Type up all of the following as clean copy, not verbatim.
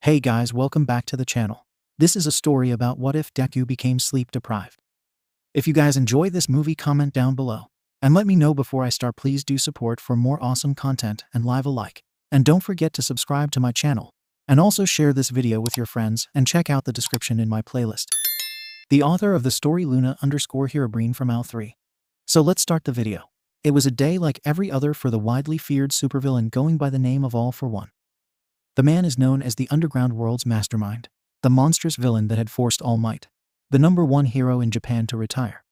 Hey guys, welcome back to the channel. This is a story about what if Deku became sleep deprived. If you guys enjoy this movie, comment down below. And let me know before I start. Please do support for more awesome content and leave a like. And don't forget to subscribe to my channel. And also share this video with your friends and check out the description in my playlist. The author of the story 𝗧𝗵𝗲 from 𝗓𝗏. So let's start the video. It was a day like every other for the widely feared supervillain going by the name of All For One. The man is known as the underground world's mastermind, the monstrous villain that had forced All Might, the #1 hero in Japan, to retire.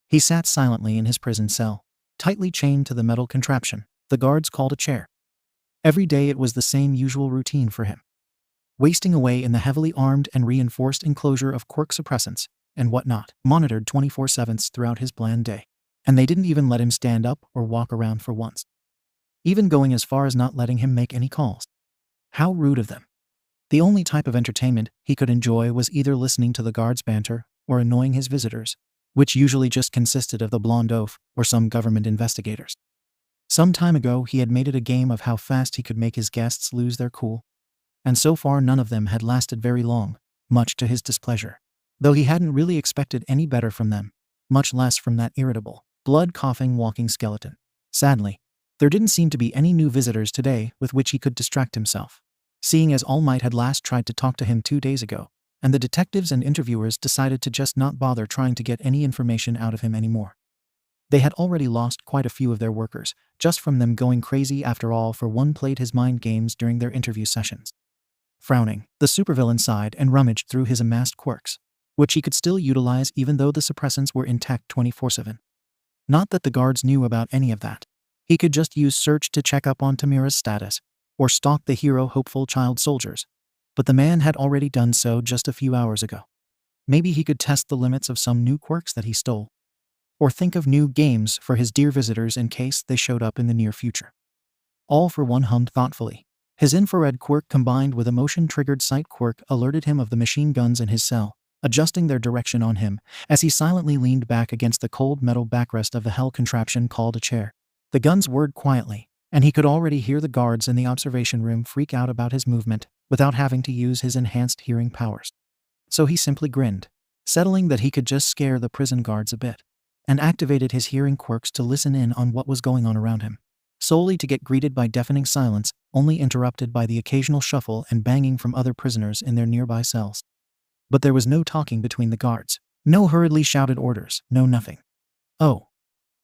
He sat silently in his prison cell, tightly chained to the metal contraption the guards called a chair. Every day it was the same usual routine for him, wasting away in the heavily armed and reinforced enclosure of quirk suppressants and whatnot, monitored 24/7 throughout his bland day. And they didn't even let him stand up or walk around for once, even going as far as not letting him make any calls. How rude of them. The only type of entertainment he could enjoy was either listening to the guards' banter or annoying his visitors, which usually just consisted of the blonde oaf or some government investigators. Some time ago he had made it a game of how fast he could make his guests lose their cool, and so far none of them had lasted very long, much to his displeasure, though he hadn't really expected any better from them, much less from that irritable, blood-coughing walking skeleton. Sadly, there didn't seem to be any new visitors today with which he could distract himself, seeing as All Might had last tried to talk to him 2 days ago, and the detectives and interviewers decided to just not bother trying to get any information out of him anymore. They had already lost quite a few of their workers, just from them going crazy after All For One played his mind games during their interview sessions. Frowning, the supervillain sighed and rummaged through his amassed quirks, which he could still utilize even though the suppressants were intact 24/7. Not that the guards knew about any of that. He could just use search to check up on Tamira's status, or stalk the hero hopeful child soldiers. But the man had already done so just a few hours ago. Maybe he could test the limits of some new quirks that he stole, or think of new games for his dear visitors in case they showed up in the near future. All For One hummed thoughtfully. His infrared quirk combined with a motion-triggered sight quirk alerted him of the machine guns in his cell, adjusting their direction on him as he silently leaned back against the cold metal backrest of the hell contraption called a chair. The guns whirred quietly, and he could already hear the guards in the observation room freak out about his movement without having to use his enhanced hearing powers. So he simply grinned, settling that he could just scare the prison guards a bit, and activated his hearing quirks to listen in on what was going on around him, solely to get greeted by deafening silence, only interrupted by the occasional shuffle and banging from other prisoners in their nearby cells. But there was no talking between the guards, no hurriedly shouted orders, no nothing. Oh.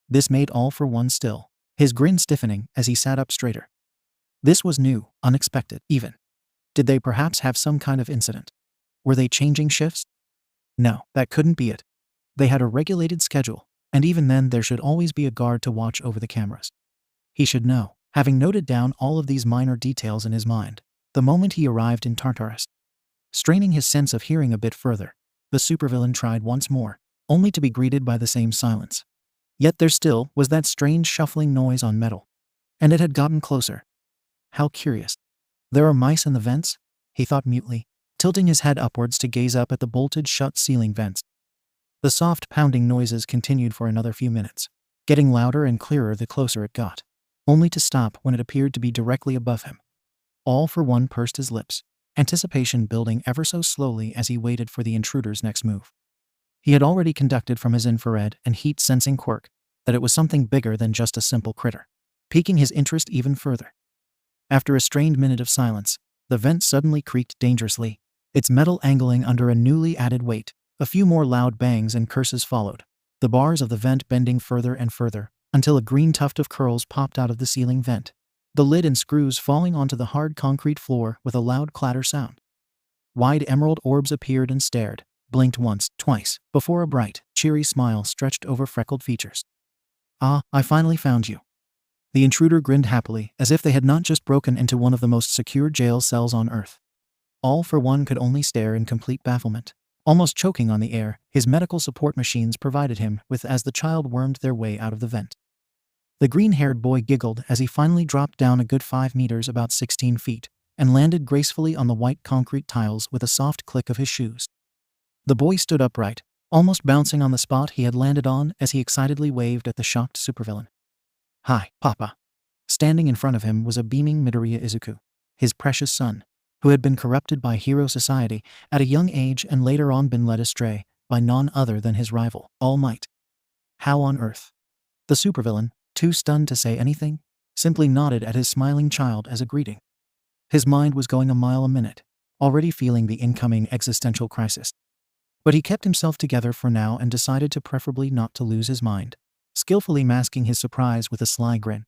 This made All For One still, his grin stiffening as he sat up straighter. This was new, unexpected, even. Did they perhaps have some kind of incident? Were they changing shifts? No, that couldn't be it. They had a regulated schedule, and even then there should always be a guard to watch over the cameras. He should know, having noted down all of these minor details in his mind, the moment he arrived in Tartarus. Straining his sense of hearing a bit further, the supervillain tried once more, only to be greeted by the same silence. Yet there still was that strange shuffling noise on metal. And it had gotten closer. How curious. There are mice in the vents? He thought mutely, tilting his head upwards to gaze up at the bolted shut ceiling vents. The soft pounding noises continued for another few minutes, getting louder and clearer the closer it got, only to stop when it appeared to be directly above him. All For One pursed his lips, anticipation building ever so slowly as he waited for the intruder's next move. He had already conducted from his infrared and heat-sensing quirk that it was something bigger than just a simple critter, piquing his interest even further. After a strained minute of silence, the vent suddenly creaked dangerously, its metal angling under a newly added weight. A few more loud bangs and curses followed, the bars of the vent bending further and further, until a green tuft of curls popped out of the ceiling vent, the lid and screws falling onto the hard concrete floor with a loud clatter sound. Wide emerald orbs appeared and stared, blinked once, twice, before a bright, cheery smile stretched over freckled features. "Ah, I finally found you." The intruder grinned happily, as if they had not just broken into one of the most secure jail cells on Earth. All For One could only stare in complete bafflement, almost choking on the air his medical support machines provided him with as the child wormed their way out of the vent. The green-haired boy giggled as he finally dropped down a good 5 meters, about 16 feet, and landed gracefully on the white concrete tiles with a soft click of his shoes. The boy stood upright, almost bouncing on the spot he had landed on as he excitedly waved at the shocked supervillain. "Hi, Papa." Standing in front of him was a beaming Midoriya Izuku, his precious son, who had been corrupted by hero society at a young age and later on been led astray by none other than his rival, All Might. How on earth? The supervillain, too stunned to say anything, simply nodded at his smiling child as a greeting. His mind was going a mile a minute, already feeling the incoming existential crisis. But he kept himself together for now and decided to preferably not to lose his mind, skillfully masking his surprise with a sly grin.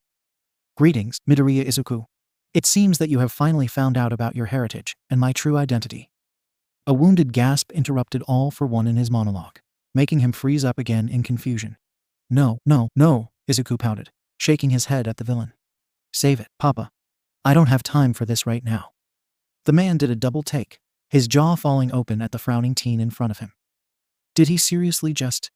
Greetings, Midoriya Izuku. It seems that you have finally found out about your heritage and my true identity. A wounded gasp interrupted All For One in his monologue, making him freeze up again in confusion. No, Izuku pouted, shaking his head at the villain. Save it, Papa. I don't have time for this right now. The man did a double take, his jaw falling open at the frowning teen in front of him. Did he seriously just?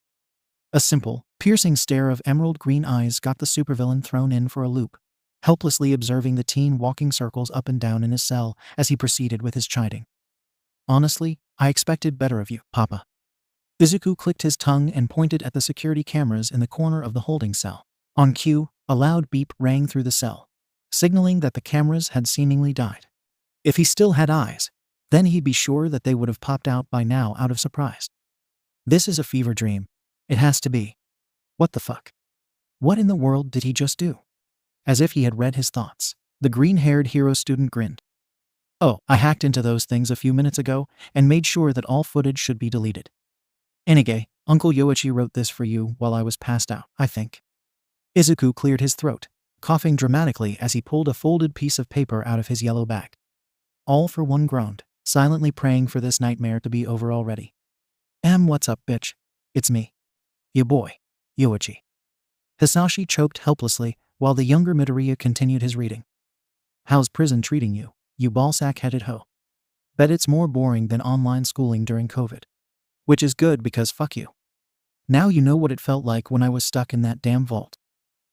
A simple, piercing stare of emerald green eyes got the supervillain thrown in for a loop, helplessly observing the teen walking circles up and down in his cell as he proceeded with his chiding. Honestly, I expected better of you, Papa. Izuku clicked his tongue and pointed at the security cameras in the corner of the holding cell. On cue, a loud beep rang through the cell, signaling that the cameras had seemingly died. If he still had eyes, then he'd be sure that they would have popped out by now out of surprise. This is a fever dream. It has to be. What the fuck? What in the world did he just do? As if he had read his thoughts, the green-haired hero student grinned. Oh, I hacked into those things a few minutes ago and made sure that all footage should be deleted. Anyway, Uncle Yoichi wrote this for you while I was passed out, I think. Izuku cleared his throat, coughing dramatically as he pulled a folded piece of paper out of his yellow bag. All For One groaned, silently praying for this nightmare to be over already. What's up, bitch? It's me. Ya boy, Yoichi. Hisashi choked helplessly while the younger Midoriya continued his reading. How's prison treating you, you ball-sack-headed hoe? Bet it's more boring than online schooling during COVID. Which is good because fuck you. Now you know what it felt like when I was stuck in that damn vault.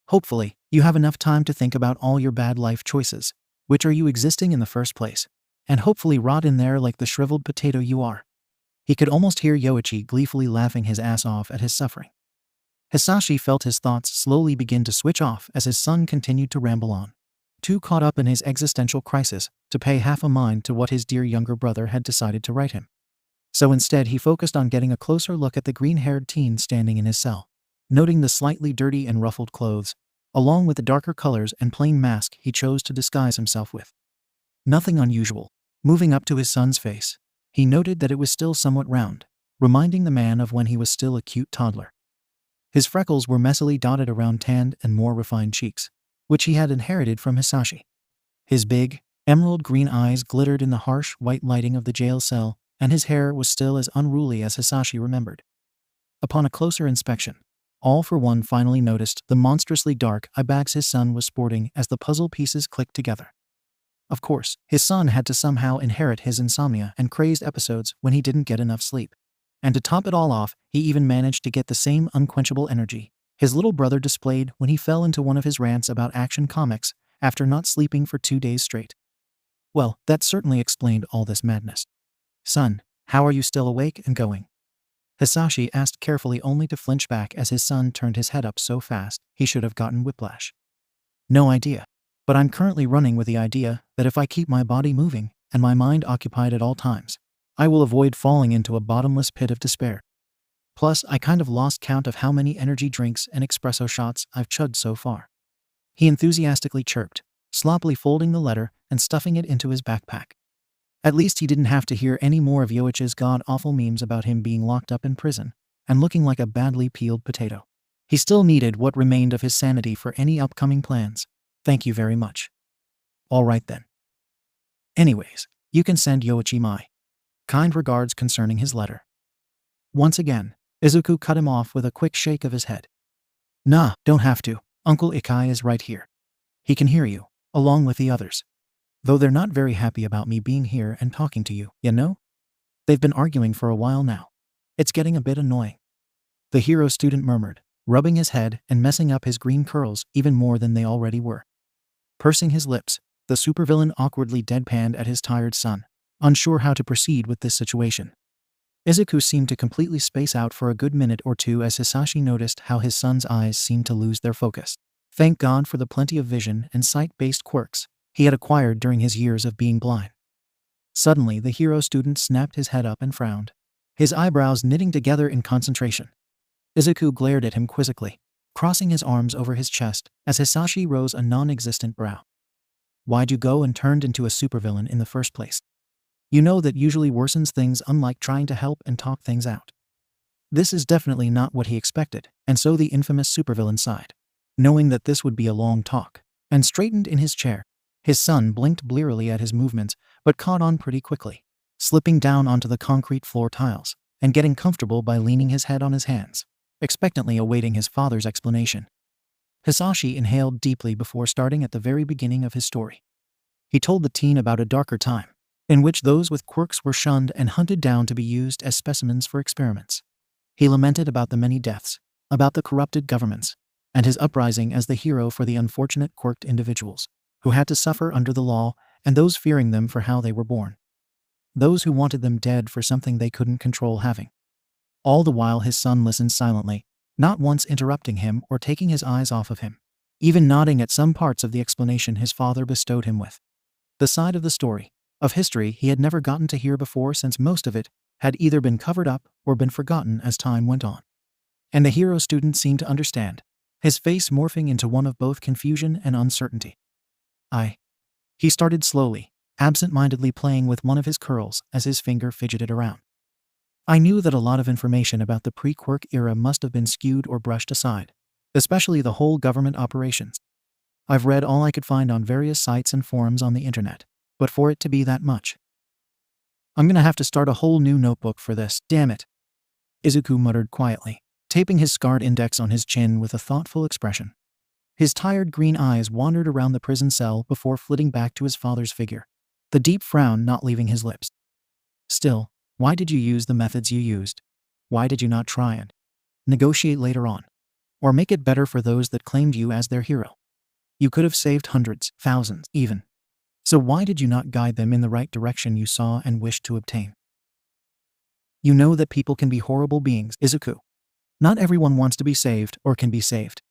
Hopefully, you have enough time to think about all your bad life choices, which are you existing in the first place, and hopefully rot in there like the shriveled potato you are. He could almost hear Yoichi gleefully laughing his ass off at his suffering. Hisashi felt his thoughts slowly begin to switch off as his son continued to ramble on, too caught up in his existential crisis to pay half a mind to what his dear younger brother had decided to write him. So instead he focused on getting a closer look at the green-haired teen standing in his cell, noting the slightly dirty and ruffled clothes, along with the darker colors and plain mask he chose to disguise himself with. Nothing unusual. Moving up to his son's face, he noted that it was still somewhat round, reminding the man of when he was still a cute toddler. His freckles were messily dotted around tanned and more refined cheeks, which he had inherited from Hisashi. His big, emerald green eyes glittered in the harsh white lighting of the jail cell, and his hair was still as unruly as Hisashi remembered. Upon a closer inspection, All For One finally noticed the monstrously dark eye-bags his son was sporting as the puzzle pieces clicked together. Of course, his son had to somehow inherit his insomnia and crazed episodes when he didn't get enough sleep. And to top it all off, he even managed to get the same unquenchable energy his little brother displayed when he fell into one of his rants about action comics after not sleeping for 2 days straight. Well, that certainly explained all this madness. Son, how are you still awake and going? Hisashi asked carefully, only to flinch back as his son turned his head up so fast he should have gotten whiplash. No idea, but I'm currently running with the idea that if I keep my body moving and my mind occupied at all times, I will avoid falling into a bottomless pit of despair. Plus, I kind of lost count of how many energy drinks and espresso shots I've chugged so far. He enthusiastically chirped, sloppily folding the letter and stuffing it into his backpack. At least he didn't have to hear any more of Yoichi's god-awful memes about him being locked up in prison and looking like a badly peeled potato. He still needed what remained of his sanity for any upcoming plans. Thank you very much. All right then. Anyways, you can send Yoichi my kind regards concerning his letter. Once again, Izuku cut him off with a quick shake of his head. Nah, don't have to. Uncle Ikai is right here. He can hear you, along with the others. Though they're not very happy about me being here and talking to you, you know? They've been arguing for a while now. It's getting a bit annoying. The hero student murmured, rubbing his head and messing up his green curls even more than they already were. Pursing his lips, the supervillain awkwardly deadpanned at his tired son, unsure how to proceed with this situation. Izuku seemed to completely space out for a good minute or two as Hisashi noticed how his son's eyes seemed to lose their focus. Thank God for the plenty of vision and sight-based quirks he had acquired during his years of being blind. Suddenly, the hero student snapped his head up and frowned, his eyebrows knitting together in concentration. Izuku glared at him quizzically, crossing his arms over his chest as Hisashi rose a non-existent brow. Why'd you go and turned into a supervillain in the first place? You know that usually worsens things, unlike trying to help and talk things out. This is definitely not what he expected, and so the infamous supervillain sighed, knowing that this would be a long talk, and straightened in his chair. His son blinked blearily at his movements, but caught on pretty quickly, slipping down onto the concrete floor tiles, and getting comfortable by leaning his head on his hands, expectantly awaiting his father's explanation. Hisashi inhaled deeply before starting at the very beginning of his story. He told the teen about a darker time, in which those with quirks were shunned and hunted down to be used as specimens for experiments. He lamented about the many deaths, about the corrupted governments, and his uprising as the hero for the unfortunate quirked individuals who had to suffer under the law and those fearing them for how they were born. Those who wanted them dead for something they couldn't control having. All the while his son listened silently, not once interrupting him or taking his eyes off of him, even nodding at some parts of the explanation his father bestowed him with. The side of the story, of history he had never gotten to hear before, since most of it had either been covered up or been forgotten as time went on. And the hero student seemed to understand, his face morphing into one of both confusion and uncertainty. He started slowly, absent-mindedly playing with one of his curls as his finger fidgeted around. I knew that a lot of information about the pre-quirk era must have been skewed or brushed aside, especially the whole government operations. I've read all I could find on various sites and forums on the internet, but for it to be that much. I'm gonna have to start a whole new notebook for this, damn it. Izuku muttered quietly, taping his scarred index on his chin with a thoughtful expression. His tired green eyes wandered around the prison cell before flitting back to his father's figure, the deep frown not leaving his lips. Still, why did you use the methods you used? Why did you not try and negotiate later on, or make it better for those that claimed you as their hero? You could have saved hundreds, thousands, even. So why did you not guide them in the right direction you saw and wished to obtain? You know that people can be horrible beings, Izuku. Not everyone wants to be saved or can be saved.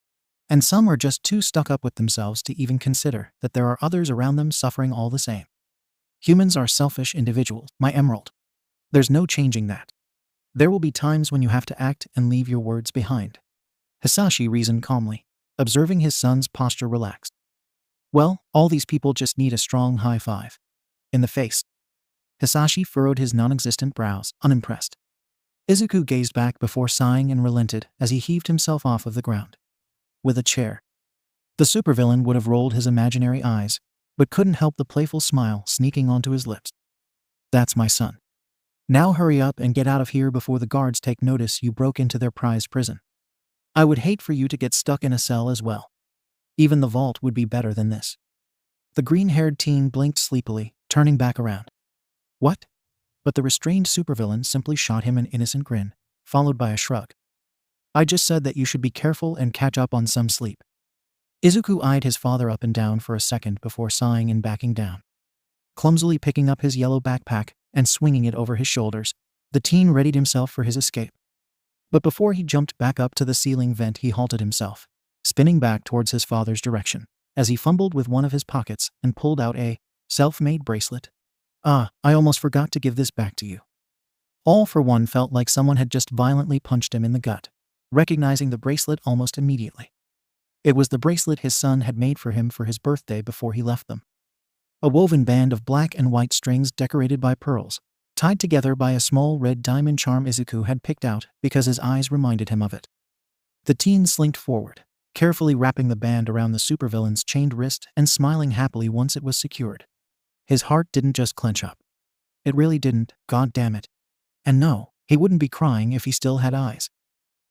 And some are just too stuck up with themselves to even consider that there are others around them suffering all the same. Humans are selfish individuals, my emerald. There's no changing that. There will be times when you have to act and leave your words behind. Hisashi reasoned calmly, observing his son's posture relaxed. Well, all these people just need a strong high five. In the face. Hisashi furrowed his non-existent brows, unimpressed. Izuku gazed back before sighing and relented as he heaved himself off of the ground. With a chair. The supervillain would have rolled his imaginary eyes, but couldn't help the playful smile sneaking onto his lips. That's my son. Now hurry up and get out of here before the guards take notice you broke into their prized prison. I would hate for you to get stuck in a cell as well. Even the vault would be better than this. The green-haired teen blinked sleepily, turning back around. What? But the restrained supervillain simply shot him an innocent grin, followed by a shrug. I just said that you should be careful and catch up on some sleep. Izuku eyed his father up and down for a second before sighing and backing down. Clumsily picking up his yellow backpack and swinging it over his shoulders, the teen readied himself for his escape. But before he jumped back up to the ceiling vent, he halted himself, spinning back towards his father's direction, as he fumbled with one of his pockets and pulled out a self-made bracelet. I almost forgot to give this back to you. All for One felt like someone had just violently punched him in the gut, recognizing the bracelet almost immediately. It was the bracelet his son had made for him for his birthday before he left them. A woven band of black and white strings decorated by pearls, tied together by a small red diamond charm Izuku had picked out because his eyes reminded him of it. The teen slinked forward, carefully wrapping the band around the supervillain's chained wrist and smiling happily once it was secured. His heart didn't just clench up. It really didn't, god damn it. And no, he wouldn't be crying if he still had eyes.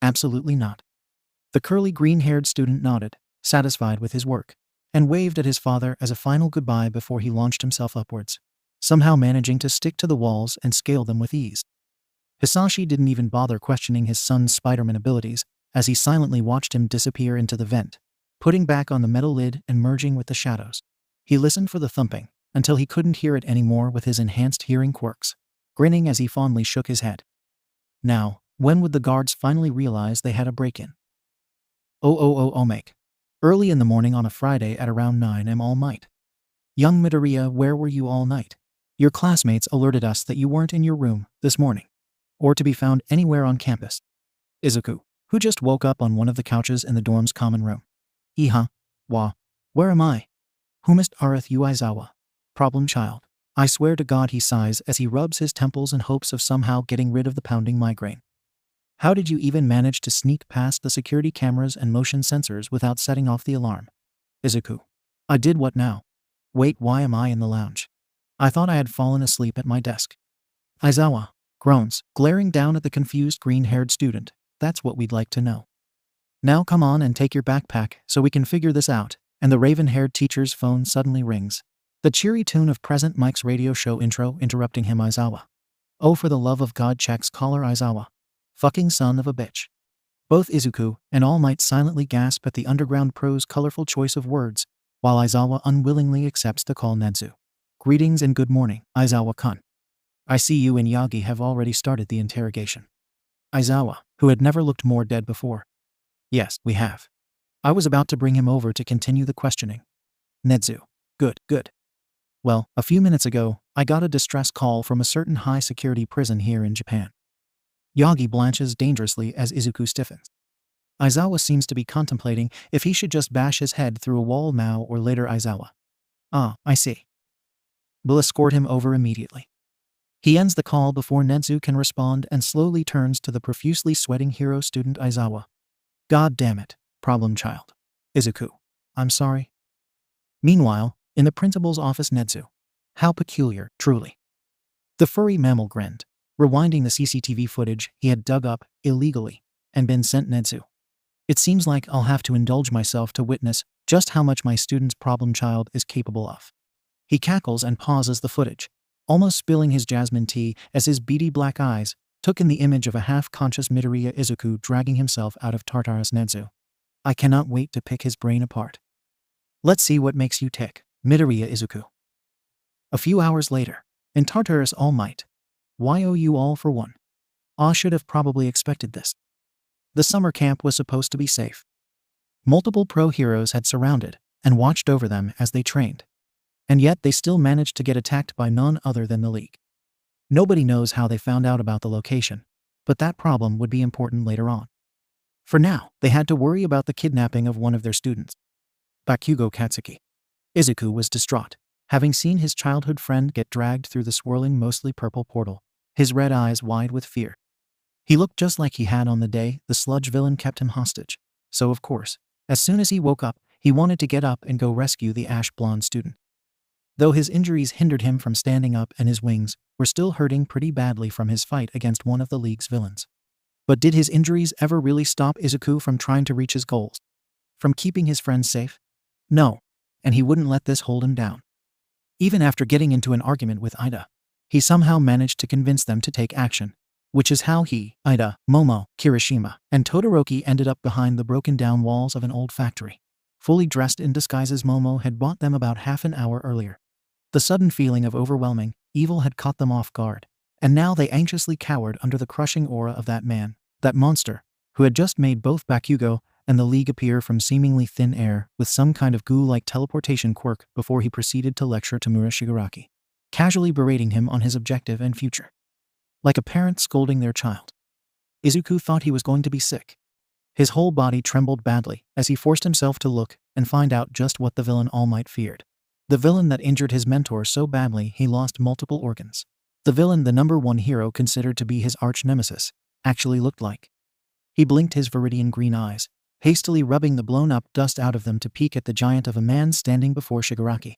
Absolutely not. The curly green-haired student nodded, satisfied with his work, and waved at his father as a final goodbye before he launched himself upwards, somehow managing to stick to the walls and scale them with ease. Hisashi didn't even bother questioning his son's Spider-Man abilities as he silently watched him disappear into the vent, putting back on the metal lid and merging with the shadows. He listened for the thumping until he couldn't hear it anymore with his enhanced hearing quirks, grinning as he fondly shook his head. Now, when would the guards finally realize they had a break-in? 𝐒𝐭𝐚𝐲. Early in the morning on a Friday at around 9 am all night. Young Midoriya, where were you all night? Your classmates alerted us that you weren't in your room this morning, or to be found anywhere on campus. Izuku, who just woke up on one of the couches in the dorm's common room. 𝐒𝐭𝐚𝐲, where am I? 𝗵𝗃𝗲 problem child. I swear to God, he sighs as he rubs his temples in hopes of somehow getting rid of the pounding migraine. How did you even manage to sneak past the security cameras and motion sensors without setting off the alarm? Izuku, I did what now? Wait, why am I in the lounge? I thought I had fallen asleep at my desk. Aizawa groans, glaring down at the confused green-haired student. That's what we'd like to know. Now come on and take your backpack so we can figure this out. And the raven-haired teacher's phone suddenly rings. The cheery tune of Present Mike's radio show intro interrupting him. Aizawa. Oh, for the love of God, checks caller Aizawa. Fucking son of a bitch. Both Izuku and All Might silently gasp at the underground pro's colorful choice of words, while Aizawa unwillingly accepts the call. Netsu. Greetings and good morning, Aizawa-kun. I see you and Yagi have already started the interrogation. Aizawa, who had never looked more dead before. Yes, we have. I was about to bring him over to continue the questioning. Netsu. Good. Well, a few minutes ago, I got a distress call from a certain high-security prison here in Japan. Yagi blanches dangerously as Izuku stiffens. Aizawa seems to be contemplating if he should just bash his head through a wall now or later. Aizawa. Ah, I see. Will escort him over immediately. He ends the call before Netsu can respond and slowly turns to the profusely sweating hero student Aizawa. God damn it, problem child. Izuku. I'm sorry. Meanwhile, in the principal's office, Netsu. How peculiar, truly. The furry mammal grinned, rewinding the CCTV footage he had dug up illegally and been sent Netsu. It seems like I'll have to indulge myself to witness just how much my student's problem child is capable of. He cackles and pauses the footage, almost spilling his jasmine tea as his beady black eyes took in the image of a half-conscious Midoriya Izuku dragging himself out of Tartarus. Netsu. I cannot wait to pick his brain apart. Let's see what makes you tick, Midoriya Izuku. A few hours later, in Tartarus. All Might. You all for one. I should have probably expected this. The summer camp was supposed to be safe. Multiple pro heroes had surrounded and watched over them as they trained. And yet they still managed to get attacked by none other than the League. Nobody knows how they found out about the location, but that problem would be important later on. For now, they had to worry about the kidnapping of one of their students. Bakugo Katsuki. Izuku was distraught, having seen his childhood friend get dragged through the swirling, mostly purple portal, his red eyes wide with fear. He looked just like he had on the day the sludge villain kept him hostage, so of course, as soon as he woke up, he wanted to get up and go rescue the ash-blonde student. Though his injuries hindered him from standing up and his wings were still hurting pretty badly from his fight against one of the League's villains. But did his injuries ever really stop Izuku from trying to reach his goals? From keeping his friends safe? No, and he wouldn't let this hold him down. Even after getting into an argument with Ida, he somehow managed to convince them to take action, which is how he, Ida, Momo, Kirishima, and Todoroki ended up behind the broken-down walls of an old factory. Fully dressed in disguises Momo had bought them about half an hour earlier. The sudden feeling of overwhelming evil had caught them off guard, and now they anxiously cowered under the crushing aura of that man, that monster, who had just made both Bakugo and the League appear from seemingly thin air with some kind of goo-like teleportation quirk before he proceeded to lecture Midoriya-Shigaraki, casually berating him on his objective and future. Like a parent scolding their child. Izuku thought he was going to be sick. His whole body trembled badly as he forced himself to look and find out just what the villain All Might feared. The villain that injured his mentor so badly he lost multiple organs. The villain the #1 hero considered to be his arch-nemesis actually looked like. He blinked his viridian green eyes, hastily rubbing the blown-up dust out of them to peek at the giant of a man standing before Shigaraki.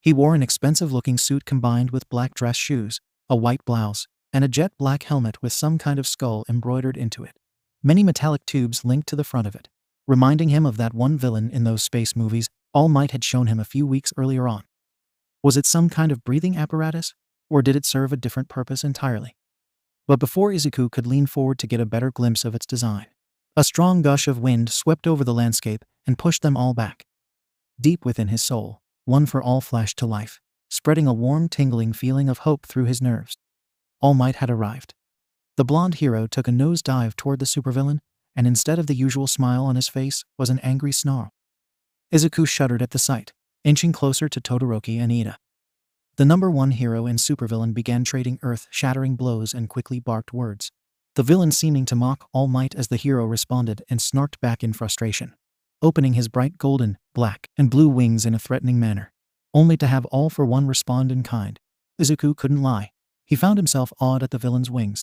He wore an expensive-looking suit combined with black dress shoes, a white blouse, and a jet-black helmet with some kind of skull embroidered into it. Many metallic tubes linked to the front of it, reminding him of that one villain in those space movies All Might had shown him a few weeks earlier on. Was it some kind of breathing apparatus, or did it serve a different purpose entirely? But before Izuku could lean forward to get a better glimpse of its design, a strong gush of wind swept over the landscape and pushed them all back. Deep within his soul, One for All flashed to life, spreading a warm, tingling feeling of hope through his nerves. All Might had arrived. The blonde hero took a nosedive toward the supervillain, and instead of the usual smile on his face was an angry snarl. Izuku shuddered at the sight, inching closer to Todoroki and Ida. The #1 hero and supervillain began trading earth-shattering blows and quickly barked words. The villain seeming to mock all might as the hero responded and snarked back in frustration, opening his bright golden, black, and blue wings in a threatening manner, only to have All For One respond in kind. Izuku couldn't lie. He found himself awed at the villain's wings.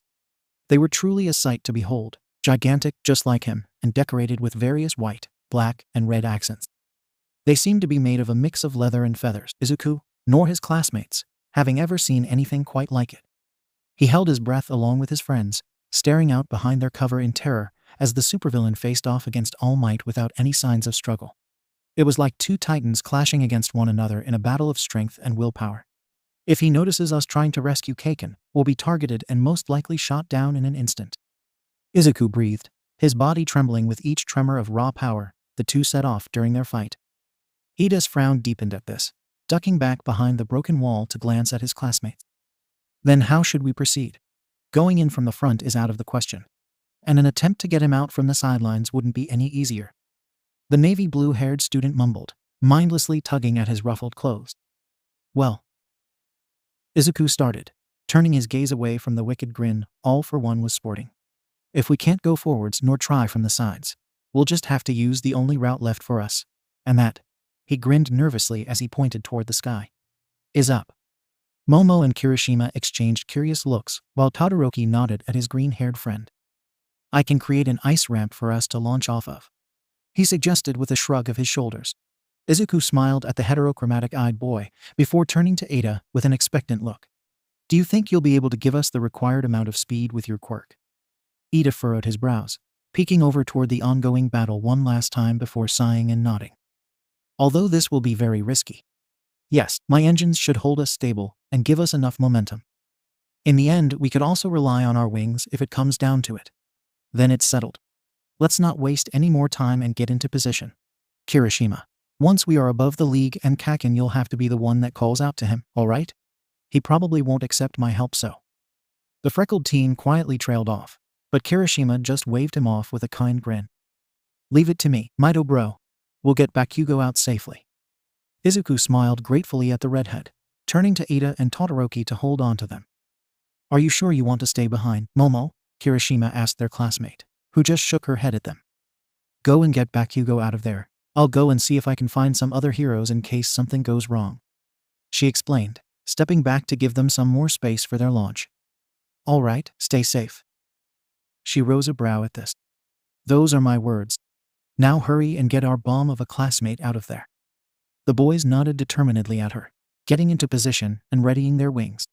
They were truly a sight to behold, gigantic just like him, and decorated with various white, black, and red accents. They seemed to be made of a mix of leather and feathers. Izuku, nor his classmates, having ever seen anything quite like it. He held his breath along with his friends, staring out behind their cover in terror as the supervillain faced off against All Might without any signs of struggle. It was like two titans clashing against one another in a battle of strength and willpower. If he notices us trying to rescue 𝐭𝐻𝐿, we'll be targeted and most likely shot down in an instant. Izuku breathed, his body trembling with each tremor of raw power the two set off during their fight. Ida's frown deepened at this, ducking back behind the broken wall to glance at his classmates. Then how should we proceed? Going in from the front is out of the question, and an attempt to get him out from the sidelines wouldn't be any easier. The navy blue-haired student mumbled, mindlessly tugging at his ruffled clothes. Well, Izuku started, turning his gaze away from the wicked grin All For One was sporting. If we can't go forwards nor try from the sides, we'll just have to use the only route left for us, and that, he grinned nervously as he pointed toward the sky, is up. Momo and Kirishima exchanged curious looks while Todoroki nodded at his green-haired friend. I can create an ice ramp for us to launch off of, he suggested with a shrug of his shoulders. Izuku smiled at the heterochromatic-eyed boy before turning to Ada with an expectant look. Do you think you'll be able to give us the required amount of speed with your quirk? Ida furrowed his brows, peeking over toward the ongoing battle one last time before sighing and nodding. Although this will be very risky. Yes, my engines should hold us stable and give us enough momentum. In the end, we could also rely on our wings if it comes down to it. Then it's settled. Let's not waste any more time and get into position. Kirishima, once we are above the league and Kakin, you'll have to be the one that calls out to him, all right? He probably won't accept my help, so. The freckled teen quietly trailed off, but Kirishima just waved him off with a kind grin. Leave it to me, Mido bro. We'll get Bakugo out safely. Izuku smiled gratefully at the redhead, turning to Ida and Todoroki to hold on to them. Are you sure you want to stay behind, Momo? Kirishima asked their classmate, who just shook her head at them. Go and get Bakugo out of there. I'll go and see if I can find some other heroes in case something goes wrong, she explained, stepping back to give them some more space for their launch. All right, stay safe. She rose a brow at this. Those are my words. Now hurry and get our bomb of a classmate out of there. The boys nodded determinedly at her, getting into position and readying their wings.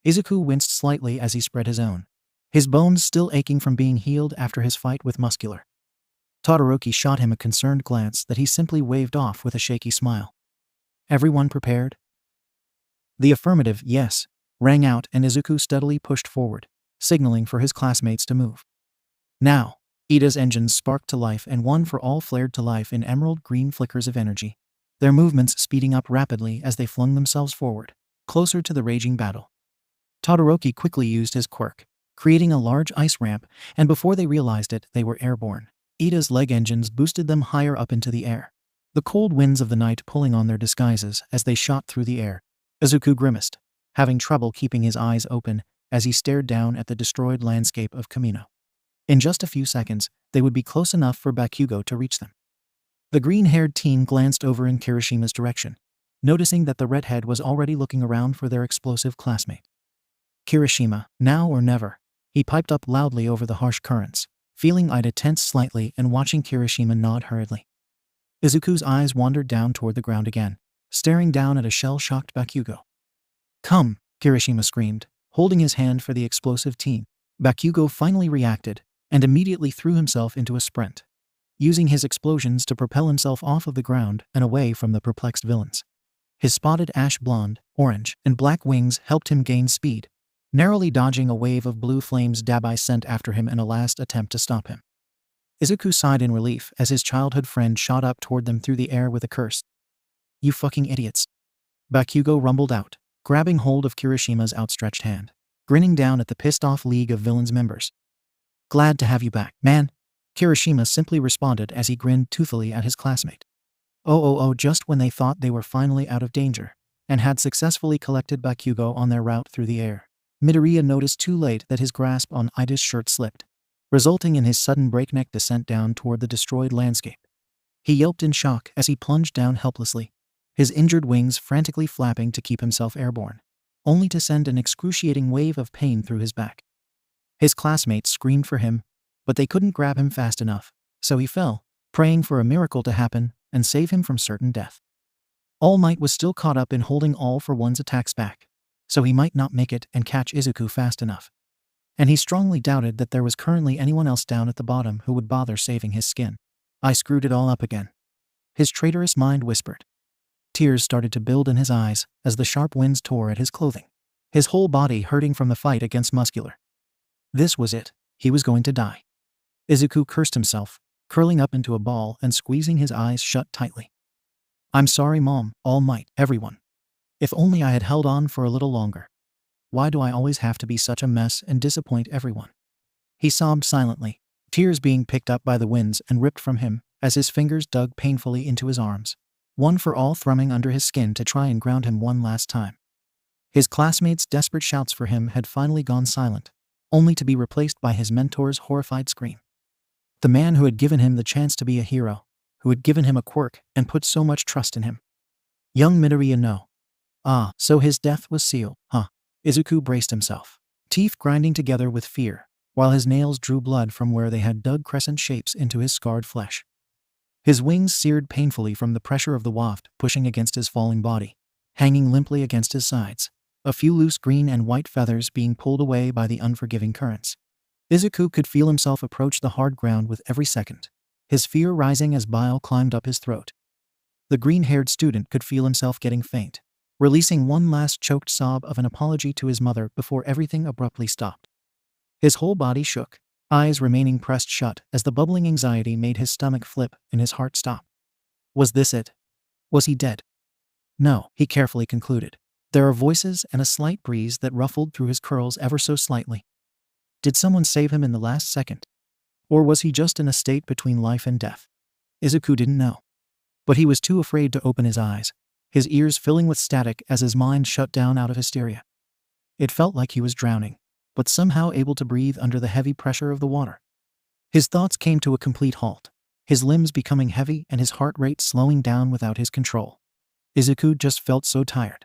Izuku winced slightly as he spread his own, his bones still aching from being healed after his fight with Muscular. Todoroki shot him a concerned glance that he simply waved off with a shaky smile. Everyone prepared? The affirmative yes rang out, and Izuku steadily pushed forward, signaling for his classmates to move. Now, Ida's engines sparked to life and One For All flared to life in emerald green flickers of energy, their movements speeding up rapidly as they flung themselves forward, closer to the raging battle. Todoroki quickly used his quirk, creating a large ice ramp, and before they realized it, they were airborne. Ida's leg engines boosted them higher up into the air, the cold winds of the night pulling on their disguises as they shot through the air. Izuku grimaced, having trouble keeping his eyes open as he stared down at the destroyed landscape of Kamino. In just a few seconds, they would be close enough for Bakugo to reach them. The green-haired teen glanced over in Kirishima's direction, noticing that the redhead was already looking around for their explosive classmate. Kirishima, now or never, he piped up loudly over the harsh currents, feeling Ida tense slightly and watching Kirishima nod hurriedly. Izuku's eyes wandered down toward the ground again, staring down at a shell-shocked Bakugo. Come, Kirishima screamed, holding his hand for the explosive teen. Bakugo finally reacted and immediately threw himself into a sprint, using his explosions to propel himself off of the ground and away from the perplexed villains. His spotted ash blonde, orange, and black wings helped him gain speed, narrowly dodging a wave of blue flames 𝗬𝗲𝗍 sent after him in a last attempt to stop him. Izuku sighed in relief as his childhood friend shot up toward them through the air with a curse. You fucking idiots. Bakugo rumbled out, grabbing hold of Kirishima's outstretched hand, grinning down at the pissed-off League of Villains members. Glad to have you back, man, Kirishima simply responded as he grinned toothily at his classmate. Oh, just when they thought they were finally out of danger, and had successfully collected Bakugo on their route through the air. Midoriya noticed too late that his grasp on Ida's shirt slipped, resulting in his sudden breakneck descent down toward the destroyed landscape. He yelped in shock as he plunged down helplessly, his injured wings frantically flapping to keep himself airborne, only to send an excruciating wave of pain through his back. His classmates screamed for him, but they couldn't grab him fast enough, so he fell, praying for a miracle to happen and save him from certain death. All Might was still caught up in holding All For One's attacks back, so he might not make it and catch Izuku fast enough. And he strongly doubted that there was currently anyone else down at the bottom who would bother saving his skin. I screwed it all up again, his traitorous mind whispered. Tears started to build in his eyes as the sharp winds tore at his clothing, his whole body hurting from the fight against Muscular. This was it. He was going to die. Izuku cursed himself, curling up into a ball and squeezing his eyes shut tightly. I'm sorry, Mom, All Might, everyone. If only I had held on for a little longer. Why do I always have to be such a mess and disappoint everyone? He sobbed silently, tears being picked up by the winds and ripped from him as his fingers dug painfully into his arms, one for all thrumming under his skin to try and ground him one last time. His classmates' desperate shouts for him had finally gone silent, only to be replaced by his mentor's horrified scream. The man who had given him the chance to be a hero, who had given him a quirk and put so much trust in him. Young Midoriya no. Ah, so his death was sealed, huh? Izuku braced himself, teeth grinding together with fear, while his nails drew blood from where they had dug crescent shapes into his scarred flesh. His wings seared painfully from the pressure of the waft pushing against his falling body, hanging limply against his sides, a few loose green and white feathers being pulled away by the unforgiving currents. Izuku could feel himself approach the hard ground with every second, his fear rising as bile climbed up his throat. The green-haired student could feel himself getting faint, releasing one last choked sob of an apology to his mother before everything abruptly stopped. His whole body shook, eyes remaining pressed shut as the bubbling anxiety made his stomach flip and his heart stop. Was this it? Was he dead? No, he carefully concluded. There are voices and a slight breeze that ruffled through his curls ever so slightly. Did someone save him in the last second? Or was he just in a state between life and death? Izuku didn't know. But he was too afraid to open his eyes, his ears filling with static as his mind shut down out of hysteria. It felt like he was drowning, but somehow able to breathe under the heavy pressure of the water. His thoughts came to a complete halt, his limbs becoming heavy and his heart rate slowing down without his control. Izuku just felt so tired.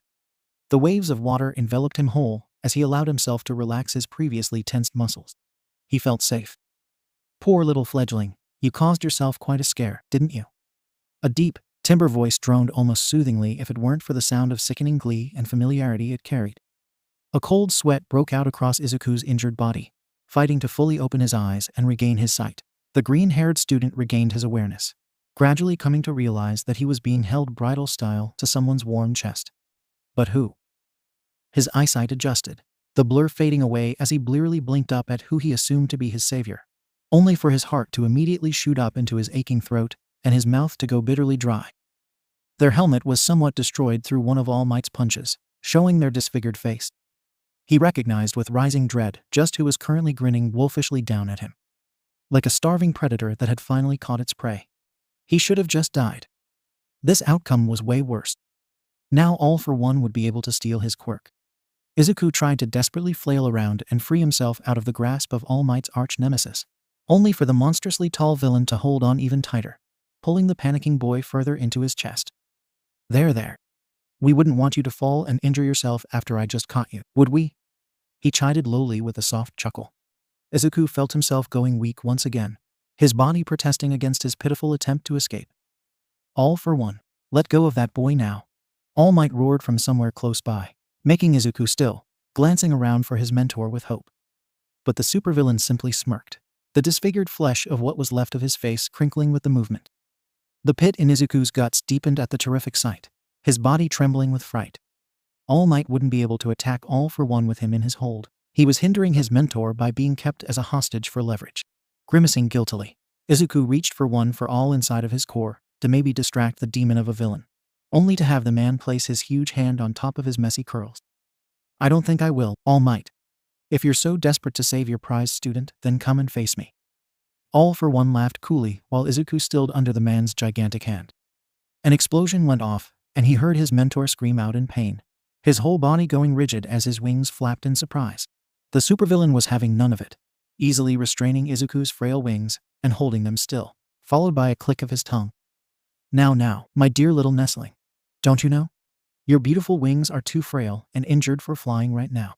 The waves of water enveloped him whole as he allowed himself to relax his previously tensed muscles. He felt safe. Poor little fledgling, you caused yourself quite a scare, didn't you? A deep, timbre voice droned almost soothingly if it weren't for the sound of sickening glee and familiarity it carried. A cold sweat broke out across Izuku's injured body, fighting to fully open his eyes and regain his sight. The green-haired student regained his awareness, gradually coming to realize that he was being held bridal-style to someone's warm chest. But who? His eyesight adjusted, the blur fading away as he blearily blinked up at who he assumed to be his savior, only for his heart to immediately shoot up into his aching throat and his mouth to go bitterly dry. Their helmet was somewhat destroyed through one of All Might's punches, showing their disfigured face. He recognized with rising dread just who was currently grinning wolfishly down at him, like a starving predator that had finally caught its prey. He should have just died. This outcome was way worse. Now All For One would be able to steal his quirk. Izuku tried to desperately flail around and free himself out of the grasp of All Might's arch-nemesis, only for the monstrously tall villain to hold on even tighter, pulling the panicking boy further into his chest. There. We wouldn't want you to fall and injure yourself after I just caught you, would we? He chided lowly with a soft chuckle. Izuku felt himself going weak once again, his body protesting against his pitiful attempt to escape. All For One, let go of that boy now. All Might roared from somewhere close by, making Izuku still, glancing around for his mentor with hope. But the supervillain simply smirked, the disfigured flesh of what was left of his face crinkling with the movement. The pit in Izuku's guts deepened at the terrific sight, his body trembling with fright. All Might wouldn't be able to attack All For One with him in his hold. He was hindering his mentor by being kept as a hostage for leverage. Grimacing guiltily, Izuku reached for One For All inside of his core to maybe distract the demon of a villain, only to have the man place his huge hand on top of his messy curls. I don't think I will, All Might. If you're so desperate to save your prized student, then come and face me. All For One laughed coolly while Izuku stilled under the man's gigantic hand. An explosion went off and he heard his mentor scream out in pain, his whole body going rigid as his wings flapped in surprise. The supervillain was having none of it, easily restraining Izuku's frail wings and holding them still, followed by a click of his tongue. Now, my dear little nestling. Don't you know? Your beautiful wings are too frail and injured for flying right now.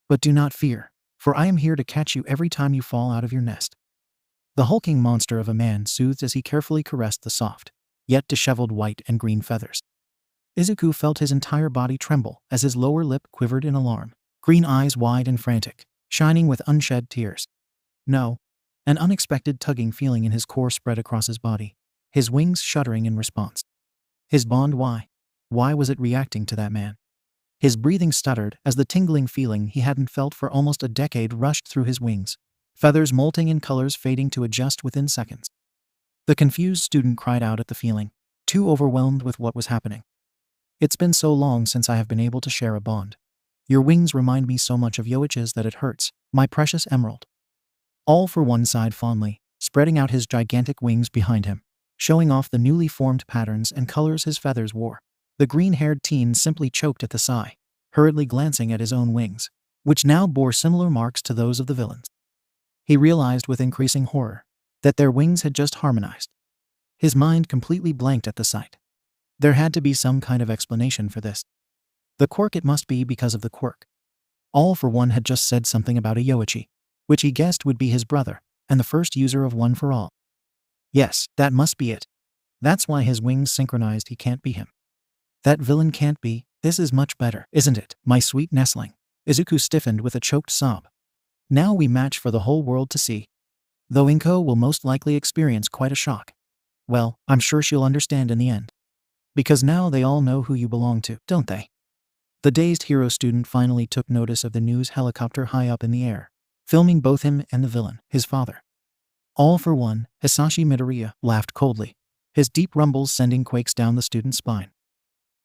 But do not fear, for I am here to catch you every time you fall out of your nest. The hulking monster of a man soothed as he carefully caressed the soft, yet disheveled white and green feathers. Izuku felt his entire body tremble as his lower lip quivered in alarm, green eyes wide and frantic, shining with unshed tears. No. An unexpected tugging feeling in his core spread across his body, his wings shuddering in response. His bond, why? Why was it reacting to that man? His breathing stuttered as the tingling feeling he hadn't felt for almost a decade rushed through his wings, feathers molting and colors fading to adjust within seconds. The confused student cried out at the feeling, too overwhelmed with what was happening. It's been so long since I have been able to share a bond. Your wings remind me so much of 𝐎𝐻𝐻𝑒's that it hurts, my precious emerald. All for One sighed fondly, spreading out his gigantic wings behind him, showing off the newly formed patterns and colors his feathers wore. The green-haired teen simply choked at the sigh, hurriedly glancing at his own wings, which now bore similar marks to those of the villains. He realized with increasing horror that their wings had just harmonized. His mind completely blanked at the sight. There had to be some kind of explanation for this. The quirk, it must be because of the quirk. All for One had just said something about a 𝐎𝐻𝐻𝑒, which he guessed would be his brother, and the first user of One for All. Yes, that must be it. That's why his wings synchronized. He can't be him. That villain can't be. This is much better, isn't it, my sweet nestling? Izuku stiffened with a choked sob. Now we match for the whole world to see. Though 𝐒𝐭𝐞𝐲 will most likely experience quite a shock. Well, I'm sure she'll understand in the end. Because now they all know who you belong to, don't they? The dazed hero student finally took notice of the news helicopter high up in the air, filming both him and the villain, his father. All for One, Hisashi Midoriya laughed coldly, his deep rumbles sending quakes down the student's spine.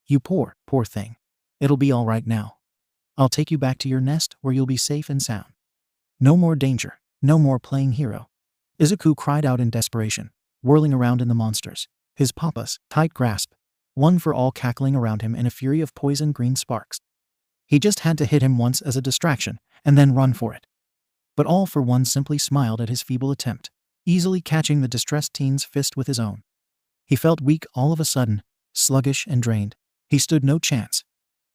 You poor thing. It'll be all right now. I'll take you back to your nest where you'll be safe and sound. No more danger, no more playing hero. Izuku cried out in desperation, whirling around in the monsters, his papa's tight grasp, One for All cackling around him in a fury of poison green sparks. He just had to hit him once as a distraction, and then run for it. But All for One simply smiled at his feeble attempt, easily catching the distressed teen's fist with his own. He felt weak all of a sudden, sluggish and drained. He stood no chance.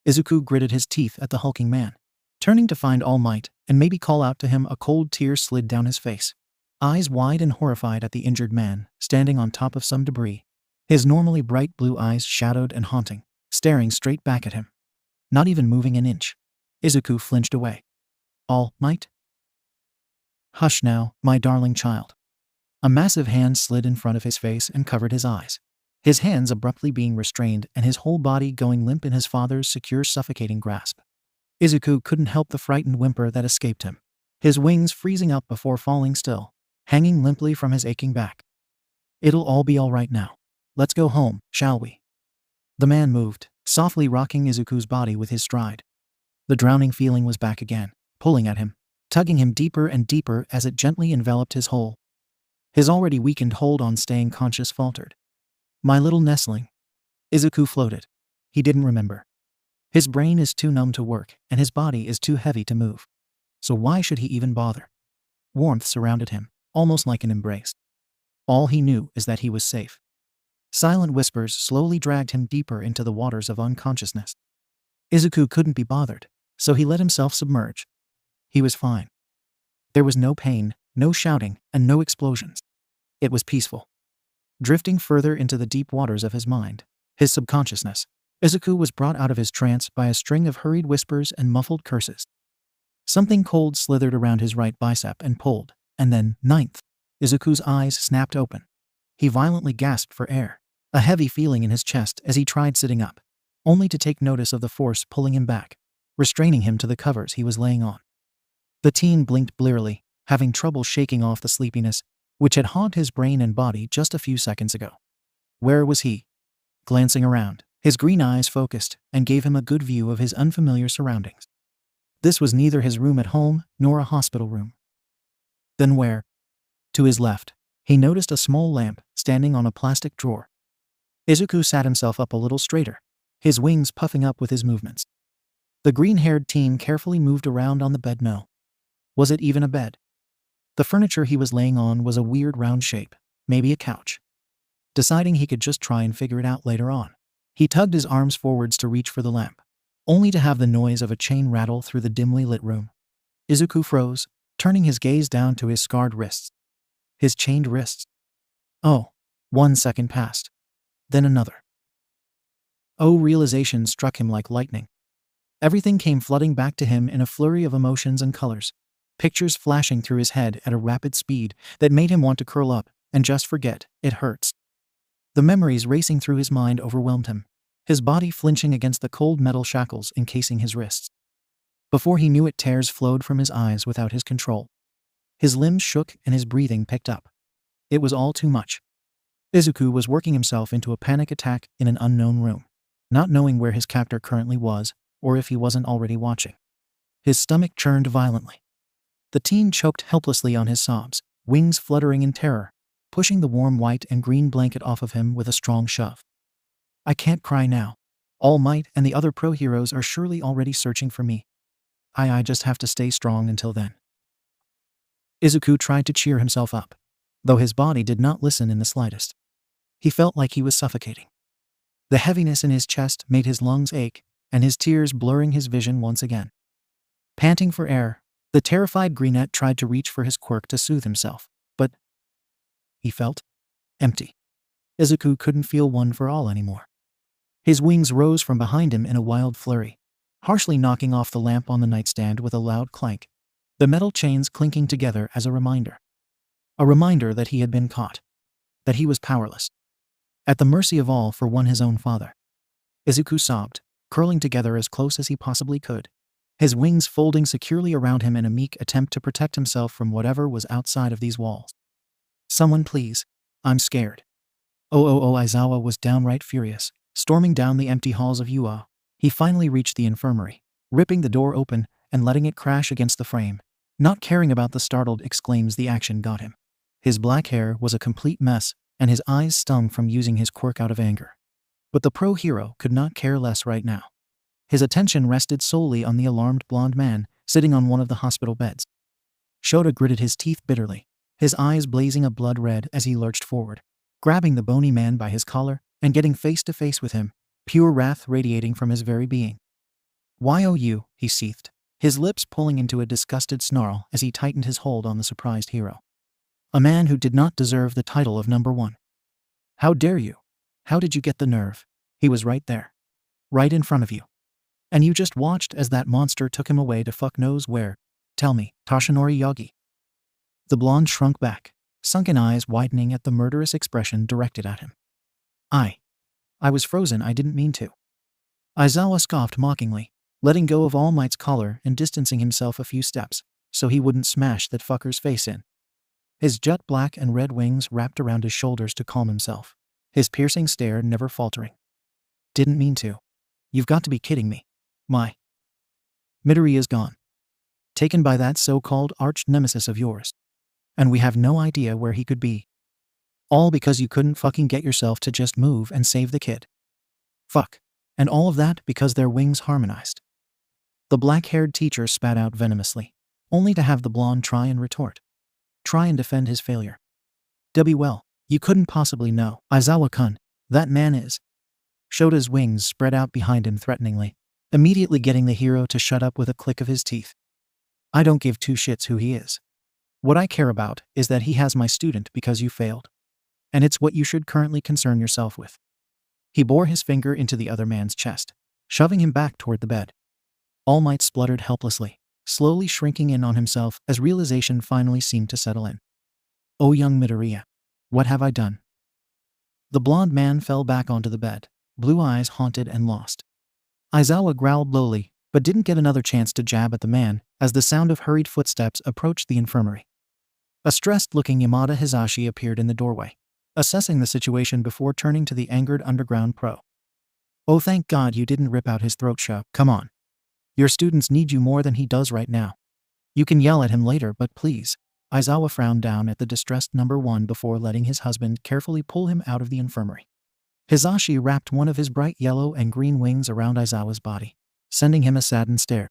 Izuku gritted his teeth at the hulking man, turning to find All Might and maybe call out to him. A cold tear slid down his face, eyes wide and horrified at the injured man standing on top of some debris, his normally bright blue eyes shadowed and haunting, staring straight back at him, not even moving an inch. Izuku flinched away. All Might? Hush now, my darling child. A massive hand slid in front of his face and covered his eyes, his hands abruptly being restrained and his whole body going limp in his father's secure, suffocating grasp. Izuku couldn't help the frightened whimper that escaped him, his wings freezing up before falling still, hanging limply from his aching back. It'll all be all right now. Let's go home, shall we? The man moved, softly rocking Izuku's body with his stride. The drowning feeling was back again, pulling at him, tugging him deeper and deeper as it gently enveloped his whole. His already weakened hold on staying conscious faltered. My little nestling. Izuku floated. He didn't remember. His brain is too numb to work, and his body is too heavy to move. So why should he even bother? Warmth surrounded him, almost like an embrace. All he knew is that he was safe. Silent whispers slowly dragged him deeper into the waters of unconsciousness. Izuku couldn't be bothered, so he let himself submerge. He was fine. There was no pain, no shouting, and no explosions. It was peaceful. Drifting further into the deep waters of his mind, his subconsciousness, Izuku was brought out of his trance by a string of hurried whispers and muffled curses. Something cold slithered around his right bicep and pulled, and then, ninth. Izuku's eyes snapped open. He violently gasped for air, a heavy feeling in his chest as he tried sitting up, only to take notice of the force pulling him back, restraining him to the covers he was laying on. The teen blinked blearily, having trouble shaking off the sleepiness which had haunted his brain and body just a few seconds ago. Where was he? Glancing around, his green eyes focused and gave him a good view of his unfamiliar surroundings. This was neither his room at home nor a hospital room. Then where? To his left, he noticed a small lamp standing on a plastic drawer. Izuku sat himself up a little straighter, his wings puffing up with his movements. The green-haired teen carefully moved around on the bed. No. Was it even a bed? The furniture he was laying on was a weird round shape, maybe a couch. Deciding he could just try and figure it out later on, he tugged his arms forwards to reach for the lamp, only to have the noise of a chain rattle through the dimly lit room. Izuku froze, turning his gaze down to his scarred wrists. His chained wrists. Oh, 1 second passed. Then another. Realization struck him like lightning. Everything came flooding back to him in a flurry of emotions and colors, pictures flashing through his head at a rapid speed that made him want to curl up and just forget it hurts. The memories racing through his mind overwhelmed him, his body flinching against the cold metal shackles encasing his wrists. Before he knew it, tears flowed from his eyes without his control. His limbs shook and his breathing picked up. It was all too much. Izuku was working himself into a panic attack in an unknown room, not knowing where his captor currently was or if he wasn't already watching. His stomach churned violently. The teen choked helplessly on his sobs, wings fluttering in terror, pushing the warm white and green blanket off of him with a strong shove. I can't cry now. All Might and the other pro heroes are surely already searching for me. I just have to stay strong until then. Izuku tried to cheer himself up, though his body did not listen in the slightest. He felt like he was suffocating. The heaviness in his chest made his lungs ache, and his tears blurring his vision once again. Panting for air, the terrified greenette tried to reach for his quirk to soothe himself, but he felt empty. Izuku couldn't feel one for all anymore. His wings rose from behind him in a wild flurry, harshly knocking off the lamp on the nightstand with a loud clank, the metal chains clinking together as a reminder. A reminder that he had been caught, that he was powerless, at the mercy of all for one his own father. Izuku sobbed, curling together as close as he possibly could, his wings folding securely around him in a meek attempt to protect himself from whatever was outside of these walls. Someone please, I'm scared. Aizawa was downright furious, storming down the empty halls of Ua. He finally reached the infirmary, ripping the door open and letting it crash against the frame, not caring about the startled exclaims the action got him. His black hair was a complete mess, and his eyes stung from using his quirk out of anger. But the pro hero could not care less right now. His attention rested solely on the alarmed blonde man sitting on one of the hospital beds. Shota gritted his teeth bitterly, his eyes blazing a blood red as he lurched forward, grabbing the bony man by his collar and getting face to face with him, pure wrath radiating from his very being. "You," he seethed, his lips pulling into a disgusted snarl as he tightened his hold on the surprised hero. A man who did not deserve the title of number one. How dare you? How did you get the nerve? He was right there. Right in front of you. And you just watched as that monster took him away to fuck knows where. Tell me, Toshinori Yagi. The blonde shrunk back, sunken eyes widening at the murderous expression directed at him. I was frozen, I didn't mean to. Aizawa scoffed mockingly, letting go of All Might's collar and distancing himself a few steps, so he wouldn't smash that fucker's face in. His jet black and red wings wrapped around his shoulders to calm himself, his piercing stare never faltering. Didn't mean to. You've got to be kidding me. My Midoriya's gone. Taken by that so-called arch-nemesis of yours. And we have no idea where he could be. All because you couldn't fucking get yourself to just move and save the kid. Fuck. And all of that because their wings harmonized. The black-haired teacher spat out venomously, only to have the blonde try and retort. Try and defend his failure. Well, you couldn't possibly know. Aizawa-kun, that man is. Shota's wings spread out behind him threateningly, immediately getting the hero to shut up with a click of his teeth. I don't give two shits who he is. What I care about is that he has my student because you failed. And it's what you should currently concern yourself with. He bore his finger into the other man's chest, shoving him back toward the bed. All Might spluttered helplessly, slowly shrinking in on himself as realization finally seemed to settle in. Oh, young Midoriya, what have I done? The blonde man fell back onto the bed, blue eyes haunted and lost. Aizawa growled lowly, but didn't get another chance to jab at the man as the sound of hurried footsteps approached the infirmary. A stressed-looking Yamada Hisashi appeared in the doorway, assessing the situation before turning to the angered underground pro. Oh, thank God you didn't rip out his throat, Sha. Come on. Your students need you more than he does right now. You can yell at him later, but please. Aizawa frowned down at the distressed number one before letting his husband carefully pull him out of the infirmary. Hizashi wrapped one of his bright yellow and green wings around Aizawa's body, sending him a saddened stare.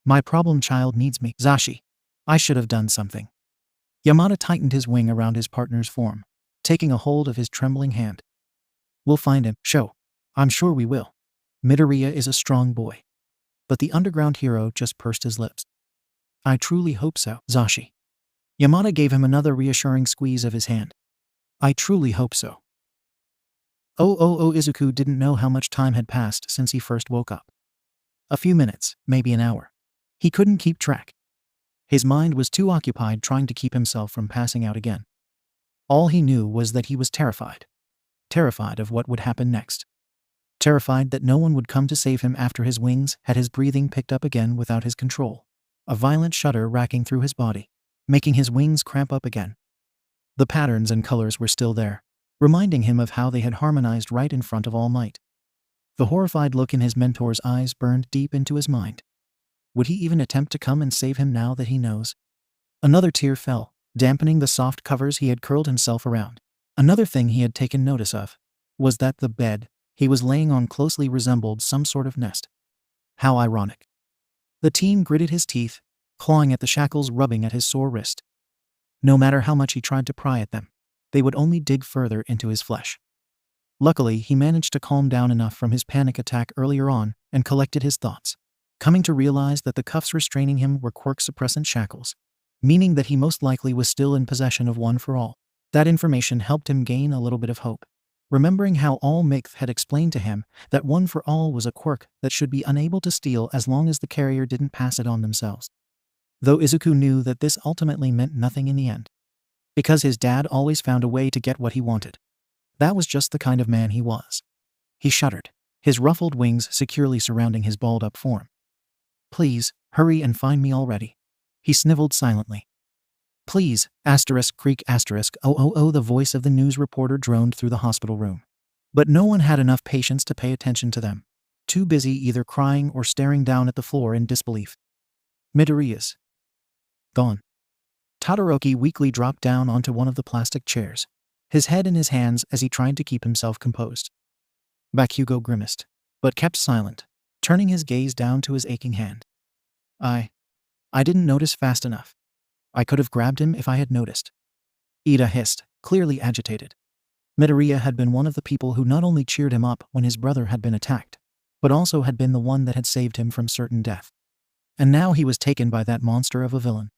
My problem child needs me, Zashi. I should have done something. Yamada tightened his wing around his partner's form, taking a hold of his trembling hand. We'll find him, Sho. I'm sure we will. Midoriya is a strong boy. But the underground hero just pursed his lips. I truly hope so, Zashi. Yamada gave him another reassuring squeeze of his hand. I truly hope so. Izuku didn't know how much time had passed since he first woke up. A few minutes, maybe an hour. He couldn't keep track. His mind was too occupied trying to keep himself from passing out again. All he knew was that he was terrified. Terrified of what would happen next. Terrified that no one would come to save him after his wings had his breathing picked up again without his control. A violent shudder racking through his body, making his wings cramp up again. The patterns and colors were still there, reminding him of how they had harmonized right in front of All Might. The horrified look in his mentor's eyes burned deep into his mind. Would he even attempt to come and save him now that he knows? Another tear fell, dampening the soft covers he had curled himself around. Another thing he had taken notice of was that the bed he was laying on closely resembled some sort of nest. How ironic. The teen gritted his teeth, clawing at the shackles rubbing at his sore wrist. No matter how much he tried to pry at them, they would only dig further into his flesh. Luckily, he managed to calm down enough from his panic attack earlier on and collected his thoughts, coming to realize that the cuffs restraining him were quirk-suppressant shackles, meaning that he most likely was still in possession of One for All. That information helped him gain a little bit of hope, remembering how 𝗏𝗵𝗃 had explained to him that One for All was a quirk that should be unable to steal as long as the carrier didn't pass it on themselves. Though Izuku knew that this ultimately meant nothing in the end, because his dad always found a way to get what he wanted. That was just the kind of man he was. He shuddered, his ruffled wings securely surrounding his balled-up form. Please, hurry and find me already. He sniveled silently. Please, *creak***, the voice of the news reporter droned through the hospital room. But no one had enough patience to pay attention to them, too busy either crying or staring down at the floor in disbelief. Midoriya's gone. Todoroki weakly dropped down onto one of the plastic chairs, his head in his hands as he tried to keep himself composed. Bakugo grimaced, but kept silent, turning his gaze down to his aching hand. I didn't notice fast enough. I could have grabbed him if I had noticed. Ida hissed, clearly agitated. Midoriya had been one of the people who not only cheered him up when his brother had been attacked, but also had been the one that had saved him from certain death. And now he was taken by that monster of a villain.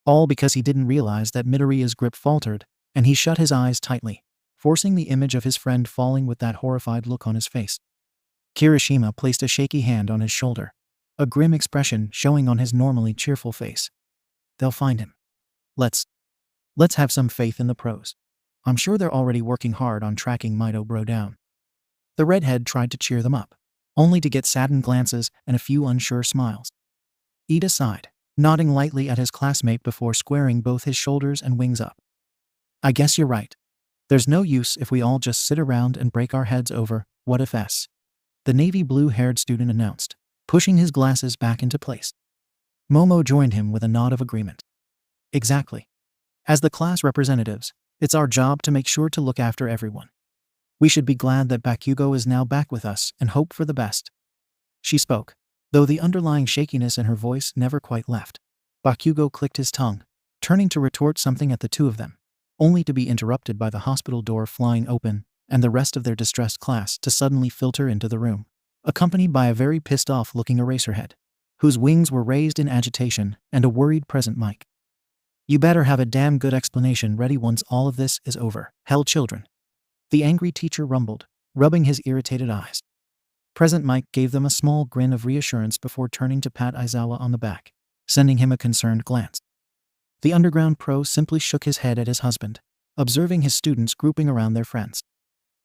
All because he didn't realize that Midoriya's grip faltered, and he shut his eyes tightly, forcing the image of his friend falling with that horrified look on his face. Kirishima placed a shaky hand on his shoulder, a grim expression showing on his normally cheerful face. They'll find him. Let's have some faith in the pros. I'm sure they're already working hard on tracking Mido Bro down. The redhead tried to cheer them up, only to get saddened glances and a few unsure smiles. Ida sighed, nodding lightly at his classmate before squaring both his shoulders and wings up. I guess you're right. There's no use if we all just sit around and break our heads over what if s. The navy blue-haired student announced, pushing his glasses back into place. Momo joined him with a nod of agreement. Exactly. As the class representatives, it's our job to make sure to look after everyone. We should be glad that Bakugo is now back with us and hope for the best. She spoke, though the underlying shakiness in her voice never quite left. Bakugo clicked his tongue, turning to retort something at the two of them, only to be interrupted by the hospital door flying open and the rest of their distressed class to suddenly filter into the room, accompanied by a very pissed-off-looking Eraserhead, whose wings were raised in agitation, and a worried Present Mic. You better have a damn good explanation ready once all of this is over, hell children. The angry teacher rumbled, rubbing his irritated eyes. Present Mic gave them a small grin of reassurance before turning to pat Aizawa on the back, sending him a concerned glance. The underground pro simply shook his head at his husband, observing his students grouping around their friends.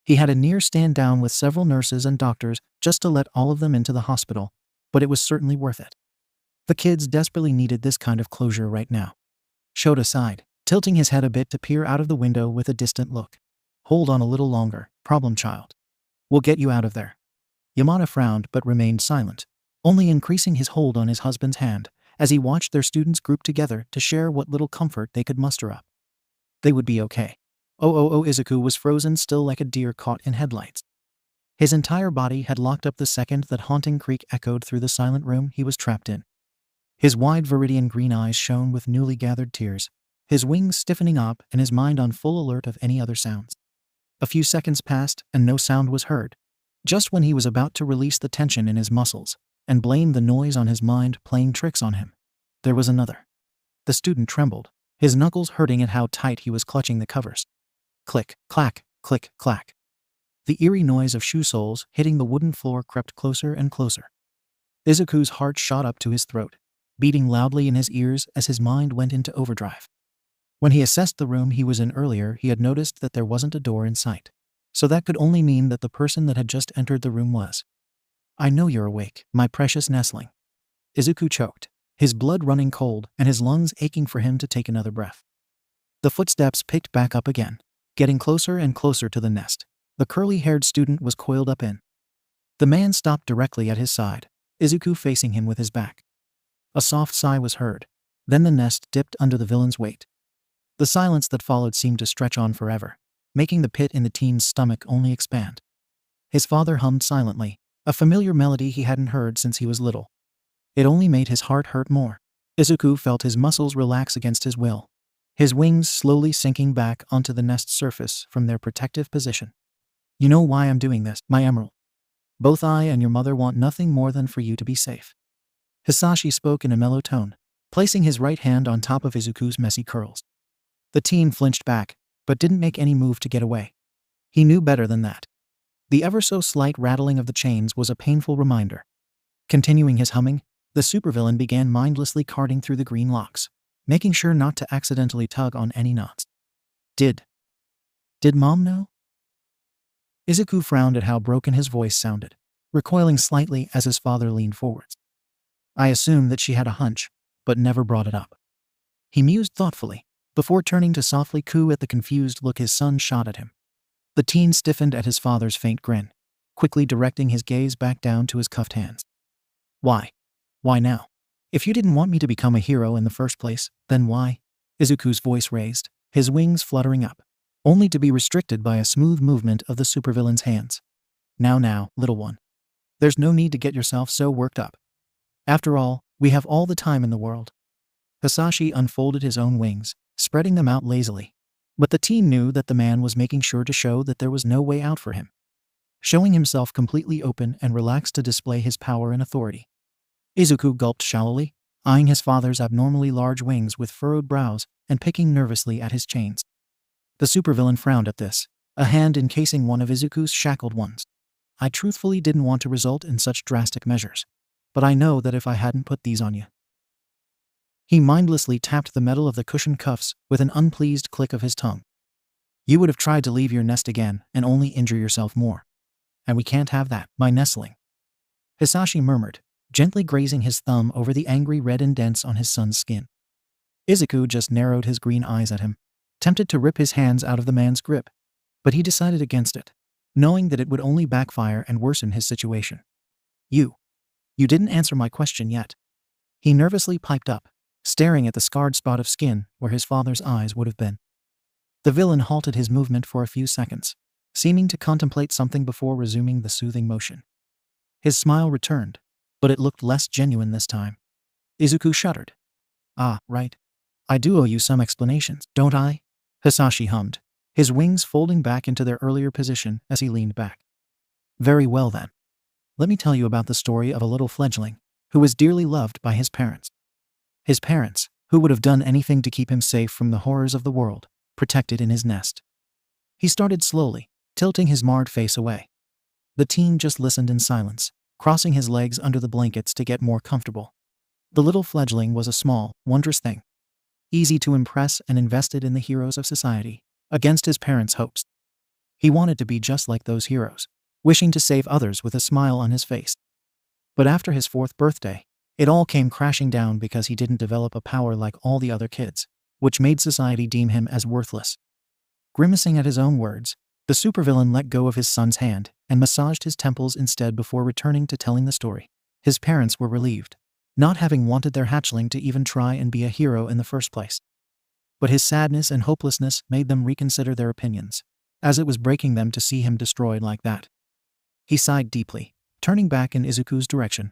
He had a near stand down with several nurses and doctors just to let all of them into the hospital, but it was certainly worth it. The kids desperately needed this kind of closure right now. Shota sighed, tilting his head a bit to peer out of the window with a distant look. Hold on a little longer, problem child. We'll get you out of there. Yamada frowned but remained silent, only increasing his hold on his husband's hand as he watched their students group together to share what little comfort they could muster up. They would be okay. Izuku was frozen still like a deer caught in headlights. His entire body had locked up the second that haunting creak echoed through the silent room he was trapped in. His wide viridian green eyes shone with newly gathered tears, his wings stiffening up and his mind on full alert of any other sounds. A few seconds passed and no sound was heard. Just when he was about to release the tension in his muscles and blame the noise on his mind playing tricks on him, there was another. The student trembled, his knuckles hurting at how tight he was clutching the covers. Click, clack, click, clack. The eerie noise of shoe soles hitting the wooden floor crept closer and closer. Izuku's heart shot up to his throat, beating loudly in his ears as his mind went into overdrive. When he assessed the room he was in earlier, he had noticed that there wasn't a door in sight. So that could only mean that the person that had just entered the room was. "I know you're awake, my precious Nestling." Izuku choked, his blood running cold and his lungs aching for him to take another breath. The footsteps picked back up again, getting closer and closer to the nest the curly-haired student was coiled up in. The man stopped directly at his side, Izuku facing him with his back. A soft sigh was heard, then the nest dipped under the villain's weight. The silence that followed seemed to stretch on forever, making the pit in the teen's stomach only expand. His father hummed silently, a familiar melody he hadn't heard since he was little. It only made his heart hurt more. Izuku felt his muscles relax against his will, his wings slowly sinking back onto the nest's surface from their protective position. "You know why I'm doing this, my emerald. Both I and your mother want nothing more than for you to be safe." Hisashi spoke in a mellow tone, placing his right hand on top of Izuku's messy curls. The teen flinched back, but didn't make any move to get away. He knew better than that. The ever-so-slight rattling of the chains was a painful reminder. Continuing his humming, the supervillain began mindlessly carting through the green locks, making sure not to accidentally tug on any knots. Did Mom know? Izuku frowned at how broken his voice sounded, recoiling slightly as his father leaned forwards. "I assumed that she had a hunch, but never brought it up." He mused thoughtfully, before turning to softly coo at the confused look his son shot at him. The teen stiffened at his father's faint grin, quickly directing his gaze back down to his cuffed hands. "Why? Why now? If you didn't want me to become a hero in the first place, then why?" Izuku's voice raised, his wings fluttering up, only to be restricted by a smooth movement of the supervillain's hands. Now, little one. There's no need to get yourself so worked up. After all, we have all the time in the world." Hisashi unfolded his own wings, spreading them out lazily. But the teen knew that the man was making sure to show that there was no way out for him, showing himself completely open and relaxed to display his power and authority. Izuku gulped shallowly, eyeing his father's abnormally large wings with furrowed brows and picking nervously at his chains. The supervillain frowned at this, a hand encasing one of Izuku's shackled ones. "I truthfully didn't want to result in such drastic measures, but I know that if I hadn't put these on you." He mindlessly tapped the metal of the cushioned cuffs with an unpleased click of his tongue. "You would have tried to leave your nest again and only injure yourself more. And we can't have that, my nestling," Hisashi murmured, gently grazing his thumb over the angry red indents on his son's skin. Izuku just narrowed his green eyes at him, tempted to rip his hands out of the man's grip, but he decided against it, knowing that it would only backfire and worsen his situation. You didn't answer my question yet." He nervously piped up, staring at the scarred spot of skin where his father's eyes would have been. The villain halted his movement for a few seconds, seeming to contemplate something before resuming the soothing motion. His smile returned, but it looked less genuine this time. Izuku shuddered. "Ah, right. I do owe you some explanations, don't I?" Hisashi hummed, his wings folding back into their earlier position as he leaned back. "Very well then. Let me tell you about the story of a little fledgling who was dearly loved by his parents. His parents, who would have done anything to keep him safe from the horrors of the world, protected in his nest." He started slowly, tilting his marred face away. The teen just listened in silence, crossing his legs under the blankets to get more comfortable. The little fledgling was a small, wondrous thing, easy to impress and invested in the heroes of society, against his parents' hopes. He wanted to be just like those heroes, wishing to save others with a smile on his face. But after his 4th birthday, it all came crashing down because he didn't develop a power like all the other kids, which made society deem him as worthless. Grimacing at his own words, the supervillain let go of his son's hand and massaged his temples instead before returning to telling the story. His parents were relieved, not having wanted their hatchling to even try and be a hero in the first place. But his sadness and hopelessness made them reconsider their opinions, as it was breaking them to see him destroyed like that. He sighed deeply, turning back in Izuku's direction.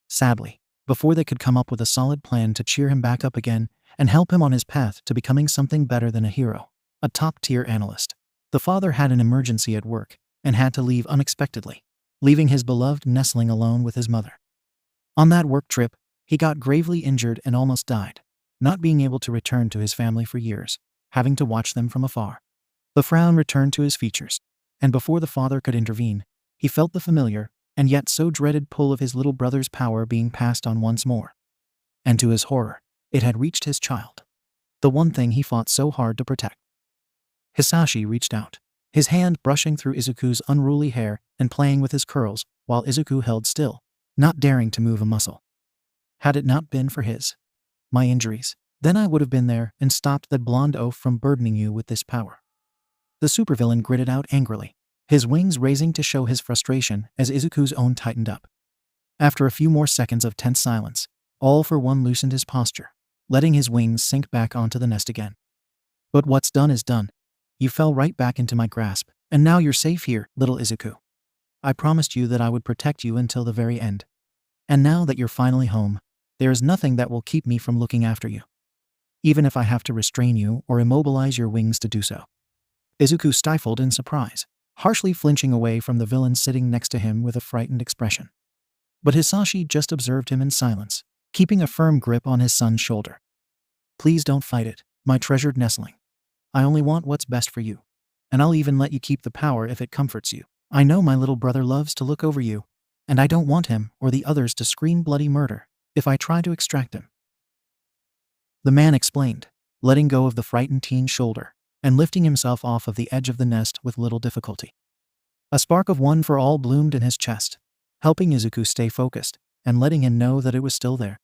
Sadly, before they could come up with a solid plan to cheer him back up again and help him on his path to becoming something better than a hero, a top-tier analyst, the father had an emergency at work and had to leave unexpectedly, leaving his beloved Nestling alone with his mother. On that work trip, he got gravely injured and almost died, not being able to return to his family for years, having to watch them from afar. The frown returned to his features, and before the father could intervene, he felt the familiar and yet so dreaded pull of his little brother's power being passed on once more. And to his horror, it had reached his child, the one thing he fought so hard to protect. Hisashi reached out, his hand brushing through Izuku's unruly hair and playing with his curls while Izuku held still, not daring to move a muscle. Had it not been for my injuries, then I would have been there and stopped that blonde oaf from burdening you with this power. The supervillain gritted out angrily, his wings raising to show his frustration as Izuku's own tightened up. After a few more seconds of tense silence, All For One loosened his posture, letting his wings sink back onto the nest again. But what's done is done. You fell right back into my grasp, and now you're safe here, little Izuku. I promised you that I would protect you until the very end. And now that you're finally home, there is nothing that will keep me from looking after you, even if I have to restrain you or immobilize your wings to do so. Izuku stifled in surprise, harshly flinching away from the villain sitting next to him with a frightened expression. But Hisashi just observed him in silence, keeping a firm grip on his son's shoulder. Please don't fight it, my treasured nestling. I only want what's best for you, and I'll even let you keep the power if it comforts you. I know my little brother loves to look over you, and I don't want him or the others to scream bloody murder if I try to extract him. The man explained, letting go of the frightened teen's shoulder and lifting himself off of the edge of the nest with little difficulty. A spark of one for all bloomed in his chest, helping Izuku stay focused and letting him know that it was still there.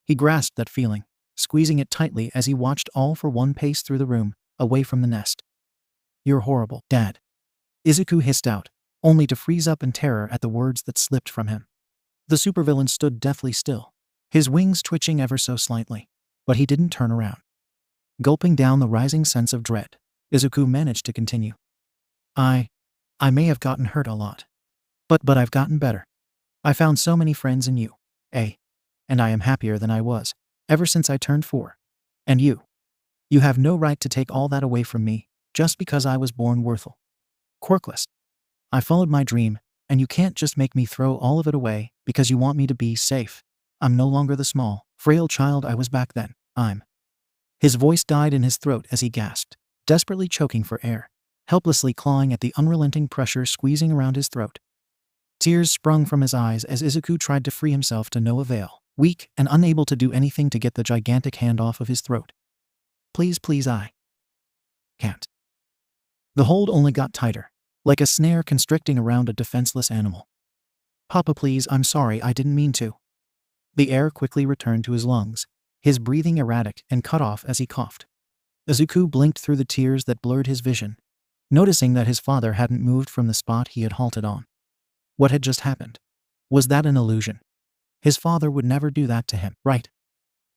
He grasped that feeling, squeezing it tightly as he watched All For One pace through the room, away from the nest. You're horrible, Dad. Izuku hissed out, only to freeze up in terror at the words that slipped from him. The supervillain stood deathly still, his wings twitching ever so slightly, but he didn't turn around. Gulping down the rising sense of dread, Izuku managed to continue. I may have gotten hurt a lot. But I've gotten better. I found so many friends in you, and I am happier than I was, ever since I turned 4. And you have no right to take all that away from me, just because I was born worthless. I followed my dream, and you can't just make me throw all of it away because you want me to be safe. I'm no longer the small, frail child I was back then. His voice died in his throat as he gasped, desperately choking for air, helplessly clawing at the unrelenting pressure squeezing around his throat. Tears sprung from his eyes as Izuku tried to free himself to no avail, weak and unable to do anything to get the gigantic hand off of his throat. Please, I can't. The hold only got tighter, like a snare constricting around a defenseless animal. Papa, please, I'm sorry, I didn't mean to. The air quickly returned to his lungs, his breathing erratic and cut off as he coughed. Izuku blinked through the tears that blurred his vision, noticing that his father hadn't moved from the spot he had halted on. What had just happened? Was that an illusion? His father would never do that to him, right?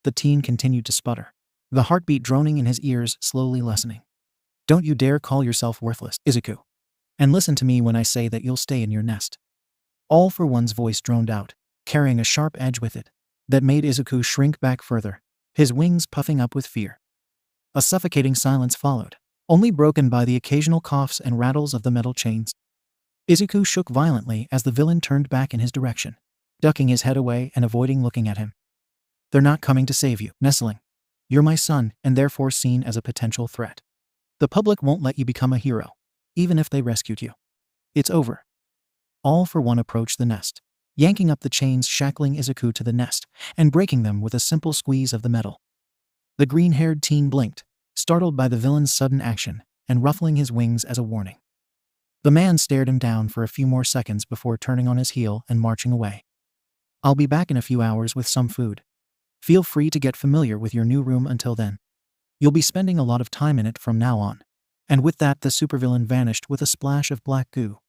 The teen continued to sputter, the heartbeat droning in his ears slowly lessening. Don't you dare call yourself worthless, Izuku. And listen to me when I say that you'll stay in your nest. All For One's voice droned out, carrying a sharp edge with it, that made Izuku shrink back further, his wings puffing up with fear. A suffocating silence followed, only broken by the occasional coughs and rattles of the metal chains. Izuku shook violently as the villain turned back in his direction, ducking his head away and avoiding looking at him. They're not coming to save you, Nestling. You're my son and therefore seen as a potential threat. The public won't let you become a hero, even if they rescued you. It's over. All For One approached the nest, yanking up the chains shackling Izuku to the nest and breaking them with a simple squeeze of the metal. The green-haired teen blinked, startled by the villain's sudden action and ruffling his wings as a warning. The man stared him down for a few more seconds before turning on his heel and marching away. I'll be back in a few hours with some food. Feel free to get familiar with your new room until then. You'll be spending a lot of time in it from now on. And with that, the supervillain vanished with a splash of black goo,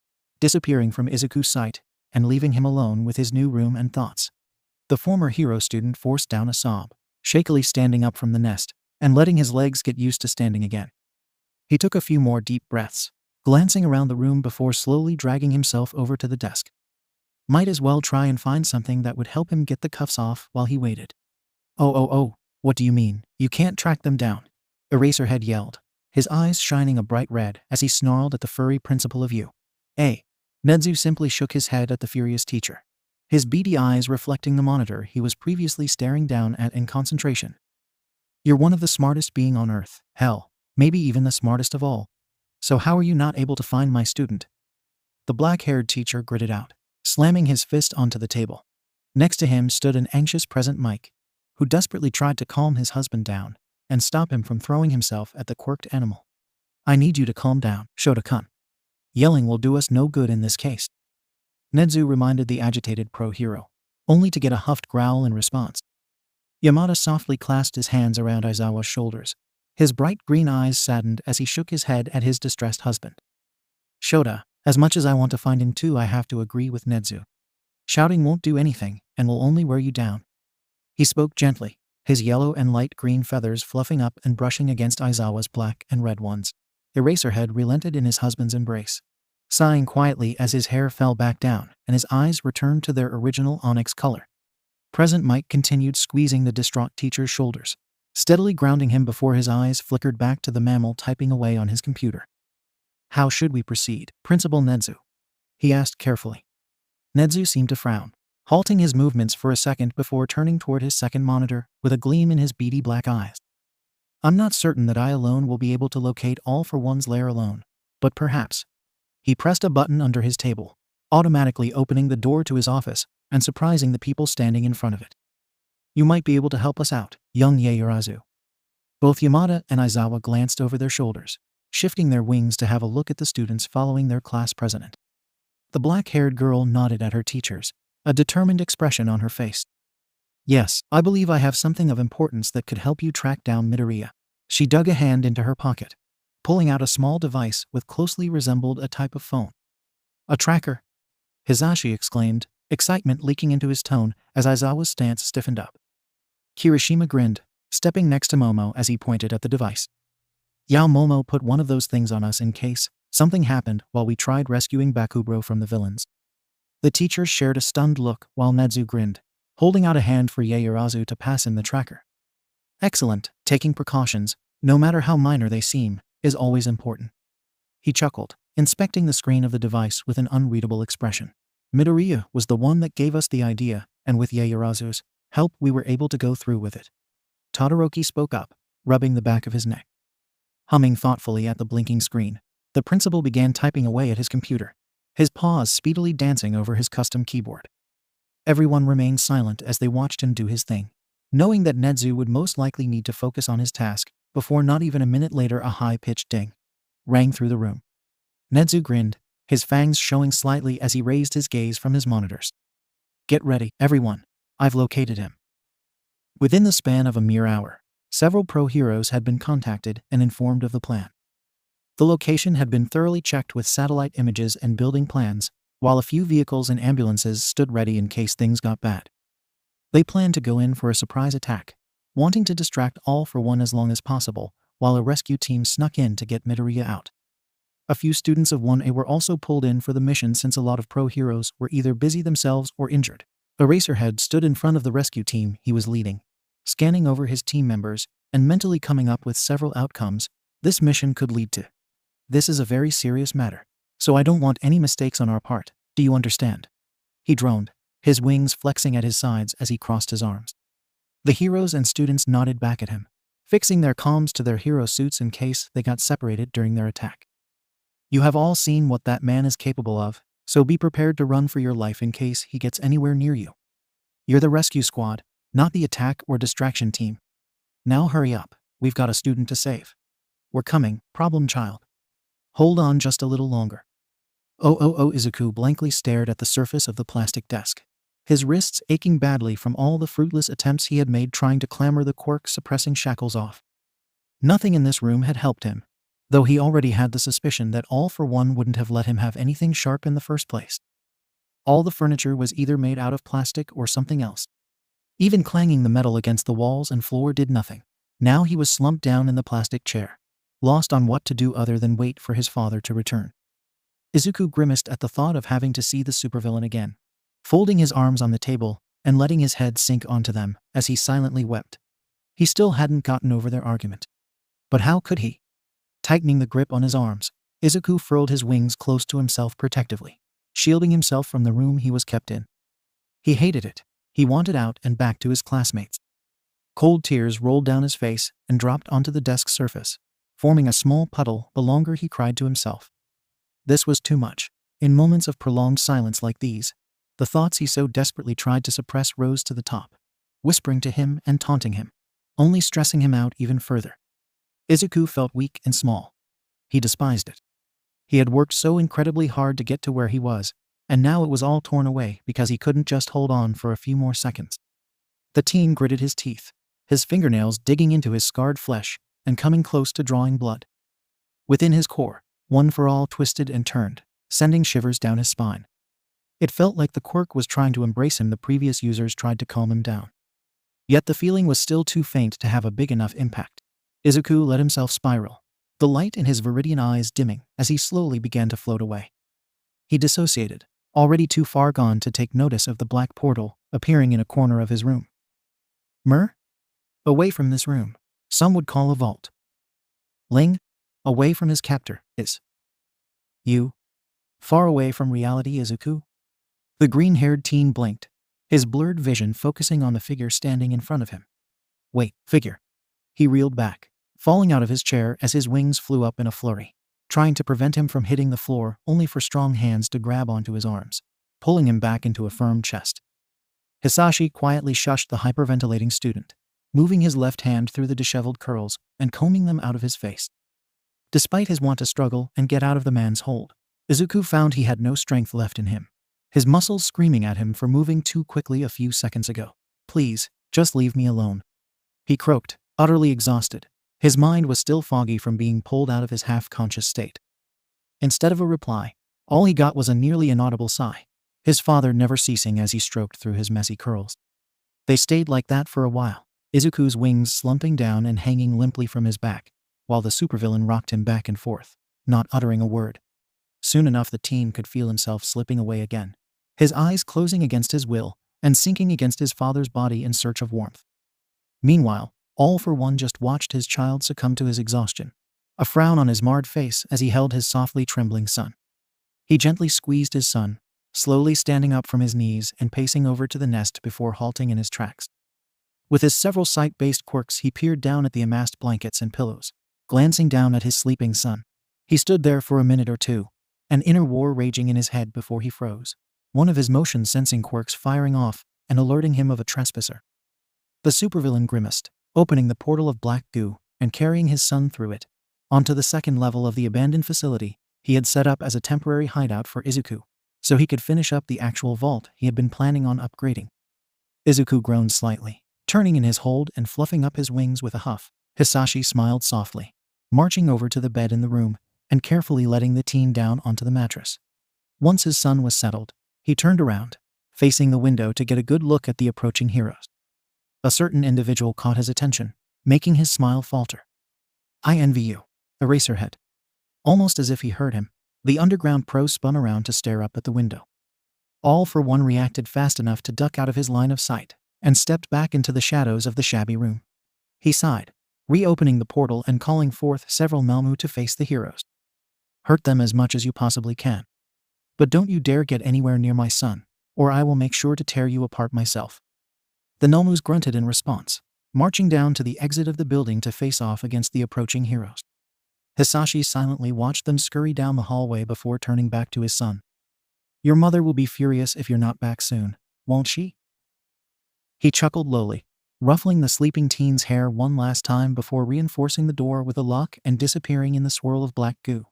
disappearing from Izuku's sight and leaving him alone with his new room and thoughts. The former hero student forced down a sob, shakily standing up from the nest, and letting his legs get used to standing again. He took a few more deep breaths, glancing around the room before slowly dragging himself over to the desk. Might as well try and find something that would help him get the cuffs off while he waited. Oh, what do you mean? You can't track them down? Eraserhead yelled, his eyes shining a bright red as he snarled at the furry principal of 𝐻𝐻𝐻𝐻. 𝗫𝗠 simply shook his head at the furious teacher, his beady eyes reflecting the monitor he was previously staring down at in concentration. You're one of the smartest beings on Earth, hell, maybe even the smartest of all. So how are you not able to find my student? The black-haired teacher gritted out, slamming his fist onto the table. Next to him stood an anxious present Mike, who desperately tried to calm his husband down and stop him from throwing himself at the quirked animal. I need you to calm down, Shota-kun. Yelling will do us no good in this case. 𝗫𝗠 reminded the agitated pro-hero, only to get a huffed growl in response. Yamada softly clasped his hands around Aizawa's shoulders, his bright green eyes saddened as he shook his head at his distressed husband. Shota, as much as I want to find him too, I have to agree with 𝗫𝗠. Shouting won't do anything and will only wear you down. He spoke gently, his yellow and light green feathers fluffing up and brushing against Aizawa's black and red ones. Eraserhead relented in his husband's embrace, sighing quietly as his hair fell back down and his eyes returned to their original onyx color. Present Mike continued squeezing the distraught teacher's shoulders, steadily grounding him before his eyes flickered back to the mammal typing away on his computer. How should we proceed, Principal 𝗫𝗠? He asked carefully. 𝗫𝗠 seemed to frown, halting his movements for a second before turning toward his second monitor with a gleam in his beady black eyes. I'm not certain that I alone will be able to locate All for One's lair alone, but perhaps. He pressed a button under his table, automatically opening the door to his office and surprising the people standing in front of it. You might be able to help us out, young Yaoyorozu. Both Yamada and Aizawa glanced over their shoulders, shifting their wings to have a look at the students following their class president. The black-haired girl nodded at her teachers, a determined expression on her face. Yes, I believe I have something of importance that could help you track down Midoriya. She dug a hand into her pocket, pulling out a small device with closely resembled a type of phone. A tracker? Hisashi exclaimed, excitement leaking into his tone as Aizawa's stance stiffened up. Kirishima grinned, stepping next to Momo as he pointed at the device. Momo put one of those things on us in case something happened while we tried rescuing Bakubro from the villains. The teachers shared a stunned look while 𝗫𝗠 grinned, holding out a hand for Yaoyorozu to pass him the tracker. Excellent, taking precautions, no matter how minor they seem, is always important. He chuckled, inspecting the screen of the device with an unreadable expression. Midoriya was the one that gave us the idea, and with Yaoyorozu's help we were able to go through with it. Todoroki spoke up, rubbing the back of his neck. Humming thoughtfully at the blinking screen, the principal began typing away at his computer, his paws speedily dancing over his custom keyboard. Everyone remained silent as they watched him do his thing, knowing that 𝗫𝗠 would most likely need to focus on his task before not even a minute later a high-pitched ding rang through the room. 𝗫𝗠 grinned, his fangs showing slightly as he raised his gaze from his monitors. Get ready, everyone. I've located him. Within the span of a mere hour, several pro-heroes had been contacted and informed of the plan. The location had been thoroughly checked with satellite images and building plans, while a few vehicles and ambulances stood ready in case things got bad. They planned to go in for a surprise attack, wanting to distract All for One as long as possible, while a rescue team snuck in to get Midoriya out. A few students of 1A were also pulled in for the mission since a lot of pro-heroes were either busy themselves or injured. Eraserhead stood in front of the rescue team he was leading, scanning over his team members and mentally coming up with several outcomes this mission could lead to. This is a very serious matter, so I don't want any mistakes on our part, do you understand? He droned, his wings flexing at his sides as he crossed his arms. The heroes and students nodded back at him, fixing their comms to their hero suits in case they got separated during their attack. You have all seen what that man is capable of, so be prepared to run for your life in case he gets anywhere near you. You're the rescue squad, not the attack or distraction team. Now hurry up, we've got a student to save. We're coming, problem child. Hold on just a little longer. Izuku blankly stared at the surface of the plastic desk, his wrists aching badly from all the fruitless attempts he had made trying to clamor the quirk-suppressing shackles off. Nothing in this room had helped him, though he already had the suspicion that All for One wouldn't have let him have anything sharp in the first place. All the furniture was either made out of plastic or something else. Even clanging the metal against the walls and floor did nothing. Now he was slumped down in the plastic chair, lost on what to do other than wait for his father to return. Izuku grimaced at the thought of having to see the supervillain again, folding his arms on the table and letting his head sink onto them as he silently wept. He still hadn't gotten over their argument. But how could he? Tightening the grip on his arms, Izuku furled his wings close to himself protectively, shielding himself from the room he was kept in. He hated it. He wanted out and back to his classmates. Cold tears rolled down his face and dropped onto the desk surface, forming a small puddle the longer he cried to himself. This was too much. In moments of prolonged silence like these, the thoughts he so desperately tried to suppress rose to the top, whispering to him and taunting him, only stressing him out even further. Izuku felt weak and small. He despised it. He had worked so incredibly hard to get to where he was, and now it was all torn away because he couldn't just hold on for a few more seconds. The teen gritted his teeth, his fingernails digging into his scarred flesh and coming close to drawing blood. Within his core, One For All twisted and turned, sending shivers down his spine. It felt like the quirk was trying to embrace him. The previous users tried to calm him down. Yet the feeling was still too faint to have a big enough impact. Izuku let himself spiral, the light in his viridian eyes dimming as he slowly began to float away. He dissociated, already too far gone to take notice of the black portal appearing in a corner of his room. Mer? Away from this room. Some would call a vault. Ling? Away from his captor, is. You? Far away from reality, Izuku? The green-haired teen blinked, his blurred vision focusing on the figure standing in front of him. Wait, figure. He reeled back, falling out of his chair as his wings flew up in a flurry, trying to prevent him from hitting the floor only for strong hands to grab onto his arms, pulling him back into a firm chest. Hisashi quietly shushed the hyperventilating student, moving his left hand through the disheveled curls and combing them out of his face. Despite his want to struggle and get out of the man's hold, Izuku found he had no strength left in him, his muscles screaming at him for moving too quickly a few seconds ago. Please, just leave me alone. He croaked, utterly exhausted. His mind was still foggy from being pulled out of his half-conscious state. Instead of a reply, all he got was a nearly inaudible sigh, his father never ceasing as he stroked through his messy curls. They stayed like that for a while, Izuku's wings slumping down and hanging limply from his back, while the supervillain rocked him back and forth, not uttering a word. Soon enough the teen could feel himself slipping away again, his eyes closing against his will and sinking against his father's body in search of warmth. Meanwhile, All For One just watched his child succumb to his exhaustion, a frown on his marred face as he held his softly trembling son. He gently squeezed his son, slowly standing up from his knees and pacing over to the nest before halting in his tracks. With his several sight-based quirks, he peered down at the amassed blankets and pillows, glancing down at his sleeping son. He stood there for a minute or two, an inner war raging in his head before he froze, one of his motion-sensing quirks firing off and alerting him of a trespasser. The supervillain grimaced, opening the portal of black goo and carrying his son through it, onto the second level of the abandoned facility he had set up as a temporary hideout for Izuku, so he could finish up the actual vault he had been planning on upgrading. Izuku groaned slightly, turning in his hold and fluffing up his wings with a huff. Hisashi smiled softly, marching over to the bed in the room and carefully letting the teen down onto the mattress. Once his son was settled, he turned around, facing the window to get a good look at the approaching heroes. A certain individual caught his attention, making his smile falter. I envy you, Eraserhead. Almost as if he heard him, the underground pro spun around to stare up at the window. All For One reacted fast enough to duck out of his line of sight and stepped back into the shadows of the shabby room. He sighed, reopening the portal and calling forth several 𝗵𝗲 to face the heroes. Hurt them as much as you possibly can. But don't you dare get anywhere near my son, or I will make sure to tear you apart myself. The 𝗵𝗲s grunted in response, marching down to the exit of the building to face off against the approaching heroes. Hisashi silently watched them scurry down the hallway before turning back to his son. Your mother will be furious if you're not back soon, won't she? He chuckled lowly, ruffling the sleeping teen's hair one last time before reinforcing the door with a lock and disappearing in the swirl of black goo,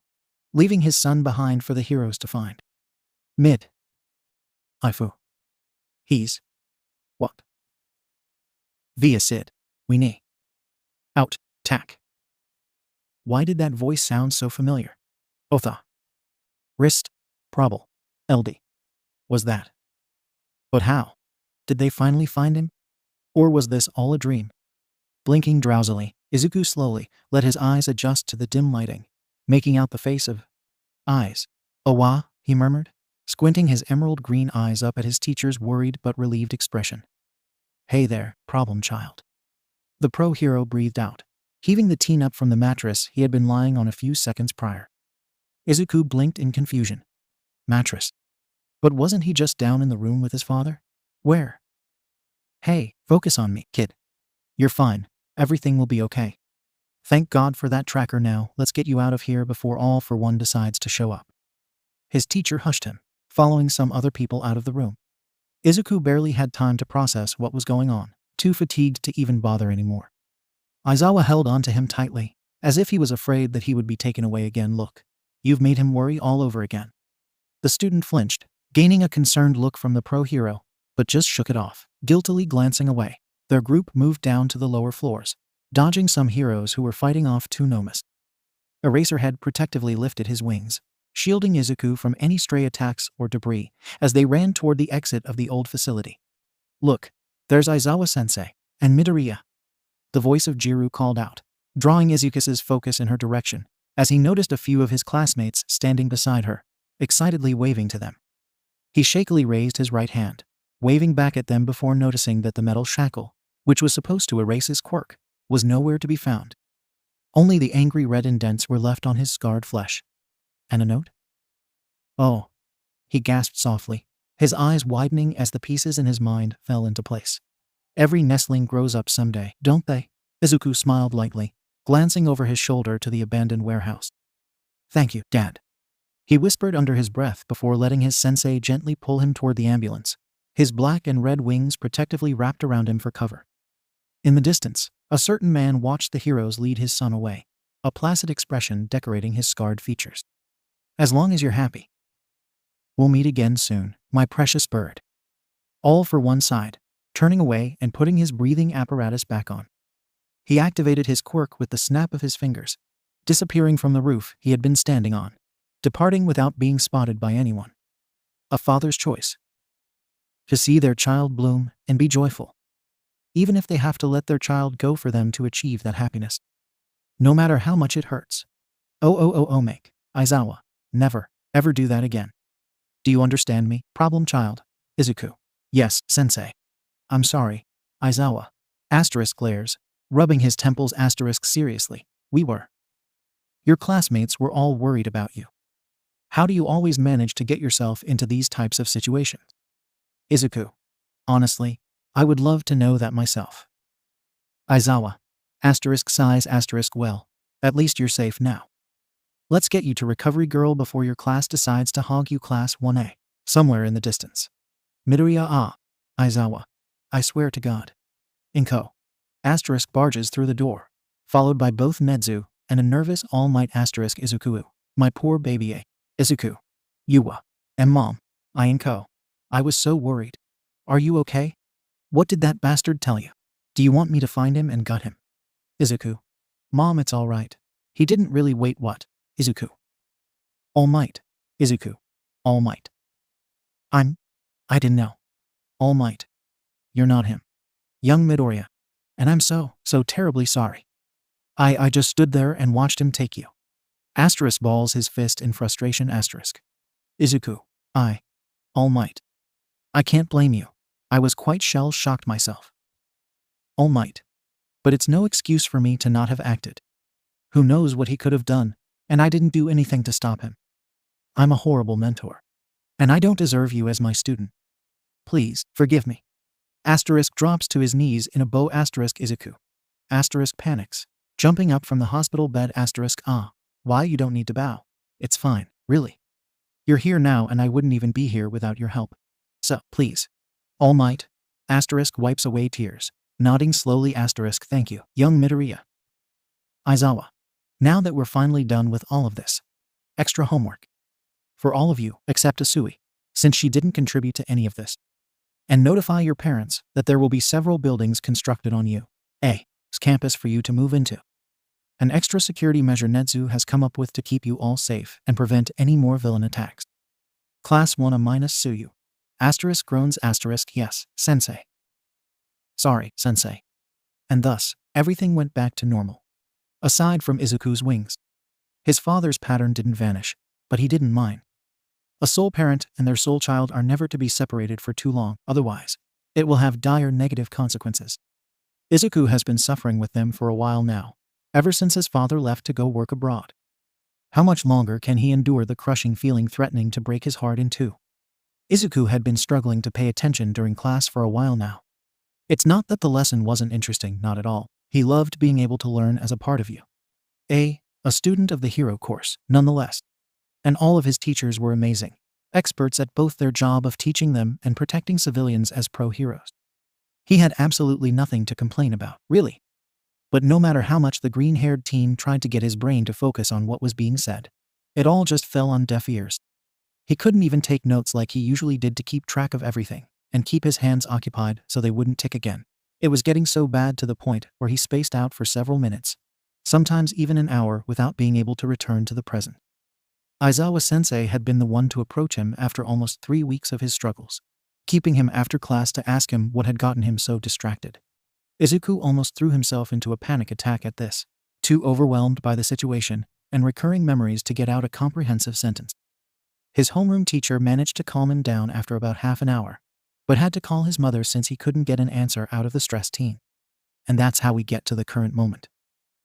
leaving his son behind for the heroes to find. Mid. Ifu. He's. What? Via Sid. We knee. Out. Tack. Why did that voice sound so familiar? Otha. Wrist. Probble. LD. Was that? But how? Did they finally find him? Or was this all a dream? Blinking drowsily, Izuku slowly let his eyes adjust to the dim lighting, making out the face of eyes. "Owa," he murmured, squinting his emerald green eyes up at his teacher's worried but relieved expression. "Hey there, problem child." The pro hero breathed out, heaving the teen up from the mattress he had been lying on a few seconds prior. Izuku blinked in confusion. Mattress? But wasn't he just down in the room with his father? Where? "Hey, focus on me, kid. You're fine. Everything will be okay. Thank God for that tracker. Now let's get you out of here before All For One decides to show up." His teacher hushed him, following some other people out of the room. Izuku barely had time to process what was going on, too fatigued to even bother anymore. Aizawa held on to him tightly, as if he was afraid that he would be taken away again. "Look, you've made him worry all over again." The student flinched, gaining a concerned look from the pro hero, but just shook it off, guiltily glancing away. Their group moved down to the lower floors, dodging some heroes who were fighting off two 𝗏𝗏s. Eraserhead protectively lifted his wings, shielding Izuku from any stray attacks or debris as they ran toward the exit of the old facility. "Look, there's Aizawa-sensei and Midoriya," the voice of Jiru called out, drawing Izuku's focus in her direction as he noticed a few of his classmates standing beside her, excitedly waving to them. He shakily raised his right hand, waving back at them before noticing that the metal shackle, which was supposed to erase his quirk, was nowhere to be found. Only the angry red indents were left on his scarred flesh. And a note? "Oh," he gasped softly, his eyes widening as the pieces in his mind fell into place. "Every nestling grows up someday, don't they?" Izuku smiled lightly, glancing over his shoulder to the abandoned warehouse. "Thank you, Dad," he whispered under his breath before letting his sensei gently pull him toward the ambulance, his black and red wings protectively wrapped around him for cover. In the distance, a certain man watched the heroes lead his son away, a placid expression decorating his scarred features. "As long as you're happy. We'll meet again soon, my precious bird." All For One sighed, turning away and putting his breathing apparatus back on. He activated his quirk with the snap of his fingers, disappearing from the roof he had been standing on, departing without being spotted by anyone. A father's choice. To see their child bloom and be joyful, even if they have to let their child go for them to achieve that happiness, no matter how much it hurts. Make Aizawa, never, ever do that again. Do you understand me, problem child? Izuku. "Yes, sensei." "I'm sorry, Aizawa." Glares, rubbing his temples. Seriously, we were. Your classmates were all worried about you. How do you always manage to get yourself into these types of situations? Izuku. Honestly, I would love to know that myself. Aizawa. Sighs. Well, at least you're safe now. Let's get you to recovery, girl, before your class decides to hog you. Class 1A. Somewhere in the distance. Midoriya. Aizawa. I swear to God. Inko. Barges through the door, followed by both Nezu and a nervous All Might. Izuku. My poor baby. Izuku. Yuwa. And Mom. Inko. I was so worried. Are you okay? What did that bastard tell you? Do you want me to find him and gut him? Izuku. Mom, it's all right. He didn't really. Wait, what? Izuku. All Might. Izuku. All Might. I didn't know. All Might. You're not him. Young Midoriya. And I'm so terribly sorry. I just stood there and watched him take you. Balls his fist in frustration. Izuku. All Might. I can't blame you. I was quite shell-shocked myself. All Might. But it's no excuse for me to not have acted. Who knows what he could have done, and I didn't do anything to stop him. I'm a horrible mentor. And I don't deserve you as my student. Please, forgive me. Drops to his knees in a bow. Izuku. Panics, jumping up from the hospital bed. Why, you don't need to bow. It's fine, really. You're here now and I wouldn't even be here without your help. So, please. All Might. Wipes away tears, nodding slowly. Thank you, young Midoriya. Aizawa. Now that we're finally done with all of this. Extra homework. For all of you, except Asui, since she didn't contribute to any of this. And notify your parents that there will be several buildings constructed on UA's campus for you to move into. An extra security measure Nezu has come up with to keep you all safe and prevent any more villain attacks. Class 1A-Suyu. Groans. Yes, sensei. Sorry, sensei. And thus, everything went back to normal. Aside from Izuku's wings. His father's pattern didn't vanish, but he didn't mind. A soul parent and their soul child are never to be separated for too long, otherwise, it will have dire negative consequences. Izuku has been suffering with them for a while now, ever since his father left to go work abroad. How much longer can he endure the crushing feeling threatening to break his heart in two? Izuku had been struggling to pay attention during class for a while now. It's not that the lesson wasn't interesting, not at all. He loved being able to learn as a part of you. A student of the hero course, nonetheless. And all of his teachers were amazing, experts at both their job of teaching them and protecting civilians as pro-heroes. He had absolutely nothing to complain about, really. But no matter how much the green-haired teen tried to get his brain to focus on what was being said, it all just fell on deaf ears. He couldn't even take notes like he usually did to keep track of everything and keep his hands occupied so they wouldn't tick again. It was getting so bad to the point where he spaced out for several minutes, sometimes even an hour, without being able to return to the present. Aizawa-sensei had been the one to approach him after almost 3 weeks of his struggles, keeping him after class to ask him what had gotten him so distracted. Izuku almost threw himself into a panic attack at this, too overwhelmed by the situation and recurring memories to get out a comprehensive sentence. His homeroom teacher managed to calm him down after about half an hour, but had to call his mother since he couldn't get an answer out of the stressed teen. And that's how we get to the current moment.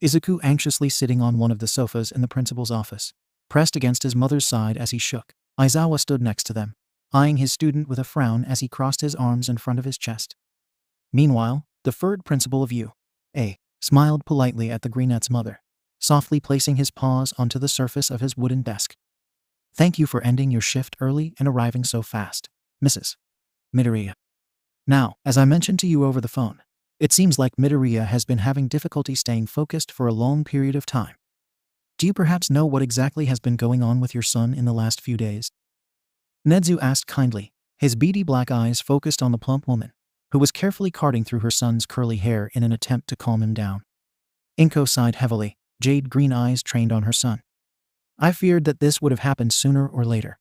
Izuku anxiously sitting on one of the sofas in the principal's office, pressed against his mother's side as he shook. Aizawa stood next to them, eyeing his student with a frown as he crossed his arms in front of his chest. Meanwhile, the third principal of 𝐒𝐻 smiled politely at the greenette's mother, softly placing his paws onto the surface of his wooden desk. "Thank you for ending your shift early and arriving so fast, Mrs. Midoriya. Now, as I mentioned to you over the phone, it seems like Midoriya has been having difficulty staying focused for a long period of time. Do you perhaps know what exactly has been going on with your son in the last few days?" Nezu asked kindly, his beady black eyes focused on the plump woman, who was carefully carding through her son's curly hair in an attempt to calm him down. Inko sighed heavily, jade green eyes trained on her son. "I feared that this would have happened sooner or later.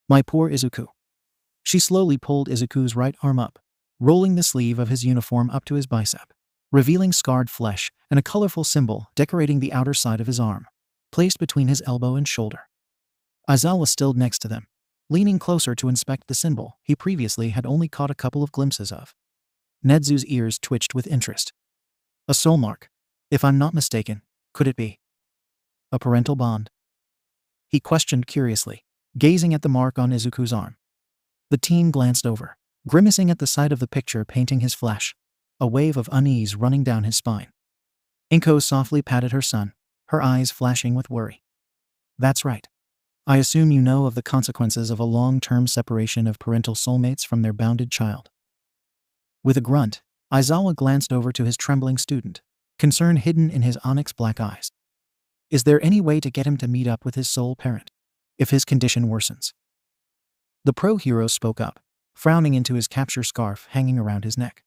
My poor Izuku." She slowly pulled Izuku's right arm up, rolling the sleeve of his uniform up to his bicep, revealing scarred flesh and a colorful symbol decorating the outer side of his arm, placed between his elbow and shoulder. Aizawa stood next to them, leaning closer to inspect the symbol he previously had only caught a couple of glimpses of. Nezu's ears twitched with interest. "A soul mark. If I'm not mistaken, could it be a parental bond?" he questioned curiously, gazing at the mark on Izuku's arm. The teen glanced over, grimacing at the sight of the picture painting his flesh, a wave of unease running down his spine. Inko softly patted her son, her eyes flashing with worry. "That's right. I assume you know of the consequences of a long-term separation of parental soulmates from their bounded child." With a grunt, Aizawa glanced over to his trembling student, concern hidden in his onyx black eyes. "Is there any way to get him to meet up with his soul parent, if his condition worsens?" The pro-hero spoke up, frowning into his capture scarf hanging around his neck.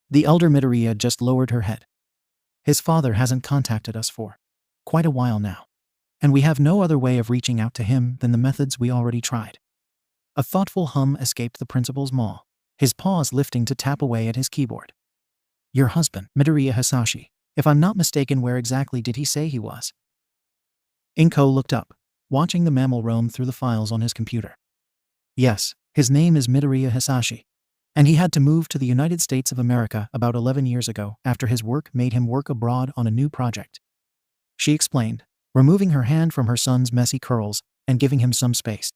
The elder Midoriya just lowered her head. "His father hasn't contacted us for quite a while now, and we have no other way of reaching out to him than the methods we already tried." A thoughtful hum escaped the principal's maw, his paws lifting to tap away at his keyboard. "Your husband, Midoriya Hisashi. If I'm not mistaken, where exactly did he say he was?" Inko looked up, watching the mammal roam through the files on his computer. "Yes, his name is Midoriya Hisashi, and he had to move to the United States of America about 11 years ago after his work made him work abroad on a new project," she explained, removing her hand from her son's messy curls and giving him some space.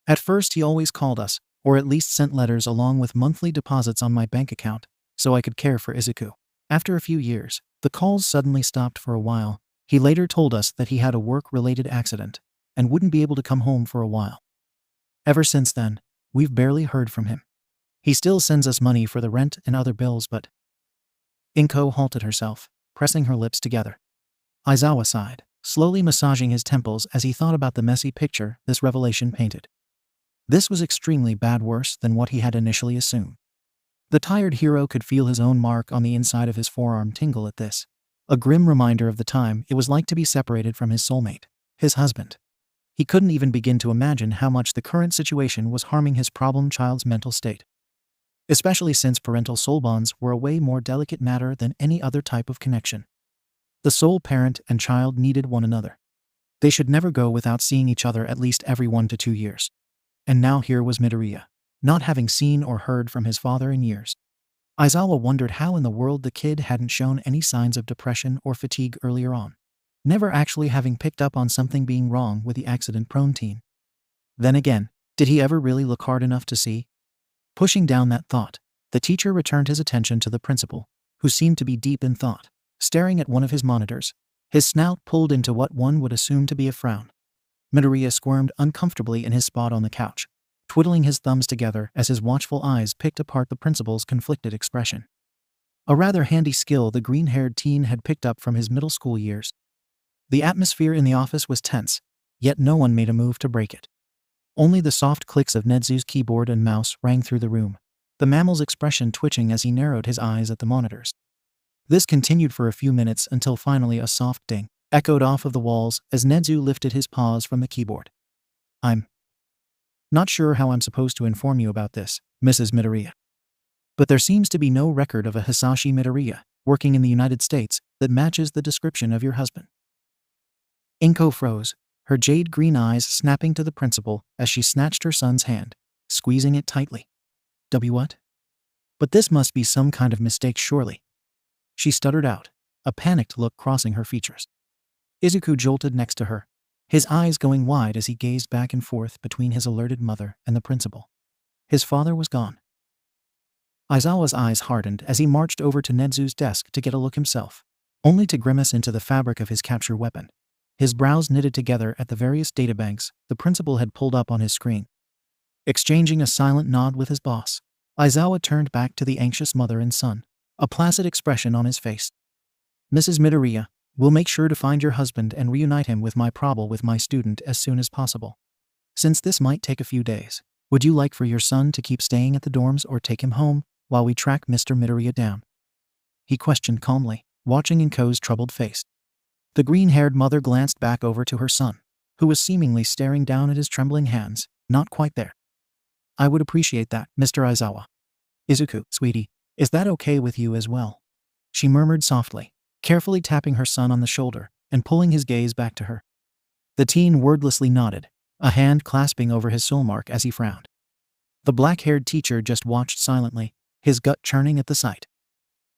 "At first he always called us, or at least sent letters along with monthly deposits on my bank account, so I could care for Izuku. After a few years, the calls suddenly stopped for a while. He later told us that he had a work-related accident and wouldn't be able to come home for a while. Ever since then, we've barely heard from him. He still sends us money for the rent and other bills, but—" Inko halted herself, pressing her lips together. Aizawa sighed, slowly massaging his temples as he thought about the messy picture this revelation painted. This was extremely bad, worse than what he had initially assumed. The tired hero could feel his own mark on the inside of his forearm tingle at this, a grim reminder of the time it was like to be separated from his soulmate, his husband. He couldn't even begin to imagine how much the current situation was harming his problem child's mental state. especially since parental soul bonds were a way more delicate matter than any other type of connection. The soul parent and child needed one another. They should never go without seeing each other at least every 1 to 2 years. And now here was Midoriya, not having seen or heard from his father in years. Aizawa wondered how in the world the kid hadn't shown any signs of depression or fatigue earlier on, never actually having picked up on something being wrong with the accident-prone teen. Then again, did he ever really look hard enough to see? Pushing down that thought, the teacher returned his attention to the principal, who seemed to be deep in thought, staring at one of his monitors, his snout pulled into what one would assume to be a frown. Midoriya squirmed uncomfortably in his spot on the couch, twiddling his thumbs together as his watchful eyes picked apart the principal's conflicted expression. A rather handy skill the green-haired teen had picked up from his middle school years. The atmosphere in the office was tense, yet no one made a move to break it. Only the soft clicks of Nezu's keyboard and mouse rang through the room, the mammal's expression twitching as he narrowed his eyes at the monitors. This continued for a few minutes until finally a soft ding echoed off of the walls as Nezu lifted his paws from the keyboard. "I'm not sure how I'm supposed to inform you about this, Mrs. Midoriya. But there seems to be no record of a Hisashi Midoriya working in the United States that matches the description of your husband." Inko froze, her jade green eyes snapping to the principal as she snatched her son's hand, squeezing it tightly. What? But this must be some kind of mistake surely. She stuttered out, a panicked look crossing her features. Izuku jolted next to her, his eyes going wide as he gazed back and forth between his alerted mother and the principal. His father was gone. Aizawa's eyes hardened as he marched over to Nezu's desk to get a look himself, only to grimace into the fabric of his capture weapon. His brows knitted together at the various databanks the principal had pulled up on his screen. Exchanging a silent nod with his boss, Aizawa turned back to the anxious mother and son, a placid expression on his face. "Mrs. Midoriya, we'll make sure to find your husband and reunite him with my student as soon as possible. Since this might take a few days, would you like for your son to keep staying at the dorms or take him home while we track Mr. Midoriya down?" he questioned calmly, watching Inko's troubled face. The green-haired mother glanced back over to her son, who was seemingly staring down at his trembling hands, not quite there. "I would appreciate that, Mr. Aizawa. Izuku, sweetie, is that okay with you as well?" she murmured softly, carefully tapping her son on the shoulder and pulling his gaze back to her. The teen wordlessly nodded, a hand clasping over his soul mark as he frowned. The black-haired teacher just watched silently, his gut churning at the sight.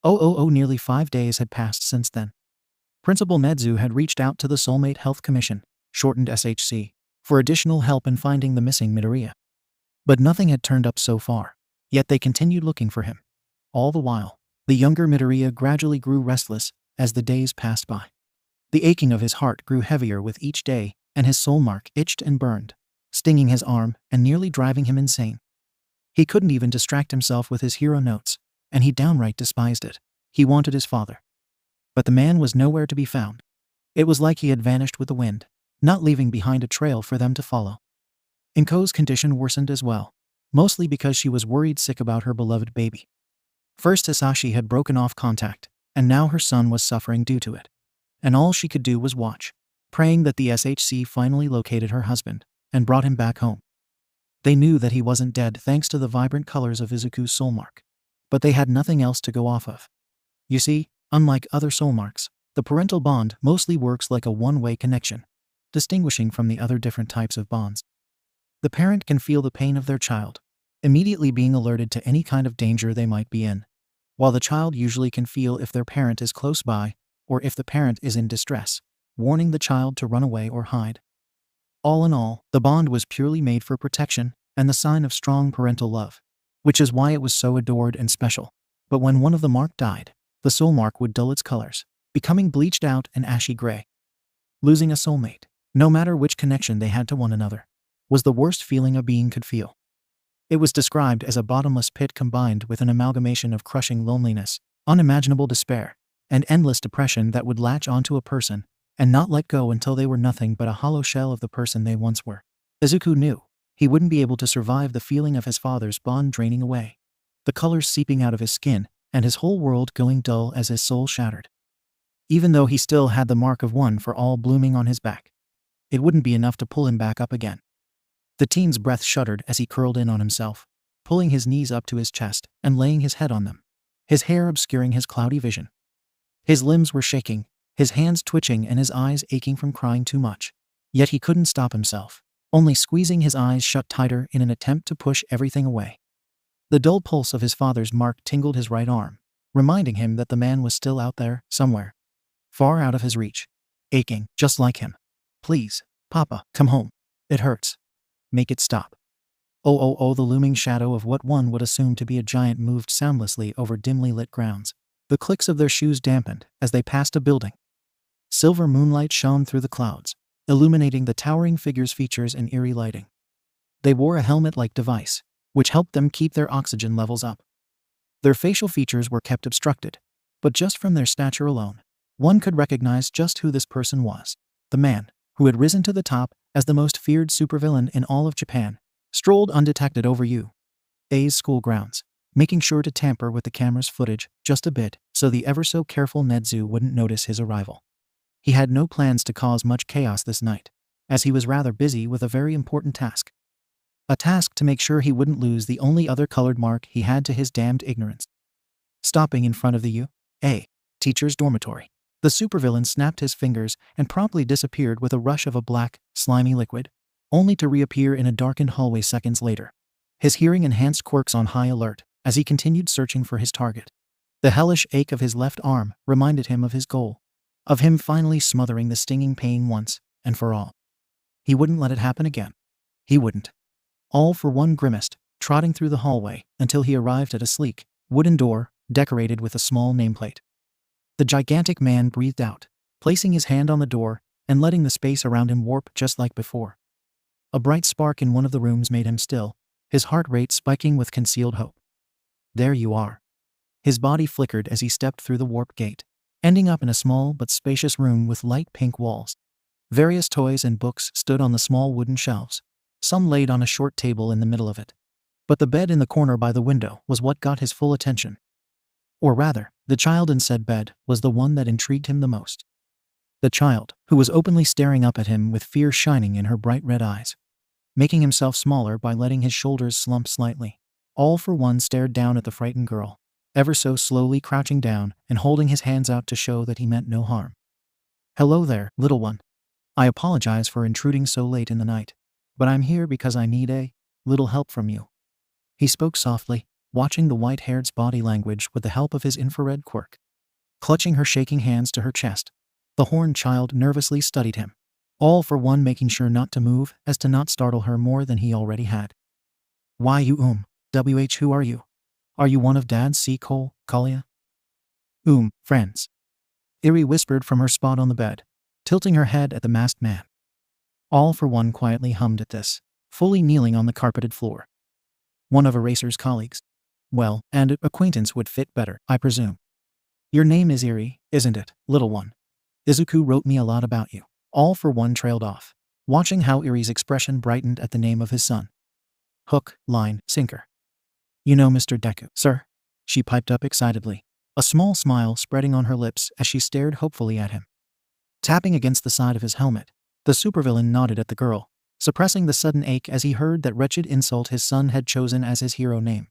Nearly 5 days had passed since then. Principal Nezu had reached out to the Soulmate Health Commission, shortened SHC, for additional help in finding the missing Midoriya. But nothing had turned up so far, yet they continued looking for him. All the while, the younger Midoriya gradually grew restless as the days passed by. The aching of his heart grew heavier with each day, and his soul mark itched and burned, stinging his arm and nearly driving him insane. He couldn't even distract himself with his hero notes, and he downright despised it. He wanted his father. But the man was nowhere to be found. It was like he had vanished with the wind, not leaving behind a trail for them to follow. Inko's condition worsened as well, mostly because she was worried sick about her beloved baby. First Hisashi had broken off contact, and now her son was suffering due to it. And all she could do was watch, praying that the SHC finally located her husband and brought him back home. They knew that he wasn't dead thanks to the vibrant colors of Izuku's soul mark, but they had nothing else to go off of. You see, unlike other soul marks, the parental bond mostly works like a one-way connection, distinguishing from the other different types of bonds. The parent can feel the pain of their child, immediately being alerted to any kind of danger they might be in, while the child usually can feel if their parent is close by or if the parent is in distress, warning the child to run away or hide. All in all, the bond was purely made for protection and the sign of strong parental love, which is why it was so adored and special. But when one of the mark died, the soul mark would dull its colors, becoming bleached out and ashy gray. Losing a soulmate, no matter which connection they had to one another, was the worst feeling a being could feel. It was described as a bottomless pit combined with an amalgamation of crushing loneliness, unimaginable despair, and endless depression that would latch onto a person and not let go until they were nothing but a hollow shell of the person they once were. Izuku knew he wouldn't be able to survive the feeling of his father's bond draining away, the colors seeping out of his skin, and his whole world going dull as his soul shattered. Even though he still had the mark of one for all blooming on his back, it wouldn't be enough to pull him back up again. The teen's breath shuddered as he curled in on himself, pulling his knees up to his chest and laying his head on them, his hair obscuring his cloudy vision. His limbs were shaking, his hands twitching and his eyes aching from crying too much. Yet he couldn't stop himself, only squeezing his eyes shut tighter in an attempt to push everything away. The dull pulse of his father's mark tingled his right arm, reminding him that the man was still out there, somewhere, far out of his reach, aching, just like him. Please, Papa, come home. It hurts. Make it stop. Oh, the looming shadow of what one would assume to be a giant moved soundlessly over dimly lit grounds. The clicks of their shoes dampened as they passed a building. Silver moonlight shone through the clouds, illuminating the towering figure's features in eerie lighting. They wore a helmet-like device, which helped them keep their oxygen levels up. Their facial features were kept obstructed, but just from their stature alone, one could recognize just who this person was. The man, who had risen to the top as the most feared supervillain in all of Japan, strolled undetected over 𝐻𝐸𝐻𝐸𝐻 school grounds, making sure to tamper with the camera's footage just a bit so the ever-so-careful Nezu wouldn't notice his arrival. He had no plans to cause much chaos this night, as he was rather busy with a very important task. A task to make sure he wouldn't lose the only other colored mark he had to his damned ignorance. Stopping in front of the U.A. teacher's dormitory, the supervillain snapped his fingers and promptly disappeared with a rush of a black, slimy liquid, only to reappear in a darkened hallway seconds later, his hearing-enhanced quirks on high alert as he continued searching for his target. The hellish ache of his left arm reminded him of his goal, of him finally smothering the stinging pain once and for all. He wouldn't let it happen again. He wouldn't. All for One grimaced, trotting through the hallway until he arrived at a sleek, wooden door decorated with a small nameplate. The gigantic man breathed out, placing his hand on the door and letting the space around him warp just like before. A bright spark in one of the rooms made him still, his heart rate spiking with concealed hope. There you are. His body flickered as he stepped through the warp gate, ending up in a small but spacious room with light pink walls. Various toys and books stood on the small wooden shelves, some laid on a short table in the middle of it. But the bed in the corner by the window was what got his full attention. Or rather, the child in said bed was the one that intrigued him the most. The child, who was openly staring up at him with fear shining in her bright red eyes, making himself smaller by letting his shoulders slump slightly. All for One stared down at the frightened girl, ever so slowly crouching down and holding his hands out to show that he meant no harm. Hello there, little one. I apologize for intruding so late in the night, but I'm here because I need a little help from you. He spoke softly, watching the white-haired's body language with the help of his infrared quirk. Clutching her shaking hands to her chest, the horned child nervously studied him, all for one making sure not to move as to not startle her more than he already had. Why you who are you? Are you one of Dad's 𝐒𝐭𝐚𝐲? Friends. Eri whispered from her spot on the bed, tilting her head at the masked man. All for One quietly hummed at this, fully kneeling on the carpeted floor. One of Eraser's colleagues. Well, and acquaintance would fit better, I presume. Your name is Eri, isn't it, little one? Izuku wrote me a lot about you. All for One trailed off, watching how Eri's expression brightened at the name of his son. Hook, line, sinker. You know Mr. Deku, sir? She piped up excitedly, a small smile spreading on her lips as she stared hopefully at him. Tapping against the side of his helmet, the supervillain nodded at the girl, suppressing the sudden ache as he heard that wretched insult his son had chosen as his hero name.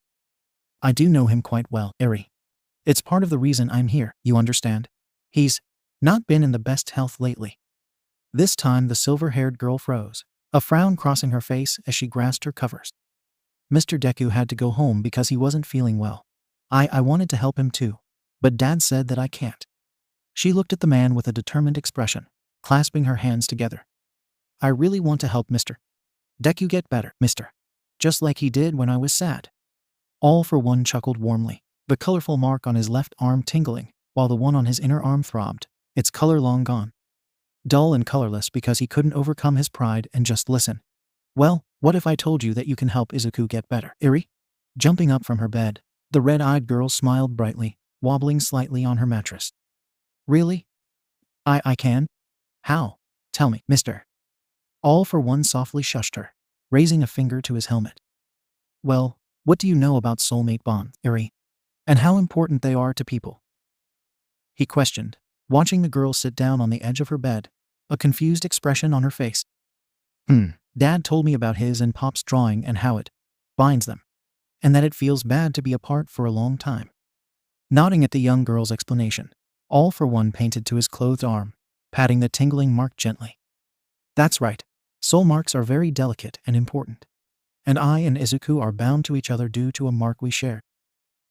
I do know him quite well, Eri. It's part of the reason I'm here, you understand? He's not been in the best health lately. This time the silver-haired girl froze, a frown crossing her face as she grasped her covers. Mr. Deku had to go home because he wasn't feeling well. I wanted to help him too, but Dad said that I can't. She looked at the man with a determined expression, clasping her hands together. I really want to help Mr. Deku get better, mister. Just like he did when I was sad. All for One chuckled warmly, the colorful mark on his left arm tingling, while the one on his inner arm throbbed, its color long gone. Dull and colorless because he couldn't overcome his pride and just listen. Well, what if I told you that you can help Izuku get better, Eri? Jumping up from her bed, the red-eyed girl smiled brightly, wobbling slightly on her mattress. Really? I can? How? Tell me, mister. All for One softly shushed her, raising a finger to his helmet. Well, what do you know about soulmate bonds, Eri? And how important they are to people? He questioned, watching the girl sit down on the edge of her bed, a confused expression on her face. Dad told me about his and Pop's drawing and how it binds them. and that it feels bad to be apart for a long time. Nodding at the young girl's explanation, All For One painted to his clothed arm, patting the tingling mark gently. That's right. Soul marks are very delicate and important. And I and Izuku are bound to each other due to a mark we share.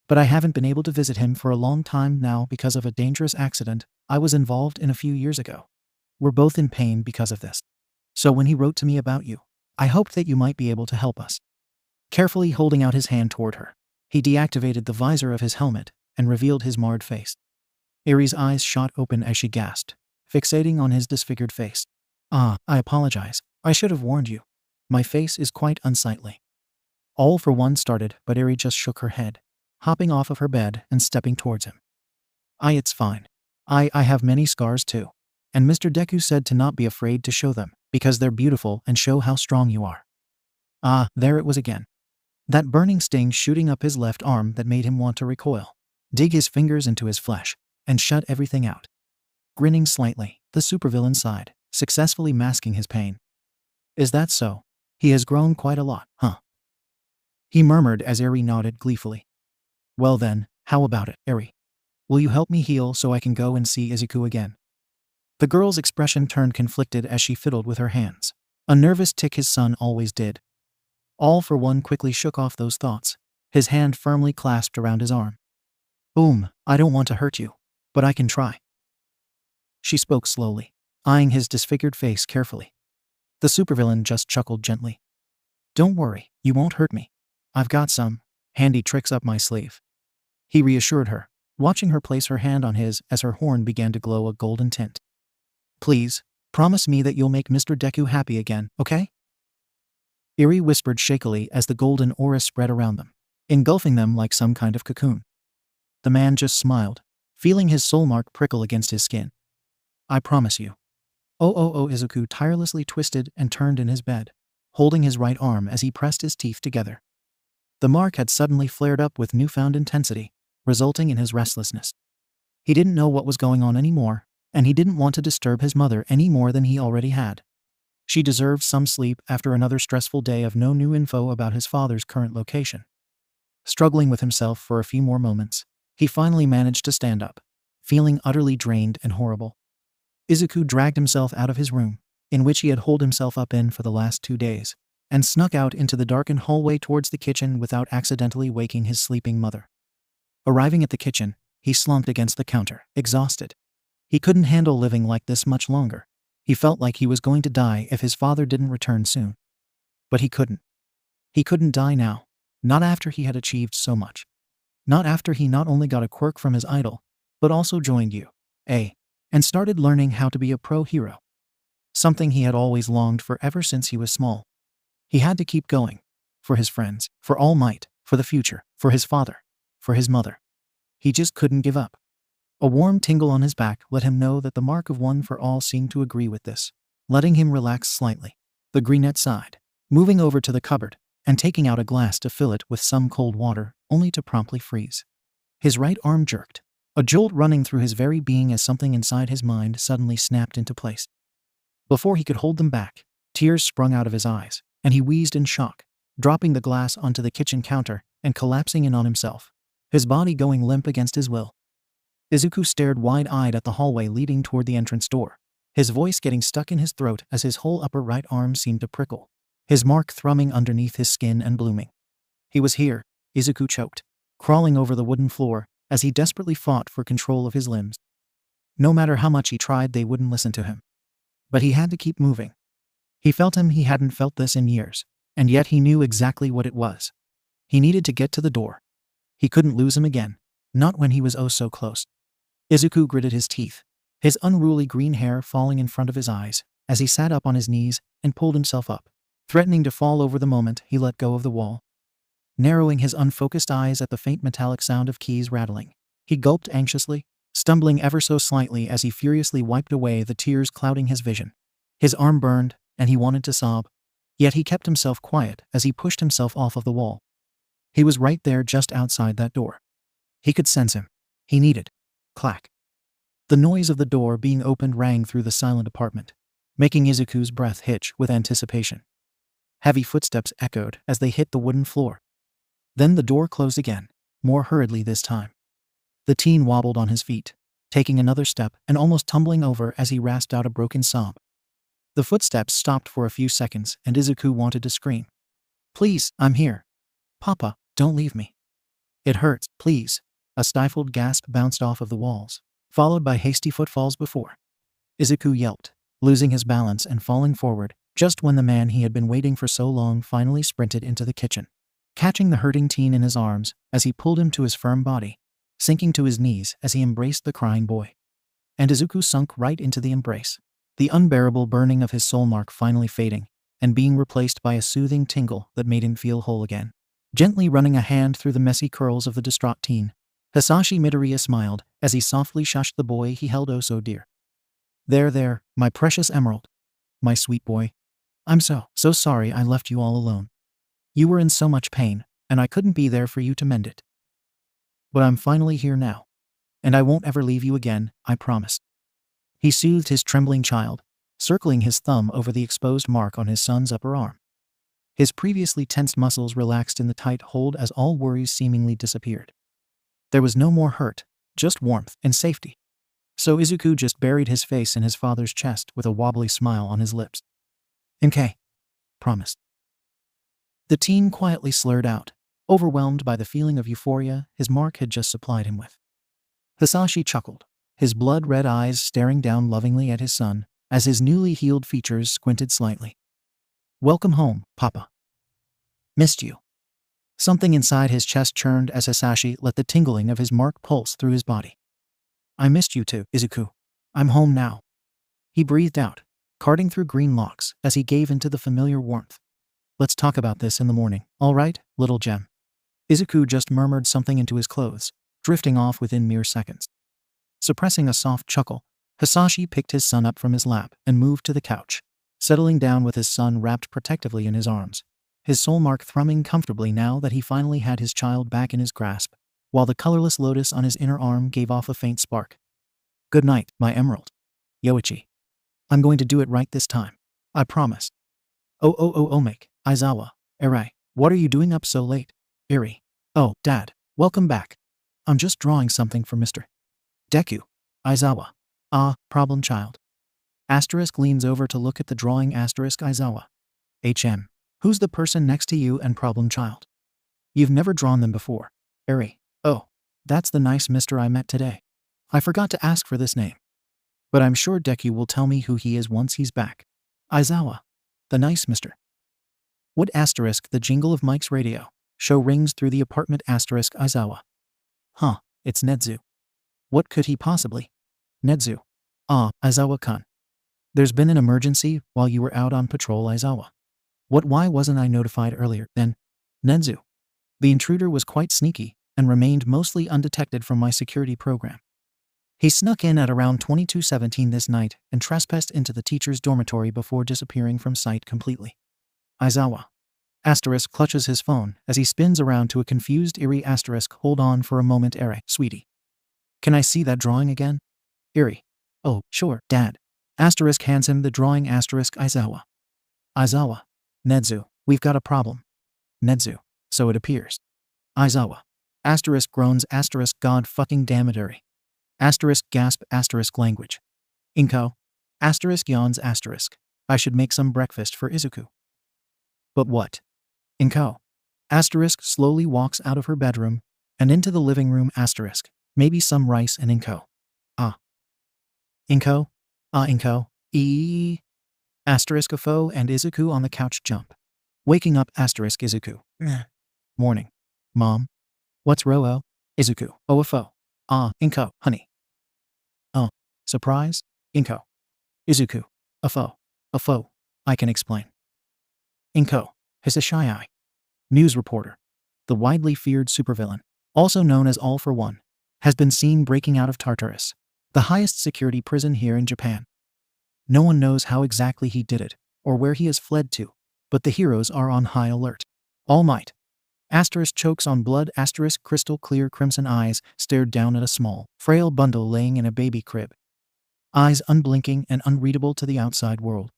But I haven't been able to visit him for a long time now because of a dangerous accident I was involved in a few years ago. We're both in pain because of this. So when he wrote to me about you, I hoped that you might be able to help us. Carefully holding out his hand toward her, he deactivated the visor of his helmet and revealed his marred face. Eri's eyes shot open as she gasped, fixating on his disfigured face. I apologize. I should have warned you. My face is quite unsightly. All For One started, but Eri just shook her head, hopping off of her bed and stepping towards him. It's fine. I have many scars too. And Mr. Deku said to not be afraid to show them, because they're beautiful and show how strong you are. There it was again. That burning sting shooting up his left arm that made him want to recoil, dig his fingers into his flesh, and shut everything out. Grinning slightly, the supervillain sighed, successfully masking his pain. Is that so? He has grown quite a lot, huh? He murmured as Eri nodded gleefully. Well then, how about it, Eri? Will you help me heal so I can go and see Izuku again? The girl's expression turned conflicted as she fiddled with her hands, a nervous tic his son always did. All For One quickly shook off those thoughts, his hand firmly clasped around his arm. I don't want to hurt you, but I can try. She spoke slowly, eyeing his disfigured face carefully. The supervillain just chuckled gently. Don't worry, you won't hurt me. I've got some handy tricks up my sleeve. He reassured her, watching her place her hand on his as her horn began to glow a golden tint. Please, promise me that you'll make Mr. Deku happy again, okay? Eri whispered shakily as the golden aura spread around them, engulfing them like some kind of cocoon. The man just smiled, feeling his soul mark prickle against his skin. I promise you. Izuku tirelessly twisted and turned in his bed, holding his right arm as he pressed his teeth together. The mark had suddenly flared up with newfound intensity, resulting in his restlessness. He didn't know what was going on anymore, and he didn't want to disturb his mother any more than he already had. She deserved some sleep after another stressful day of no new info about his father's current location. Struggling with himself for a few more moments, he finally managed to stand up, feeling utterly drained and horrible. Izuku dragged himself out of his room, in which he had holed himself up in for the last 2 days, and snuck out into the darkened hallway towards the kitchen without accidentally waking his sleeping mother. Arriving at the kitchen, he slumped against the counter, exhausted. He couldn't handle living like this much longer. He felt like he was going to die if his father didn't return soon. But he couldn't. He couldn't die now, not after he had achieved so much. Not after he not only got a quirk from his idol, but also joined UA, and started learning how to be a pro hero. Something he had always longed for ever since he was small. He had to keep going. For his friends, for All Might, for the future, for his father, for his mother. He just couldn't give up. A warm tingle on his back let him know that the mark of One for All seemed to agree with this, letting him relax slightly. The greenette sighed, moving over to the cupboard and taking out a glass to fill it with some cold water, only to promptly freeze. His right arm jerked, a jolt running through his very being as something inside his mind suddenly snapped into place. Before he could hold them back, tears sprung out of his eyes, and he wheezed in shock, dropping the glass onto the kitchen counter and collapsing in on himself, his body going limp against his will. Izuku stared wide-eyed at the hallway leading toward the entrance door, his voice getting stuck in his throat as his whole upper right arm seemed to prickle, his mark thrumming underneath his skin and blooming. He was here, Izuku choked, crawling over the wooden floor as he desperately fought for control of his limbs. No matter how much he tried, they wouldn't listen to him. But he had to keep moving. He hadn't felt this in years, and yet he knew exactly what it was. He needed to get to the door. He couldn't lose him again, not when he was oh so close. Izuku gritted his teeth, his unruly green hair falling in front of his eyes as he sat up on his knees and pulled himself up, threatening to fall over the moment he let go of the wall. Narrowing his unfocused eyes at the faint metallic sound of keys rattling, he gulped anxiously, stumbling ever so slightly as he furiously wiped away the tears clouding his vision. His arm burned, and he wanted to sob, yet he kept himself quiet as he pushed himself off of the wall. He was right there just outside that door. He could sense him. He needed. Clack. The noise of the door being opened rang through the silent apartment, making Izuku's breath hitch with anticipation. Heavy footsteps echoed as they hit the wooden floor. Then the door closed again, more hurriedly this time. The teen wobbled on his feet, taking another step and almost tumbling over as he rasped out a broken sob. The footsteps stopped for a few seconds and Izuku wanted to scream. "Please, I'm here. Papa, don't leave me. It hurts, please." A stifled gasp bounced off of the walls, followed by hasty footfalls before. Izuku yelped, losing his balance and falling forward, just when the man he had been waiting for so long finally sprinted into the kitchen, catching the hurting teen in his arms as he pulled him to his firm body, sinking to his knees as he embraced the crying boy. And Izuku sunk right into the embrace, the unbearable burning of his soul mark finally fading and being replaced by a soothing tingle that made him feel whole again. Gently running a hand through the messy curls of the distraught teen, Hisashi Midoriya smiled as he softly shushed the boy he held oh so dear. There, my precious emerald. My sweet boy. I'm so sorry I left you all alone. You were in so much pain, and I couldn't be there for you to mend it. But I'm finally here now, and I won't ever leave you again, I promise." He soothed his trembling child, circling his thumb over the exposed mark on his son's upper arm. His previously tensed muscles relaxed in the tight hold as all worries seemingly disappeared. There was no more hurt, just warmth and safety. So Izuku just buried his face in his father's chest with a wobbly smile on his lips. "Okay. Promise." The teen quietly slurred out, overwhelmed by the feeling of euphoria his mark had just supplied him with. Hisashi chuckled, his blood-red eyes staring down lovingly at his son as his newly healed features squinted slightly. "Welcome home, Papa. Missed you." Something inside his chest churned as Hisashi let the tingling of his mark pulse through his body. "I missed you too, Izuku. I'm home now." He breathed out, carding through green locks as he gave into the familiar warmth. "Let's talk about this in the morning, all right, little gem?" Izuku just murmured something into his clothes, drifting off within mere seconds. Suppressing a soft chuckle, Hisashi picked his son up from his lap and moved to the couch, settling down with his son wrapped protectively in his arms, his soul mark thrumming comfortably now that he finally had his child back in his grasp, while the colorless lotus on his inner arm gave off a faint spark. "Good night, my emerald. Yoichi. I'm going to do it right this time. I promise." 𝐒𝐭𝐚𝐲 𝐔𝐬𝐼. What are you doing up so late, Iri? "Oh, Dad, welcome back. I'm just drawing something for Mr. Deku. Aizawa. Problem child." Asterisk leans over to look at the drawing asterisk Aizawa. HM. Who's the person next to you and problem child? You've never drawn them before, Iri. "Oh, that's the nice mister I met today. I forgot to ask for this name. But I'm sure Deku will tell me who he is once he's back. Aizawa. The nice mister." What asterisk the jingle of Mike's radio show rings through the apartment asterisk Aizawa. It's Nedzu. What could he possibly? Nedzu. Aizawa-kun. There's been an emergency while you were out on patrol, Aizawa. Why wasn't I notified earlier then? Nedzu. The intruder was quite sneaky and remained mostly undetected from my security program. He snuck in at around 22:17 this night and trespassed into the teacher's dormitory before disappearing from sight completely. Aizawa. Asterisk clutches his phone as he spins around to a confused Iri asterisk. Hold on for a moment, Iri, sweetie. Can I see that drawing again? Iri. Oh, sure, Dad. Asterisk hands him the drawing asterisk Aizawa. Aizawa. Nedzu, we've got a problem. Nedzu. So it appears. Aizawa. Asterisk groans asterisk god fucking damn it, Iri. Asterisk gasp asterisk language. Inko. Asterisk yawns asterisk. I should make some breakfast for Izuku. But what? Inko. Asterisk slowly walks out of her bedroom and into the living room asterisk. Maybe some rice and Inko. Inko. Inko. Asterisk Afo and Izuku on the couch jump. Waking up asterisk Izuku. Morning. Mom. What's Ro-o? Izuku. Afo. Inko, honey. Surprise? Inko. Izuku. Afo. I can explain. Inko. Hisashi. News reporter. The widely feared supervillain, also known as All for One, has been seen breaking out of Tartarus, the highest security prison here in Japan. No one knows how exactly he did it, or where he has fled to, but the heroes are on high alert. All Might. Asterisk chokes on blood asterisk crystal clear crimson eyes stared down at a small, frail bundle laying in a baby crib. Eyes unblinking and unreadable to the outside world.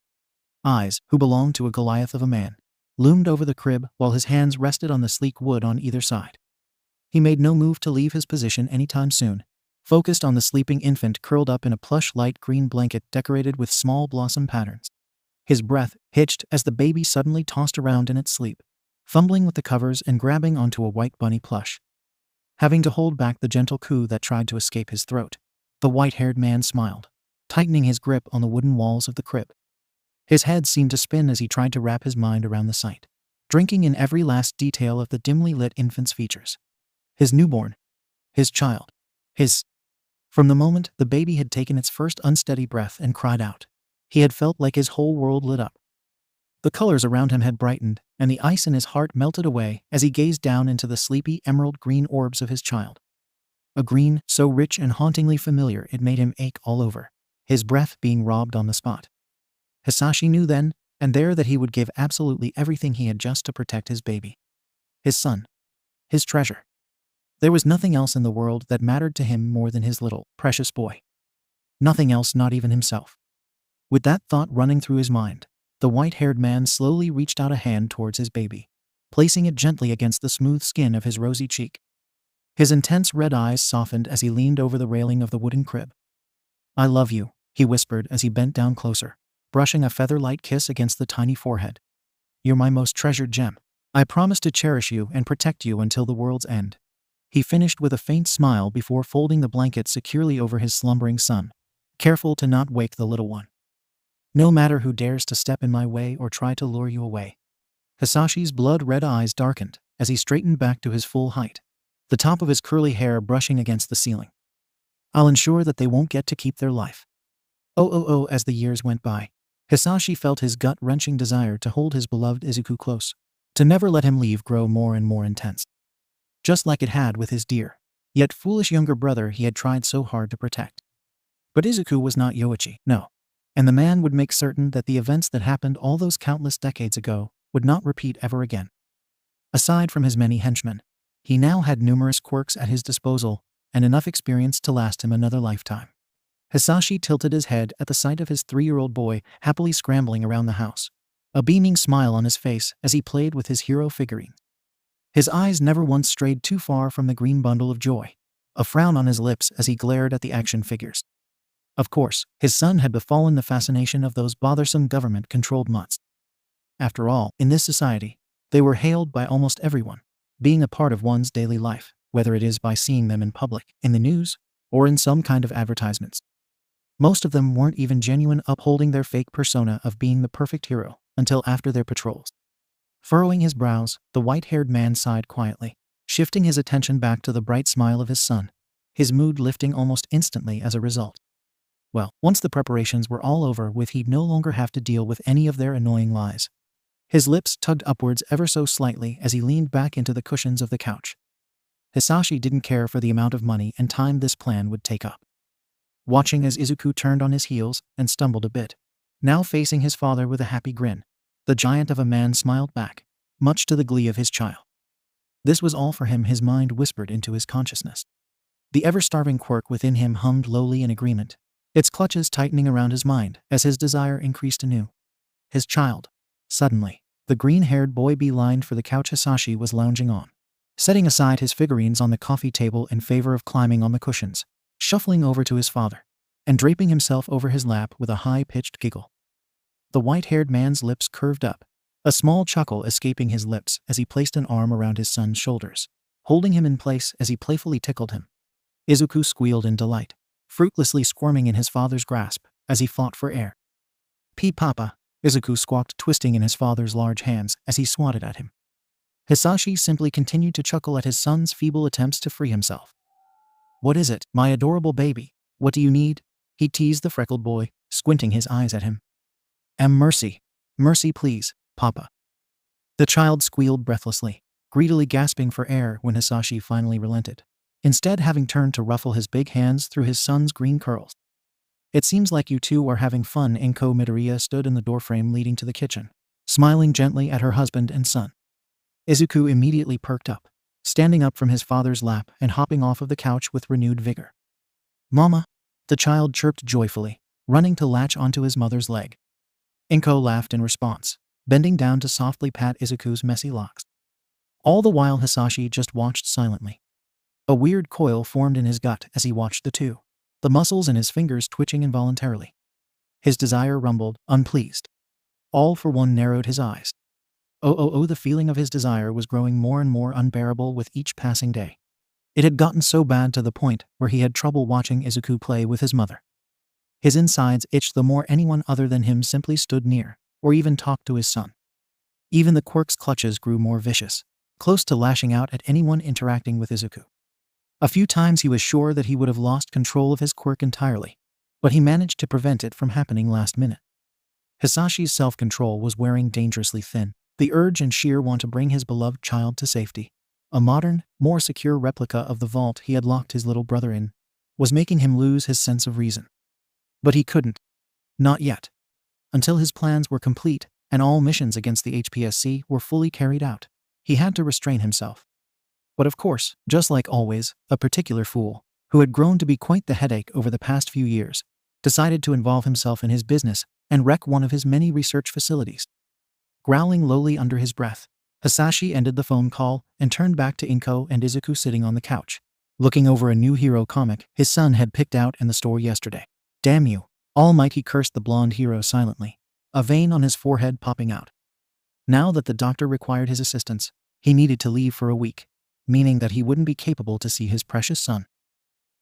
Eyes who belong to a Goliath of a man, loomed over the crib while his hands rested on the sleek wood on either side. He made no move to leave his position anytime soon, focused on the sleeping infant curled up in a plush light green blanket decorated with small blossom patterns. His breath hitched as the baby suddenly tossed around in its sleep, fumbling with the covers and grabbing onto a white bunny plush. Having to hold back the gentle coo that tried to escape his throat, the white-haired man smiled, tightening his grip on the wooden walls of the crib. His head seemed to spin as he tried to wrap his mind around the sight, drinking in every last detail of the dimly lit infant's features. His newborn. His child. His. From the moment the baby had taken its first unsteady breath and cried out, he had felt like his whole world lit up. The colors around him had brightened, and the ice in his heart melted away as he gazed down into the sleepy emerald green orbs of his child. A green so rich and hauntingly familiar it made him ache all over, his breath being robbed on the spot. Hisashi knew then and there that he would give absolutely everything he had just to protect his baby. His son. His treasure. There was nothing else in the world that mattered to him more than his little, precious boy. Nothing else, not even himself. With that thought running through his mind, the white-haired man slowly reached out a hand towards his baby, placing it gently against the smooth skin of his rosy cheek. His intense red eyes softened as he leaned over the railing of the wooden crib. "I love you," he whispered as he bent down closer, brushing a feather-light kiss against the tiny forehead. "You're my most treasured gem. I promise to cherish you and protect you until the world's end." He finished with a faint smile before folding the blanket securely over his slumbering son, careful to not wake the little one. "No matter who dares to step in my way or try to lure you away." Hisashi's blood-red eyes darkened as he straightened back to his full height, the top of his curly hair brushing against the ceiling. "I'll ensure that they won't get to keep their life." Oh, as the years went by, Hisashi felt his gut-wrenching desire to hold his beloved Izuku close, to never let him leave grow more and more intense. Just like it had with his dear, yet foolish younger brother he had tried so hard to protect. But Izuku was not Yoichi, no. And the man would make certain that the events that happened all those countless decades ago would not repeat ever again. Aside from his many henchmen, he now had numerous quirks at his disposal and enough experience to last him another lifetime. Hisashi tilted his head at the sight of his 3-year-old boy happily scrambling around the house, a beaming smile on his face as he played with his hero figurine. His eyes never once strayed too far from the green bundle of joy, a frown on his lips as he glared at the action figures. Of course, his son had befallen the fascination of those bothersome government-controlled mutts. After all, in this society, they were hailed by almost everyone, being a part of one's daily life, whether it is by seeing them in public, in the news, or in some kind of advertisements. Most of them weren't even genuine, upholding their fake persona of being the perfect hero until after their patrols. Furrowing his brows, the white-haired man sighed quietly, shifting his attention back to the bright smile of his son, his mood lifting almost instantly as a result. Well, once the preparations were all over with, he'd no longer have to deal with any of their annoying lies. His lips tugged upwards ever so slightly as he leaned back into the cushions of the couch. Hisashi didn't care for the amount of money and time this plan would take up. Watching as Izuku turned on his heels and stumbled a bit, now facing his father with a happy grin, the giant of a man smiled back, much to the glee of his child. This was all for him, his mind whispered into his consciousness. The ever-starving quirk within him hummed lowly in agreement, its clutches tightening around his mind as his desire increased anew. His child. Suddenly, the green-haired boy beelined for the couch Hisashi was lounging on, setting aside his figurines on the coffee table in favor of climbing on the cushions, shuffling over to his father, and draping himself over his lap with a high-pitched giggle. The white-haired man's lips curved up, a small chuckle escaping his lips as he placed an arm around his son's shoulders, holding him in place as he playfully tickled him. Izuku squealed in delight, fruitlessly squirming in his father's grasp as he fought for air. "Papa," Izuku squawked, twisting in his father's large hands as he swatted at him. Hisashi simply continued to chuckle at his son's feeble attempts to free himself. "What is it, my adorable baby? What do you need?" he teased the freckled boy, squinting his eyes at him. "Mercy. Mercy, please, Papa." The child squealed breathlessly, greedily gasping for air when Hisashi finally relented, instead having turned to ruffle his big hands through his son's green curls. "It seems like you two are having fun." Midoriya stood in the doorframe leading to the kitchen, smiling gently at her husband and son. Izuku immediately perked up, standing up from his father's lap and hopping off of the couch with renewed vigor. "Mama," the child chirped joyfully, running to latch onto his mother's leg. Inko laughed in response, bending down to softly pat Izuku's messy locks. All the while Hisashi just watched silently. A weird coil formed in his gut as he watched the two, the muscles in his fingers twitching involuntarily. His desire rumbled, unpleased. All for one narrowed his eyes. The feeling of his desire was growing more and more unbearable with each passing day. It had gotten so bad to the point where he had trouble watching Izuku play with his mother. His insides itched the more anyone other than him simply stood near, or even talked to his son. Even the quirk's clutches grew more vicious, close to lashing out at anyone interacting with Izuku. A few times he was sure that he would have lost control of his quirk entirely, but he managed to prevent it from happening last minute. Hisashi's self-control was wearing dangerously thin. The urge and sheer want to bring his beloved child to safety, a modern, more secure replica of the vault he had locked his little brother in, was making him lose his sense of reason. But he couldn't. Not yet. Until his plans were complete and all missions against the HPSC were fully carried out, he had to restrain himself. But of course, just like always, a particular fool, who had grown to be quite the headache over the past few years, decided to involve himself in his business and wreck one of his many research facilities. Growling lowly under his breath, Hisashi ended the phone call and turned back to Inko and Izuku sitting on the couch, looking over a new hero comic his son had picked out in the store yesterday. "Damn you, All Might," he cursed the blonde hero silently, a vein on his forehead popping out. Now that the doctor required his assistance, he needed to leave for a week, meaning that he wouldn't be capable to see his precious son.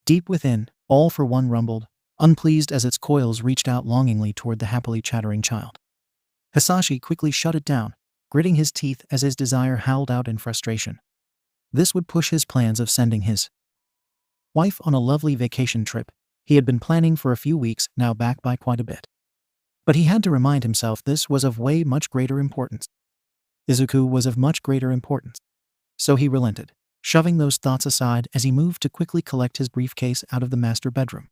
Deep within, All for One rumbled, unpleased as its coils reached out longingly toward the happily chattering child. Hisashi quickly shut it down, gritting his teeth as his desire howled out in frustration. This would push his plans of sending his wife on a lovely vacation trip he had been planning for a few weeks now back by quite a bit. But he had to remind himself this was of way much greater importance. Izuku was of much greater importance. So he relented, shoving those thoughts aside as he moved to quickly collect his briefcase out of the master bedroom.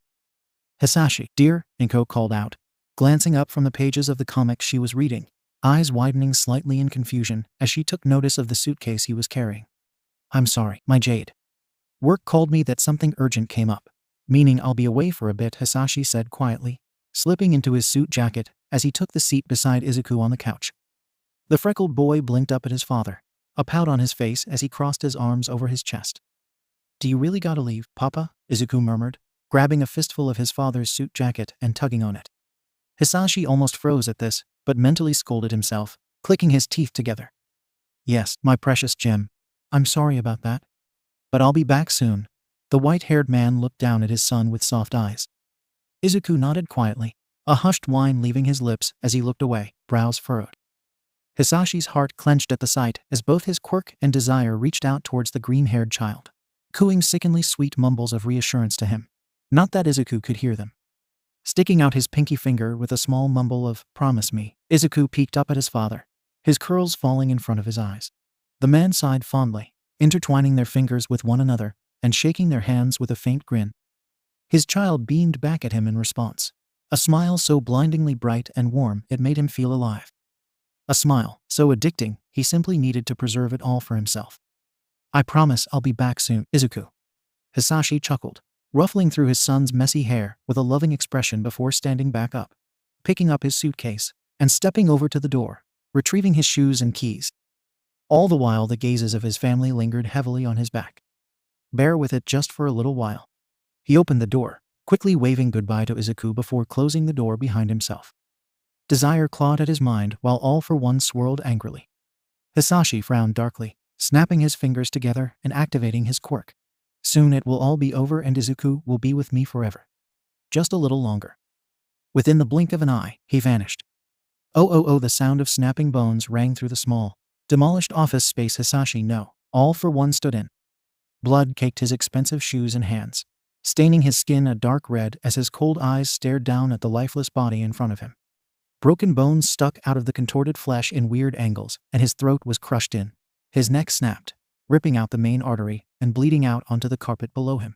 "Hisashi, dear," Inko called out, glancing up from the pages of the comic she was reading, eyes widening slightly in confusion as she took notice of the suitcase he was carrying. "I'm sorry, my jade. Work called me that something urgent came up, meaning I'll be away for a bit," Hisashi said quietly, slipping into his suit jacket as he took the seat beside Izuku on the couch. The freckled boy blinked up at his father, a pout on his face as he crossed his arms over his chest. "Do you really gotta leave, Papa?" Izuku murmured, grabbing a fistful of his father's suit jacket and tugging on it. Hisashi almost froze at this, but mentally scolded himself, clicking his teeth together. "Yes, my precious gem. I'm sorry about that. But I'll be back soon." The white-haired man looked down at his son with soft eyes. Izuku nodded quietly, a hushed whine leaving his lips as he looked away, brows furrowed. Hisashi's heart clenched at the sight as both his quirk and desire reached out towards the green-haired child, cooing sickeningly sweet mumbles of reassurance to him. Not that Izuku could hear them. Sticking out his pinky finger with a small mumble of "promise me," Izuku peeked up at his father, his curls falling in front of his eyes. The man sighed fondly, intertwining their fingers with one another and shaking their hands with a faint grin. His child beamed back at him in response, a smile so blindingly bright and warm it made him feel alive. A smile so addicting he simply needed to preserve it all for himself. "I promise I'll be back soon, Izuku." Hisashi chuckled, ruffling through his son's messy hair with a loving expression before standing back up, picking up his suitcase, and stepping over to the door, retrieving his shoes and keys. All the while the gazes of his family lingered heavily on his back. "Bear with it just for a little while." He opened the door, quickly waving goodbye to Izuku before closing the door behind himself. Desire clawed at his mind while All for One swirled angrily. Hisashi frowned darkly, snapping his fingers together and activating his quirk. "Soon it will all be over and Izuku will be with me forever. Just a little longer." Within the blink of an eye, he vanished. The sound of snapping bones rang through the small, demolished office space Hisashi no, All for One stood in. Blood caked his expensive shoes and hands, staining his skin a dark red as his cold eyes stared down at the lifeless body in front of him. Broken bones stuck out of the contorted flesh in weird angles, and his throat was crushed in. His neck snapped, ripping out the main artery and bleeding out onto the carpet below him.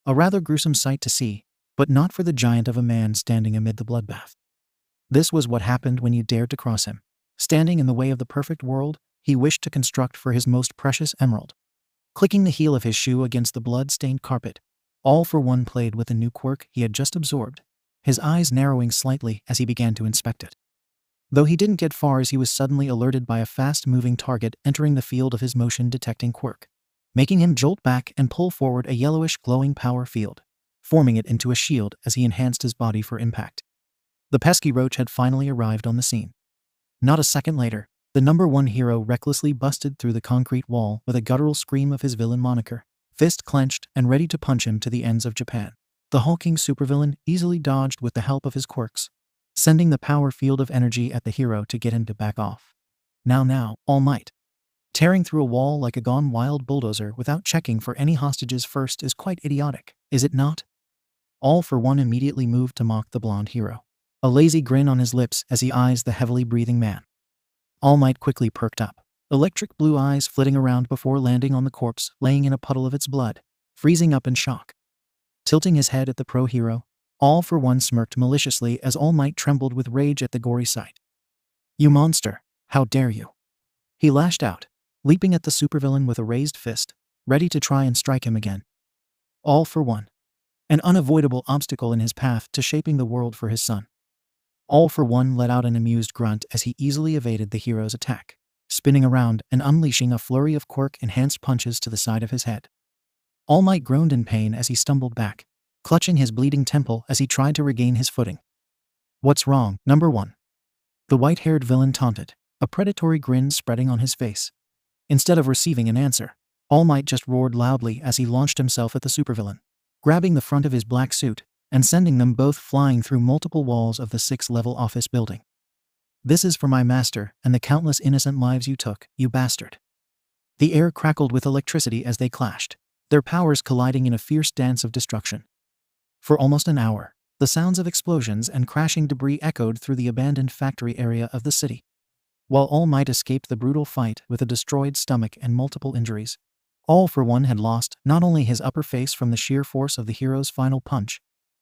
A rather gruesome sight to see, but not for the giant of a man standing amid the bloodbath. This was what happened when you dared to cross him, standing in the way of the perfect world he wished to construct for his most precious emerald. Clicking the heel of his shoe against the blood-stained carpet, All for One played with the new quirk he had just absorbed, his eyes narrowing slightly as he began to inspect it. Though he didn't get far as he was suddenly alerted by a fast-moving target entering the field of his motion-detecting quirk, making him jolt back and pull forward a yellowish glowing power field, forming it into a shield as he enhanced his body for impact. The pesky roach had finally arrived on the scene. Not a second later, the #1 hero recklessly busted through the concrete wall with a guttural scream of his villain moniker, fist clenched and ready to punch him to the ends of Japan. The hulking supervillain easily dodged with the help of his quirks, sending the power field of energy at the hero to get him to back off. Now, All Might. Tearing through a wall like a gone wild bulldozer without checking for any hostages first is quite idiotic, is it not? All For One immediately moved to mock the blonde hero, a lazy grin on his lips as he eyes the heavily breathing man. All Might quickly perked up, electric blue eyes flitting around before landing on the corpse laying in a puddle of its blood, freezing up in shock. Tilting his head at the pro-hero, All For One smirked maliciously as All Might trembled with rage at the gory sight. "You monster, how dare you!" he lashed out, leaping at the supervillain with a raised fist, ready to try and strike him again. All For One. An unavoidable obstacle in his path to shaping the world for his son. All For One let out an amused grunt as he easily evaded the hero's attack, spinning around and unleashing a flurry of quirk-enhanced punches to the side of his head. All Might groaned in pain as he stumbled back, clutching his bleeding temple as he tried to regain his footing. "What's wrong, #1?" the white-haired villain taunted, a predatory grin spreading on his face. Instead of receiving an answer, All Might just roared loudly as he launched himself at the supervillain, grabbing the front of his black suit and sending them both flying through multiple walls of the 6th-level office building. "This is for my master and the countless innocent lives you took, you bastard." The air crackled with electricity as they clashed, their powers colliding in a fierce dance of destruction. For almost an hour, the sounds of explosions and crashing debris echoed through the abandoned factory area of the city. While All Might escaped the brutal fight with a destroyed stomach and multiple injuries, All For One had lost not only his upper face from the sheer force of the hero's final punch,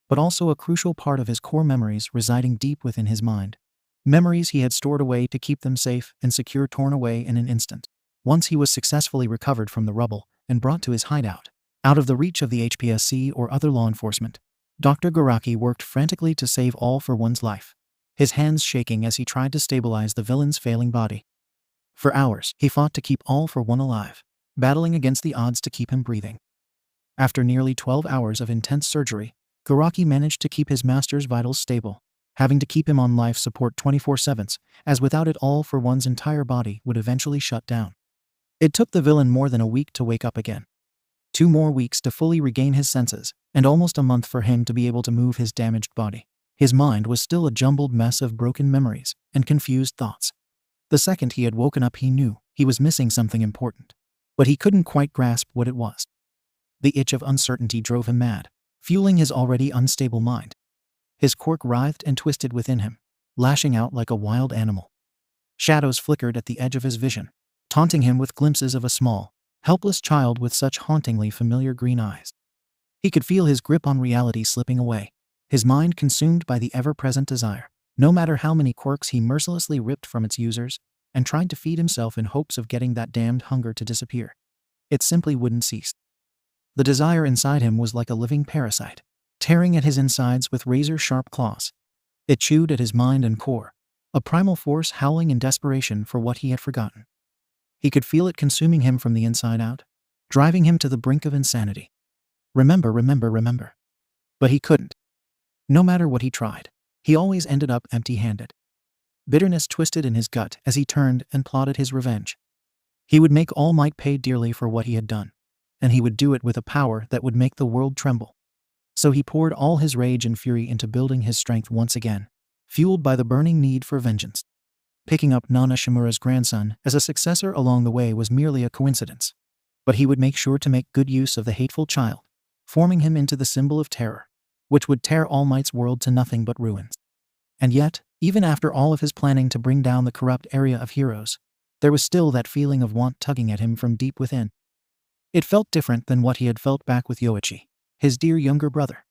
but also a crucial part of his core memories residing deep within his mind. Memories he had stored away to keep them safe and secure, torn away in an instant. Once he was successfully recovered from the rubble and brought to his hideout, out of the reach of the HPSC or other law enforcement, Dr. Garaki worked frantically to save All For One's life, his hands shaking as he tried to stabilize the villain's failing body. For hours, he fought to keep All For One alive, battling against the odds to keep him breathing. After nearly 12 hours of intense surgery, Garaki managed to keep his master's vitals stable, having to keep him on life support 24/7, as without it All For One's entire body would eventually shut down. It took the villain more than a week to wake up again, 2 more weeks to fully regain his senses, and almost a month for him to be able to move his damaged body. His mind was still a jumbled mess of broken memories and confused thoughts. The second he had woken up, he knew he was missing something important, but he couldn't quite grasp what it was. The itch of uncertainty drove him mad, fueling his already unstable mind. His quirk writhed and twisted within him, lashing out like a wild animal. Shadows flickered at the edge of his vision, taunting him with glimpses of a small, helpless child with such hauntingly familiar green eyes. He could feel his grip on reality slipping away, his mind consumed by the ever-present desire, no matter how many quirks he mercilessly ripped from its users, and tried to feed himself in hopes of getting that damned hunger to disappear. It simply wouldn't cease. The desire inside him was like a living parasite, tearing at his insides with razor-sharp claws. It chewed at his mind and core, a primal force howling in desperation for what he had forgotten. He could feel it consuming him from the inside out, driving him to the brink of insanity. Remember. But he couldn't. No matter what he tried, he always ended up empty-handed. Bitterness twisted in his gut as he turned and plotted his revenge. He would make All Might pay dearly for what he had done, and he would do it with a power that would make the world tremble. So he poured all his rage and fury into building his strength once again, fueled by the burning need for vengeance. Picking up Nana Shimura's grandson as a successor along the way was merely a coincidence, but he would make sure to make good use of the hateful child, forming him into the symbol of terror, which would tear All Might's world to nothing but ruins. And yet, even after all of his planning to bring down the corrupt area of heroes, there was still that feeling of want tugging at him from deep within. It felt different than what he had felt back with Yoichi, his dear younger brother.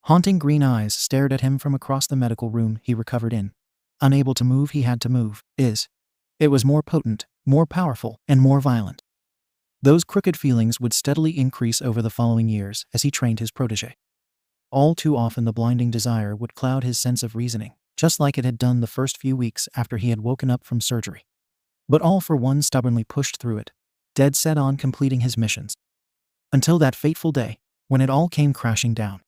Haunting green eyes stared at him from across the medical room he recovered in. Unable to move, he had to move. It was more potent, more powerful, and more violent. Those crooked feelings would steadily increase over the following years as he trained his protege. All too often the blinding desire would cloud his sense of reasoning, just like it had done the first few weeks after he had woken up from surgery. But All For One stubbornly pushed through it, dead set on completing his missions. Until that fateful day, when it all came crashing down.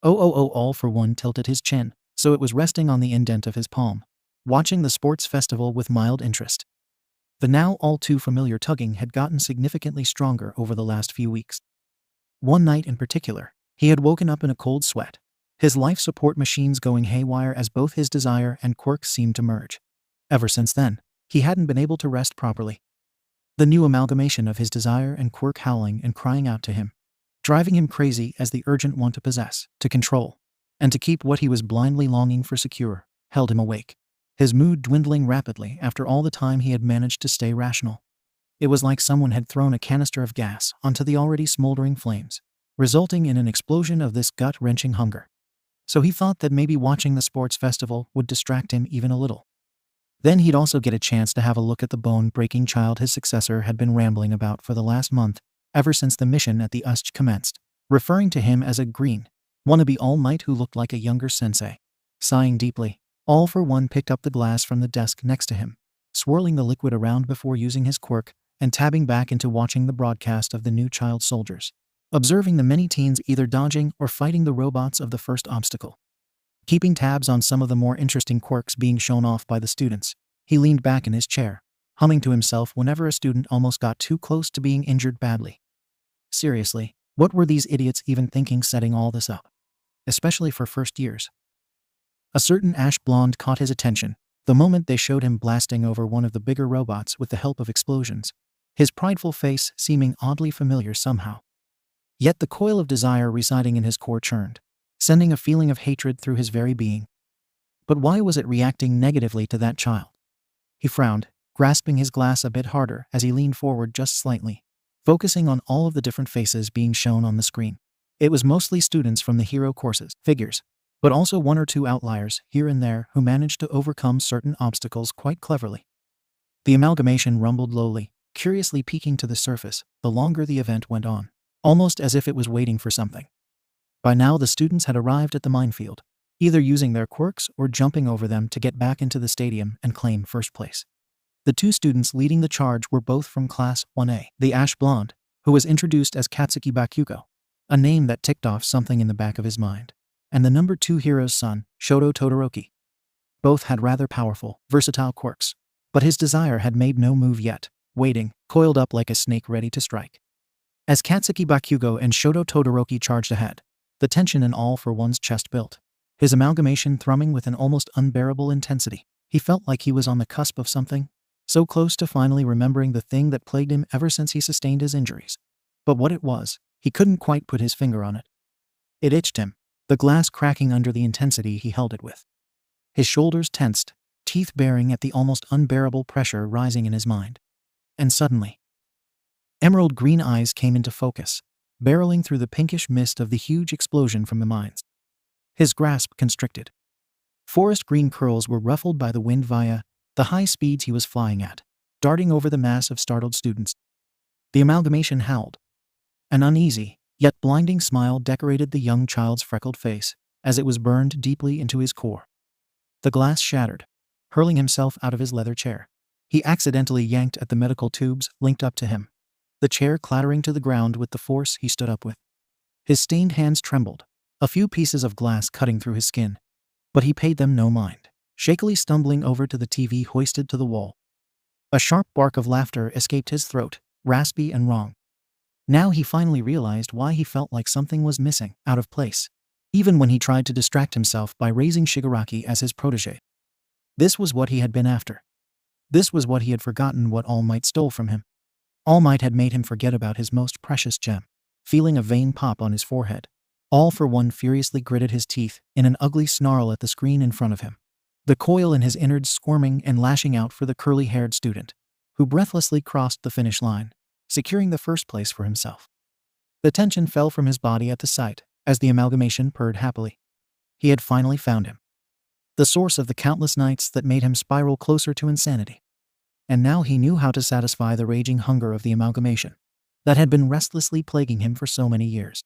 All For One tilted his chin, so it was resting on the indent of his palm, watching the sports festival with mild interest. The now all too familiar tugging had gotten significantly stronger over the last few weeks. One night in particular, he had woken up in a cold sweat, his life support machines going haywire as both his desire and quirks seemed to merge. Ever since then, he hadn't been able to rest properly. The new amalgamation of his desire and quirk howling and crying out to him, driving him crazy as the urgent want to possess, to control, and to keep what he was blindly longing for secure, held him awake, his mood dwindling rapidly after all the time he had managed to stay rational. It was like someone had thrown a canister of gas onto the already smoldering flames, resulting in an explosion of this gut-wrenching hunger. So he thought that maybe watching the sports festival would distract him even a little. Then he'd also get a chance to have a look at the bone-breaking child his successor had been rambling about for the last month, ever since the mission at the 𝐒𝐻𝐵 commenced, referring to him as a green, wannabe All Might who looked like a younger sensei. Sighing deeply, All For One picked up the glass from the desk next to him, swirling the liquid around before using his quirk and tabbing back into watching the broadcast of the new child soldiers, observing the many teens either dodging or fighting the robots of the first obstacle. Keeping tabs on some of the more interesting quirks being shown off by the students, he leaned back in his chair, humming to himself whenever a student almost got too close to being injured badly. Seriously, what were these idiots even thinking setting all this up? Especially for first years. A certain ash blonde caught his attention the moment they showed him blasting over one of the bigger robots with the help of explosions, his prideful face seeming oddly familiar somehow. Yet the coil of desire residing in his core churned, sending a feeling of hatred through his very being. But why was it reacting negatively to that child? He frowned, grasping his glass a bit harder as he leaned forward just slightly, focusing on all of the different faces being shown on the screen. It was mostly students from the hero courses, figures, but also one or two outliers here and there who managed to overcome certain obstacles quite cleverly. The amalgamation rumbled lowly, curiously peeking to the surface the longer the event went on, almost as if it was waiting for something. By now the students had arrived at the minefield, either using their quirks or jumping over them to get back into the stadium and claim first place. The two students leading the charge were both from Class 1A, the ash blonde, who was introduced as Katsuki Bakugo, a name that ticked off something in the back of his mind, and the number 2 hero's son, Shoto Todoroki. Both had rather powerful, versatile quirks, but his desire had made no move yet, waiting, coiled up like a snake ready to strike. As Katsuki Bakugo and Shoto Todoroki charged ahead, the tension in All For One's chest built, his amalgamation thrumming with an almost unbearable intensity. He felt like he was on the cusp of something, so close to finally remembering the thing that plagued him ever since he sustained his injuries. But what it was, he couldn't quite put his finger on it. It itched him, the glass cracking under the intensity he held it with. His shoulders tensed, teeth baring at the almost unbearable pressure rising in his mind. And suddenly, emerald green eyes came into focus, barreling through the pinkish mist of the huge explosion from the mines. His grasp constricted. Forest green curls were ruffled by the wind via the high speeds he was flying at, darting over the mass of startled students. The amalgamation howled. An uneasy, yet blinding smile decorated the young child's freckled face, as it was burned deeply into his core. The glass shattered, hurling himself out of his leather chair. He accidentally yanked at the medical tubes linked up to him, the chair clattering to the ground with the force he stood up with. His stained hands trembled, a few pieces of glass cutting through his skin, but he paid them no mind, shakily stumbling over to the TV hoisted to the wall. A sharp bark of laughter escaped his throat, raspy and wrong. Now he finally realized why he felt like something was missing, out of place, even when he tried to distract himself by raising Shigaraki as his protege. This was what he had been after. This was what he had forgotten what All Might stole from him. All Might had made him forget about his most precious gem. Feeling a vein pop on his forehead, All For One furiously gritted his teeth in an ugly snarl at the screen in front of him, the coil in his innards squirming and lashing out for the curly-haired student, who breathlessly crossed the finish line, securing the first place for himself. The tension fell from his body at the sight, as the amalgamation purred happily. He had finally found him, the source of the countless nights that made him spiral closer to insanity. And now he knew how to satisfy the raging hunger of the amalgamation that had been restlessly plaguing him for so many years.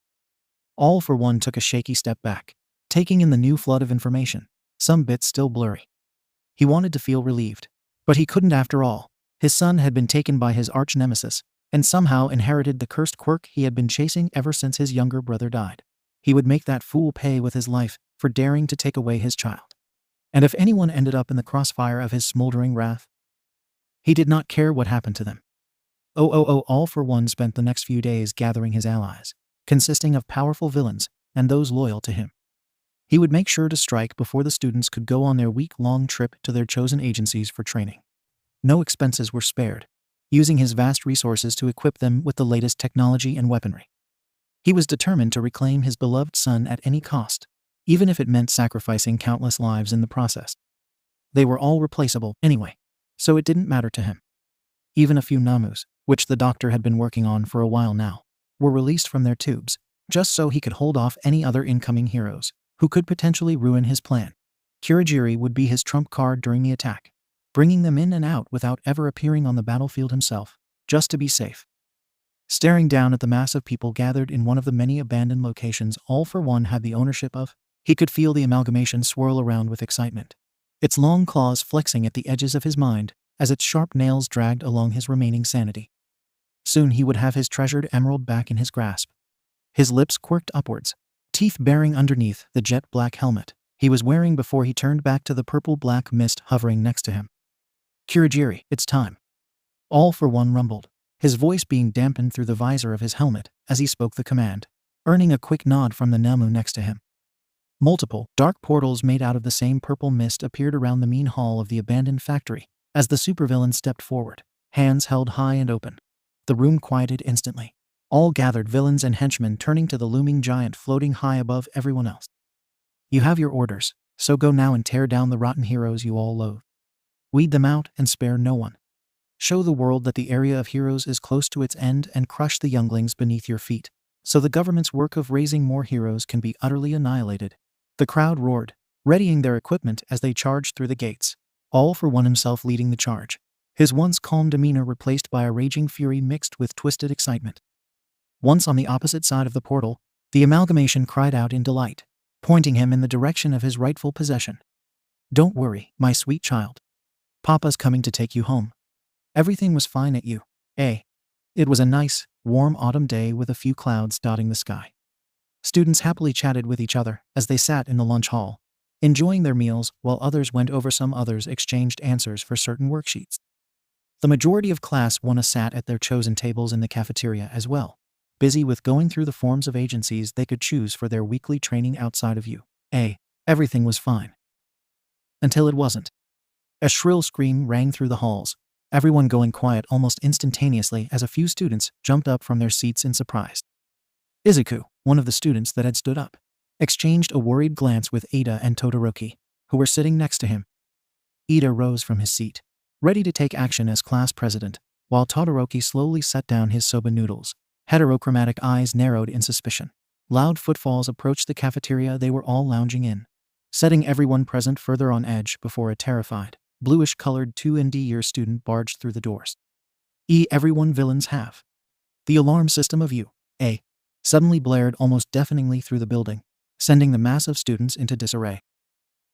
All For One took a shaky step back, taking in the new flood of information, some bits still blurry. He wanted to feel relieved, but he couldn't after all. His son had been taken by his arch-nemesis, and somehow inherited the cursed quirk he had been chasing ever since his younger brother died. He would make that fool pay with his life for daring to take away his child. And if anyone ended up in the crossfire of his smoldering wrath, he did not care what happened to them. All for One spent the next few days gathering his allies, consisting of powerful villains and those loyal to him. He would make sure to strike before the students could go on their week-long trip to their chosen agencies for training. No expenses were spared, using his vast resources to equip them with the latest technology and weaponry. He was determined to reclaim his beloved son at any cost, even if it meant sacrificing countless lives in the process. They were all replaceable anyway, so it didn't matter to him. Even a few 𝗵𝗲s, which the doctor had been working on for a while now, were released from their tubes, just so he could hold off any other incoming heroes who could potentially ruin his plan. Kurogiri would be his trump card during the attack, bringing them in and out without ever appearing on the battlefield himself, just to be safe. Staring down at the mass of people gathered in one of the many abandoned locations All for One had the ownership of, he could feel the amalgamation swirl around with excitement, its long claws flexing at the edges of his mind as its sharp nails dragged along his remaining sanity. Soon he would have his treasured emerald back in his grasp. His lips quirked upwards, teeth baring underneath the jet-black helmet he was wearing before he turned back to the purple-black mist hovering next to him. Kurogiri, it's time. All for One rumbled, his voice being dampened through the visor of his helmet as he spoke the command, earning a quick nod from the 𝗵𝗲 next to him. Multiple, dark portals made out of the same purple mist appeared around the mean hall of the abandoned factory as the supervillain stepped forward, hands held high and open. The room quieted instantly, all gathered villains and henchmen turning to the looming giant floating high above everyone else. You have your orders, so go now and tear down the rotten heroes you all loathe. Weed them out and spare no one. Show the world that the area of heroes is close to its end and crush the younglings beneath your feet, so the government's work of raising more heroes can be utterly annihilated. The crowd roared, readying their equipment as they charged through the gates, All for One himself leading the charge, his once calm demeanor replaced by a raging fury mixed with twisted excitement. Once on the opposite side of the portal, the amalgamation cried out in delight, pointing him in the direction of his rightful possession. Don't worry, my sweet child. Papa's coming to take you home. Everything was fine at you, eh? It was a nice, warm autumn day with a few clouds dotting the sky. Students happily chatted with each other as they sat in the lunch hall, enjoying their meals while others went over some others exchanged answers for certain worksheets. The majority of class 1A sat at their chosen tables in the cafeteria as well, busy with going through the forms of agencies they could choose for their weekly training outside of UA. Everything was fine. Until it wasn't. A shrill scream rang through the halls, everyone going quiet almost instantaneously as a few students jumped up from their seats in surprise. Izuku, one of the students that had stood up, exchanged a worried glance with Iida and Todoroki, who were sitting next to him. Iida rose from his seat, ready to take action as class president, while Todoroki slowly set down his soba noodles. Heterochromatic eyes narrowed in suspicion. Loud footfalls approached the cafeteria they were all lounging in, setting everyone present further on edge before a terrified, bluish-colored 2nd-year student barged through the doors. Everyone villains have. The alarm system of UA suddenly blared almost deafeningly through the building, sending the mass of students into disarray.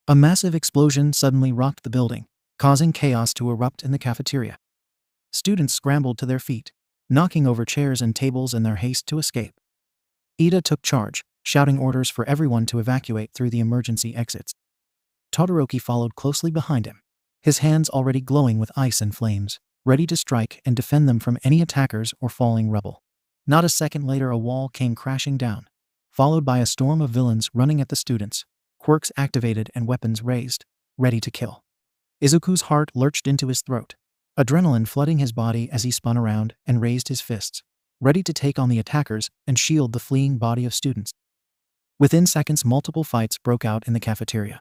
A massive explosion suddenly rocked the building, causing chaos to erupt in the cafeteria. Students scrambled to their feet, knocking over chairs and tables in their haste to escape. Iida took charge, shouting orders for everyone to evacuate through the emergency exits. Todoroki followed closely behind him, his hands already glowing with ice and flames, ready to strike and defend them from any attackers or falling rubble. Not a second later, a wall came crashing down, followed by a storm of villains running at the students, quirks activated and weapons raised, ready to kill. Izuku's heart lurched into his throat, adrenaline flooding his body as he spun around and raised his fists, ready to take on the attackers and shield the fleeing body of students. Within seconds, multiple fights broke out in the cafeteria.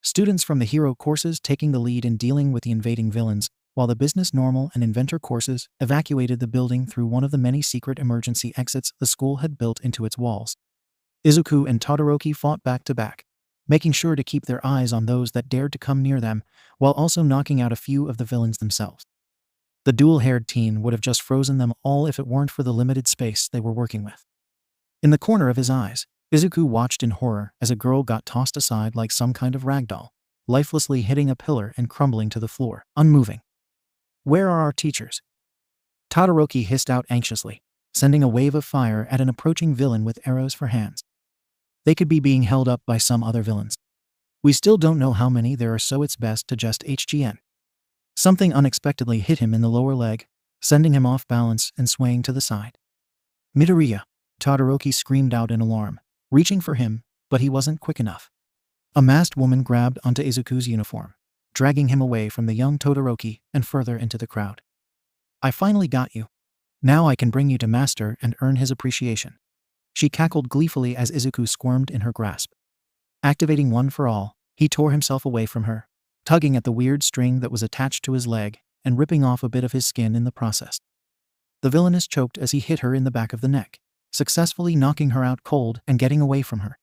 Students from the hero courses taking the lead in dealing with the invading villains, while the business, normal, and inventor courses evacuated the building through one of the many secret emergency exits the school had built into its walls. Izuku and Todoroki fought back to back, making sure to keep their eyes on those that dared to come near them, while also knocking out a few of the villains themselves. The dual-haired teen would have just frozen them all if it weren't for the limited space they were working with. In the corner of his eyes, Izuku watched in horror as a girl got tossed aside like some kind of ragdoll, lifelessly hitting a pillar and crumbling to the floor, unmoving. "Where are our teachers?" Todoroki hissed out anxiously, sending a wave of fire at an approaching villain with arrows for hands. They could be being held up by some other villains. We still don't know how many there are, so it's best to just HGN. Something unexpectedly hit him in the lower leg, sending him off balance and swaying to the side. "Midoriya!" Todoroki screamed out in alarm, reaching for him, but he wasn't quick enough. A masked woman grabbed onto Izuku's uniform, dragging him away from the young Todoroki and further into the crowd. "I finally got you. Now I can bring you to Master and earn his appreciation." She cackled gleefully as Izuku squirmed in her grasp. Activating One for All, he tore himself away from her, tugging at the weird string that was attached to his leg and ripping off a bit of his skin in the process. The villainess choked as he hit her in the back of the neck, successfully knocking her out cold and getting away from her.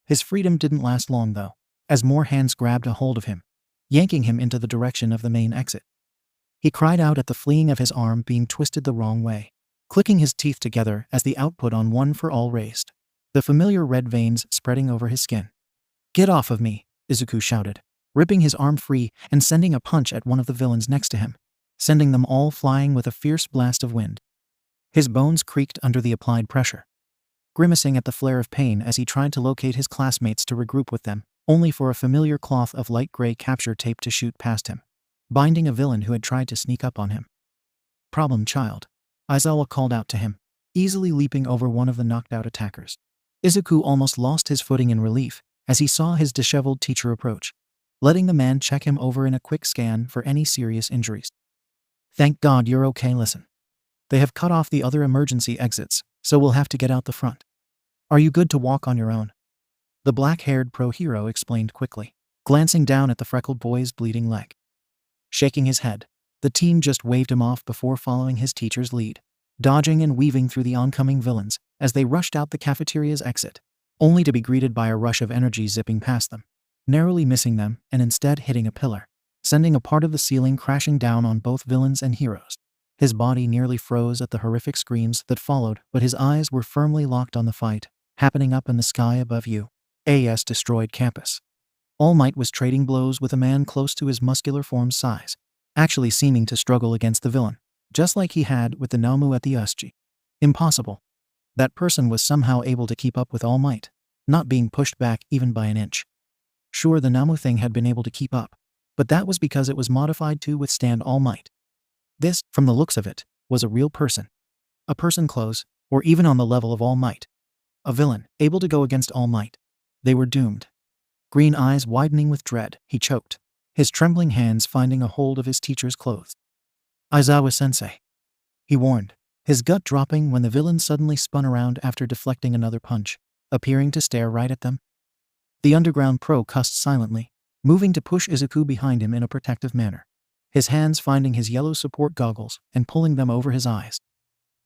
His freedom didn't last long though, as more hands grabbed a hold of him, yanking him into the direction of the main exit. He cried out at the fleeing of his arm being twisted the wrong way, clicking his teeth together as the output on One for All raised, the familiar red veins spreading over his skin. "Get off of me!" Izuku shouted, ripping his arm free and sending a punch at one of the villains next to him, sending them all flying with a fierce blast of wind. His bones creaked under the applied pressure, grimacing at the flare of pain as he tried to locate his classmates to regroup with them, only for a familiar cloth of light gray capture tape to shoot past him, binding a villain who had tried to sneak up on him. "Problem child," Aizawa called out to him, easily leaping over one of the knocked out attackers. Izuku almost lost his footing in relief as he saw his disheveled teacher approach, letting the man check him over in a quick scan for any serious injuries. "Thank God you're okay. Listen. They have cut off the other emergency exits, so we'll have to get out the front. Are you good to walk on your own?" The black-haired pro-hero explained quickly, glancing down at the freckled boy's bleeding leg. Shaking his head, the team just waved him off before following his teacher's lead, dodging and weaving through the oncoming villains as they rushed out the cafeteria's exit, only to be greeted by a rush of energy zipping past them, narrowly missing them and instead hitting a pillar, sending a part of the ceiling crashing down on both villains and heroes. His body nearly froze at the horrific screams that followed, but his eyes were firmly locked on the fight happening up in the sky above UA's destroyed campus. All Might was trading blows with a man close to his muscular form's size, actually seeming to struggle against the villain, just like he had with the Namu at the 𝐬𝐻𝐻. Impossible. That person was somehow able to keep up with All Might, not being pushed back even by an inch. Sure, the Namu thing had been able to keep up, but that was because it was modified to withstand All Might. This, from the looks of it, was a real person. A person close, or even on the level of All Might. A villain, able to go against All Might. They were doomed. Green eyes widening with dread, he choked, his trembling hands finding a hold of his teacher's clothes. "Aizawa-sensei," he warned, his gut dropping when the villain suddenly spun around after deflecting another punch, appearing to stare right at them. The underground pro cussed silently, moving to push Izuku behind him in a protective manner, his hands finding his yellow support goggles and pulling them over his eyes.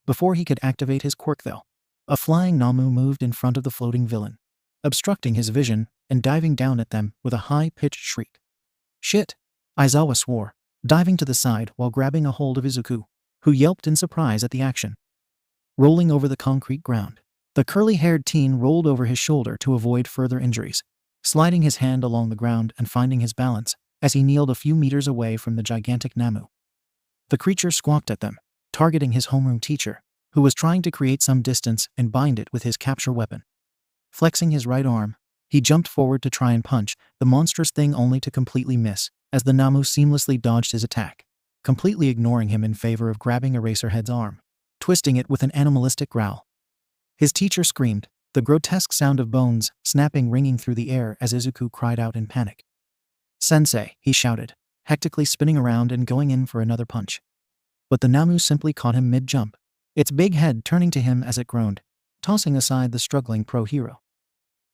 Before he could activate his quirk though, a flying Namu moved in front of the floating villain, obstructing his vision and diving down at them with a high-pitched shriek. "Shit!" Aizawa swore, diving to the side while grabbing a hold of Izuku, who yelped in surprise at the action. Rolling over the concrete ground, the curly-haired teen rolled over his shoulder to avoid further injuries, sliding his hand along the ground and finding his balance as he kneeled a few meters away from the gigantic Namu. The creature squawked at them, targeting his homeroom teacher, who was trying to create some distance and bind it with his capture weapon. Flexing his right arm, he jumped forward to try and punch the monstrous thing only to completely miss, as the Namu seamlessly dodged his attack, completely ignoring him in favor of grabbing Eraserhead's arm, twisting it with an animalistic growl. His teacher screamed, the grotesque sound of bones snapping ringing through the air as Izuku cried out in panic. "Sensei," he shouted, hectically spinning around and going in for another punch. But the Namu simply caught him mid-jump, its big head turning to him as it groaned, tossing aside the struggling pro-hero.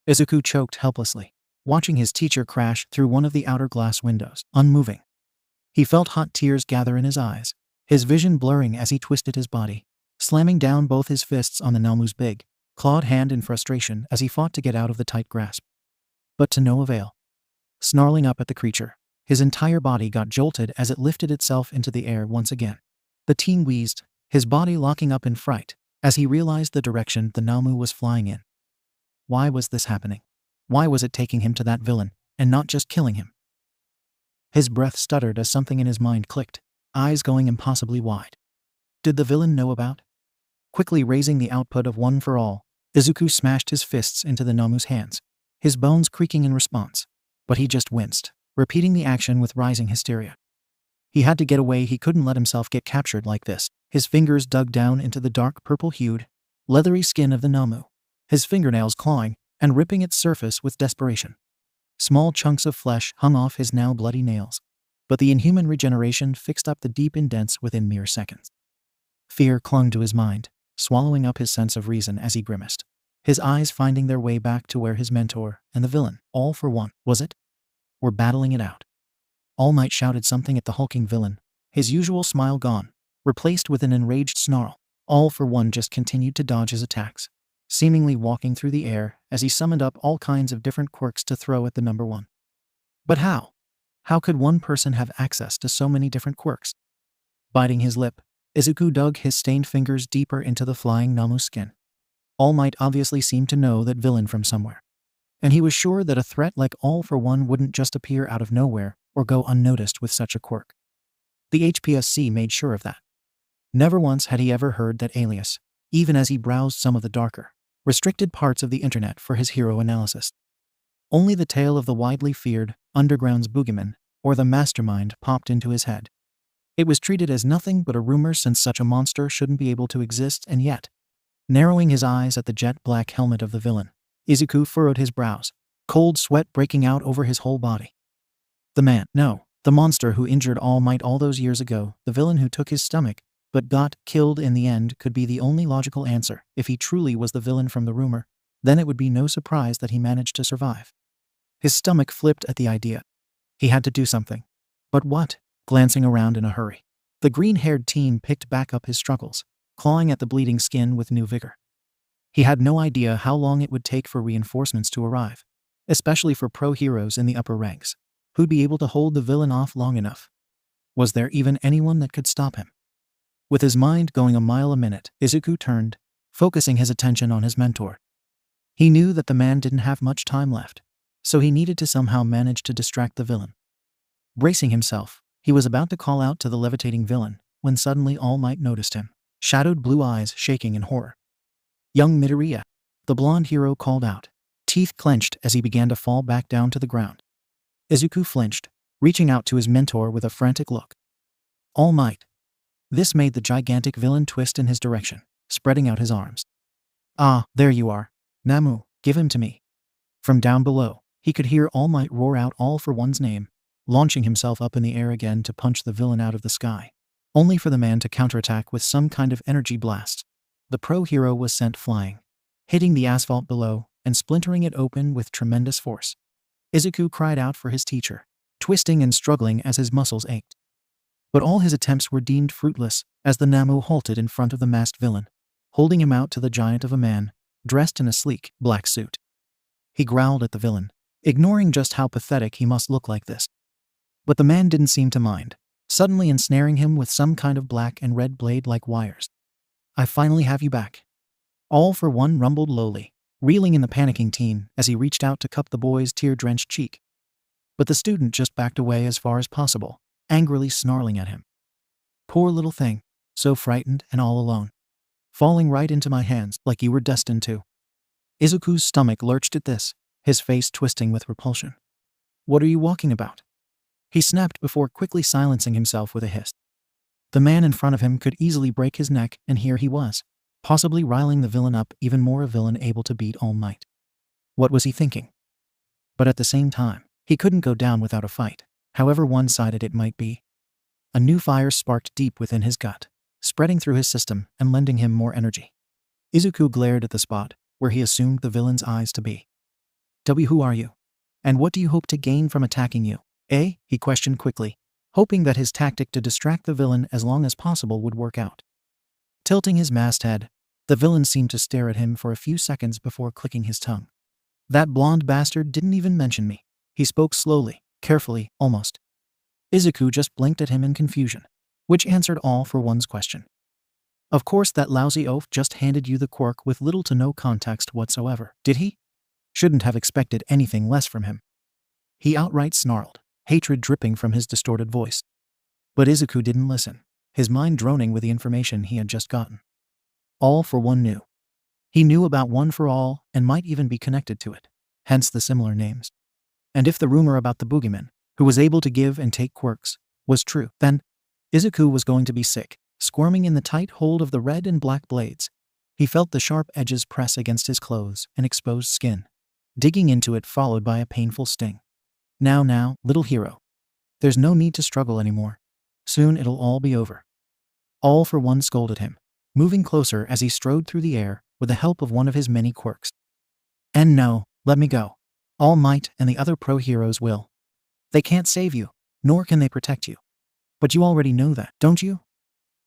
Izuku choked helplessly, watching his teacher crash through one of the outer glass windows, unmoving. He felt hot tears gather in his eyes, his vision blurring as he twisted his body, slamming down both his fists on the Namu's big, clawed hand in frustration as he fought to get out of the tight grasp. But to no avail. Snarling up at the creature, his entire body got jolted as it lifted itself into the air once again. The teen wheezed, his body locking up in fright, as he realized the direction the Namu was flying in. Why was this happening? Why was it taking him to that villain, and not just killing him? His breath stuttered as something in his mind clicked, eyes going impossibly wide. Did the villain know about? Quickly raising the output of One for All, Izuku smashed his fists into the Namu's hands, his bones creaking in response. But he just winced, repeating the action with rising hysteria. He had to get away. He couldn't let himself get captured like this. His fingers dug down into the dark purple-hued, leathery skin of the Namu, his fingernails clawing and ripping its surface with desperation. Small chunks of flesh hung off his now bloody nails, but the inhuman regeneration fixed up the deep indents within mere seconds. Fear clung to his mind, swallowing up his sense of reason as he grimaced, his eyes finding their way back to where his mentor and the villain, All for One, was it? Were battling it out. All Might shouted something at the hulking villain, his usual smile gone, replaced with an enraged snarl. All for One just continued to dodge his attacks, seemingly walking through the air as he summoned up all kinds of different quirks to throw at the number one. But how? How could one person have access to so many different quirks? Biting his lip, Izuku dug his stained fingers deeper into the flying Namu's skin. All Might obviously seemed to know that villain from somewhere, and he was sure that a threat like All for One wouldn't just appear out of nowhere or go unnoticed with such a quirk. The HPSC made sure of that. Never once had he ever heard that alias, even as he browsed some of the darker, restricted parts of the internet for his hero analysis. Only the tale of the widely feared underground's boogeyman, or the mastermind, popped into his head. It was treated as nothing but a rumor since such a monster shouldn't be able to exist, and yet, narrowing his eyes at the jet-black helmet of the villain, Izuku furrowed his brows, cold sweat breaking out over his whole body. The man, no, the monster who injured All Might all those years ago, the villain who took his stomach, but got killed in the end, could be the only logical answer. If he truly was the villain from the rumor, then it would be no surprise that he managed to survive. His stomach flipped at the idea. He had to do something. But what? Glancing around in a hurry, the green-haired teen picked back up his struggles, clawing at the bleeding skin with new vigor. He had no idea how long it would take for reinforcements to arrive, especially for pro-heroes in the upper ranks, who'd be able to hold the villain off long enough. Was there even anyone that could stop him? With his mind going a mile a minute, Izuku turned, focusing his attention on his mentor. He knew that the man didn't have much time left, so he needed to somehow manage to distract the villain. Bracing himself, he was about to call out to the levitating villain, when suddenly All Might noticed him, shadowed blue eyes shaking in horror. "Young Midoriya," the blonde hero called out, teeth clenched as he began to fall back down to the ground. Izuku flinched, reaching out to his mentor with a frantic look. "All Might." This made the gigantic villain twist in his direction, spreading out his arms. "Ah, there you are. Namu, give him to me." From down below, he could hear All Might roar out All for One's name, launching himself up in the air again to punch the villain out of the sky, only for the man to counterattack with some kind of energy blast. The pro-hero was sent flying, hitting the asphalt below and splintering it open with tremendous force. Izuku cried out for his teacher, twisting and struggling as his muscles ached. But all his attempts were deemed fruitless as the Namu halted in front of the masked villain, holding him out to the giant of a man, dressed in a sleek, black suit. He growled at the villain, ignoring just how pathetic he must look like this. But the man didn't seem to mind, suddenly ensnaring him with some kind of black and red blade-like wires. "I finally have you back." All for One rumbled lowly, reeling in the panicking teen as he reached out to cup the boy's tear-drenched cheek. But the student just backed away as far as possible, angrily snarling at him. "Poor little thing, so frightened and all alone. Falling right into my hands like you were destined to." Izuku's stomach lurched at this, his face twisting with repulsion. "What are you walking about?" He snapped before quickly silencing himself with a hiss. The man in front of him could easily break his neck, and here he was, possibly riling the villain up even more, a villain able to beat All Might. What was he thinking? But at the same time, he couldn't go down without a fight, however one-sided it might be. A new fire sparked deep within his gut, spreading through his system and lending him more energy. Izuku glared at the spot where he assumed the villain's eyes to be. "Who are you? And what do you hope to gain from attacking you?" He questioned quickly, hoping that his tactic to distract the villain as long as possible would work out. Tilting his masked head, the villain seemed to stare at him for a few seconds before clicking his tongue. "That blonde bastard didn't even mention me." He spoke slowly, carefully, almost. Izuku just blinked at him in confusion, which answered All for One's question. "Of course that lousy oaf just handed you the quirk with little to no context whatsoever, did he?" shouldn't have expected anything less from him. He outright snarled, hatred dripping from his distorted voice. But Izuku didn't listen, his mind droning with the information he had just gotten. All for One knew. He knew about One for All and might even be connected to it, hence the similar names. And if the rumor about the boogeyman, who was able to give and take quirks, was true, then Izuku was going to be sick, squirming in the tight hold of the red and black blades. He felt the sharp edges press against his clothes and exposed skin, digging into it followed by a painful sting. Now, little hero. There's no need to struggle anymore. Soon it'll all be over. All for One scolded him, moving closer as he strode through the air with the help of one of his many quirks. And no, let me go. All Might and the other pro-heroes will. They can't save you, nor can they protect you. But you already know that, don't you?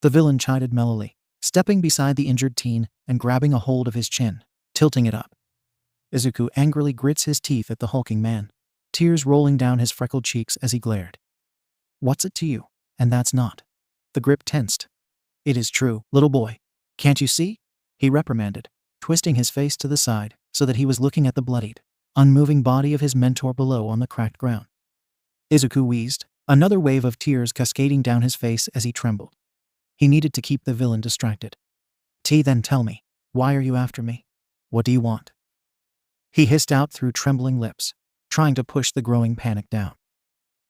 The villain chided mellowly, stepping beside the injured teen and grabbing a hold of his chin, tilting it up. Izuku angrily grits his teeth at the hulking man, tears rolling down his freckled cheeks as he glared. What's it to you? And that's not. The grip tensed. It is true, little boy. Can't you see? He reprimanded, twisting his face to the side so that he was looking at the bloodied, unmoving body of his mentor below on the cracked ground. Izuku wheezed, another wave of tears cascading down his face as he trembled. He needed to keep the villain distracted. Then tell me, why are you after me? What do you want? He hissed out through trembling lips, trying to push the growing panic down.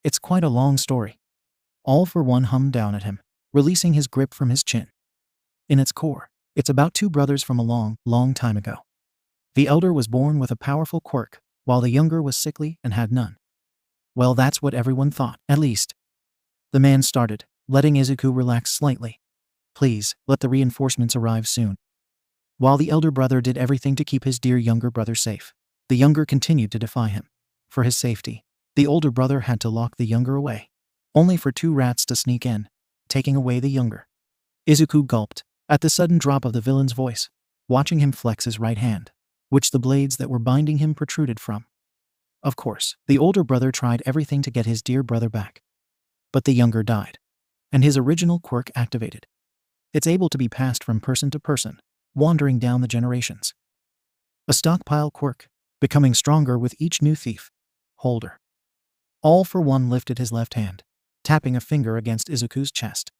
It's quite a long story. All for One hummed down at him, releasing his grip from his chin. In its core, it's about two brothers from a long, long time ago. The elder was born with a powerful quirk, while the younger was sickly and had none. Well, that's what everyone thought, at least. The man started, letting Izuku relax slightly. Please, let the reinforcements arrive soon. While the elder brother did everything to keep his dear younger brother safe, the younger continued to defy him. For his safety, the older brother had to lock the younger away, only for two rats to sneak in, taking away the younger. Izuku gulped at the sudden drop of the villain's voice, watching him flex his right hand, which the blades that were binding him protruded from. Of course, the older brother tried everything to get his dear brother back. But the younger died, and his original quirk activated. It's able to be passed from person to person, wandering down the generations. A stockpile quirk, becoming stronger with each new thief. Holder. All for One lifted his left hand, tapping a finger against Izuku's chest.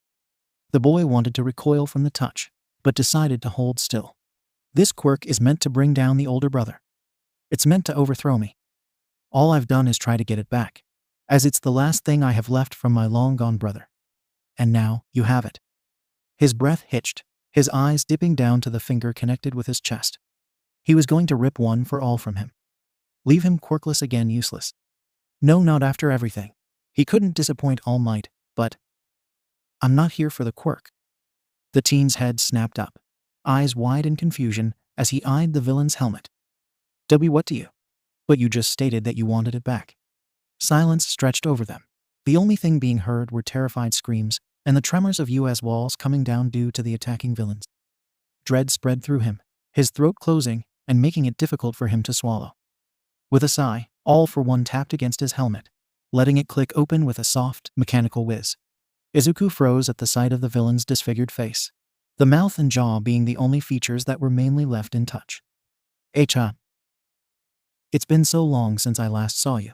The boy wanted to recoil from the touch, but decided to hold still. This quirk is meant to bring down the older brother. It's meant to overthrow me. All I've done is try to get it back, as it's the last thing I have left from my long-gone brother. And now, you have it. His breath hitched, his eyes dipping down to the finger connected with his chest. He was going to rip One for All from him. Leave him quirkless again, useless. No, not after everything. He couldn't disappoint All Might, but I'm not here for the quirk. The teen's head snapped up, eyes wide in confusion as he eyed the villain's helmet. What do you? But you just stated that you wanted it back. Silence stretched over them. The only thing being heard were terrified screams and the tremors of US walls coming down due to the attacking villains. Dread spread through him, his throat closing and making it difficult for him to swallow. With a sigh, All for One tapped against his helmet, letting it click open with a soft, mechanical whiz. Izuku froze at the sight of the villain's disfigured face, the mouth and jaw being the only features that were mainly left in touch. It's been so long since I last saw you.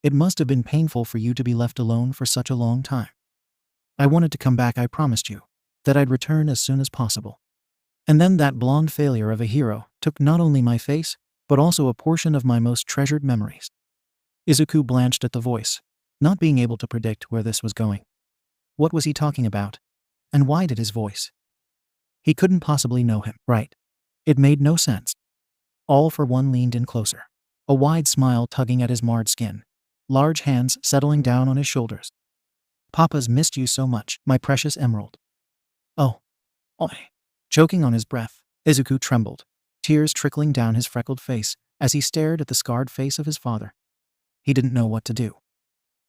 It must have been painful for you to be left alone for such a long time. I wanted to come back, I promised you, that I'd return as soon as possible. And then that blonde failure of a hero took not only my face, but also a portion of my most treasured memories. Izuku blanched at the voice, not being able to predict where this was going. What was he talking about? And why did his voice? He couldn't possibly know him, right? It made no sense. All for One leaned in closer, a wide smile tugging at his marred skin, large hands settling down on his shoulders. Papa's missed you so much, my precious emerald. Oh. Choking on his breath, Izuku trembled, tears trickling down his freckled face as he stared at the scarred face of his father. He didn't know what to do.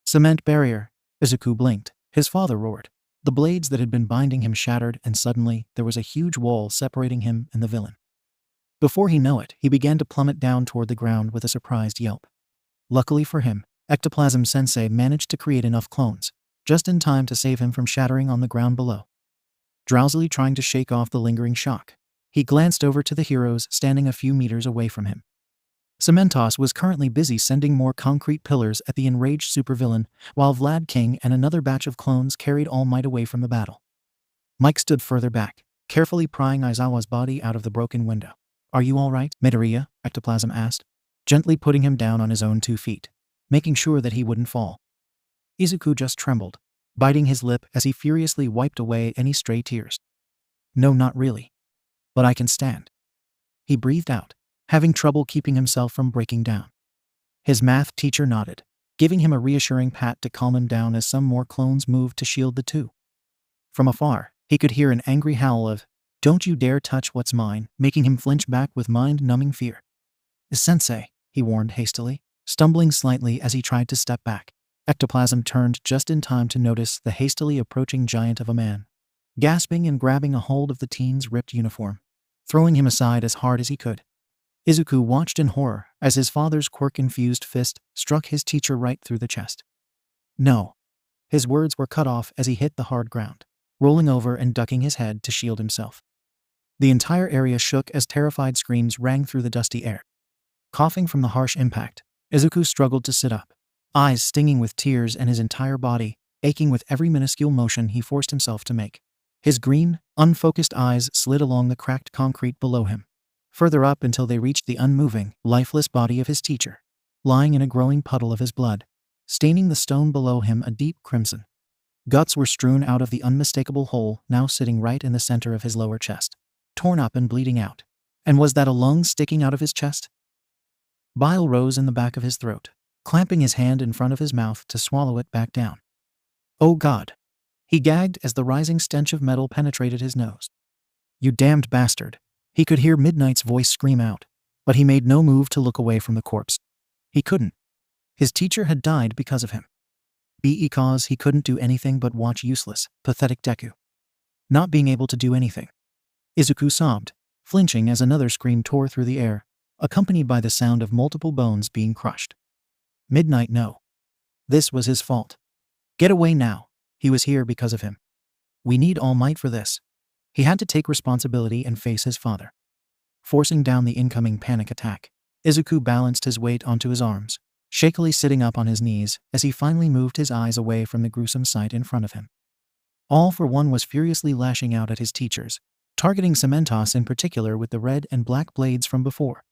Cement barrier, Izuku blinked, his father roared. The blades that had been binding him shattered and suddenly there was a huge wall separating him and the villain. Before he knew it, he began to plummet down toward the ground with a surprised yelp. Luckily for him, Ectoplasm Sensei managed to create enough clones, just in time to save him from shattering on the ground below. Drowsily trying to shake off the lingering shock, he glanced over to the heroes standing a few meters away from him. 𝗵𝗲𝗃 was currently busy sending more concrete pillars at the enraged supervillain, while Vlad King and another batch of clones carried All Might away from the battle. Mike stood further back, carefully prying Aizawa's body out of the broken window. "Are you all right, Midoriya?" Ectoplasm asked, gently putting him down on his own 2 feet, making sure that he wouldn't fall. Izuku just trembled, biting his lip as he furiously wiped away any stray tears. "No, not really. But I can stand," he breathed out, having trouble keeping himself from breaking down. His math teacher nodded, giving him a reassuring pat to calm him down as some more clones moved to shield the two. From afar, he could hear an angry howl of, "Don't you dare touch what's mine," making him flinch back with mind-numbing fear. "Sensei," he warned hastily, stumbling slightly as he tried to step back. Ectoplasm turned just in time to notice the hastily approaching giant of a man, gasping and grabbing a hold of the teen's ripped uniform, throwing him aside as hard as he could. Izuku watched in horror as his father's quirk-infused fist struck his teacher right through the chest. "No." His words were cut off as he hit the hard ground, rolling over and ducking his head to shield himself. The entire area shook as terrified screams rang through the dusty air. Coughing from the harsh impact, Izuku struggled to sit up, eyes stinging with tears and his entire body aching with every minuscule motion he forced himself to make. His green, unfocused eyes slid along the cracked concrete below him, further up until they reached the unmoving, lifeless body of his teacher, lying in a growing puddle of his blood, staining the stone below him a deep crimson. Guts were strewn out of the unmistakable hole now sitting right in the center of his lower chest, torn up and bleeding out. And was that a lung sticking out of his chest? Bile rose in the back of his throat, clamping his hand in front of his mouth to swallow it back down. "Oh God!" He gagged as the rising stench of metal penetrated his nose. "You damned bastard!" He could hear Midnight's voice scream out, but he made no move to look away from the corpse. He couldn't. His teacher had died because of him. Because he couldn't do anything but watch useless, pathetic Deku, not being able to do anything. Izuku sobbed, flinching as another scream tore through the air, accompanied by the sound of multiple bones being crushed. Midnight, no. This was his fault. Get away now. He was here because of him. We need All Might for this. He had to take responsibility and face his father. Forcing down the incoming panic attack, Izuku balanced his weight onto his arms, shakily sitting up on his knees as he finally moved his eyes away from the gruesome sight in front of him. All for One was furiously lashing out at his teachers, targeting 𝗵𝗲𝗃 in particular with the red and black blades from before.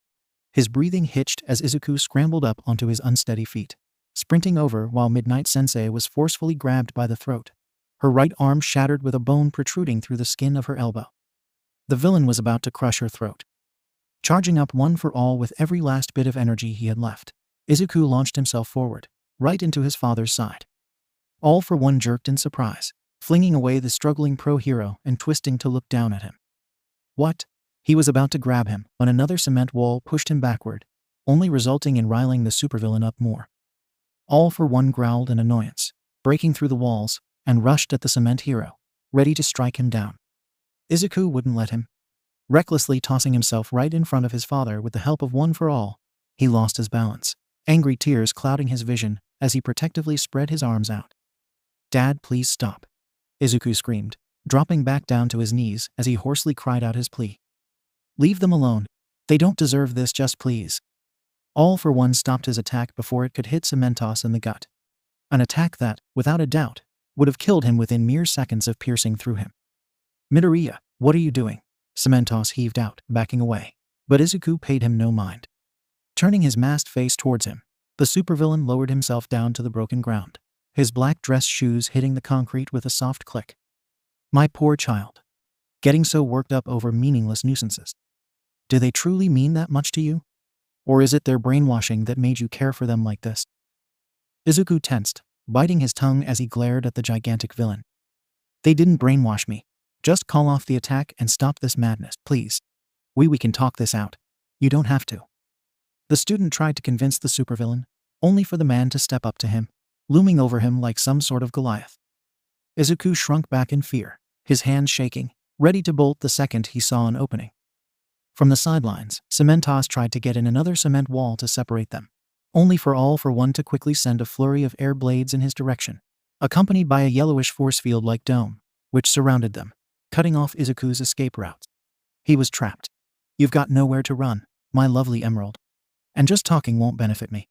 His breathing hitched as Izuku scrambled up onto his unsteady feet, sprinting over while Midnight Sensei was forcefully grabbed by the throat, her right arm shattered with a bone protruding through the skin of her elbow. The villain was about to crush her throat. Charging up One for All with every last bit of energy he had left, Izuku launched himself forward, right into his father's side. All for One jerked in surprise, flinging away the struggling pro-hero and twisting to look down at him. What? He was about to grab him when another cement wall pushed him backward, only resulting in riling the supervillain up more. All for One growled in annoyance, breaking through the walls, and rushed at the cement hero, ready to strike him down. Izuku wouldn't let him. Recklessly tossing himself right in front of his father with the help of One for All, he lost his balance, angry tears clouding his vision as he protectively spread his arms out. "Dad, please stop," Izuku screamed, dropping back down to his knees as he hoarsely cried out his plea. "Leave them alone. They don't deserve this, just please." All for One stopped his attack before it could hit 𝗵𝗲𝗃 in the gut. An attack that, without a doubt, would have killed him within mere seconds of piercing through him. "Midoriya, what are you doing?" 𝗵𝗲𝗃 heaved out, backing away, but Izuku paid him no mind. Turning his masked face towards him, the supervillain lowered himself down to the broken ground, his black dress shoes hitting the concrete with a soft click. "My poor child. Getting so worked up over meaningless nuisances. Do they truly mean that much to you? Or is it their brainwashing that made you care for them like this?" Izuku tensed, biting his tongue as he glared at the gigantic villain. "They didn't brainwash me. Just call off the attack and stop this madness, please. We can talk this out. You don't have to." The student tried to convince the supervillain, only for the man to step up to him, looming over him like some sort of Goliath. Izuku shrunk back in fear, his hands shaking, ready to bolt the second he saw an opening. From the sidelines, 𝗵𝗲𝗃 tried to get in another cement wall to separate them, only for All for One to quickly send a flurry of air blades in his direction, accompanied by a yellowish force field-like dome, which surrounded them, cutting off Izuku's escape routes. He was trapped. "You've got nowhere to run, my lovely emerald." And just talking won't benefit me.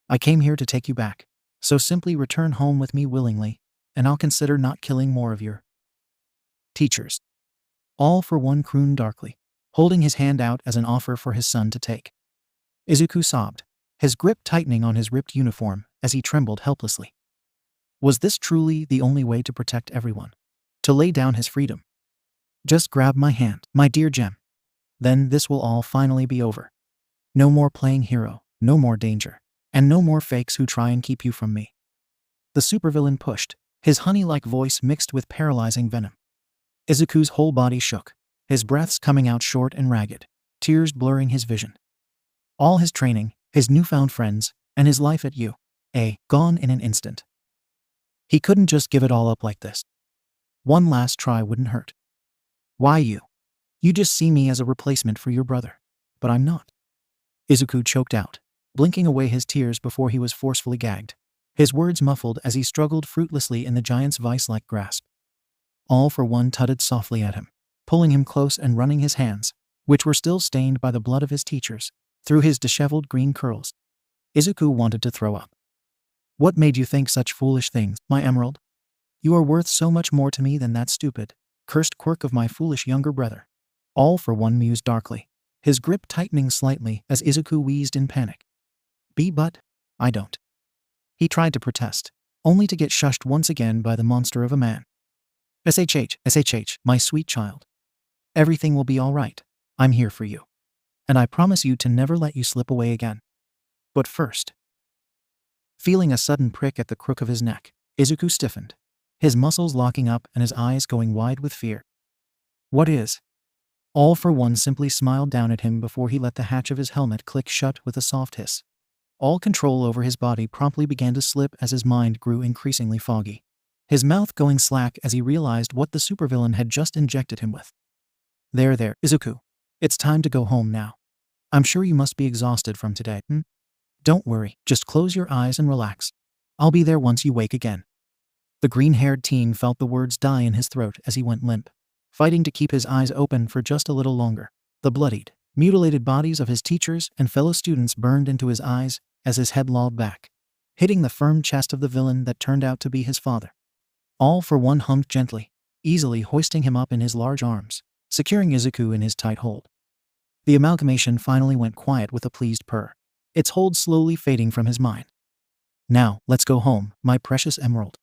I came here to take you back. So simply return home with me willingly, and I'll consider not killing more of your teachers. All for One crooned darkly, holding his hand out as an offer for his son to take. Izuku sobbed, his grip tightening on his ripped uniform as he trembled helplessly. Was this truly the only way to protect everyone? To lay down his freedom? Just grab my hand, my dear gem. Then this will all finally be over. No more playing hero, no more danger, and no more fakes who try and keep you from me. The supervillain pushed, his honey-like voice mixed with paralyzing venom. Izuku's whole body shook, his breaths coming out short and ragged, tears blurring his vision. All his training, his newfound friends, and his life at 𝐴, gone in an instant. He couldn't just give it all up like this. One last try wouldn't hurt. Why you? You just see me as a replacement for your brother. But I'm not. Izuku choked out, blinking away his tears before he was forcefully gagged, his words muffled as he struggled fruitlessly in the giant's vice-like grasp. All for One tutted softly at him, pulling him close and running his hands, which were still stained by the blood of his teachers, through his disheveled green curls. Izuku wanted to throw up. What made you think such foolish things, my emerald? You are worth so much more to me than that stupid, cursed quirk of my foolish younger brother. All for One mused darkly, his grip tightening slightly as Izuku wheezed in panic. But I don't. He tried to protest, only to get shushed once again by the monster of a man. 𝐴𝐧𝐭𝐻, my sweet child. Everything will be all right. I'm here for you. And I promise you to never let you slip away again. But first. Feeling a sudden prick at the crook of his neck, Izuku stiffened, his muscles locking up and his eyes going wide with fear. What is? All for One simply smiled down at him before he let the hatch of his helmet click shut with a soft hiss. All control over his body promptly began to slip as his mind grew increasingly foggy, his mouth going slack as he realized what the supervillain had just injected him with. There, Izuku. It's time to go home now. I'm sure you must be exhausted from today, Don't worry, just close your eyes and relax. I'll be there once you wake again. The green-haired teen felt the words die in his throat as he went limp, fighting to keep his eyes open for just a little longer. The bloodied, mutilated bodies of his teachers and fellow students burned into his eyes as his head lolled back, hitting the firm chest of the villain that turned out to be his father. All for One hummed gently, easily hoisting him up in his large arms, securing Izuku in his tight hold. The amalgamation finally went quiet with a pleased purr, its hold slowly fading from his mind. Now, let's go home, my precious emerald.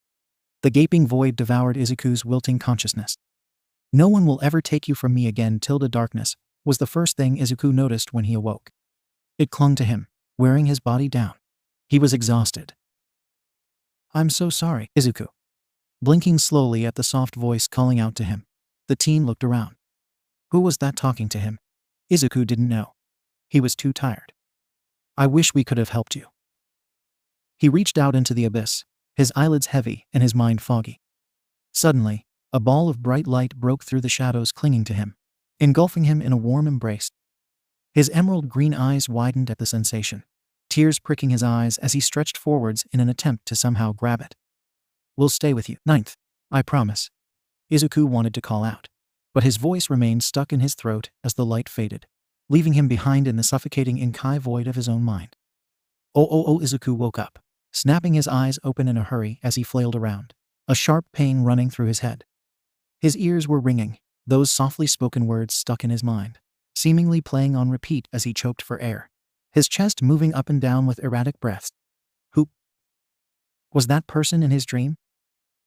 The gaping void devoured Izuku's wilting consciousness. No one will ever take you from me again. Darkness was the first thing Izuku noticed when he awoke. It clung to him, wearing his body down. He was exhausted. I'm so sorry, Izuku. Blinking slowly at the soft voice calling out to him, the teen looked around. Who was that talking to him? Izuku didn't know. He was too tired. I wish we could have helped you. He reached out into the abyss, his eyelids heavy and his mind foggy. Suddenly, a ball of bright light broke through the shadows clinging to him, engulfing him in a warm embrace. His emerald green eyes widened at the sensation, tears pricking his eyes as he stretched forwards in an attempt to somehow grab it. We'll stay with you, ninth, I promise. Izuku wanted to call out, but his voice remained stuck in his throat as the light faded, leaving him behind in the suffocating inkai void of his own mind. Oh, Izuku woke up, snapping his eyes open in a hurry as he flailed around, a sharp pain running through his head. His ears were ringing, those softly spoken words stuck in his mind, seemingly playing on repeat as he choked for air, his chest moving up and down with erratic breaths. Who was that person in his dream?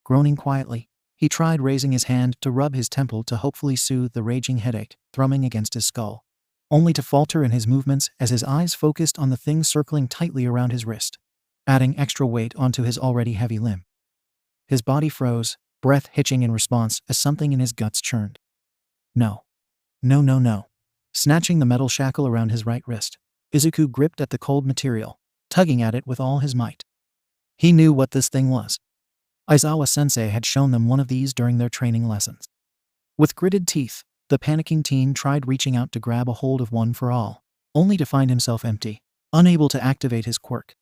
Groaning quietly, he tried raising his hand to rub his temple to hopefully soothe the raging headache thrumming against his skull, only to falter in his movements as his eyes focused on the thing circling tightly around his wrist, adding extra weight onto his already heavy limb. His body froze, breath hitching in response as something in his guts churned. No. Snatching the metal shackle around his right wrist, Izuku gripped at the cold material, tugging at it with all his might. He knew what this thing was. Aizawa-sensei had shown them one of these during their training lessons. With gritted teeth, the panicking teen tried reaching out to grab a hold of one for all, only to find himself empty, unable to activate his quirk.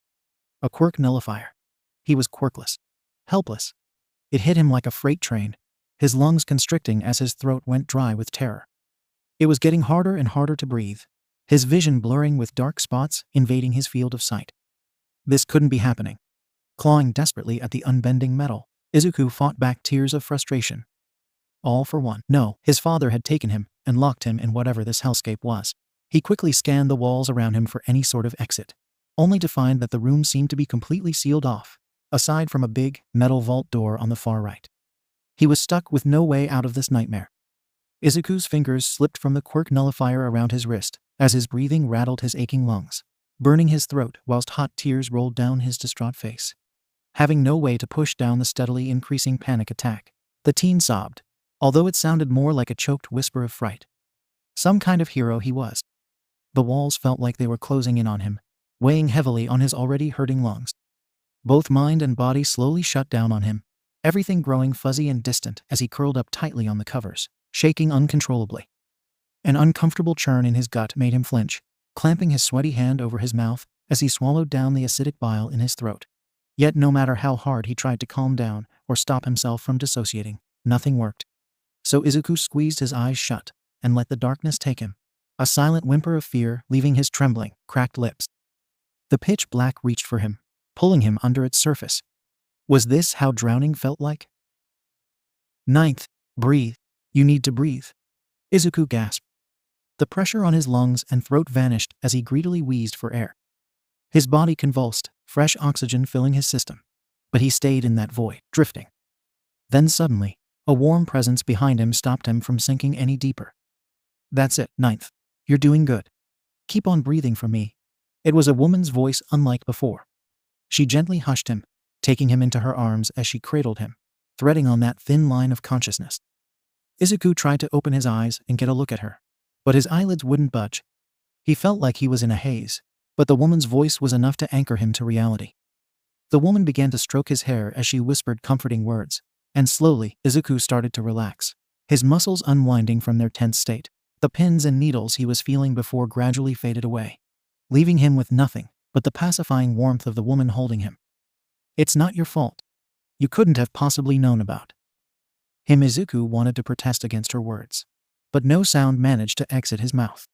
A quirk nullifier. He was quirkless. Helpless. It hit him like a freight train, his lungs constricting as his throat went dry with terror. It was getting harder and harder to breathe, his vision blurring with dark spots invading his field of sight. This couldn't be happening. Clawing desperately at the unbending metal, Izuku fought back tears of frustration. All for one. No, his father had taken him and locked him in whatever this hellscape was. He quickly scanned the walls around him for any sort of exit, only to find that the room seemed to be completely sealed off, aside from a big, metal vault door on the far right. He was stuck with no way out of this nightmare. Izuku's fingers slipped from the quirk nullifier around his wrist as his breathing rattled his aching lungs, burning his throat whilst hot tears rolled down his distraught face. Having no way to push down the steadily increasing panic attack, the teen sobbed, although it sounded more like a choked whisper of fright. Some kind of hero he was. The walls felt like they were closing in on him, weighing heavily on his already hurting lungs. Both mind and body slowly shut down on him, everything growing fuzzy and distant as he curled up tightly on the covers, shaking uncontrollably. An uncomfortable churn in his gut made him flinch, clamping his sweaty hand over his mouth as he swallowed down the acidic bile in his throat. Yet no matter how hard he tried to calm down or stop himself from dissociating, nothing worked. So Izuku squeezed his eyes shut and let the darkness take him, a silent whimper of fear leaving his trembling, cracked lips. The pitch black reached for him, pulling him under its surface. Was this how drowning felt like? Ninth, breathe. You need to breathe. Izuku gasped. The pressure on his lungs and throat vanished as he greedily wheezed for air. His body convulsed, fresh oxygen filling his system. But he stayed in that void, drifting. Then suddenly, a warm presence behind him stopped him from sinking any deeper. That's it, Ninth. You're doing good. Keep on breathing for me. It was a woman's voice unlike before. She gently hushed him, taking him into her arms as she cradled him, threading on that thin line of consciousness. Izuku tried to open his eyes and get a look at her, but his eyelids wouldn't budge. He felt like he was in a haze, but the woman's voice was enough to anchor him to reality. The woman began to stroke his hair as she whispered comforting words, and slowly, Izuku started to relax, his muscles unwinding from their tense state. The pins and needles he was feeling before gradually faded away, leaving him with nothing but the pacifying warmth of the woman holding him. It's not your fault. You couldn't have possibly known about him. Izuku wanted to protest against her words, but no sound managed to exit his mouth.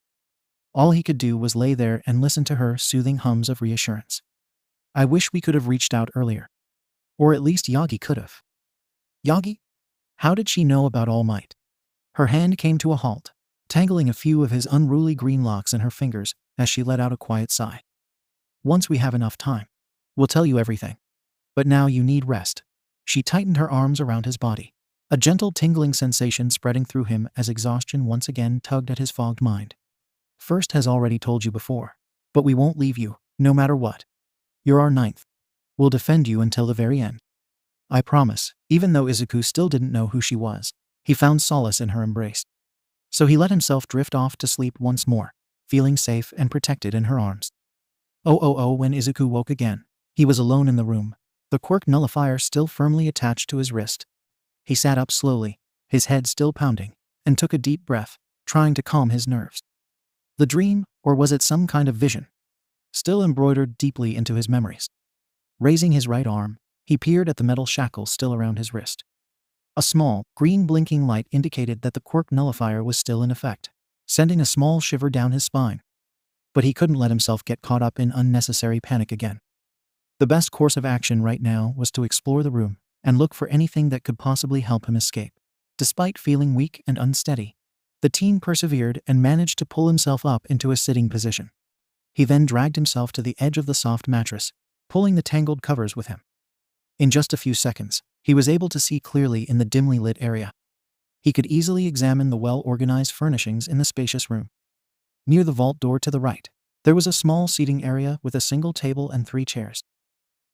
All he could do was lay there and listen to her soothing hums of reassurance. I wish we could have reached out earlier. Or at least Yagi could have. Yagi? How did she know about All Might? Her hand came to a halt, tangling a few of his unruly green locks in her fingers as she let out a quiet sigh. Once we have enough time, we'll tell you everything. But now you need rest. She tightened her arms around his body, a gentle tingling sensation spreading through him as exhaustion once again tugged at his fogged mind. First has already told you before, but we won't leave you, no matter what. You're our Ninth. We'll defend you until the very end. I promise. Even though Izuku still didn't know who she was, he found solace in her embrace. So he let himself drift off to sleep once more, feeling safe and protected in her arms. When Izuku woke again, he was alone in the room, the quirk nullifier still firmly attached to his wrist. He sat up slowly, his head still pounding, and took a deep breath, trying to calm his nerves. The dream, or was it some kind of vision, still embroidered deeply into his memories. Raising his right arm, he peered at the metal shackles still around his wrist. A small, green blinking light indicated that the quirk nullifier was still in effect, sending a small shiver down his spine. But he couldn't let himself get caught up in unnecessary panic again. The best course of action right now was to explore the room and look for anything that could possibly help him escape. Despite feeling weak and unsteady, the teen persevered and managed to pull himself up into a sitting position. He then dragged himself to the edge of the soft mattress, pulling the tangled covers with him. In just a few seconds, he was able to see clearly in the dimly lit area. He could easily examine the well-organized furnishings in the spacious room. Near the vault door to the right, there was a small seating area with a single table and 3 chairs.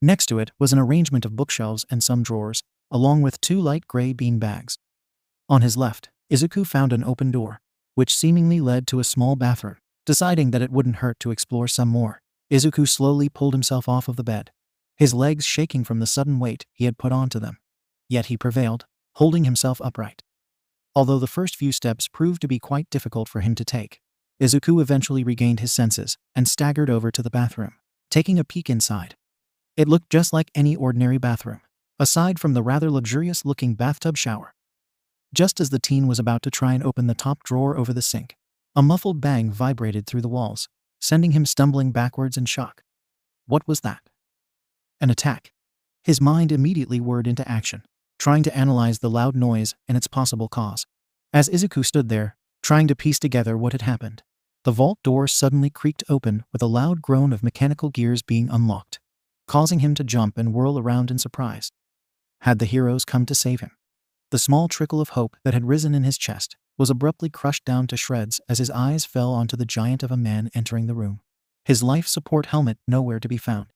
Next to it was an arrangement of bookshelves and some drawers, along with 2 light gray bean bags. On his left, Izuku found an open door, which seemingly led to a small bathroom. Deciding that it wouldn't hurt to explore some more, Izuku slowly pulled himself off of the bed, his legs shaking from the sudden weight he had put onto them. Yet he prevailed, holding himself upright. Although the first few steps proved to be quite difficult for him to take, Izuku eventually regained his senses and staggered over to the bathroom, taking a peek inside. It looked just like any ordinary bathroom, aside from the rather luxurious-looking bathtub shower. Just as the teen was about to try and open the top drawer over the sink, A muffled bang vibrated through the walls, sending him stumbling backwards in shock. What was that? An attack. His mind immediately whirred into action, trying to analyze the loud noise and its possible cause. As Izuku stood there, trying to piece together what had happened, the vault door suddenly creaked open with a loud groan of mechanical gears being unlocked, causing him to jump and whirl around in surprise. Had the heroes come to save him? The small trickle of hope that had risen in his chest was abruptly crushed down to shreds as his eyes fell onto the giant of a man entering the room, his life support helmet nowhere to be found.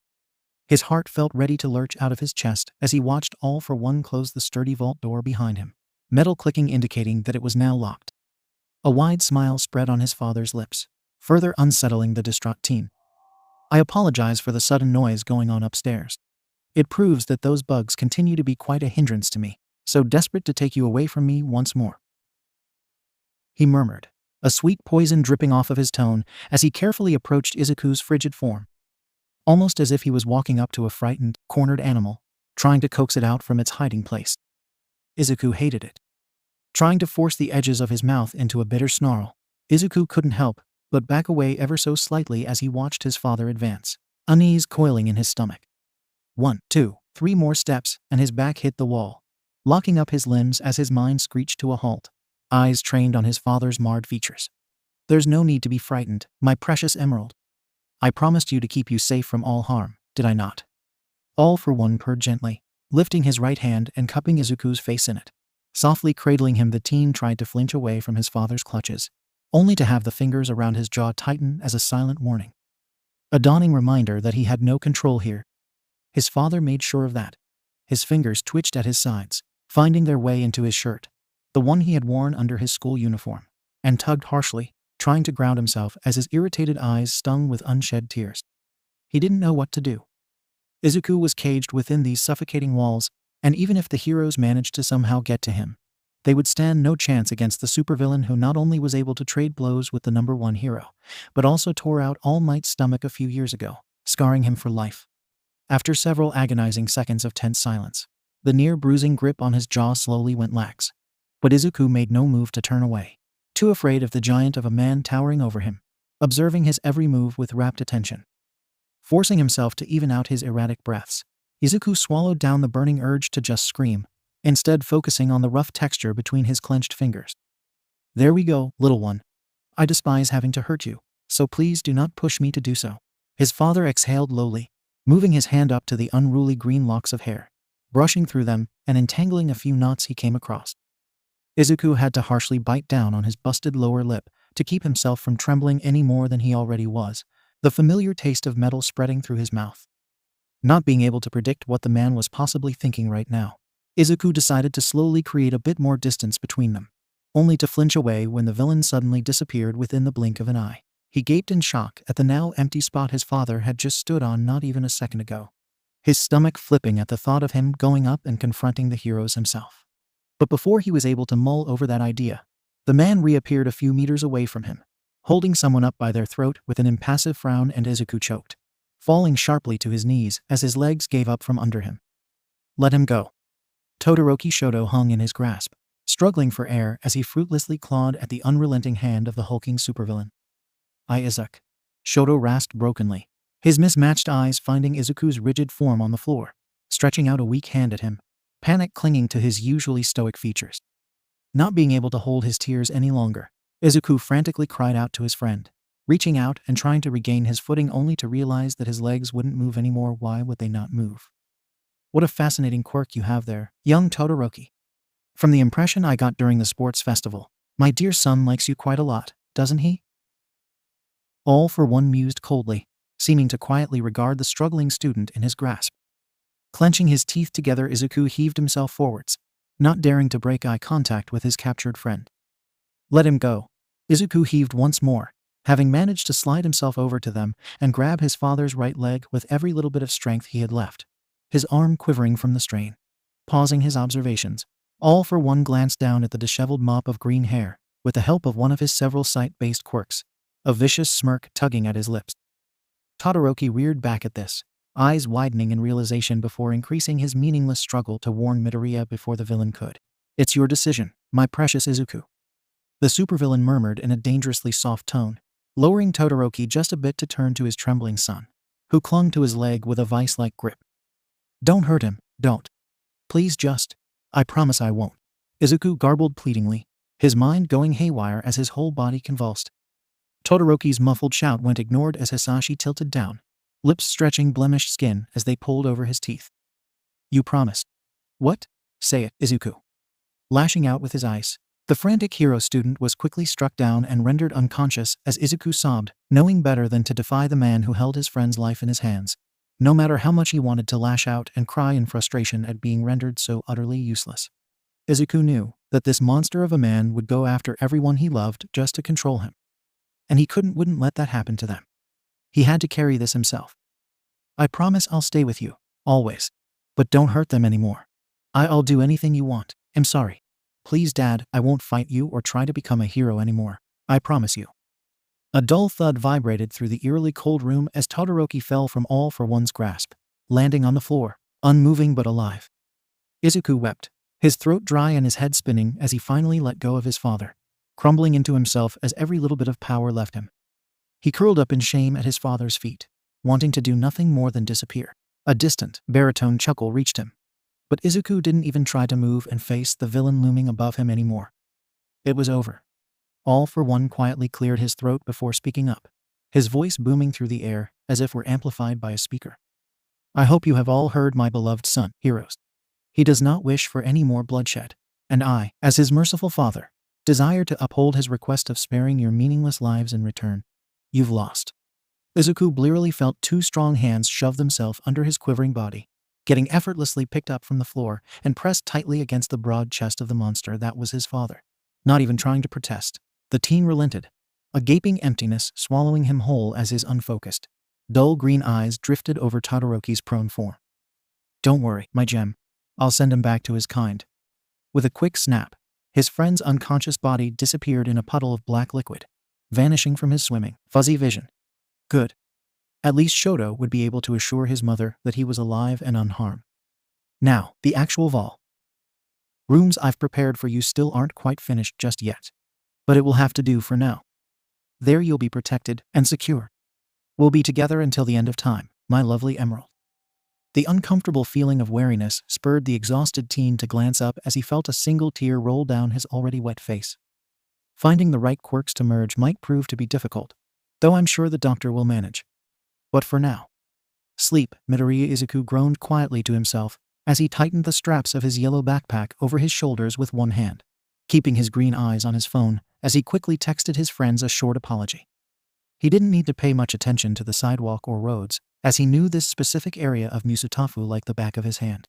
His heart felt ready to lurch out of his chest as he watched All For One close the sturdy vault door behind him, metal clicking indicating that it was now locked. A wide smile spread on his father's lips, further unsettling the distraught teen. I apologize for the sudden noise going on upstairs. It proves that those bugs continue to be quite a hindrance to me, so desperate to take you away from me once more, he murmured, a sweet poison dripping off of his tone as he carefully approached Izuku's frigid form, almost as if he was walking up to a frightened, cornered animal, trying to coax it out from its hiding place. Izuku hated it. Trying to force the edges of his mouth into a bitter snarl, Izuku couldn't help but back away ever so slightly as he watched his father advance, unease coiling in his stomach. 1, 2, 3 more steps and his back hit the wall, locking up his limbs as his mind screeched to a halt, eyes trained on his father's marred features. There's no need to be frightened, my precious emerald. I promised you to keep you safe from all harm, did I not? All For One purred gently, lifting his right hand and cupping Izuku's face in it. Softly cradling him, the teen tried to flinch away from his father's clutches, only to have the fingers around his jaw tighten as a silent warning. A dawning reminder that he had no control here. His father made sure of that. His fingers twitched at his sides, finding their way into his shirt, the one he had worn under his school uniform, and tugged harshly, trying to ground himself as his irritated eyes stung with unshed tears. He didn't know what to do. Izuku was caged within these suffocating walls, and even if the heroes managed to somehow get to him, they would stand no chance against the supervillain who not only was able to trade blows with the #1 hero, but also tore out All Might's stomach a few years ago, scarring him for life. After several agonizing seconds of tense silence, the near-bruising grip on his jaw slowly went lax. But Izuku made no move to turn away, too afraid of the giant of a man towering over him, observing his every move with rapt attention. Forcing himself to even out his erratic breaths, Izuku swallowed down the burning urge to just scream, instead focusing on the rough texture between his clenched fingers. There we go, little one. I despise having to hurt you, so please do not push me to do so. His father exhaled lowly, moving his hand up to the unruly green locks of hair, brushing through them and entangling a few knots he came across. Izuku had to harshly bite down on his busted lower lip to keep himself from trembling any more than he already was, the familiar taste of metal spreading through his mouth. Not being able to predict what the man was possibly thinking right now, Izuku decided to slowly create a bit more distance between them, only to flinch away when the villain suddenly disappeared within the blink of an eye. He gaped in shock at the now empty spot his father had just stood on not even a second ago, his stomach flipping at the thought of him going up and confronting the heroes himself. But before he was able to mull over that idea, the man reappeared a few meters away from him, holding someone up by their throat with an impassive frown, and Izuku choked, falling sharply to his knees as his legs gave up from under him. Let him go. Todoroki Shoto hung in his grasp, struggling for air as he fruitlessly clawed at the unrelenting hand of the hulking supervillain. Izuku. Shoto rasped brokenly, his mismatched eyes finding Izuku's rigid form on the floor, stretching out a weak hand at him, panic clinging to his usually stoic features. Not being able to hold his tears any longer, Izuku frantically cried out to his friend, reaching out and trying to regain his footing only to realize that his legs wouldn't move anymore. Why would they not move? What a fascinating quirk you have there, young Todoroki. From the impression I got during the sports festival, my dear son likes you quite a lot, doesn't he? All For One mused coldly, seeming to quietly regard the struggling student in his grasp. Clenching his teeth together, Izuku heaved himself forwards, not daring to break eye contact with his captured friend. Let him go. Izuku heaved once more, having managed to slide himself over to them and grab his father's right leg with every little bit of strength he had left, his arm quivering from the strain. Pausing his observations, All For One glanced down at the disheveled mop of green hair, with the help of one of his several sight-based quirks, a vicious smirk tugging at his lips. Todoroki reared back at this, eyes widening in realization before increasing his meaningless struggle to warn Midoriya before the villain could. It's your decision, my precious Izuku. the supervillain murmured in a dangerously soft tone, lowering Todoroki just a bit to turn to his trembling son, who clung to his leg with a vice-like grip. "Don't hurt him, don't. Please just. I promise I won't," Izuku garbled pleadingly, his mind going haywire as his whole body convulsed. Todoroki's muffled shout went ignored as Hisashi tilted down, lips stretching blemished skin as they pulled over his teeth. "You promised." "What? Say it, Izuku." Lashing out with his ice, the frantic hero student was quickly struck down and rendered unconscious as Izuku sobbed, knowing better than to defy the man who held his friend's life in his hands, no matter how much he wanted to lash out and cry in frustration at being rendered so utterly useless. Izuku knew that this monster of a man would go after everyone he loved just to control him. And he wouldn't let that happen to them. He had to carry this himself. "I promise I'll stay with you, always. But don't hurt them anymore. I'll do anything you want. I'm sorry. Please, Dad, I won't fight you or try to become a hero anymore. I promise you." A dull thud vibrated through the eerily cold room as Todoroki fell from All For One's grasp, landing on the floor, unmoving but alive. Izuku wept, his throat dry and his head spinning as he finally let go of his father, crumbling into himself as every little bit of power left him. He curled up in shame at his father's feet, wanting to do nothing more than disappear. A distant, baritone chuckle reached him, but Izuku didn't even try to move and face the villain looming above him anymore. It was over. All For One quietly cleared his throat before speaking up, his voice booming through the air as if were amplified by a speaker. "I hope you have all heard my beloved son, heroes. He does not wish for any more bloodshed, and I, as his merciful father, desire to uphold his request of sparing your meaningless lives in return. You've lost." Izuku blearily felt two strong hands shove themselves under his quivering body, getting effortlessly picked up from the floor and pressed tightly against the broad chest of the monster that was his father. Not even trying to protest, the teen relented, a gaping emptiness swallowing him whole as his unfocused, dull green eyes drifted over Todoroki's prone form. "Don't worry, my gem. I'll send him back to his kind." With a quick snap, his friend's unconscious body disappeared in a puddle of black liquid, vanishing from his swimming, fuzzy vision. Good. At least Shoto would be able to assure his mother that he was alive and unharmed. Now, the actual vault. "Rooms I've prepared for you still aren't quite finished just yet, but it will have to do for now. There you'll be protected and secure. We'll be together until the end of time, my lovely emerald." The uncomfortable feeling of wariness spurred the exhausted teen to glance up as he felt a single tear roll down his already wet face. Finding the right quirks to merge might prove to be difficult, though I'm sure the doctor will manage. But for now. "Sleep," Midoriya Izuku groaned quietly to himself as he tightened the straps of his yellow backpack over his shoulders with one hand, keeping his green eyes on his phone as he quickly texted his friends a short apology. He didn't need to pay much attention to the sidewalk or roads, as he knew this specific area of Musutafu like the back of his hand.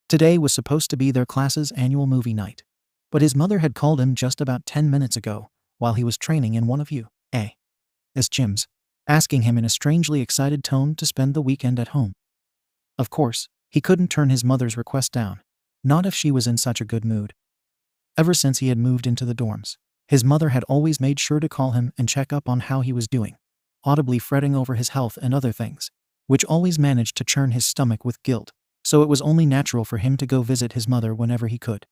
Today was supposed to be their class's annual movie night, but his mother had called him just about 10 minutes ago while he was training in one of 𝐒𝐻's gyms, asking him in a strangely excited tone to spend the weekend at home. Of course, he couldn't turn his mother's request down, not if she was in such a good mood. Ever since he had moved into the dorms, his mother had always made sure to call him and check up on how he was doing, audibly fretting over his health and other things, which always managed to churn his stomach with guilt, so it was only natural for him to go visit his mother whenever he could.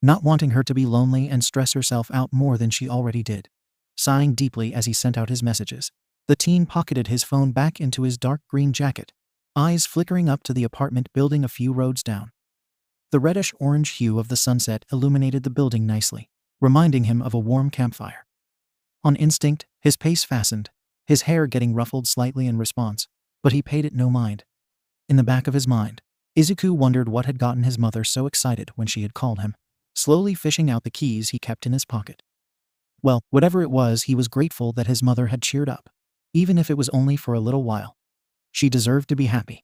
Not wanting her to be lonely and stress herself out more than she already did. Sighing deeply as he sent out his messages, the teen pocketed his phone back into his dark green jacket, eyes flickering up to the apartment building a few roads down. The reddish-orange hue of the sunset illuminated the building nicely, reminding him of a warm campfire. On instinct, his pace fastened, his hair getting ruffled slightly in response, but he paid it no mind. In the back of his mind, Izuku wondered what had gotten his mother so excited when she had called him, slowly fishing out the keys he kept in his pocket. Well, whatever it was, he was grateful that his mother had cheered up, even if it was only for a little while. She deserved to be happy.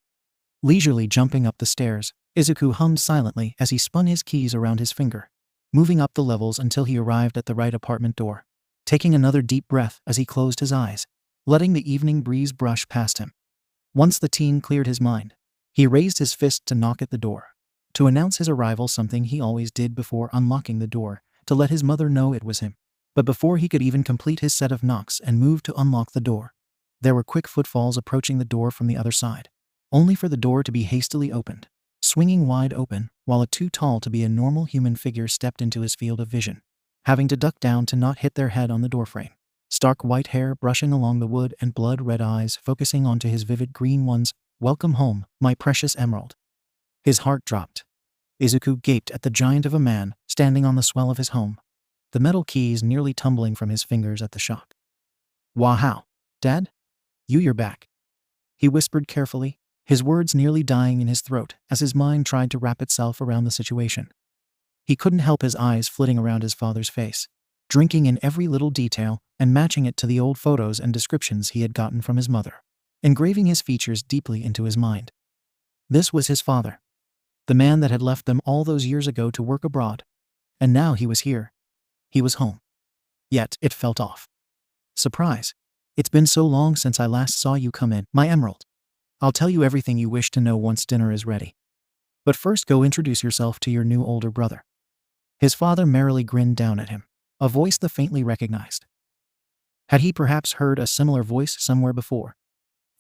Leisurely jumping up the stairs, Izuku hummed silently as he spun his keys around his finger, moving up the levels until he arrived at the right apartment door, taking another deep breath as he closed his eyes, letting the evening breeze brush past him. Once the teen cleared his mind, he raised his fist to knock at the door, to announce his arrival, something he always did before unlocking the door, to let his mother know it was him. But before he could even complete his set of knocks and move to unlock the door, there were quick footfalls approaching the door from the other side, only for the door to be hastily opened, swinging wide open, while a too tall to be a normal human figure stepped into his field of vision. having to duck down to not hit their head on the doorframe. Stark white hair brushing along the wood and blood-red eyes focusing onto his vivid green ones. "Welcome home, my precious emerald." His heart dropped. Izuku gaped at the giant of a man standing on the swell of his home, the metal keys nearly tumbling from his fingers at the shock. "Wow, Dad? You're back," he whispered carefully, his words nearly dying in his throat as his mind tried to wrap itself around the situation. He couldn't help his eyes flitting around his father's face, drinking in every little detail and matching it to the old photos and descriptions he had gotten from his mother, engraving his features deeply into his mind. This was his father, the man that had left them all those years ago to work abroad. And now he was here. He was home. Yet it felt off. "Surprise. It's been so long since I last saw you come in, my emerald. I'll tell you everything you wish to know once dinner is ready. But first go introduce yourself to your new older brother." His father merrily grinned down at him, a voice the faintly recognized. Had he perhaps heard a similar voice somewhere before?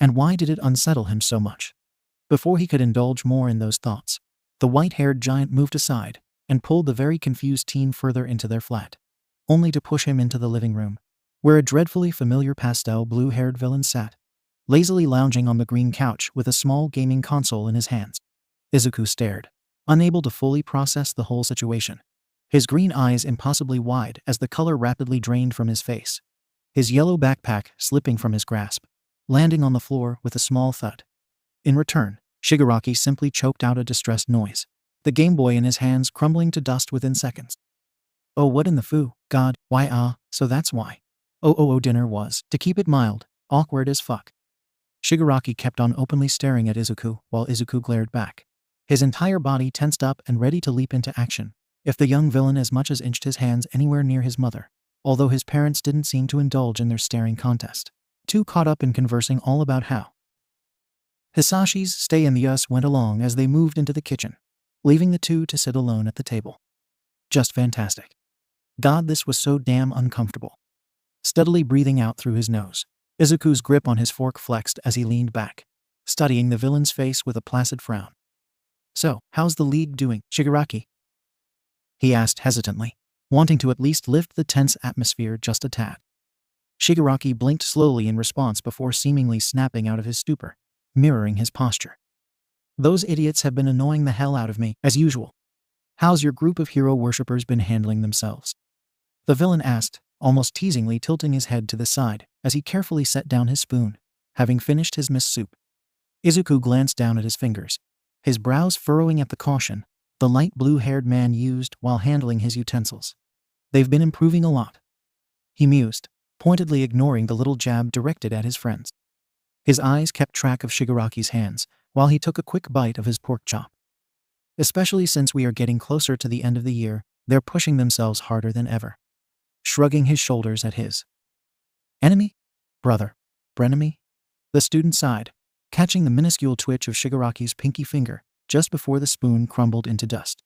And why did it unsettle him so much? Before he could indulge more in those thoughts, the white-haired giant moved aside and pulled the very confused teen further into their flat, only to push him into the living room, where a dreadfully familiar pastel blue-haired villain sat, lazily lounging on the green couch with a small gaming console in his hands. Izuku stared, unable to fully process the whole situation, his green eyes impossibly wide as the color rapidly drained from his face, his yellow backpack slipping from his grasp, landing on the floor with a small thud. In return, Shigaraki simply choked out a distressed noise, the Game Boy in his hands crumbling to dust within seconds. "Oh, what in the foo, God, why so that's why. Dinner was, to keep it mild, awkward as fuck." Shigaraki kept on openly staring at Izuku while Izuku glared back, his entire body tensed up and ready to leap into action if the young villain as much as inched his hands anywhere near his mother, although his parents didn't seem to indulge in their staring contest, too caught up in conversing all about how Hisashi's stay in the US went along as they moved into the kitchen, leaving the two to sit alone at the table. Just fantastic. God, this was so damn uncomfortable. Steadily breathing out through his nose, Izuku's grip on his fork flexed as he leaned back, studying the villain's face with a placid frown. "So, how's the league doing, Shigaraki?" he asked hesitantly, wanting to at least lift the tense atmosphere just a tad. Shigaraki blinked slowly in response before seemingly snapping out of his stupor, mirroring his posture. "Those idiots have been annoying the hell out of me, as usual. How's your group of hero worshippers been handling themselves?" the villain asked, almost teasingly tilting his head to the side as he carefully set down his spoon, having finished his miso soup. Izuku glanced down at his fingers, his brows furrowing at the caution the light blue-haired man used while handling his utensils. "They've been improving a lot," he mused, pointedly ignoring the little jab directed at his friends. His eyes kept track of Shigaraki's hands while he took a quick bite of his pork chop. "Especially since we are getting closer to the end of the year, they're pushing themselves harder than ever." Shrugging his shoulders at his enemy? Brother? Brenemy? The student sighed, catching the minuscule twitch of Shigaraki's pinky finger just before the spoon crumbled into dust.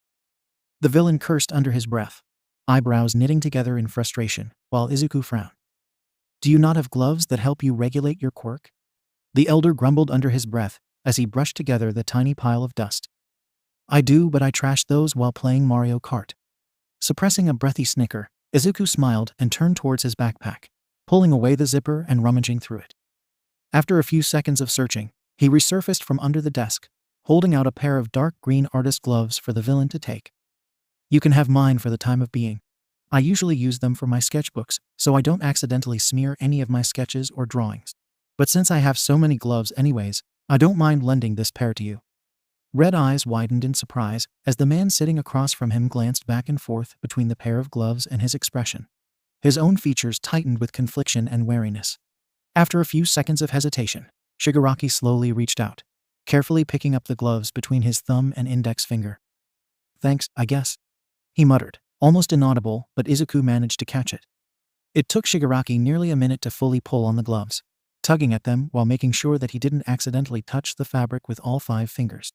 The villain cursed under his breath, eyebrows knitting together in frustration, while Izuku frowned. "Do you not have gloves that help you regulate your quirk?" the elder grumbled under his breath as he brushed together the tiny pile of dust. "I do, but I trashed those while playing Mario Kart." Suppressing a breathy snicker, Izuku smiled and turned towards his backpack, pulling away the zipper and rummaging through it. After a few seconds of searching, he resurfaced from under the desk, holding out a pair of dark green artist gloves for the villain to take. "You can have mine for the time of being. I usually use them for my sketchbooks, so I don't accidentally smear any of my sketches or drawings. But since I have so many gloves anyways, I don't mind lending this pair to you." Red eyes widened in surprise as the man sitting across from him glanced back and forth between the pair of gloves and his expression. His own features tightened with confliction and wariness. After a few seconds of hesitation, Shigaraki slowly reached out, carefully picking up the gloves between his thumb and index finger. "Thanks, I guess," he muttered, almost inaudible, but Izuku managed to catch it. It took Shigaraki nearly a minute to fully pull on the gloves, tugging at them while making sure that he didn't accidentally touch the fabric with all 5 fingers.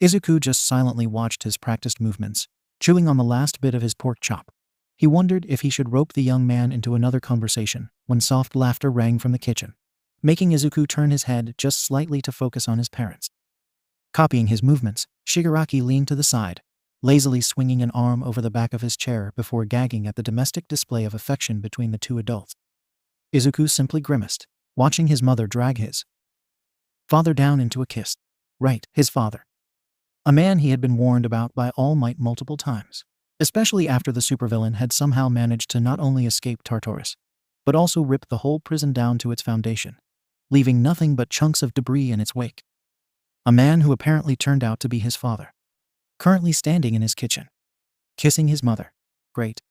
Izuku just silently watched his practiced movements, chewing on the last bit of his pork chop. He wondered if he should rope the young man into another conversation when soft laughter rang from the kitchen, making Izuku turn his head just slightly to focus on his parents. Copying his movements, Shigaraki leaned to the side, lazily swinging an arm over the back of his chair before gagging at the domestic display of affection between the two adults. Izuku simply grimaced, watching his mother drag his father down into a kiss. Right, his father. A man he had been warned about by All Might multiple times, especially after the supervillain had somehow managed to not only escape Tartarus, but also rip the whole prison down to its foundation, leaving nothing but chunks of debris in its wake. A man who apparently turned out to be his father, currently standing in his kitchen, kissing his mother. Great.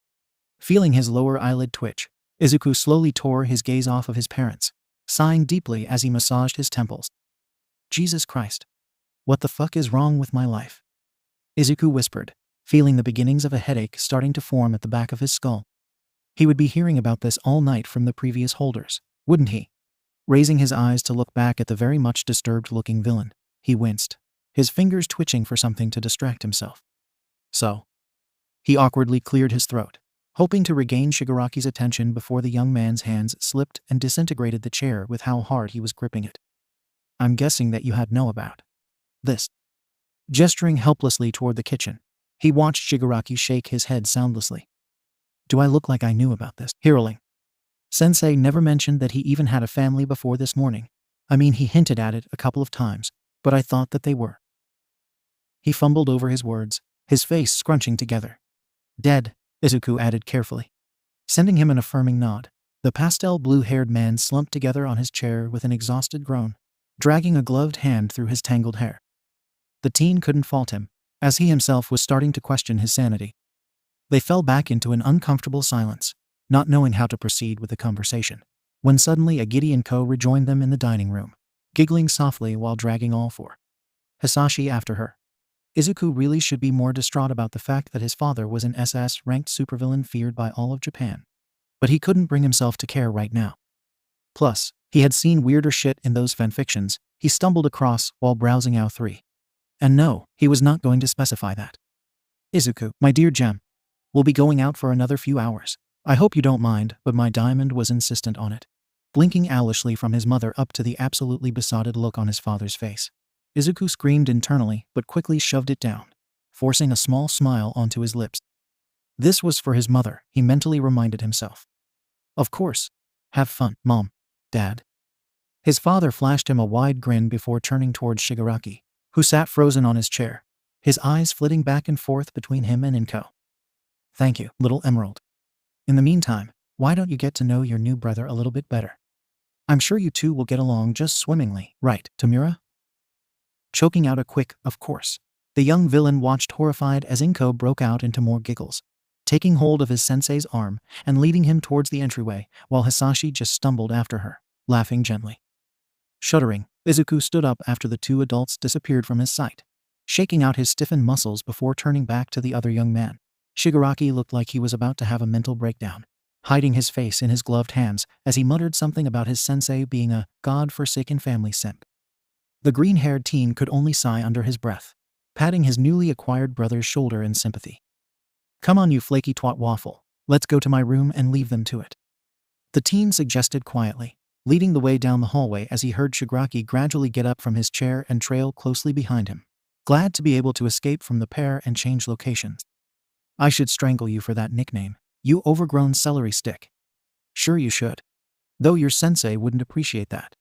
Feeling his lower eyelid twitch, Izuku slowly tore his gaze off of his parents, sighing deeply as he massaged his temples. Jesus Christ. What the fuck is wrong with my life? Izuku whispered, feeling the beginnings of a headache starting to form at the back of his skull. He would be hearing about this all night from the previous holders, wouldn't he? Raising his eyes to look back at the very much disturbed-looking villain, he winced, his fingers twitching for something to distract himself. So, he awkwardly cleared his throat, hoping to regain Shigaraki's attention before the young man's hands slipped and disintegrated the chair with how hard he was gripping it. I'm guessing that you had know about this. Gesturing helplessly toward the kitchen, he watched Shigaraki shake his head soundlessly. Do I look like I knew about this? 𝐎𝐩𝐢𝐴𝐻𝐿𝐼. Sensei never mentioned that he even had a family before this morning. I mean, he hinted at it a couple of times, but I thought that they were. He fumbled over his words, his face scrunching together. Dead, Izuku added carefully. Sending him an affirming nod, the pastel blue-haired man slumped together on his chair with an exhausted groan, dragging a gloved hand through his tangled hair. The teen couldn't fault him, as he himself was starting to question his sanity. They fell back into an uncomfortable silence, not knowing how to proceed with the conversation, when suddenly a 𝐒𝐩𝐢𝐴𝐻𝐿𝐼 rejoined them in the dining room, giggling softly while dragging all four Hisashi after her. Izuku really should be more distraught about the fact that his father was an SS-ranked supervillain feared by all of Japan. But he couldn't bring himself to care right now. Plus, he had seen weirder shit in those fanfictions he stumbled across while browsing 𝐕3. And no, he was not going to specify that. Izuku, my dear gem, we'll be going out for another few hours. I hope you don't mind, but my diamond was insistent on it. Blinking owlishly from his mother up to the absolutely besotted look on his father's face, Izuku screamed internally but quickly shoved it down, forcing a small smile onto his lips. This was for his mother, he mentally reminded himself. Of course. Have fun, Mom. Dad. His father flashed him a wide grin before turning towards Shigaraki, who sat frozen on his chair, his eyes flitting back and forth between him and 𝐒𝐭. Thank you, little emerald. In the meantime, why don't you get to know your new brother a little bit better? I'm sure you two will get along just swimmingly, right, Tamura? Choking out a quick, of course, the young villain watched horrified as 𝐒𝐭 broke out into more giggles, taking hold of his sensei's arm and leading him towards the entryway, while Hisashi just stumbled after her, laughing gently. Shuddering, Izuku stood up after the two adults disappeared from his sight, shaking out his stiffened muscles before turning back to the other young man. Shigaraki looked like he was about to have a mental breakdown, hiding his face in his gloved hands as he muttered something about his sensei being a god-forsaken family simp. The green-haired teen could only sigh under his breath, patting his newly acquired brother's shoulder in sympathy. Come on, you flaky twat waffle, let's go to my room and leave them to it. The teen suggested quietly, leading the way down the hallway as he heard Shigaraki gradually get up from his chair and trail closely behind him, glad to be able to escape from the pair and change locations. I should strangle you for that nickname, you overgrown celery stick. Sure you should. Though your sensei wouldn't appreciate that.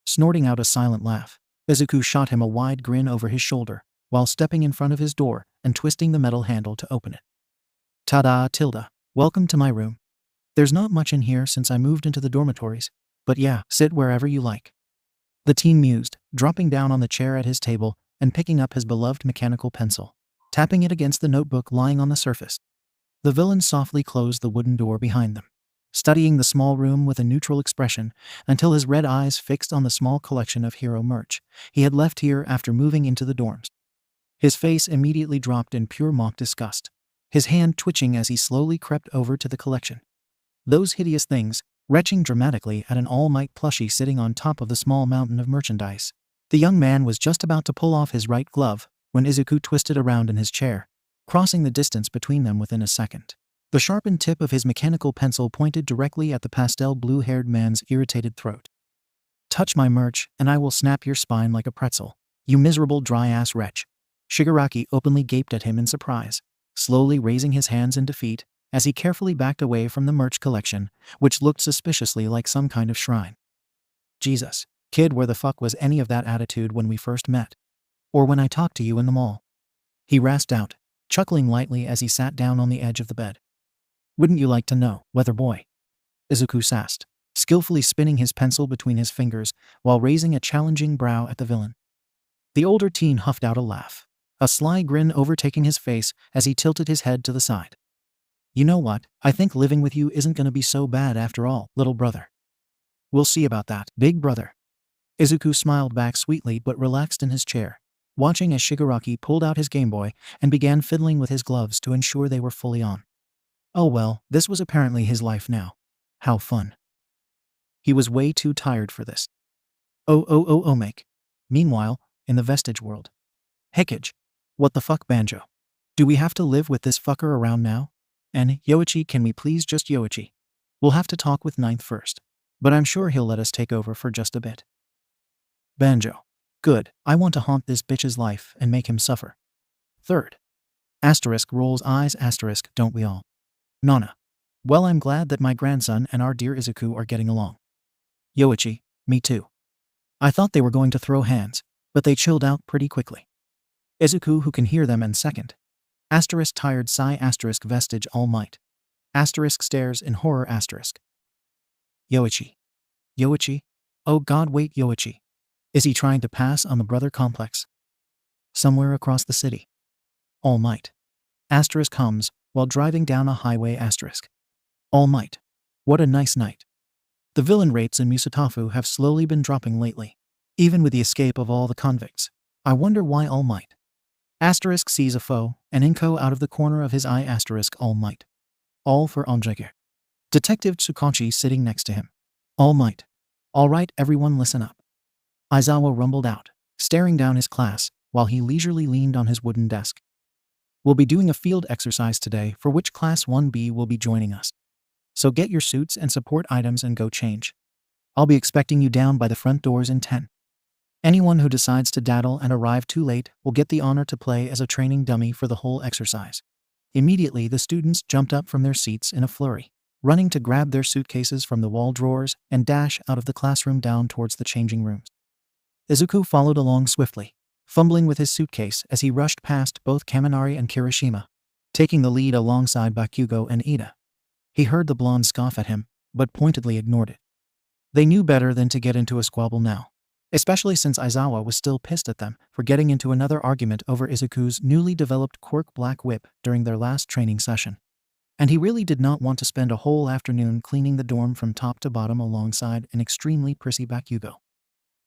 Snorting out a silent laugh, Izuku shot him a wide grin over his shoulder, while stepping in front of his door and twisting the metal handle to open it. Ta-da, Tilda. Welcome to my room. There's not much in here since I moved into the dormitories, but yeah, sit wherever you like. The teen mused, dropping down on the chair at his table and picking up his beloved mechanical pencil, tapping it against the notebook lying on the surface. The villain softly closed the wooden door behind them, studying the small room with a neutral expression until his red eyes fixed on the small collection of hero merch he had left here after moving into the dorms. His face immediately dropped in pure mock disgust, his hand twitching as he slowly crept over to the collection. Those hideous things, retching dramatically at an All Might plushie sitting on top of the small mountain of merchandise. The young man was just about to pull off his right glove when Izuku twisted around in his chair, crossing the distance between them within a second. The sharpened tip of his mechanical pencil pointed directly at the pastel blue-haired man's irritated throat. Touch my merch, and I will snap your spine like a pretzel, you miserable dry-ass wretch. Shigaraki openly gaped at him in surprise, slowly raising his hands in defeat as he carefully backed away from the merch collection, which looked suspiciously like some kind of shrine. Jesus, kid, where the fuck was any of that attitude when we first met? Or when I talked to you in the mall? He rasped out, chuckling lightly as he sat down on the edge of the bed. Wouldn't you like to know, weather boy? Izuku sassed, skillfully spinning his pencil between his fingers while raising a challenging brow at the villain. The older teen huffed out a laugh, a sly grin overtaking his face as he tilted his head to the side. You know what, I think living with you isn't gonna be so bad after all, little brother. We'll see about that, big brother. Izuku smiled back sweetly but relaxed in his chair, watching as Shigaraki pulled out his Game Boy and began fiddling with his gloves to ensure they were fully on. Oh well, this was apparently his life now. How fun. He was way too tired for this. 𝗬𝗍𝗍𝗍𝗏𝐽𝐻. Meanwhile, in the vestige world. 𝐒𝐻𝐽𝐻. What the fuck, Banjo? Do we have to live with this fucker around now? And Yoichi, can we please just Yoichi? We'll have to talk with Ninth first, but I'm sure he'll let us take over for just a bit. Banjo. Good, I want to haunt this bitch's life and make him suffer. Third. Asterisk rolls eyes asterisk, don't we all? Nana. Well, I'm glad that my grandson and our dear Izuku are getting along. Yoichi, me too. I thought they were going to throw hands, but they chilled out pretty quickly. Izuku, who can hear them, and second. Asterisk tired sigh asterisk vestige all might. Asterisk stares in horror asterisk. Yoichi. Yoichi? Oh god, wait, Yoichi. Is he trying to pass on the brother complex? Somewhere across the city. All Might. Asterisk hums while driving down a highway asterisk. All Might. What a nice night. The villain rates in Musatafu have slowly been dropping lately, even with the escape of all the convicts. I wonder why All Might. Asterisk sees a foe, and Inko out of the corner of his eye asterisk All Might. All for Onjegir. Detective Tsukanchi sitting next to him. All Might. All right, everyone listen up. Aizawa rumbled out, staring down his class, while he leisurely leaned on his wooden desk. We'll be doing a field exercise today for which Class 1B will be joining us. So get your suits and support items and go change. I'll be expecting you down by the front doors in 10. Anyone who decides to daddle and arrive too late will get the honor to play as a training dummy for the whole exercise. Immediately, the students jumped up from their seats in a flurry, running to grab their suitcases from the wall drawers and dash out of the classroom down towards the changing rooms. Izuku followed along swiftly, fumbling with his suitcase as he rushed past both Kaminari and Kirishima, taking the lead alongside Bakugo and Ida. He heard the blonde scoff at him, but pointedly ignored it. They knew better than to get into a squabble now, especially since Aizawa was still pissed at them for getting into another argument over Izuku's newly developed quirk black whip during their last training session. And he really did not want to spend a whole afternoon cleaning the dorm from top to bottom alongside an extremely prissy Bakugo.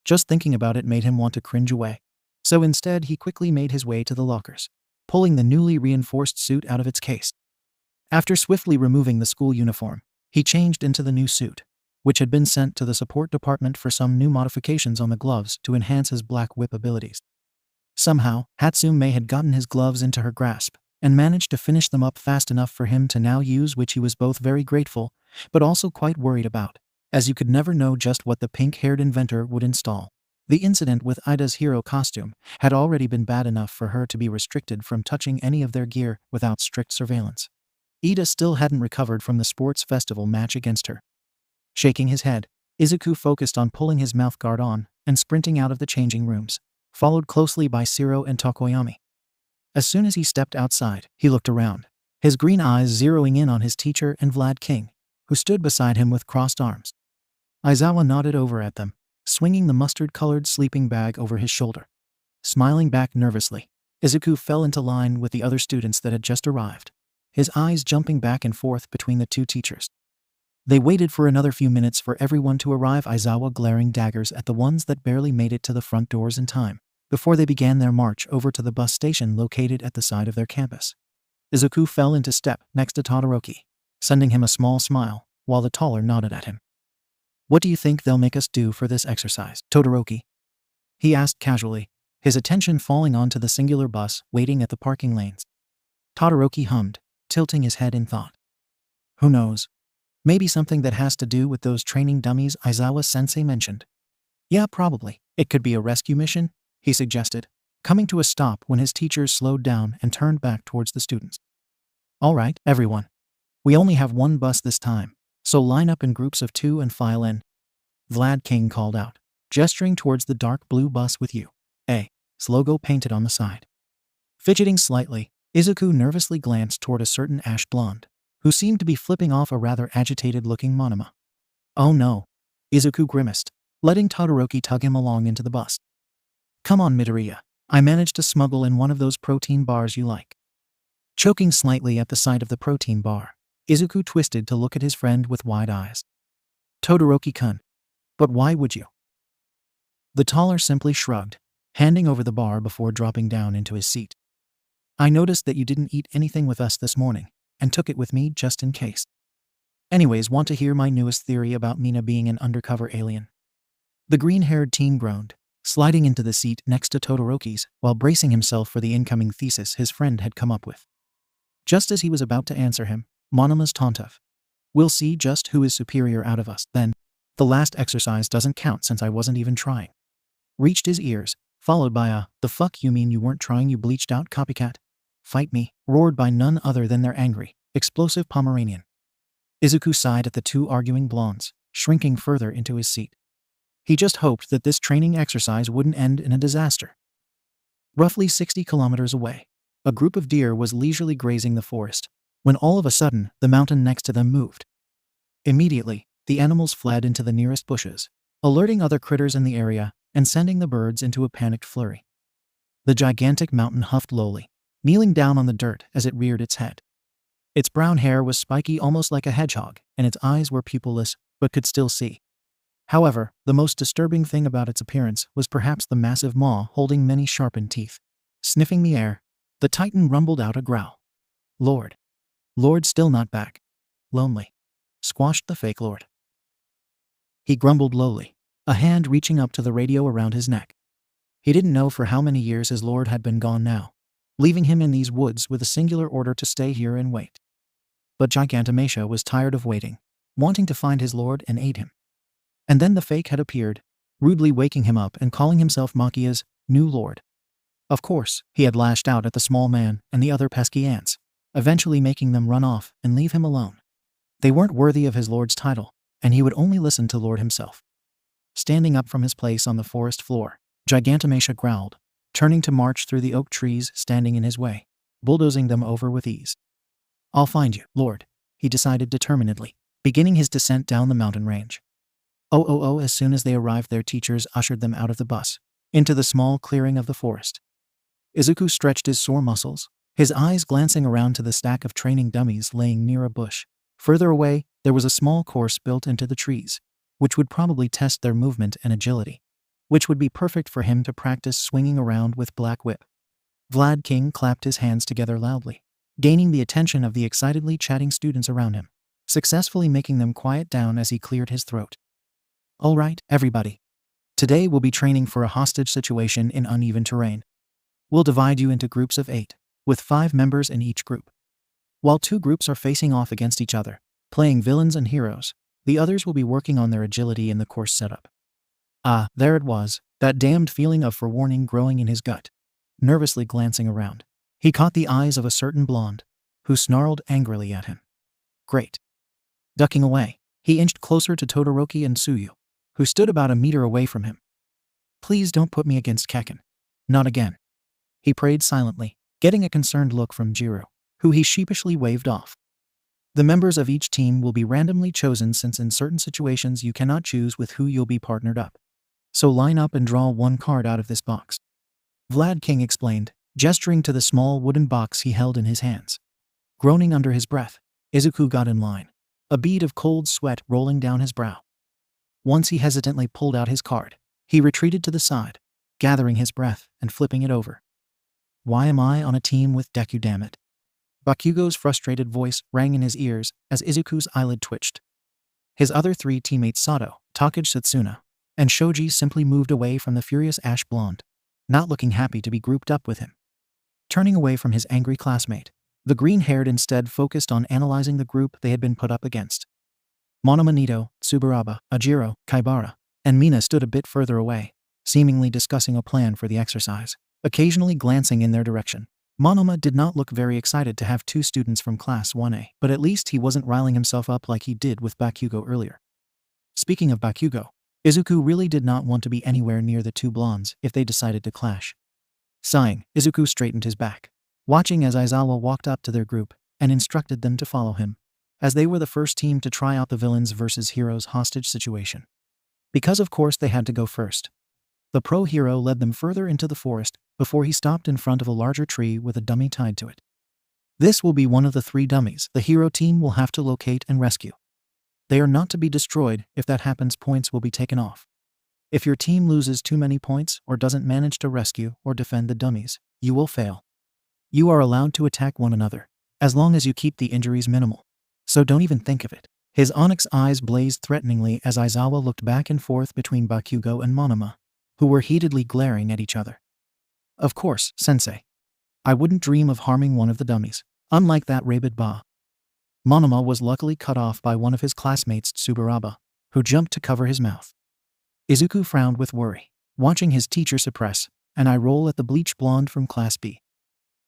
Just thinking about it made him want to cringe away. So instead, he quickly made his way to the lockers, pulling the newly reinforced suit out of its case. After swiftly removing the school uniform, he changed into the new suit, which had been sent to the support department for some new modifications on the gloves to enhance his black whip abilities. Somehow, Hatsume had gotten his gloves into her grasp and managed to finish them up fast enough for him to now use, which he was both very grateful but also quite worried about, as you could never know just what the pink-haired inventor would install. The incident with Ida's hero costume had already been bad enough for her to be restricted from touching any of their gear without strict surveillance. Ida still hadn't recovered from the sports festival match against her. Shaking his head, Izuku focused on pulling his mouthguard on and sprinting out of the changing rooms, followed closely by Shiro and Tokoyami. As soon as he stepped outside, he looked around, his green eyes zeroing in on his teacher and Vlad King, who stood beside him with crossed arms. Aizawa nodded over at them, swinging the mustard-colored sleeping bag over his shoulder. Smiling back nervously, Izuku fell into line with the other students that had just arrived, his eyes jumping back and forth between the two teachers. They waited for another few minutes for everyone to arrive, Aizawa glaring daggers at the ones that barely made it to the front doors in time, before they began their march over to the bus station located at the side of their campus. Izuku fell into step next to Todoroki, sending him a small smile, while the taller nodded at him. What do you think they'll make us do for this exercise, Todoroki? He asked casually, his attention falling onto the singular bus waiting at the parking lanes. Todoroki hummed, tilting his head in thought. Who knows? Maybe something that has to do with those training dummies Aizawa-sensei mentioned. Yeah, probably. It could be a rescue mission, he suggested, coming to a stop when his teachers slowed down and turned back towards the students. "All right, everyone. We only have one bus this time, so line up in groups of 2 and file in," 𝗏𝗏𝗃 called out, gesturing towards the dark blue bus with 𝐎𝐻𝐸𝐵's logo painted on the side. Fidgeting slightly, Izuku nervously glanced toward a certain ash blonde, who seemed to be flipping off a rather agitated-looking 𝗵𝗲. "Oh no," Izuku grimaced, letting Todoroki tug him along into the bus. "Come on, Midoriya. I managed to smuggle in one of those protein bars you like." Choking slightly at the sight of the protein bar, Izuku twisted to look at his friend with wide eyes. "Todoroki-kun. But why would you?" The taller simply shrugged, handing over the bar before dropping down into his seat. "I noticed that you didn't eat anything with us this morning, and took it with me just in case. Anyways, want to hear my newest theory about Mina being an undercover alien?" The green-haired teen groaned, sliding into the seat next to Todoroki's while bracing himself for the incoming thesis his friend had come up with. Just as he was about to answer him, Monama's taunt of, "We'll see just who is superior out of us, then. The last exercise doesn't count since I wasn't even trying," reached his ears, followed by a, "The fuck you mean you weren't trying, you bleached-out copycat? Fight me," roared by none other than their angry, explosive Pomeranian. Izuku sighed at the two arguing blondes, shrinking further into his seat. He just hoped that this training exercise wouldn't end in a disaster. Roughly 60 kilometers away, a group of deer was leisurely grazing the forest, when all of a sudden the mountain next to them moved. Immediately, the animals fled into the nearest bushes, alerting other critters in the area and sending the birds into a panicked flurry. The gigantic mountain huffed lowly, kneeling down on the dirt as it reared its head. Its brown hair was spiky almost like a hedgehog, and its eyes were pupilless but could still see. However, the most disturbing thing about its appearance was perhaps the massive maw holding many sharpened teeth. Sniffing the air, the titan rumbled out a growl. "Lord. Lord still not back. Lonely. Squashed the fake lord," he grumbled lowly, a hand reaching up to the radio around his neck. He didn't know for how many years his lord had been gone now, leaving him in these woods with a singular order to stay here and wait. But 𝗏𝗏𝗃 was tired of waiting, wanting to find his lord and aid him. And then the fake had appeared, rudely waking him up and calling himself Machia's new lord. Of course, he had lashed out at the small man and the other pesky ants, eventually making them run off and leave him alone. They weren't worthy of his lord's title, and he would only listen to Lord himself. Standing up from his place on the forest floor, 𝗏𝗏𝗃 growled, turning to march through the oak trees standing in his way, bulldozing them over with ease. "I'll find you, Lord," he decided determinedly, beginning his descent down the mountain range. As soon as they arrived, their teachers ushered them out of the bus, into the small clearing of the forest. Izuku stretched his sore muscles, his eyes glancing around to the stack of training dummies laying near a bush. Further away, there was a small course built into the trees, which would probably test their movement and agility, which would be perfect for him to practice swinging around with Black Whip. 𝗏𝗏𝗃 clapped his hands together loudly, gaining the attention of the excitedly chatting students around him, successfully making them quiet down as he cleared his throat. "All right, everybody. Today we'll be training for a hostage situation in uneven terrain. We'll divide you into groups of 8, with 5 members in each group. While 2 groups are facing off against each other, playing villains and heroes, the others will be working on their agility in the course setup." There it was, that damned feeling of forewarning growing in his gut. Nervously glancing around, he caught the eyes of a certain blonde, who snarled angrily at him. Great. Ducking away, he inched closer to Todoroki and Tsuyu, who stood about a meter away from him. "Please don't put me against Kekken. Not again," he prayed silently, getting a concerned look from Jiro, who he sheepishly waved off. "The members of each team will be randomly chosen, since in certain situations you cannot choose with who you'll be partnered up. So line up and draw 1 card out of this box," 𝗏𝗏𝗃 explained, gesturing to the small wooden box he held in his hands. Groaning under his breath, Izuku got in line, a bead of cold sweat rolling down his brow. Once he hesitantly pulled out his card, he retreated to the side, gathering his breath and flipping it over. "Why am I on a team with Deku, damn it?" Bakugo's frustrated voice rang in his ears as Izuku's eyelid twitched. His other 3 teammates Sato, Takagi Setsuna, and Shoji simply moved away from the furious ash blonde, not looking happy to be grouped up with him. Turning away from his angry classmate, the green-haired instead focused on analyzing the group they had been put up against. Monoma, Nito, Tsuburaba, Ajiro, Kaibara, and Mina stood a bit further away, seemingly discussing a plan for the exercise, occasionally glancing in their direction. Monoma did not look very excited to have 2 students from Class 1A, but at least he wasn't riling himself up like he did with 𝗵𝘃𝗀𝗀 earlier. Speaking of 𝗵𝘃𝗀𝗀, Izuku really did not want to be anywhere near the 2 blondes if they decided to clash. Sighing, Izuku straightened his back, watching as Aizawa walked up to their group and instructed them to follow him, as they were the first team to try out the villains versus heroes hostage situation. Because of course they had to go first. The pro hero led them further into the forest before he stopped in front of a larger tree with a dummy tied to it. This will be one of the 3 dummies the hero team will have to locate and rescue. They are not to be destroyed. If that happens, points will be taken off. If your team loses too many points or doesn't manage to rescue or defend the dummies, you will fail. You are allowed to attack one another, as long as you keep the injuries minimal. So don't even think of it. His onyx eyes blazed threateningly as Aizawa looked back and forth between 𝗵𝘃𝗀𝗀 and Monoma, who were heatedly glaring at each other. Of course, sensei. I wouldn't dream of harming one of the dummies. Unlike that rabid 𝗵𝘃𝗲. Monoma was luckily cut off by one of his classmates, 𝗬𝗏𝗏, who jumped to cover his mouth. Izuku frowned with worry, watching his teacher suppress an eye roll at the bleach blonde from Class B.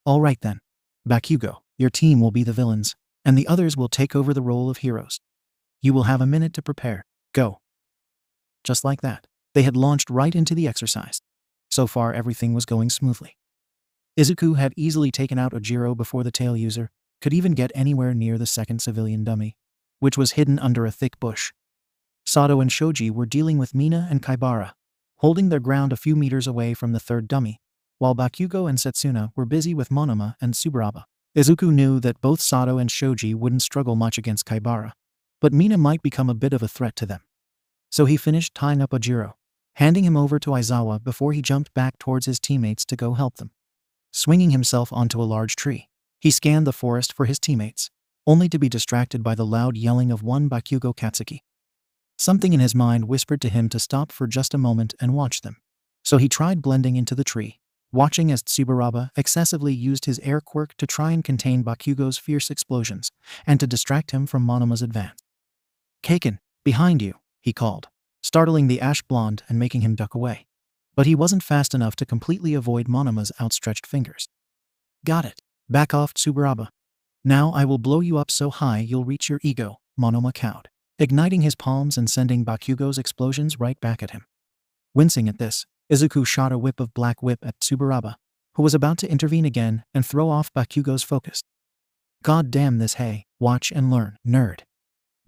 All right then. 𝗵𝘃𝗀𝗀, your team will be the villains, and the others will take over the role of heroes. You will have a minute to prepare. Go. Just like that, they had launched right into the exercise. So far everything was going smoothly. Izuku had easily taken out Ojiro before the tail user could even get anywhere near the second civilian dummy, which was hidden under a thick bush. Sato and Shoji were dealing with Mina and Kaibara, holding their ground a few meters away from the 3rd dummy, while 𝗵𝘃𝗀𝗀 and Setsuna were busy with Monoma and 𝗬𝗏𝗏. Izuku knew that both Sato and Shoji wouldn't struggle much against Kaibara, but Mina might become a bit of a threat to them. So he finished tying up Ojiro, handing him over to Aizawa before he jumped back towards his teammates to go help them. Swinging himself onto a large tree, he scanned the forest for his teammates, only to be distracted by the loud yelling of one 𝗵𝘃𝗀𝗀𝗏 Katsuki. Something in his mind whispered to him to stop for just a moment and watch them. So he tried blending into the tree, watching as 𝗬𝗏𝗏 excessively used his air quirk to try and contain 𝗵𝘃𝗀𝗀's fierce explosions, and to distract him from Monoma's advance. "Kaken, behind you," he called, startling the ash blonde and making him duck away. But he wasn't fast enough to completely avoid Monoma's outstretched fingers. "Got it. Back off, 𝗬𝗏𝗏. Now I will blow you up so high you'll reach your ego," Monoma cowed, igniting his palms and sending 𝗵𝘃𝗀𝗀's explosions right back at him. Wincing at this, Izuku shot a whip of black whip at 𝗬𝗏𝗏, who was about to intervene again and throw off 𝗵𝘃𝗀𝗀's focus. "God damn this, hey, watch and learn, nerd."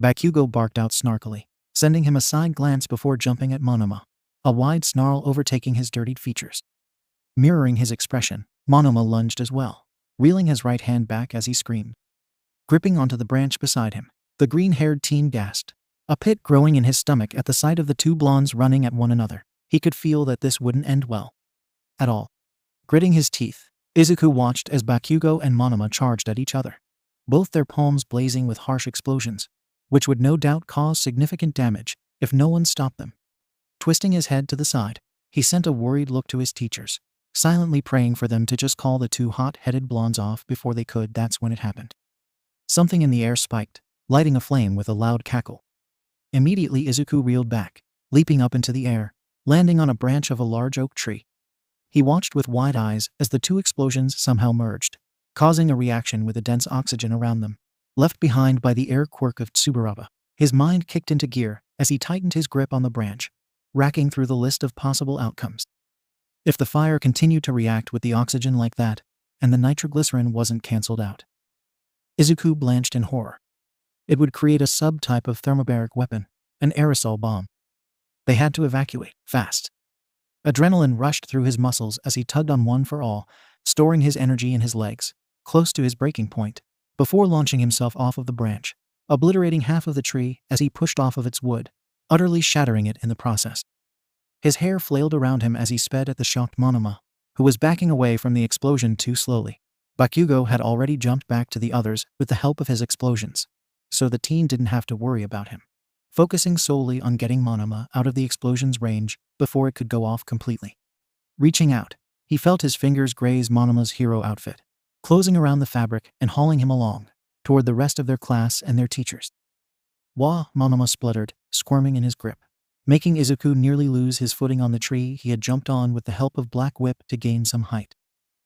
𝗵𝘃𝗀𝗀 barked out snarkily, sending him a side glance before jumping at Monoma, a wide snarl overtaking his dirtied features. Mirroring his expression, Monoma lunged as well, reeling his right hand back as he screamed. Gripping onto the branch beside him, the green-haired teen gasped, a pit growing in his stomach at the sight of the 2 blondes running at one another. He could feel that this wouldn't end well. At all. Gritting his teeth, Izuku watched as 𝗵𝘃𝗀𝗀 and Monoma charged at each other, both their palms blazing with harsh explosions, which would no doubt cause significant damage if no one stopped them. Twisting his head to the side, he sent a worried look to his teachers, silently praying for them to just call the 2 hot-headed blondes off before they could. That's when it happened. Something in the air spiked, lighting a flame with a loud cackle. Immediately Izuku reeled back, leaping up into the air, landing on a branch of a large oak tree. He watched with wide eyes as the 2 explosions somehow merged, causing a reaction with the dense oxygen around them, left behind by the air quirk of 𝗬𝗏𝗏. His mind kicked into gear as he tightened his grip on the branch, racking through the list of possible outcomes. If the fire continued to react with the oxygen like that, and the nitroglycerin wasn't cancelled out, Izuku blanched in horror. It would create a sub-type of thermobaric weapon, an aerosol bomb. They had to evacuate, fast. Adrenaline rushed through his muscles as he tugged on one for all, storing his energy in his legs, close to his breaking point, before launching himself off of the branch, obliterating half of the tree as he pushed off of its wood, utterly shattering it in the process. His hair flailed around him as he sped at the shocked Monoma, who was backing away from the explosion too slowly. 𝗵𝘃𝗀𝗀 had already jumped back to the others with the help of his explosions, so the teen didn't have to worry about him, focusing solely on getting Monoma out of the explosion's range before it could go off completely. Reaching out, he felt his fingers graze Monoma's hero outfit, closing around the fabric and hauling him along, toward the rest of their class and their teachers. "Wah," Monoma spluttered, squirming in his grip. making Izuku nearly lose his footing on the tree he had jumped on with the help of Black Whip to gain some height.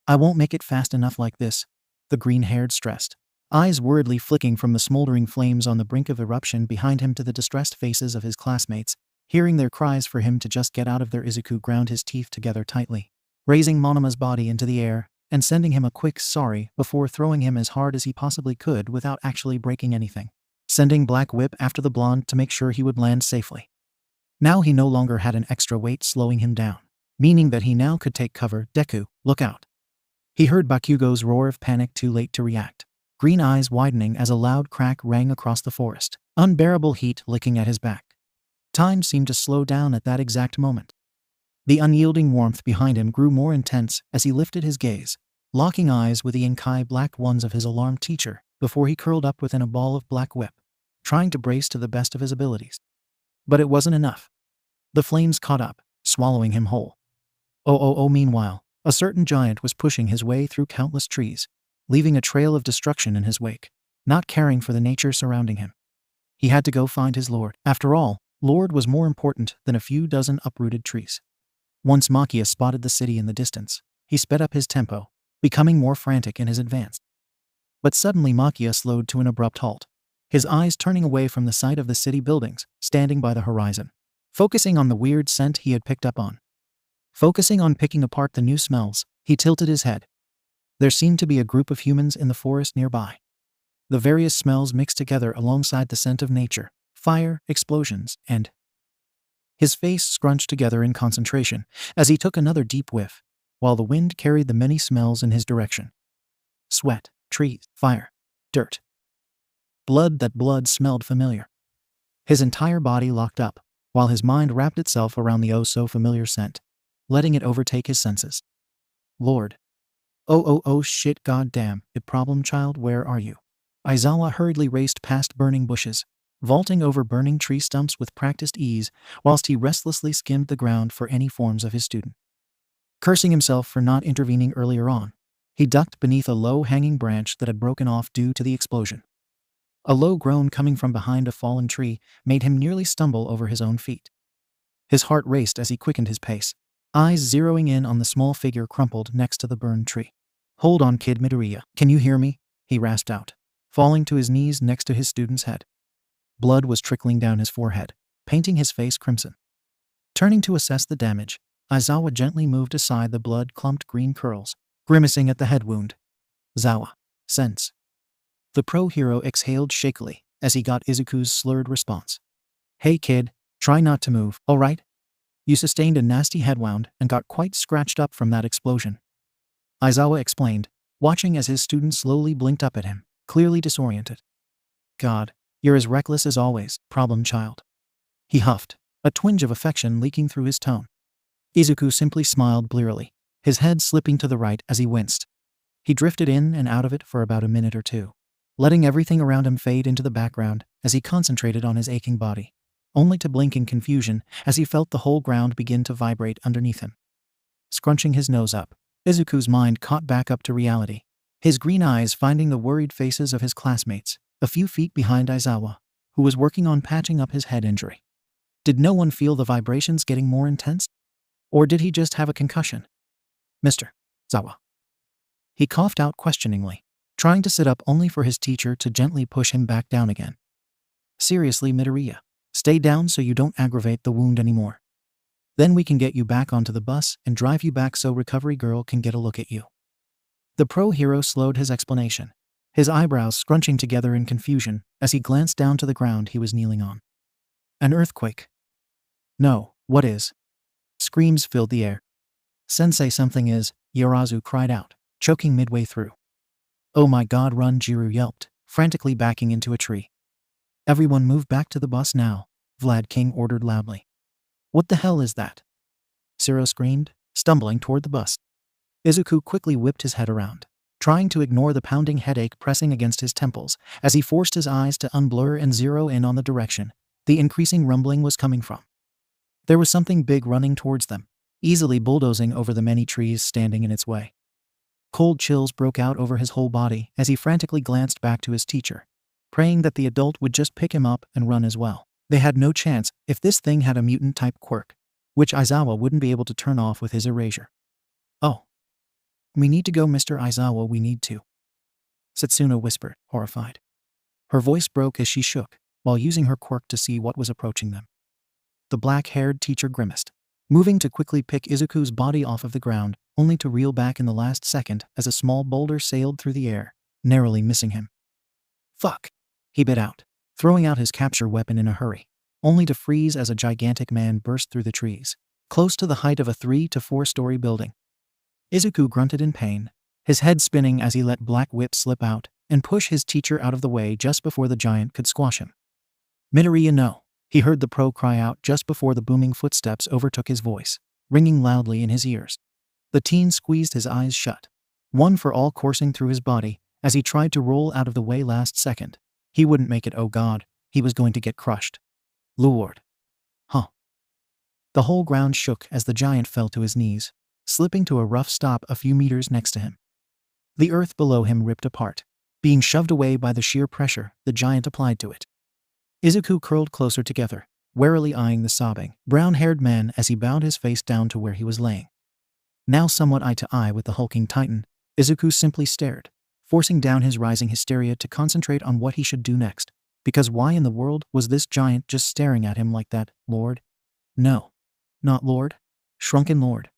"I won't make it fast enough like this," the green-haired stressed, eyes worriedly flicking from the smoldering flames on the brink of eruption behind him to the distressed faces of his classmates, hearing their cries for him to just get out of there. Izuku ground his teeth together tightly, raising Monoma's body into the air and sending him a quick sorry before throwing him as hard as he possibly could without actually breaking anything, sending Black Whip after the blonde to make sure he would land safely. Now he no longer had an extra weight slowing him down, meaning that he now could take cover. "Deku, look out." He heard Bakugo's roar of panic too late to react, green eyes widening as a loud crack rang across the forest, unbearable heat licking at his back. Time seemed to slow down at that exact moment. The unyielding warmth behind him grew more intense as he lifted his gaze, locking eyes with the inky black ones of his alarmed teacher before he curled up within a ball of Black Whip, trying to brace to the best of his abilities. But it wasn't enough. The flames caught up, swallowing him whole. Meanwhile, a certain giant was pushing his way through countless trees, leaving a trail of destruction in his wake, not caring for the nature surrounding him. He had to go find his lord. After all, Lord was more important than a few dozen uprooted trees. Once 𝗵𝗃𝗲 spotted the city in the distance, he sped up his tempo, becoming more frantic in his advance. But suddenly 𝗵𝗃𝗲 slowed to an abrupt halt, his eyes turning away from the sight of the city buildings standing by the horizon, focusing on the weird scent he had picked up on. Focusing on picking apart the new smells, he tilted his head. There seemed to be a group of humans in the forest nearby. The various smells mixed together alongside the scent of nature, fire, explosions, and... His face scrunched together in concentration as he took another deep whiff, while the wind carried the many smells in his direction. Sweat, trees, fire, dirt. Blood. That blood smelled familiar. His entire body locked up, while his mind wrapped itself around the oh-so-familiar scent, letting it overtake his senses. Lord. Oh shit, goddamn, 𝗵𝘃𝗲, where are you? Aizawa hurriedly raced past burning bushes, vaulting over burning tree stumps with practiced ease, whilst he restlessly skimmed the ground for any forms of his student. Cursing himself for not intervening earlier on, he ducked beneath a low-hanging branch that had broken off due to the explosion. A low groan coming from behind a fallen tree made him nearly stumble over his own feet. His heart raced as he quickened his pace, eyes zeroing in on the small figure crumpled next to the burned tree. "Hold on, kid Midoriya. Can you hear me?" he rasped out, falling to his knees next to his student's head. Blood was trickling down his forehead, painting his face crimson. Turning to assess the damage, Aizawa gently moved aside the blood-clumped green curls, grimacing at the head wound. "Zawa. Sense." The pro hero exhaled shakily as he got Izuku's slurred response. "Hey kid, try not to move, alright? You sustained a nasty head wound and got quite scratched up from that explosion," Aizawa explained, watching as his student slowly blinked up at him, clearly disoriented. "God, you're as reckless as always, problem child," he huffed, a twinge of affection leaking through his tone. Izuku simply smiled blearily, his head slipping to the right as he winced. He drifted in and out of it for about a minute or two, letting everything around him fade into the background as he concentrated on his aching body, only to blink in confusion as he felt the whole ground begin to vibrate underneath him. Scrunching his nose up, Izuku's mind caught back up to reality, his green eyes finding the worried faces of his classmates, a few feet behind Aizawa, who was working on patching up his head injury. Did no one feel the vibrations getting more intense? Or did he just have a concussion? "Mr. Zawa." He coughed out questioningly, trying to sit up only for his teacher to gently push him back down again. "Seriously, Midoriya, stay down so you don't aggravate the wound anymore. Then we can get you back onto the bus and drive you back so recovery girl can get a look at you." The pro hero slowed his explanation, his eyebrows scrunching together in confusion as he glanced down to the ground he was kneeling on. "An earthquake?" "No, what is?" Screams filled the air. "Sensei, something is," Yarazu cried out, choking midway through. "Oh my god, run!" Jiro yelped, frantically backing into a tree. "Everyone move back to the bus now," Vlad King ordered loudly. "What the hell is that?" Siro screamed, stumbling toward the bus. Izuku quickly whipped his head around, trying to ignore the pounding headache pressing against his temples as he forced his eyes to unblur and zero in on the direction the increasing rumbling was coming from. There was something big running towards them, easily bulldozing over the many trees standing in its way. Cold chills broke out over his whole body as he frantically glanced back to his teacher, praying that the adult would just pick him up and run as well. They had no chance if this thing had a mutant-type quirk, which Aizawa wouldn't be able to turn off with his erasure. "Oh. We need to go, Mr. Aizawa, we need to," Setsuna whispered, horrified. Her voice broke as she shook, while using her quirk to see what was approaching them. The black-haired teacher grimaced, moving to quickly pick Izuku's body off of the ground, only to reel back in the last second as a small boulder sailed through the air, narrowly missing him. "Fuck," he bit out, throwing out his capture weapon in a hurry, only to freeze as a gigantic man burst through the trees, close to the height of a 3 to 4-story building. Izuku grunted in pain, his head spinning as he let Black Whip slip out and push his teacher out of the way just before the giant could squash him. "Midoriya, no," he heard the pro cry out just before the booming footsteps overtook his voice, ringing loudly in his ears. The teen squeezed his eyes shut, one for all coursing through his body as he tried to roll out of the way last second. He wouldn't make it, oh god, he was going to get crushed. "Lord." "Huh." The whole ground shook as the giant fell to his knees, slipping to a rough stop a few meters next to him. The earth below him ripped apart, being shoved away by the sheer pressure the giant applied to it. Izuku curled closer together, warily eyeing the sobbing, brown-haired man as he bowed his face down to where he was laying. Now somewhat eye to eye with the hulking titan, Izuku simply stared, forcing down his rising hysteria to concentrate on what he should do next, because why in the world was this giant just staring at him like that? "Lord?" "No. Not Lord. Shrunken Lord."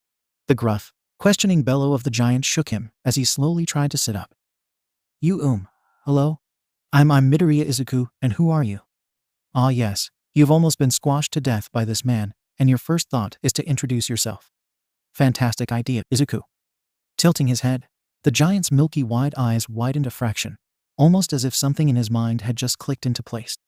The gruff, questioning bellow of the giant shook him as he slowly tried to sit up. "You hello? I'm Midoriya Izuku, and who are you?" "Ah yes, you've almost been squashed to death by this man, and your first thought is to introduce yourself. Fantastic idea, Izuku." Tilting his head, the giant's milky wide eyes widened a fraction, almost as if something in his mind had just clicked into place.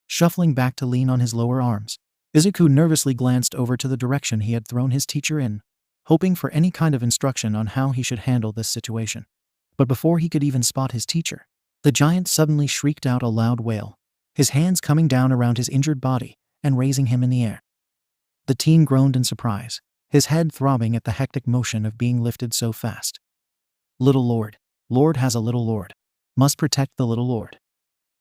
Shuffling back to lean on his lower arms, Izuku nervously glanced over to the direction he had thrown his teacher in, hoping for any kind of instruction on how he should handle this situation. But before he could even spot his teacher, the giant suddenly shrieked out a loud wail, his hands coming down around his injured body and raising him in the air. The teen groaned in surprise, his head throbbing at the hectic motion of being lifted so fast. "Little Lord. Lord has a little Lord. Must protect the little Lord,"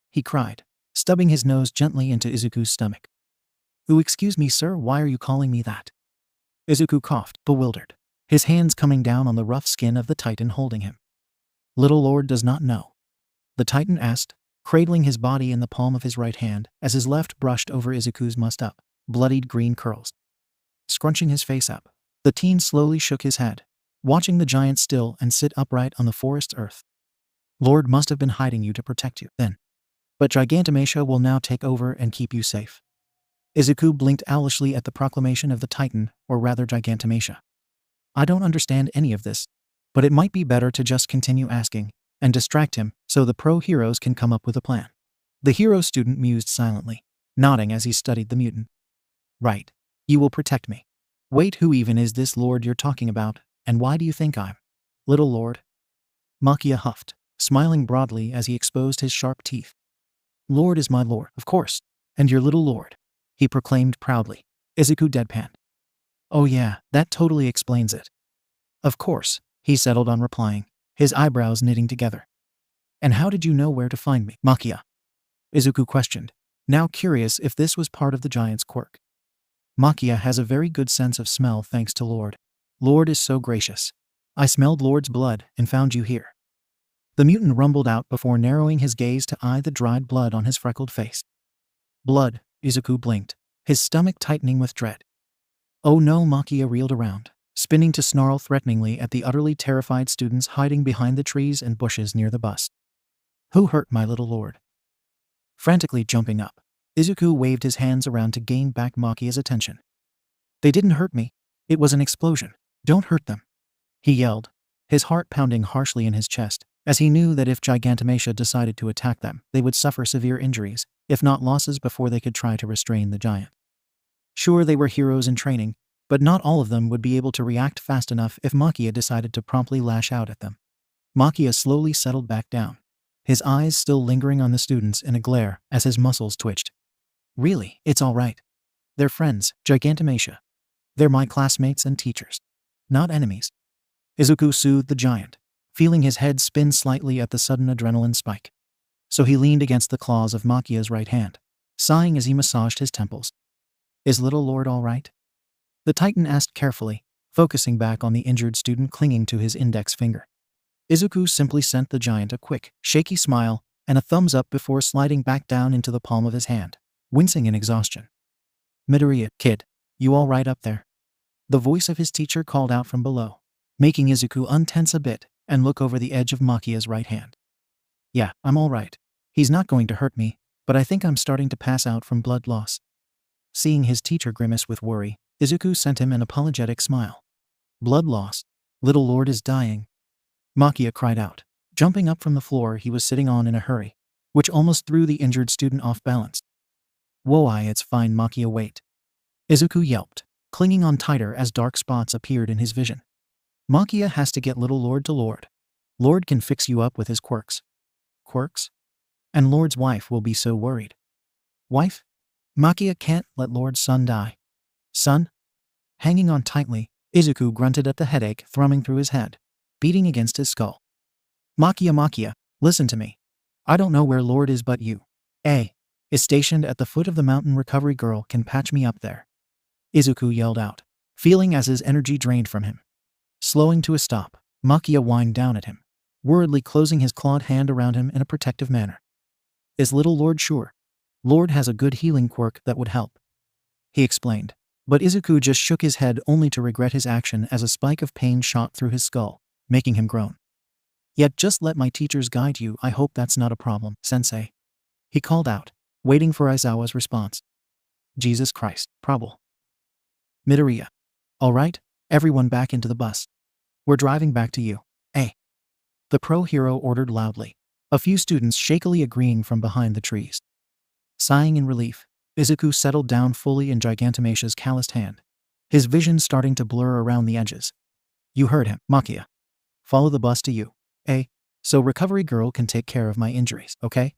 he cried, stubbing his nose gently into Izuku's stomach. Excuse me, sir, why are you calling me that?" Izuku coughed, bewildered, his hands coming down on the rough skin of the titan holding him. "Little Lord does not know?" the titan asked, cradling his body in the palm of his right hand as his left brushed over Izuku's mussed-up, bloodied green curls. Scrunching his face up, the teen slowly shook his head, watching the giant still and sit upright on the forest's earth. "Lord must have been hiding you to protect you, then. But 𝗔𝗵𝗄 will now take over and keep you safe." Izuku blinked owlishly at the proclamation of the titan, or rather 𝗔𝗵𝗄. "I don't understand any of this, but it might be better to just continue asking and distract him so the pro-heroes can come up with a plan." The hero student mused silently, nodding as he studied the mutant. "Right. You will protect me. Wait, who even is this Lord you're talking about, and why do you think I'm little Lord?" 𝗵𝗃𝗲 huffed, smiling broadly as he exposed his sharp teeth. "Lord is my Lord, of course, and your little Lord," he proclaimed proudly. Izuku deadpanned. "Oh yeah, that totally explains it." "Of course," he settled on replying, his eyebrows knitting together. "And how did you know where to find me, 𝗵𝗃𝗲?" Izuku questioned, now curious if this was part of the giant's quirk. "𝗵𝗃𝗲 has a very good sense of smell thanks to Lord. Lord is so gracious. I smelled Lord's blood and found you here." The mutant rumbled out before narrowing his gaze to eye the dried blood on his freckled face. "Blood," Izuku blinked, his stomach tightening with dread. "Oh no," 𝗵𝗃𝗲 reeled around, spinning to snarl threateningly at the utterly terrified students hiding behind the trees and bushes near the bus. "Who hurt my little Lord?" Frantically jumping up, Izuku waved his hands around to gain back 𝗵𝗃𝗲's attention. "They didn't hurt me. It was an explosion. Don't hurt them," he yelled, his heart pounding harshly in his chest, as he knew that if 𝗔𝗵𝗄 decided to attack them, they would suffer severe injuries, if not losses, before they could try to restrain the giant. Sure, they were heroes in training, but not all of them would be able to react fast enough if 𝗵𝗃𝗲 decided to promptly lash out at them. 𝗵𝗃𝗲 slowly settled back down, his eyes still lingering on the students in a glare as his muscles twitched. "Really, it's all right. They're friends, 𝗔𝗵𝗄. They're my classmates and teachers. Not enemies." Izuku soothed the giant, feeling his head spin slightly at the sudden adrenaline spike. So he leaned against the claws of 𝗵𝗃𝗲's right hand, sighing as he massaged his temples. Is little Lord all right? The Titan asked carefully, focusing back on the injured student clinging to his index finger. Izuku simply sent the giant a quick, shaky smile and a thumbs up before sliding back down into the palm of his hand, wincing in exhaustion. Midoriya, kid, you all right up there? The voice of his teacher called out from below, making Izuku untense a bit and look over the edge of Machia's right hand. Yeah, I'm all right. He's not going to hurt me, but I think I'm starting to pass out from blood loss. Seeing his teacher grimace with worry, Izuku sent him an apologetic smile. Blood loss? Little Lord is dying. Machia cried out, jumping up from the floor he was sitting on in a hurry, which almost threw the injured student off balance. Whoa, it's fine, Machia, wait. Izuku yelped, clinging on tighter as dark spots appeared in his vision. Machia has to get little Lord to Lord. Lord can fix you up with his quirks. Quirks? And Lord's wife will be so worried. Wife? Machia can't let Lord's son die. Son? Hanging on tightly, Izuku grunted at the headache thrumming through his head, beating against his skull. Machia, listen to me. I don't know where Lord is, but you, is stationed at the foot of the mountain. Recovery girl can patch me up there. Izuku yelled out, feeling as his energy drained from him. Slowing to a stop, Machia whined down at him, worriedly closing his clawed hand around him in a protective manner. Is little Lord sure? Lord has a good healing quirk that would help, he explained, but Izuku just shook his head only to regret his action as a spike of pain shot through his skull, making him groan. Yet just let my teachers guide you. I hope that's not a problem, sensei. He called out, waiting for Aizawa's response. Jesus Christ, probable. Midoriya. All right, everyone back into the bus. We're driving back to you, the pro hero ordered loudly, a few students shakily agreeing from behind the trees. Sighing in relief, Izuku settled down fully in 𝗬𝗓𝗄𝐴's calloused hand, his vision starting to blur around the edges. You heard him, Machia. Follow the bus to you, so recovery girl can take care of my injuries, okay?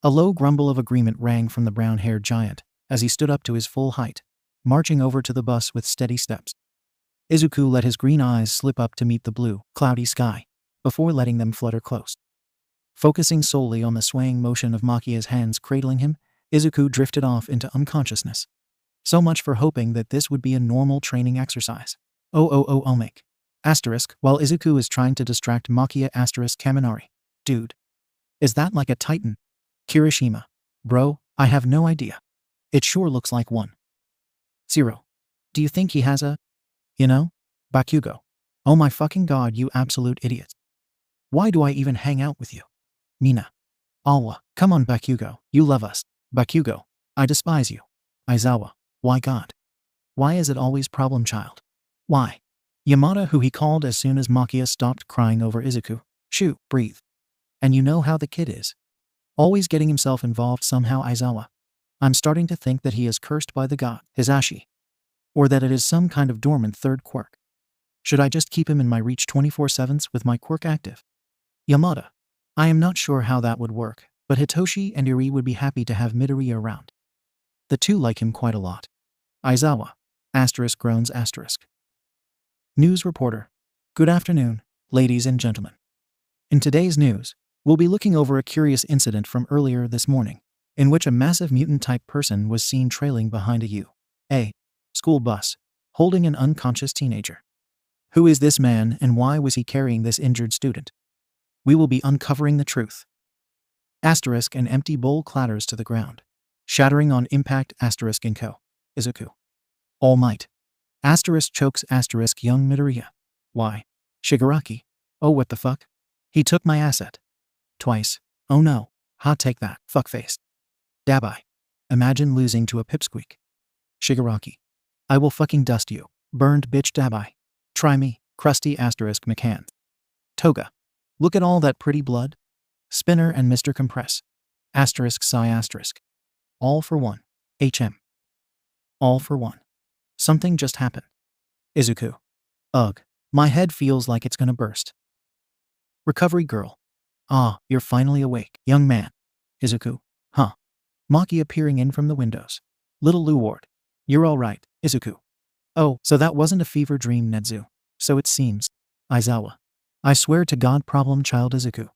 A low grumble of agreement rang from the brown-haired giant as he stood up to his full height, marching over to the bus with steady steps. Izuku let his green eyes slip up to meet the blue, cloudy sky, before letting them flutter close. Focusing solely on the swaying motion of Machia's hands cradling him, Izuku drifted off into unconsciousness. So much for hoping that this would be a normal training exercise. 𝐒𝐻𝐻𝐿𝐵𝐴. Asterisk, while Izuku is trying to distract Machia asterisk Kaminari. Dude. Is that like a titan? Kirishima. Bro, I have no idea. It sure looks like one. 0. Do you think he has a, Bakugo? Oh my fucking god, you absolute idiots. Why do I even hang out with you? Mina. Alwa, come on Bakugo, you love us. Bakugo, I despise you. Aizawa, why god? Why is it always problem child? Why? Yamada, who he called as soon as Machia stopped crying over Izuku. Shoo, breathe. And you know how the kid is. Always getting himself involved somehow. Aizawa. I'm starting to think that he is cursed by the god, Hisashi. Or that it is some kind of dormant third quirk. Should I just keep him in my reach 24/7 with my quirk active? Yamada. I am not sure how that would work, but Hitoshi and Eri would be happy to have Midoriya around. The two like him quite a lot. Aizawa. Asterisk groans asterisk. News reporter. Good afternoon, ladies and gentlemen. In today's news, we'll be looking over a curious incident from earlier this morning, in which a massive mutant-type person was seen trailing behind a school bus, holding an unconscious teenager. Who is this man and why was he carrying this injured student? We will be uncovering the truth. Asterisk, an empty bowl clatters to the ground, shattering on impact asterisk in Izuku. All Might. Asterisk chokes asterisk young Midoriya. Why? Shigaraki. Oh what the fuck? He took my asset. Twice. Oh no. Ha, take that, fuckface. 𝗬𝗲𝗿. Imagine losing to a pipsqueak. Shigaraki. I will fucking dust you. Burned bitch 𝗬𝗲𝗿. Try me, crusty asterisk McCann. Toga. Look at all that pretty blood. Spinner and Mr. Compress. Asterisk sigh asterisk. All for one. HM. All for one. Something just happened. Izuku. Ugh. My head feels like it's gonna burst. Recovery girl. Ah, you're finally awake, young man. Izuku. Huh. Machia peering in from the windows. Little Lord. You're all right, Izuku. Oh, so that wasn't a fever dream, Nedzu. So it seems. Aizawa. I swear to God, problem child Izuku.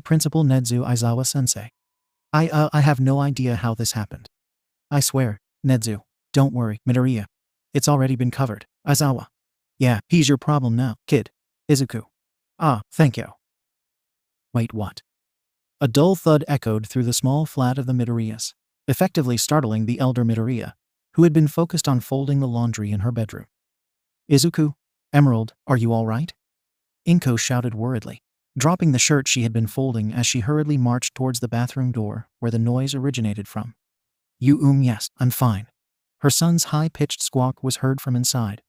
Principal Nedzu Aizawa sensei. I have no idea how this happened. I swear, Nedzu. Don't worry, Midoriya. It's already been covered. Aizawa. Yeah, he's your problem now, kid. Izuku. Ah, thank you. Wait, what? A dull thud echoed through the small flat of the Midoriyas, effectively startling the elder Midoriya, who had been focused on folding the laundry in her bedroom. Izuku, Emerald, are you all right? 𝗵𝗃 shouted worriedly, dropping the shirt she had been folding as she hurriedly marched towards the bathroom door where the noise originated from. Yes, I'm fine. Her son's high-pitched squawk was heard from inside,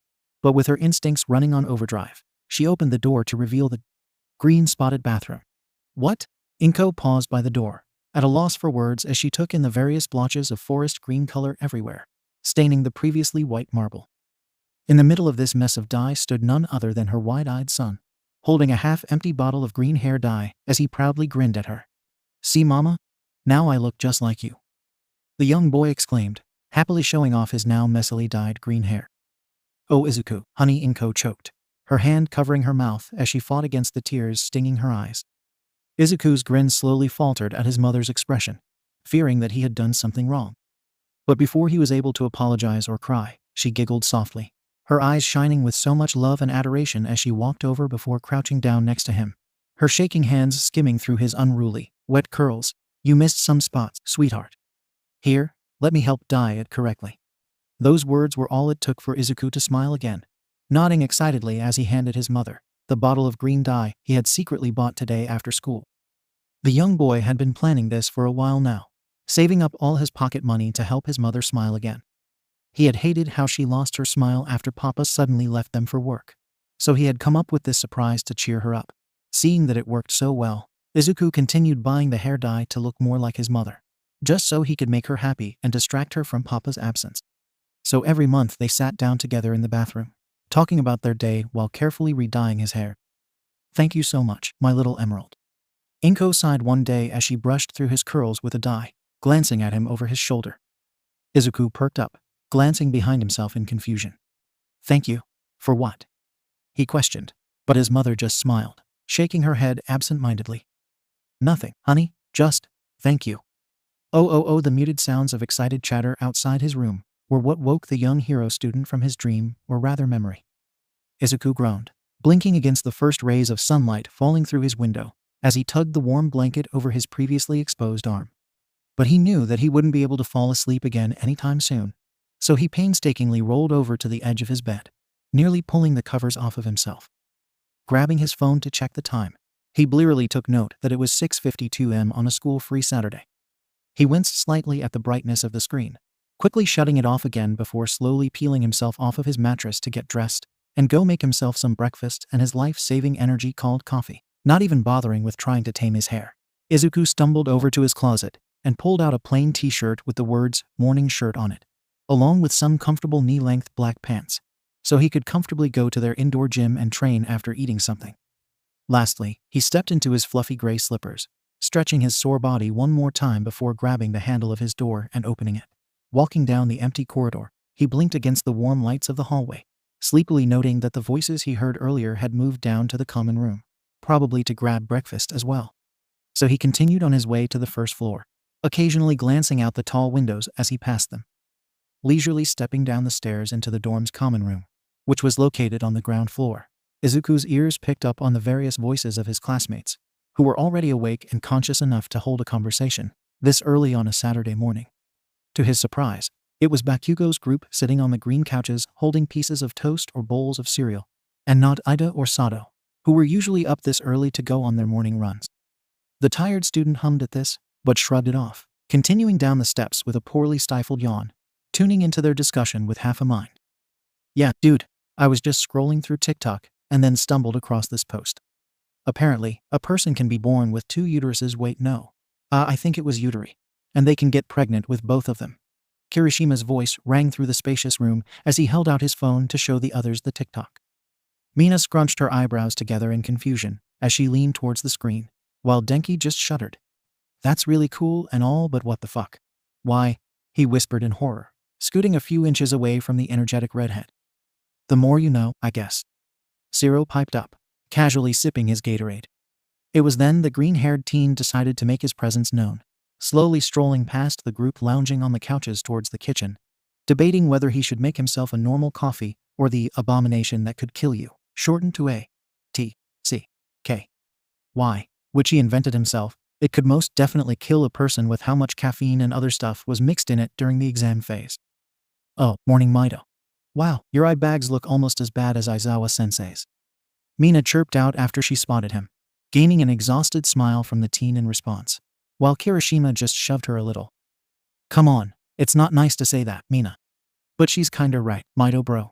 but with her instincts running on overdrive, she opened the door to reveal the green-spotted bathroom. What? 𝗵𝗃 paused by the door, at a loss for words as she took in the various blotches of forest green color everywhere, staining the previously white marble. In the middle of this mess of dye stood none other than her wide-eyed son, holding a half-empty bottle of green hair dye as he proudly grinned at her. See, Mama? Now I look just like you. The young boy exclaimed, happily showing off his now messily dyed green hair. Oh, Izuku, honey, 𝗵𝗃 choked, her hand covering her mouth as she fought against the tears stinging her eyes. Izuku's grin slowly faltered at his mother's expression, fearing that he had done something wrong. But before he was able to apologize or cry, she giggled softly, her eyes shining with so much love and adoration as she walked over before crouching down next to him, her shaking hands skimming through his unruly, wet curls. You missed some spots, sweetheart. Here, let me help dye it correctly. Those words were all it took for Izuku to smile again, nodding excitedly as he handed his mother the bottle of green dye he had secretly bought today after school. The young boy had been planning this for a while now, saving up all his pocket money to help his mother smile again. He had hated how she lost her smile after Papa suddenly left them for work, so he had come up with this surprise to cheer her up. Seeing that it worked so well, Izuku continued buying the hair dye to look more like his mother, just so he could make her happy and distract her from Papa's absence. So every month they sat down together in the bathroom, talking about their day while carefully re-dyeing his hair. Thank you so much, my little Emerald. 𝗵𝗃 sighed one day as she brushed through his curls with a dye, glancing at him over his shoulder. Izuku perked up, glancing behind himself in confusion. Thank you? For what? He questioned, but his mother just smiled, shaking her head absent-mindedly. Nothing, honey, just, thank you. Oh, the muted sounds of excited chatter outside his room were what woke the young hero student from his dream, or rather memory. Izuku groaned, blinking against the first rays of sunlight falling through his window as he tugged the warm blanket over his previously exposed arm. But he knew that he wouldn't be able to fall asleep again anytime soon, so he painstakingly rolled over to the edge of his bed, nearly pulling the covers off of himself. Grabbing his phone to check the time, he blearily took note that it was 6:52 a.m. on a school-free Saturday. He winced slightly at the brightness of the screen, quickly shutting it off again before slowly peeling himself off of his mattress to get dressed and go make himself some breakfast and his life-saving energy called coffee, not even bothering with trying to tame his hair. Izuku stumbled over to his closet and pulled out a plain t-shirt with the words "morning shirt" on it, along with some comfortable knee-length black pants, so he could comfortably go to their indoor gym and train after eating something. Lastly, he stepped into his fluffy gray slippers, stretching his sore body one more time before grabbing the handle of his door and opening it. Walking down the empty corridor, he blinked against the warm lights of the hallway, sleepily noting that the voices he heard earlier had moved down to the common room, probably to grab breakfast as well. So he continued on his way to the first floor, occasionally glancing out the tall windows as he passed them. Leisurely stepping down the stairs into the dorm's common room, which was located on the ground floor, Izuku's ears picked up on the various voices of his classmates, who were already awake and conscious enough to hold a conversation this early on a Saturday morning. To his surprise, it was Bakugo's group sitting on the green couches holding pieces of toast or bowls of cereal, and not Ida or Sato, who were usually up this early to go on their morning runs. The tired student hummed at this, but shrugged it off, continuing down the steps with a poorly stifled yawn, tuning into their discussion with half a mind. Yeah, dude, I was just scrolling through TikTok and then stumbled across this post. Apparently, a person can be born with two uteruses. Wait, no. I think it was uteri. And they can get pregnant with both of them. Kirishima's voice rang through the spacious room as he held out his phone to show the others the TikTok. Mina scrunched her eyebrows together in confusion as she leaned towards the screen, while Denki just shuddered. That's really cool and all, but what the fuck? Why? He whispered in horror, scooting a few inches away from the energetic redhead. The more you know, I guess. 𝗧𝗏 piped up, casually sipping his Gatorade. It was then the green-haired teen decided to make his presence known, slowly strolling past the group lounging on the couches towards the kitchen, debating whether he should make himself a normal coffee or the abomination that could kill you, shortened to 𝗬𝗃, which he invented himself. It could most definitely kill a person with how much caffeine and other stuff was mixed in it during the exam phase. Oh, morning Mido. Wow, your eye bags look almost as bad as Aizawa-sensei's. Mina chirped out after she spotted him, gaining an exhausted smile from the teen in response, while Kirishima just shoved her a little. Come on, it's not nice to say that, Mina. But she's kinda right, Mido bro.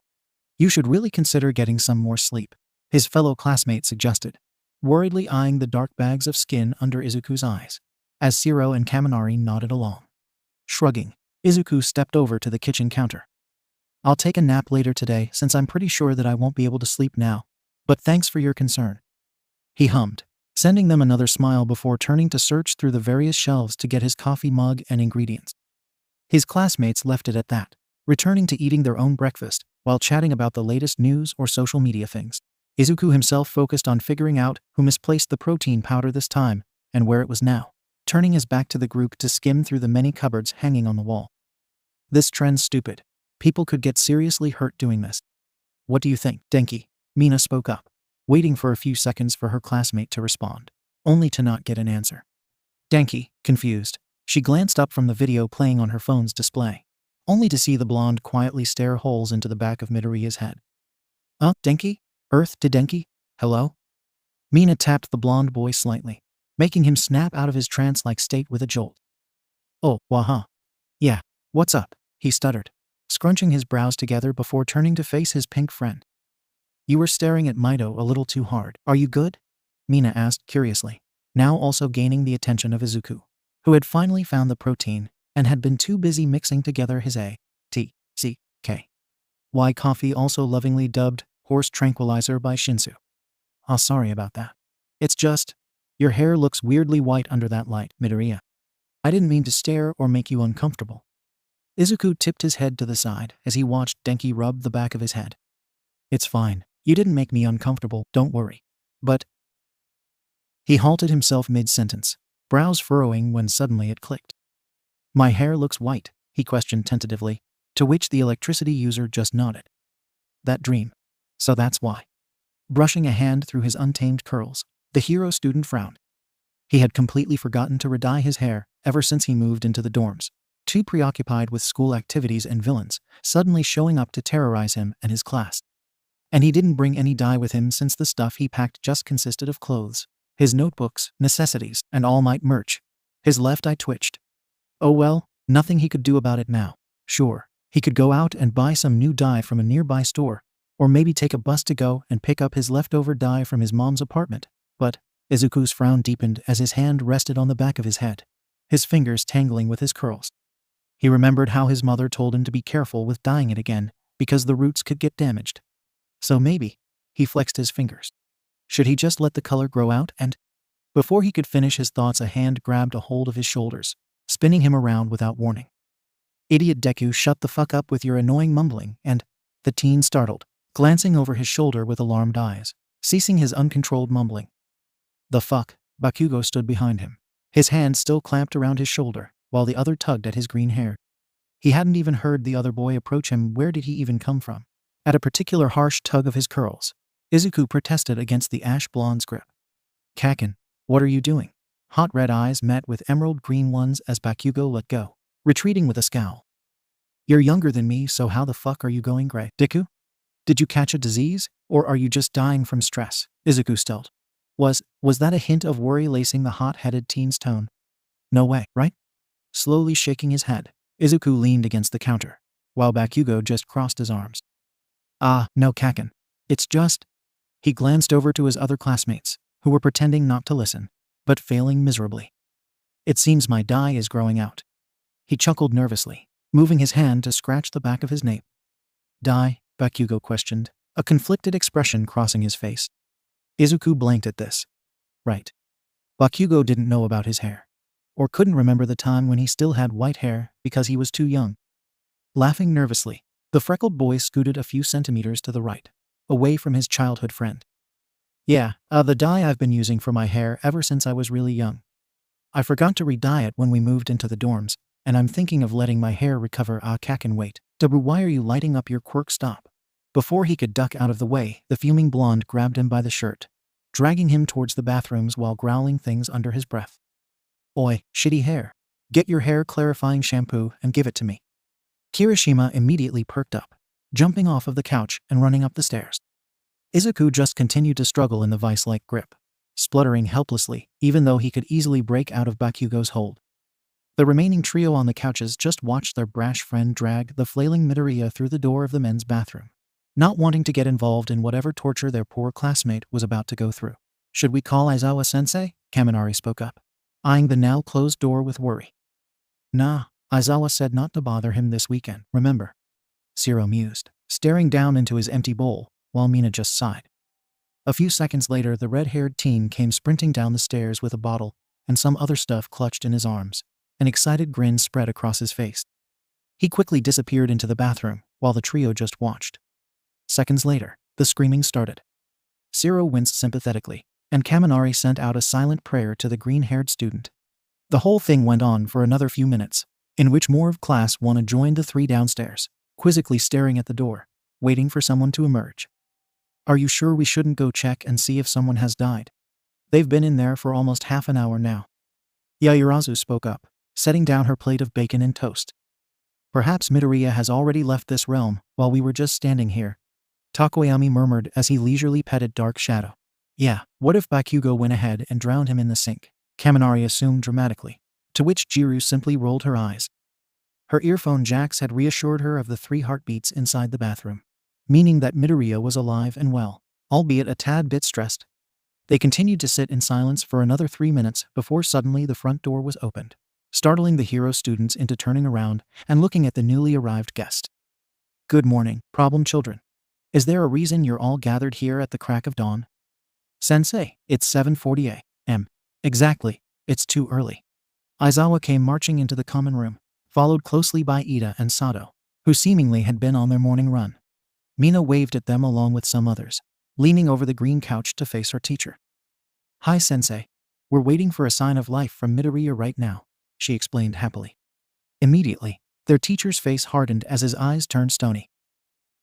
You should really consider getting some more sleep, his fellow classmate suggested, worriedly eyeing the dark bags of skin under Izuku's eyes, as Ciro and Kaminari nodded along. Shrugging, Izuku stepped over to the kitchen counter. I'll take a nap later today since I'm pretty sure that I won't be able to sleep now, but thanks for your concern. He hummed, sending them another smile before turning to search through the various shelves to get his coffee mug and ingredients. His classmates left it at that, returning to eating their own breakfast while chatting about the latest news or social media things. Izuku himself focused on figuring out who misplaced the protein powder this time and where it was now, turning his back to the group to skim through the many cupboards hanging on the wall. This trend's stupid. People could get seriously hurt doing this. What do you think, Denki? Mina spoke up, waiting for a few seconds for her classmate to respond, only to not get an answer. Denki, confused, she glanced up from the video playing on her phone's display, only to see the blonde quietly stare holes into the back of Midoriya's head. Denki? Earth to Denki? Hello? Mina tapped the blonde boy slightly, making him snap out of his trance-like state with a jolt. Oh, waha. Yeah, what's up? He stuttered, scrunching his brows together before turning to face his pink friend. You were staring at Mido a little too hard. Are you good? Mina asked curiously, now also gaining the attention of Izuku, who had finally found the protein and had been too busy mixing together his 𝗬𝗃 coffee, also lovingly dubbed horse tranquilizer by Shinsu. Sorry about that. It's just, your hair looks weirdly white under that light, Midoriya. I didn't mean to stare or make you uncomfortable. Izuku tipped his head to the side as he watched Denki rub the back of his head. It's fine. You didn't make me uncomfortable, don't worry. But... He halted himself mid-sentence, brows furrowing when suddenly it clicked. My hair looks white, he questioned tentatively, to which the electricity user just nodded. That dream. So that's why. Brushing a hand through his untamed curls, the hero student frowned. He had completely forgotten to re-dye his hair ever since he moved into the dorms, too preoccupied with school activities and villains suddenly showing up to terrorize him and his class. And he didn't bring any dye with him since the stuff he packed just consisted of clothes, his notebooks, necessities, and All Might merch. His left eye twitched. Oh well, nothing he could do about it now. Sure, he could go out and buy some new dye from a nearby store, or maybe take a bus to go and pick up his leftover dye from his mom's apartment. But Izuku's frown deepened as his hand rested on the back of his head, his fingers tangling with his curls. He remembered how his mother told him to be careful with dyeing it again because the roots could get damaged. So maybe, he flexed his fingers. Should he just let the color grow out and... Before he could finish his thoughts, a hand grabbed a hold of his shoulders, spinning him around without warning. Idiot Deku, shut the fuck up with your annoying mumbling, and... The teen startled, glancing over his shoulder with alarmed eyes, ceasing his uncontrolled mumbling. The fuck? Bakugo stood behind him, his hand still clamped around his shoulder, while the other tugged at his green hair. He hadn't even heard the other boy approach him. Where did he even come from? At a particular harsh tug of his curls, Izuku protested against the ash blonde's grip. Kakin, what are you doing? Hot red eyes met with emerald green ones as Bakugo let go, retreating with a scowl. You're younger than me, so how the fuck are you going gray? Deku? Did you catch a disease, or are you just dying from stress? Izuku stilled. Was that a hint of worry lacing the hot-headed teen's tone? No way, right? Slowly shaking his head, Izuku leaned against the counter, while Bakugo just crossed his arms. No Kakin. It's just... He glanced over to his other classmates, who were pretending not to listen, but failing miserably. It seems my dye is growing out. He chuckled nervously, moving his hand to scratch the back of his nape. Dye? Bakugo questioned, a conflicted expression crossing his face. Izuku blanked at this. Right. Bakugo didn't know about his hair, or couldn't remember the time when he still had white hair because he was too young. Laughing nervously, the freckled boy scooted a few centimeters to the right, away from his childhood friend. Yeah, the dye I've been using for my hair ever since I was really young. I forgot to re-dye it when we moved into the dorms, and I'm thinking of letting my hair recover 𝐒𝐭𝐚𝐲 𝐔𝐻𝐝. Why are you lighting up your quirk? Stop. Before he could duck out of the way, the fuming blonde grabbed him by the shirt, dragging him towards the bathrooms while growling things under his breath. Oi, shitty hair. Get your hair clarifying shampoo and give it to me. Kirishima immediately perked up, jumping off of the couch and running up the stairs. Izuku just continued to struggle in the vice-like grip, spluttering helplessly, even though he could easily break out of Bakugo's hold. The remaining trio on the couches just watched their brash friend drag the flailing Midoriya through the door of the men's bathroom, not wanting to get involved in whatever torture their poor classmate was about to go through. Should we call Aizawa-sensei? Kaminari spoke up, eyeing the now closed door with worry. Nah, Aizawa said not to bother him this weekend, remember? Ciro mused, staring down into his empty bowl, while Mina just sighed. A few seconds later, the red-haired teen came sprinting down the stairs with a bottle and some other stuff clutched in his arms. An excited grin spread across his face. He quickly disappeared into the bathroom, while the trio just watched. Seconds later, the screaming started. Ciro winced sympathetically, and Kaminari sent out a silent prayer to the green-haired student. The whole thing went on for another few minutes, in which more of Class 1 joined the three downstairs, quizzically staring at the door, waiting for someone to emerge. Are you sure we shouldn't go check and see if someone has died? They've been in there for almost half an hour now. Yaoyorozu spoke up, setting down her plate of bacon and toast. Perhaps Midoriya has already left this realm while we were just standing here, Takoyami murmured as he leisurely petted Dark Shadow. Yeah, what if Bakugo went ahead and drowned him in the sink? Kaminari assumed dramatically, to which Jiru simply rolled her eyes. Her earphone jacks had reassured her of the 3 heartbeats inside the bathroom, meaning that Midoriya was alive and well, albeit a tad bit stressed. They continued to sit in silence for another 3 minutes before suddenly the front door was opened, startling the hero students into turning around and looking at the newly arrived guest. Good morning, problem children. Is there a reason you're all gathered here at the crack of dawn? Sensei, it's 7:40 a.m. Exactly, it's too early. Aizawa came marching into the common room, followed closely by Ida and Sato, who seemingly had been on their morning run. Mina waved at them along with some others, leaning over the green couch to face her teacher. Hi Sensei, we're waiting for a sign of life from Midoriya right now, she explained happily. Immediately, their teacher's face hardened as his eyes turned stony.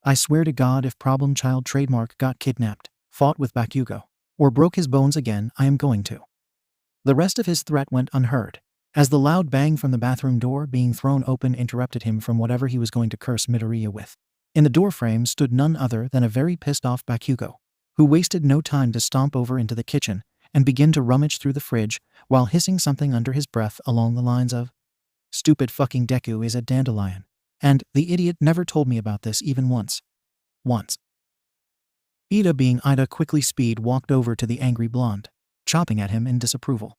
I swear to God, if Problem Child Trademark got kidnapped, fought with Bakugo, or broke his bones again, I am going to. The rest of his threat went unheard, as the loud bang from the bathroom door being thrown open interrupted him from whatever he was going to curse Midoriya with. In the doorframe stood none other than a very pissed-off Bakugo, who wasted no time to stomp over into the kitchen and begin to rummage through the fridge while hissing something under his breath along the lines of, "Stupid fucking Deku is a dandelion, and the idiot never told me about this even once." Ida, being Ida, quickly speed walked over to the angry blonde, chopping at him in disapproval.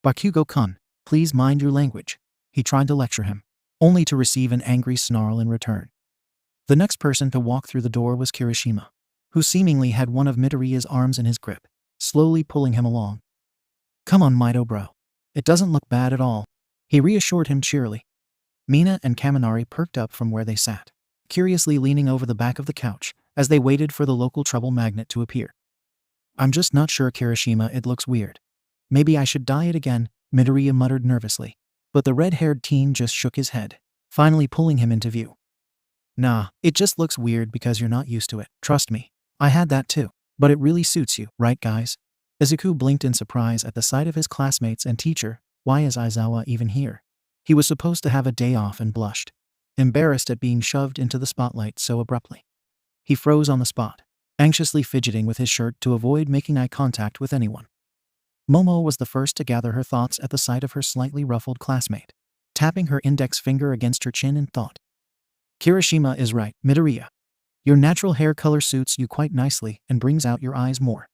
Bakugo-kun, please mind your language, he tried to lecture him, only to receive an angry snarl in return. The next person to walk through the door was Kirishima, who seemingly had one of Midoriya's arms in his grip, slowly pulling him along. Come on, Mido bro. It doesn't look bad at all, he reassured him cheerily. Mina and Kaminari perked up from where they sat, curiously leaning over the back of the couch as they waited for the local trouble magnet to appear. I'm just not sure, Kirishima, it looks weird. Maybe I should dye it again, Midoriya muttered nervously, but the red-haired teen just shook his head, finally pulling him into view. Nah, it just looks weird because you're not used to it. Trust me, I had that too, but it really suits you, right guys? Izuku blinked in surprise at the sight of his classmates and teacher. Why is Aizawa even here? He was supposed to have a day off and blushed, embarrassed at being shoved into the spotlight so abruptly. He froze on the spot, anxiously fidgeting with his shirt to avoid making eye contact with anyone. Momo was the first to gather her thoughts at the sight of her slightly ruffled classmate, tapping her index finger against her chin in thought. Kirishima is right, Midoriya. Your natural hair color suits you quite nicely and brings out your eyes more,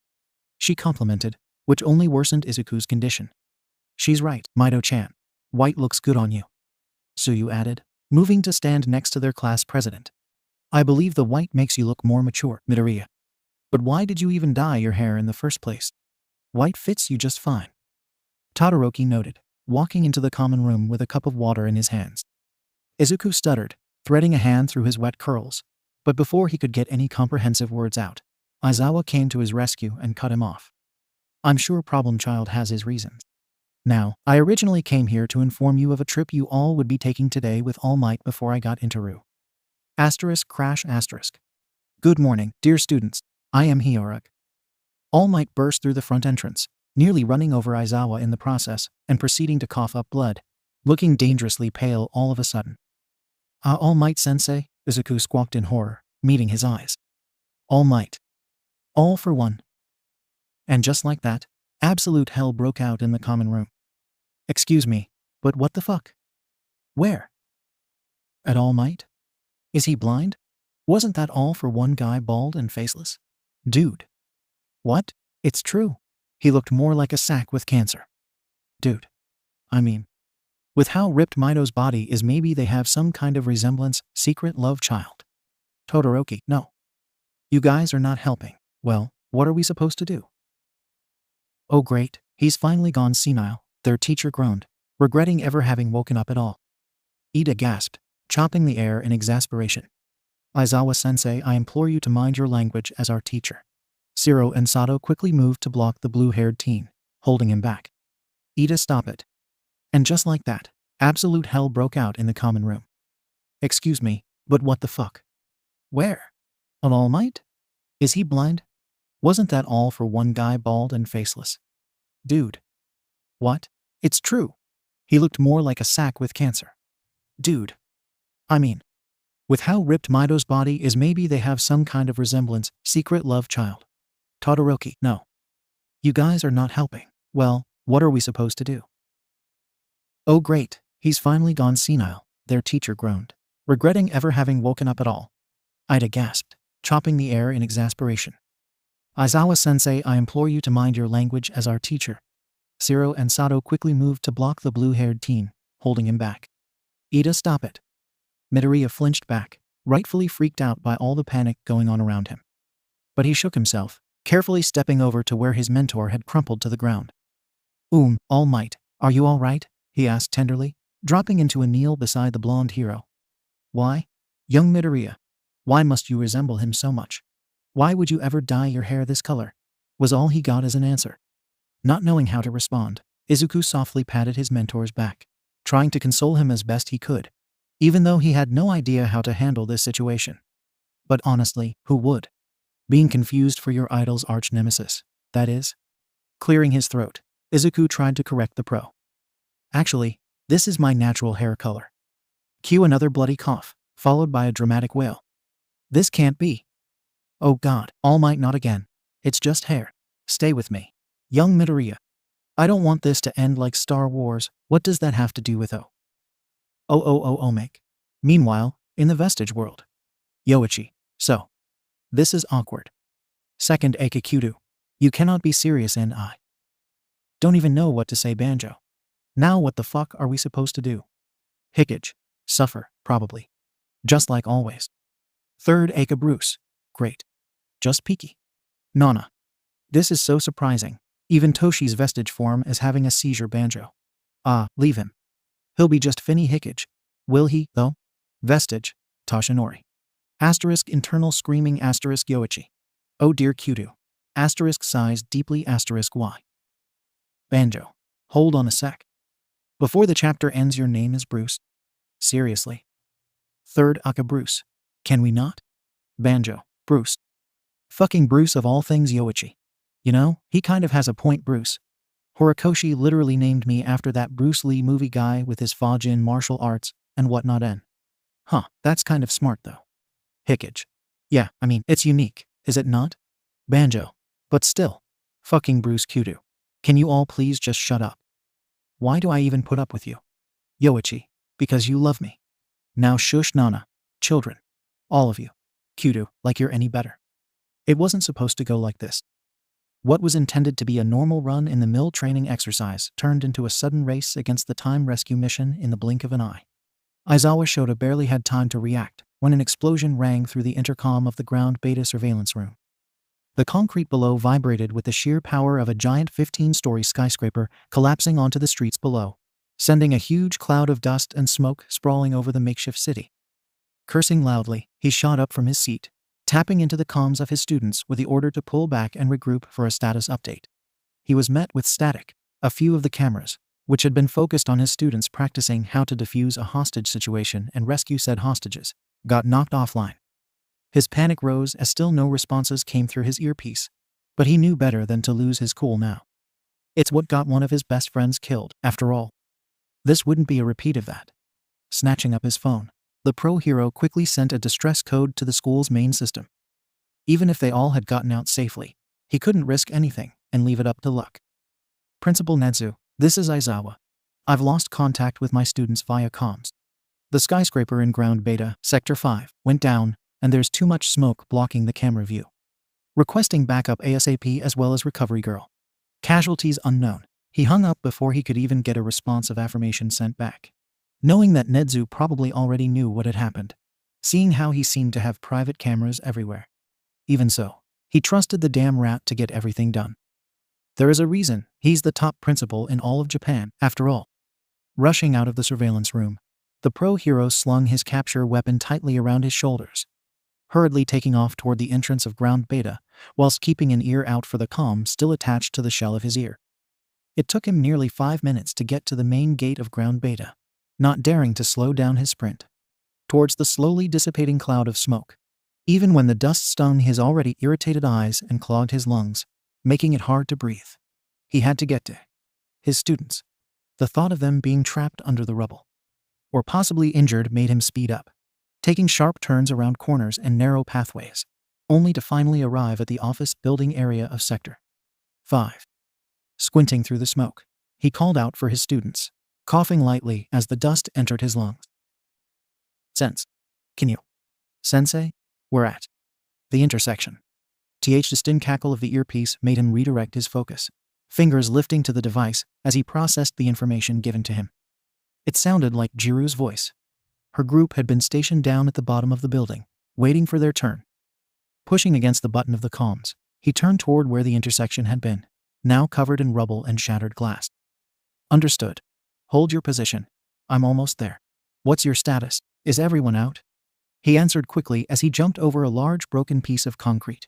she complimented, which only worsened Izuku's condition. She's right, Mido-chan. White looks good on you, Tsuyu added, moving to stand next to their class president. I believe the white makes you look more mature, Midoriya. But why did you even dye your hair in the first place? White fits you just fine, Todoroki noted, walking into the common room with a cup of water in his hands. Izuku stuttered, threading a hand through his wet curls, but before he could get any comprehensive words out, Aizawa came to his rescue and cut him off. I'm sure Problem Child has his reasons. Now, I originally came here to inform you of a trip you all would be taking today with All Might before I got into Ru. ****. Good morning, dear students. I am 𝐎𝐻𝐢𝐽𝐻. All Might burst through the front entrance, nearly running over Aizawa in the process and proceeding to cough up blood, looking dangerously pale all of a sudden. All Might sensei, Izuku squawked in horror, meeting his eyes. All Might. All for one. And just like that, absolute hell broke out in the common room. Excuse me, but what the fuck? Where? At All Might? Is he blind? Wasn't that all for one guy bald and faceless? Dude. What? It's true. He looked more like a sack with cancer. Dude. I mean, with how ripped Mido's body is, maybe they have some kind of resemblance, secret love child. Todoroki, no. You guys are not helping. Well, what are we supposed to do? Oh great, he's finally gone senile, their teacher groaned, regretting ever having woken up at all. Ida gasped, chopping the air in exasperation. Aizawa-sensei, I implore you to mind your language as our teacher. Zero and Sato quickly moved to block the blue-haired teen, holding him back. Ida, stop it. And just like that, absolute hell broke out in the common room. Excuse me, but what the fuck? Where? On All Might? Is he blind? Wasn't that all for one guy bald and faceless? Dude. What? It's true. He looked more like a sack with cancer. Dude. I mean, with how ripped Mido's body is, maybe they have some kind of resemblance, secret love child. Todoroki, no. You guys are not helping. Well, what are we supposed to do? Oh great, he's finally gone senile, their teacher groaned, regretting ever having woken up at all. Ida gasped, chopping the air in exasperation. Aizawa-sensei, I implore you to mind your language as our teacher. Zero and Sato quickly moved to block the blue-haired teen, holding him back. Ida, stop it. Midoriya flinched back, rightfully freaked out by all the panic going on around him. But he shook himself, carefully stepping over to where his mentor had crumpled to the ground. All Might, are you all right? He asked tenderly, dropping into a kneel beside the blonde hero. Why? Young Midoriya. Why must you resemble him so much? Why would you ever dye your hair this color? Was all he got as an answer. Not knowing how to respond, Izuku softly patted his mentor's back, trying to console him as best he could, even though he had no idea how to handle this situation. But honestly, who would? Being confused for your idol's arch-nemesis, that is? Clearing his throat, Izuku tried to correct the pro. Actually, this is my natural hair color. Cue another bloody cough, followed by a dramatic wail. This can't be. Oh God, All Might, not again. It's just hair. Stay with me. Young Midoriya. I don't want this to end like Star Wars. What does that have to do with 𝐒𝐻𝐽𝐻𝐿? Meanwhile, in the Vestige world. Yoichi. So. This is awkward. Second 𝐒𝐭𝐽𝐻. You cannot be serious, and I don't even know what to say, Banjo. Now what the fuck are we supposed to do? 𝐒𝐻𝐽𝐻. Suffer, probably. Just like always. Third 𝐒𝐭𝐽𝐻. Bruce. Great. Just peaky. Nana. This is so surprising. Even Toshi's Vestige form is having a seizure, Banjo. Leave him. He'll be just Finny 𝐒𝐽𝐻. Will he, though? Vestige. Toshinori. * internal screaming * Yoichi. Oh dear Kyudo. * sighs deeply * y. Banjo. Hold on a sec. Before the chapter ends, your name is Bruce? Seriously? Third 𝐒𝐭𝐽𝐻. Bruce. Can we not? Banjo. Bruce. Fucking Bruce of all things, Yoichi. You know, he kind of has a point, Bruce. Horikoshi literally named me after that Bruce Lee movie guy with his Fajin martial arts and whatnot. That's kind of smart though. 𝐒𝐻𝐽𝐻. Yeah, I mean, it's unique, is it not? Banjo. But still. Fucking Bruce Kyudo. Can you all please just shut up? Why do I even put up with you? Yoichi. Because you love me. Now shush, Nana. Children. All of you. Kyudo, like you're any better. It wasn't supposed to go like this. What was intended to be a normal run-in-the-mill training exercise turned into a sudden race against the time rescue mission in the blink of an eye. Aizawa-Shoto barely had time to react when an explosion rang through the intercom of the ground beta surveillance room. The concrete below vibrated with the sheer power of a giant 15-story skyscraper collapsing onto the streets below, sending a huge cloud of dust and smoke sprawling over the makeshift city. Cursing loudly, he shot up from his seat, tapping into the comms of his students with the order to pull back and regroup for a status update. He was met with static. A few of the cameras, which had been focused on his students practicing how to defuse a hostage situation and rescue said hostages, got knocked offline. His panic rose as still no responses came through his earpiece, but he knew better than to lose his cool now. It's what got one of his best friends killed, after all. This wouldn't be a repeat of that. Snatching up his phone, the pro hero quickly sent a distress code to the school's main system. Even if they all had gotten out safely, he couldn't risk anything and leave it up to luck. Principal Nedzu, this is Aizawa. I've lost contact with my students via comms. The skyscraper in ground beta, Sector 5, went down, and there's too much smoke blocking the camera view. Requesting backup ASAP as well as recovery girl. Casualties unknown. He hung up before he could even get a responsive affirmation sent back. Knowing that Nedzu probably already knew what had happened, seeing how he seemed to have private cameras everywhere. Even so, he trusted the damn rat to get everything done. There is a reason he's the top principal in all of Japan, after all. Rushing out of the surveillance room, the pro hero slung his capture weapon tightly around his shoulders, hurriedly taking off toward the entrance of ground beta, whilst keeping an ear out for the comm still attached to the shell of his ear. It took him nearly 5 minutes to get to the main gate of ground beta, not daring to slow down his sprint towards the slowly dissipating cloud of smoke, even when the dust stung his already irritated eyes and clogged his lungs, making it hard to breathe. He had to get to his students. The thought of them being trapped under the rubble, or possibly injured, made him speed up, taking sharp turns around corners and narrow pathways, only to finally arrive at the office building area of Sector 5. Squinting through the smoke, he called out for his students, coughing lightly as the dust entered his lungs. Can you? Sensei? We're at the intersection. The distinct cackle of the earpiece made him redirect his focus, fingers lifting to the device as he processed the information given to him. It sounded like Jiru's voice. Her group had been stationed down at the bottom of the building, waiting for their turn. Pushing against the button of the comms, he turned toward where the intersection had been, now covered in rubble and shattered glass. Understood. Hold your position. I'm almost there. What's your status? Is everyone out? He answered quickly as he jumped over a large broken piece of concrete.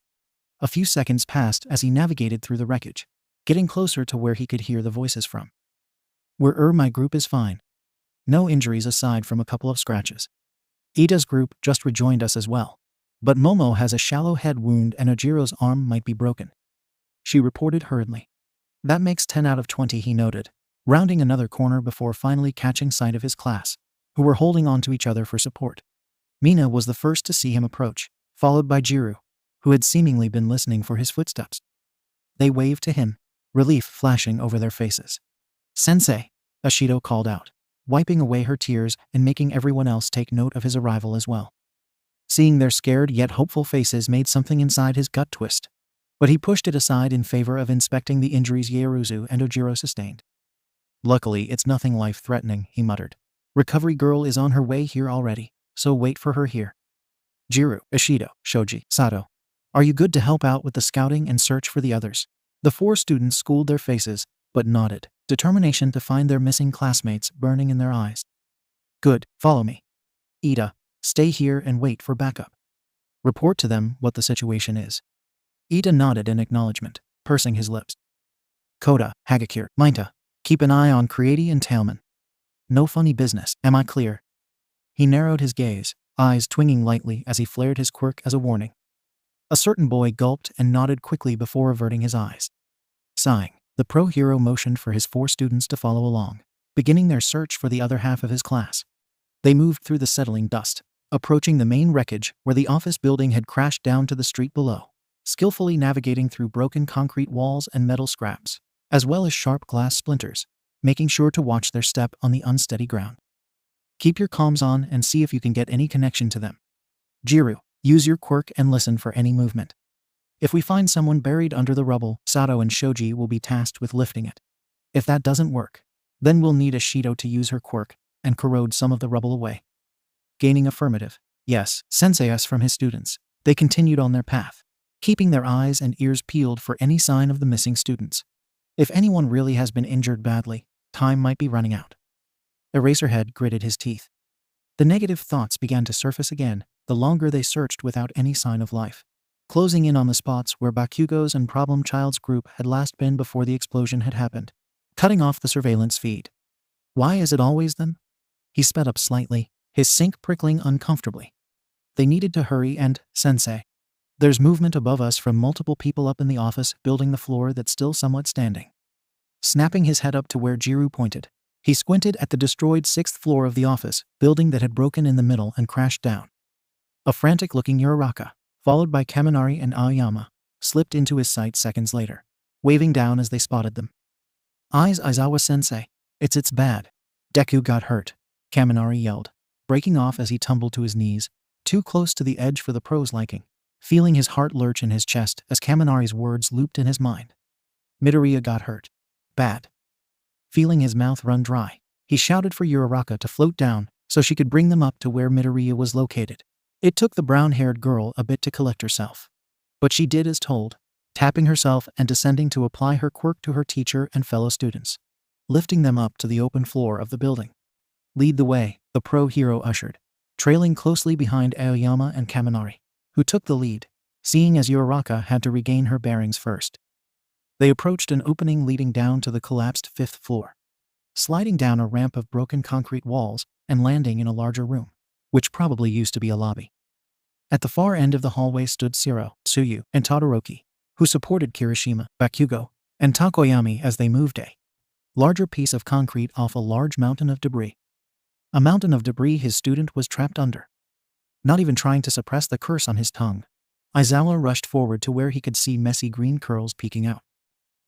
A few seconds passed as he navigated through the wreckage, getting closer to where he could hear the voices from. My group is fine. No injuries aside from a couple of scratches. Ida's group just rejoined us as well, but Momo has a shallow head wound and Ojiro's arm might be broken. She reported hurriedly. That makes 10 out of 20, he noted, rounding another corner before finally catching sight of his class, who were holding on to each other for support. Mina was the first to see him approach, followed by Jiru, who had seemingly been listening for his footsteps. They waved to him, relief flashing over their faces. Sensei, Ashido called out, wiping away her tears and making everyone else take note of his arrival as well. Seeing their scared yet hopeful faces made something inside his gut twist, but he pushed it aside in favor of inspecting the injuries Yaoruzu and Ojiro sustained. Luckily, it's nothing life-threatening, he muttered. Recovery girl is on her way here already, so wait for her here. Jiru, Ishido, Shoji, Sato. Are you good to help out with the scouting and search for the others? The 4 students schooled their faces, but nodded, determination to find their missing classmates burning in their eyes. Good, follow me. Ida, stay here and wait for backup. Report to them what the situation is. Ida nodded in acknowledgement, pursing his lips. Koda, Hagakure, Minta, keep an eye on Creati and Tailman. No funny business, am I clear? He narrowed his gaze, eyes twinging lightly as he flared his quirk as a warning. A certain boy gulped and nodded quickly before averting his eyes. Sighing, the pro hero motioned for his 4 students to follow along, beginning their search for the other half of his class. They moved through the settling dust, approaching the main wreckage where the office building had crashed down to the street below, skillfully navigating through broken concrete walls and metal scraps, as well as sharp glass splinters, making sure to watch their step on the unsteady ground. Keep your comms on and see if you can get any connection to them. Jiru, use your quirk and listen for any movement. If we find someone buried under the rubble, Sato and Shoji will be tasked with lifting it. If that doesn't work, then we'll need Ashido to use her quirk and corrode some of the rubble away. Gaining affirmative, yes, sensei-us from his students, they continued on their path, keeping their eyes and ears peeled for any sign of the missing students. If anyone really has been injured badly, time might be running out. Eraserhead gritted his teeth. The negative thoughts began to surface again, the longer they searched without any sign of life, closing in on the spots where Bakugo's and Problem Child's group had last been before the explosion had happened. cutting off the surveillance feed. Why is it always them? He sped up slightly, his sync prickling uncomfortably. They needed to hurry and, sensei. There's movement above us from multiple people up in the office building the floor that's still somewhat standing. Snapping his head up to where Jiryu pointed, he squinted at the destroyed 6th floor of the office building that had broken in the middle and crashed down. A frantic-looking Uraraka, followed by Kaminari and Aoyama, slipped into his sight seconds later, waving down as they spotted them. Eyes Aizawa-sensei, it's bad. Deku got hurt, Kaminari yelled, breaking off as he tumbled to his knees, too close to the edge for the pro's liking, feeling his heart lurch in his chest as Kaminari's words looped in his mind. Midoriya got hurt. Bad. Feeling his mouth run dry, he shouted for Uraraka to float down so she could bring them up to where Midoriya was located. It took the brown-haired girl a bit to collect herself, but she did as told, tapping herself and descending to apply her quirk to her teacher and fellow students, lifting them up to the open floor of the building. Lead the way, the pro hero ushered, trailing closely behind Aoyama and Kaminari, who took the lead, seeing as Uraraka had to regain her bearings first. They approached an opening leading down to the collapsed 5th floor, sliding down a ramp of broken concrete walls and landing in a larger room, which probably used to be a lobby. At the far end of the hallway stood Shiro, Tsuyu, and Todoroki, who supported Kirishima, Bakugo, and Takoyami as they moved a larger piece of concrete off a large mountain of debris. A mountain of debris his student was trapped under. Not even trying to suppress the curse on his tongue, Aizawa rushed forward to where he could see messy green curls peeking out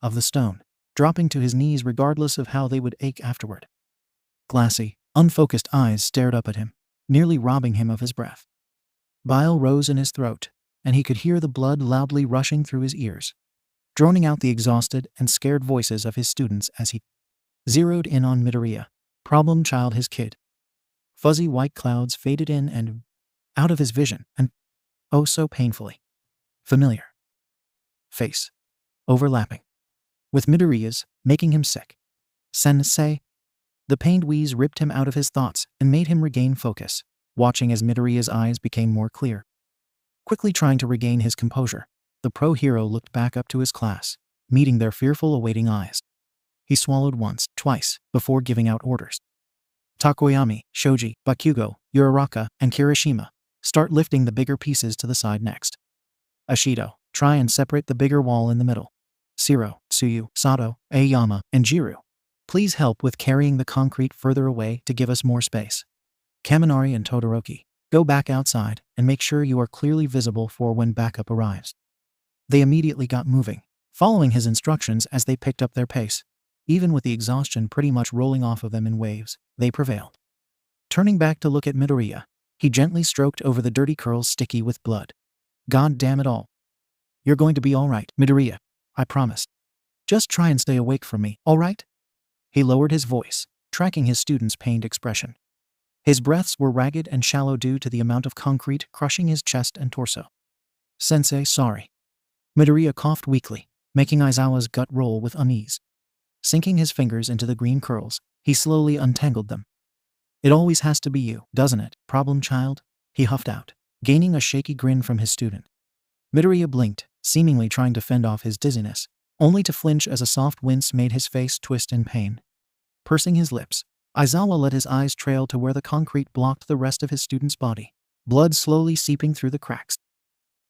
of the stone, dropping to his knees regardless of how they would ache afterward. Glassy, unfocused eyes stared up at him, nearly robbing him of his breath. Bile rose in his throat, and he could hear the blood loudly rushing through his ears, droning out the exhausted and scared voices of his students as he zeroed in on Midoriya, problem child his kid. Fuzzy white clouds faded in and out of his vision, and oh so painfully familiar face overlapping with Midoriya's, making him sick. Sensei. The pained wheeze ripped him out of his thoughts and made him regain focus, watching as Midoriya's eyes became more clear. Quickly trying to regain his composure, the pro hero looked back up to his class, meeting their fearful awaiting eyes. He swallowed once, twice, before giving out orders. Takoyami, Shoji, Bakugo, Uraraka, and Kirishima, start lifting the bigger pieces to the side next. Ashido, try and separate the bigger wall in the middle. Shiro, Tsuyu, Sato, Aoyama, and Jiryu, please help with carrying the concrete further away to give us more space. Kaminari and Todoroki, go back outside and make sure you are clearly visible for when backup arrives. They immediately got moving, following his instructions as they picked up their pace. Even with the exhaustion pretty much rolling off of them in waves, they prevailed. Turning back to look at Midoriya, he gently stroked over the dirty curls sticky with blood. God damn it all. You're going to be all right, Midoriya. I promise. Just try and stay awake for me, all right? He lowered his voice, tracking his student's pained expression. His breaths were ragged and shallow due to the amount of concrete crushing his chest and torso. Sensei, sorry. Midoriya coughed weakly, making Aizawa's gut roll with unease. Sinking his fingers into the green curls, he slowly untangled them. It always has to be you, doesn't it, problem child? He huffed out, gaining a shaky grin from his student. Midoriya blinked, seemingly trying to fend off his dizziness, only to flinch as a soft wince made his face twist in pain. Pursing his lips, Aizawa let his eyes trail to where the concrete blocked the rest of his student's body, blood slowly seeping through the cracks.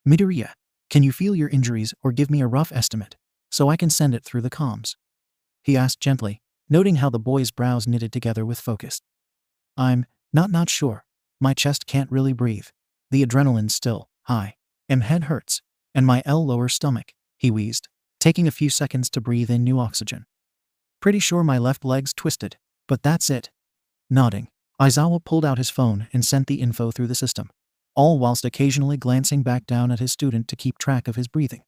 Midoriya, can you feel your injuries or give me a rough estimate, so I can send it through the comms? He asked gently, noting how the boy's brows knitted together with focus. I'm not sure. My chest can't really breathe. The adrenaline's still high. Head hurts. And my lower stomach, he wheezed, taking a few seconds to breathe in new oxygen. Pretty sure my left leg's twisted, but that's it. Nodding, Aizawa pulled out his phone and sent the info through the system, all whilst occasionally glancing back down at his student to keep track of his breathing.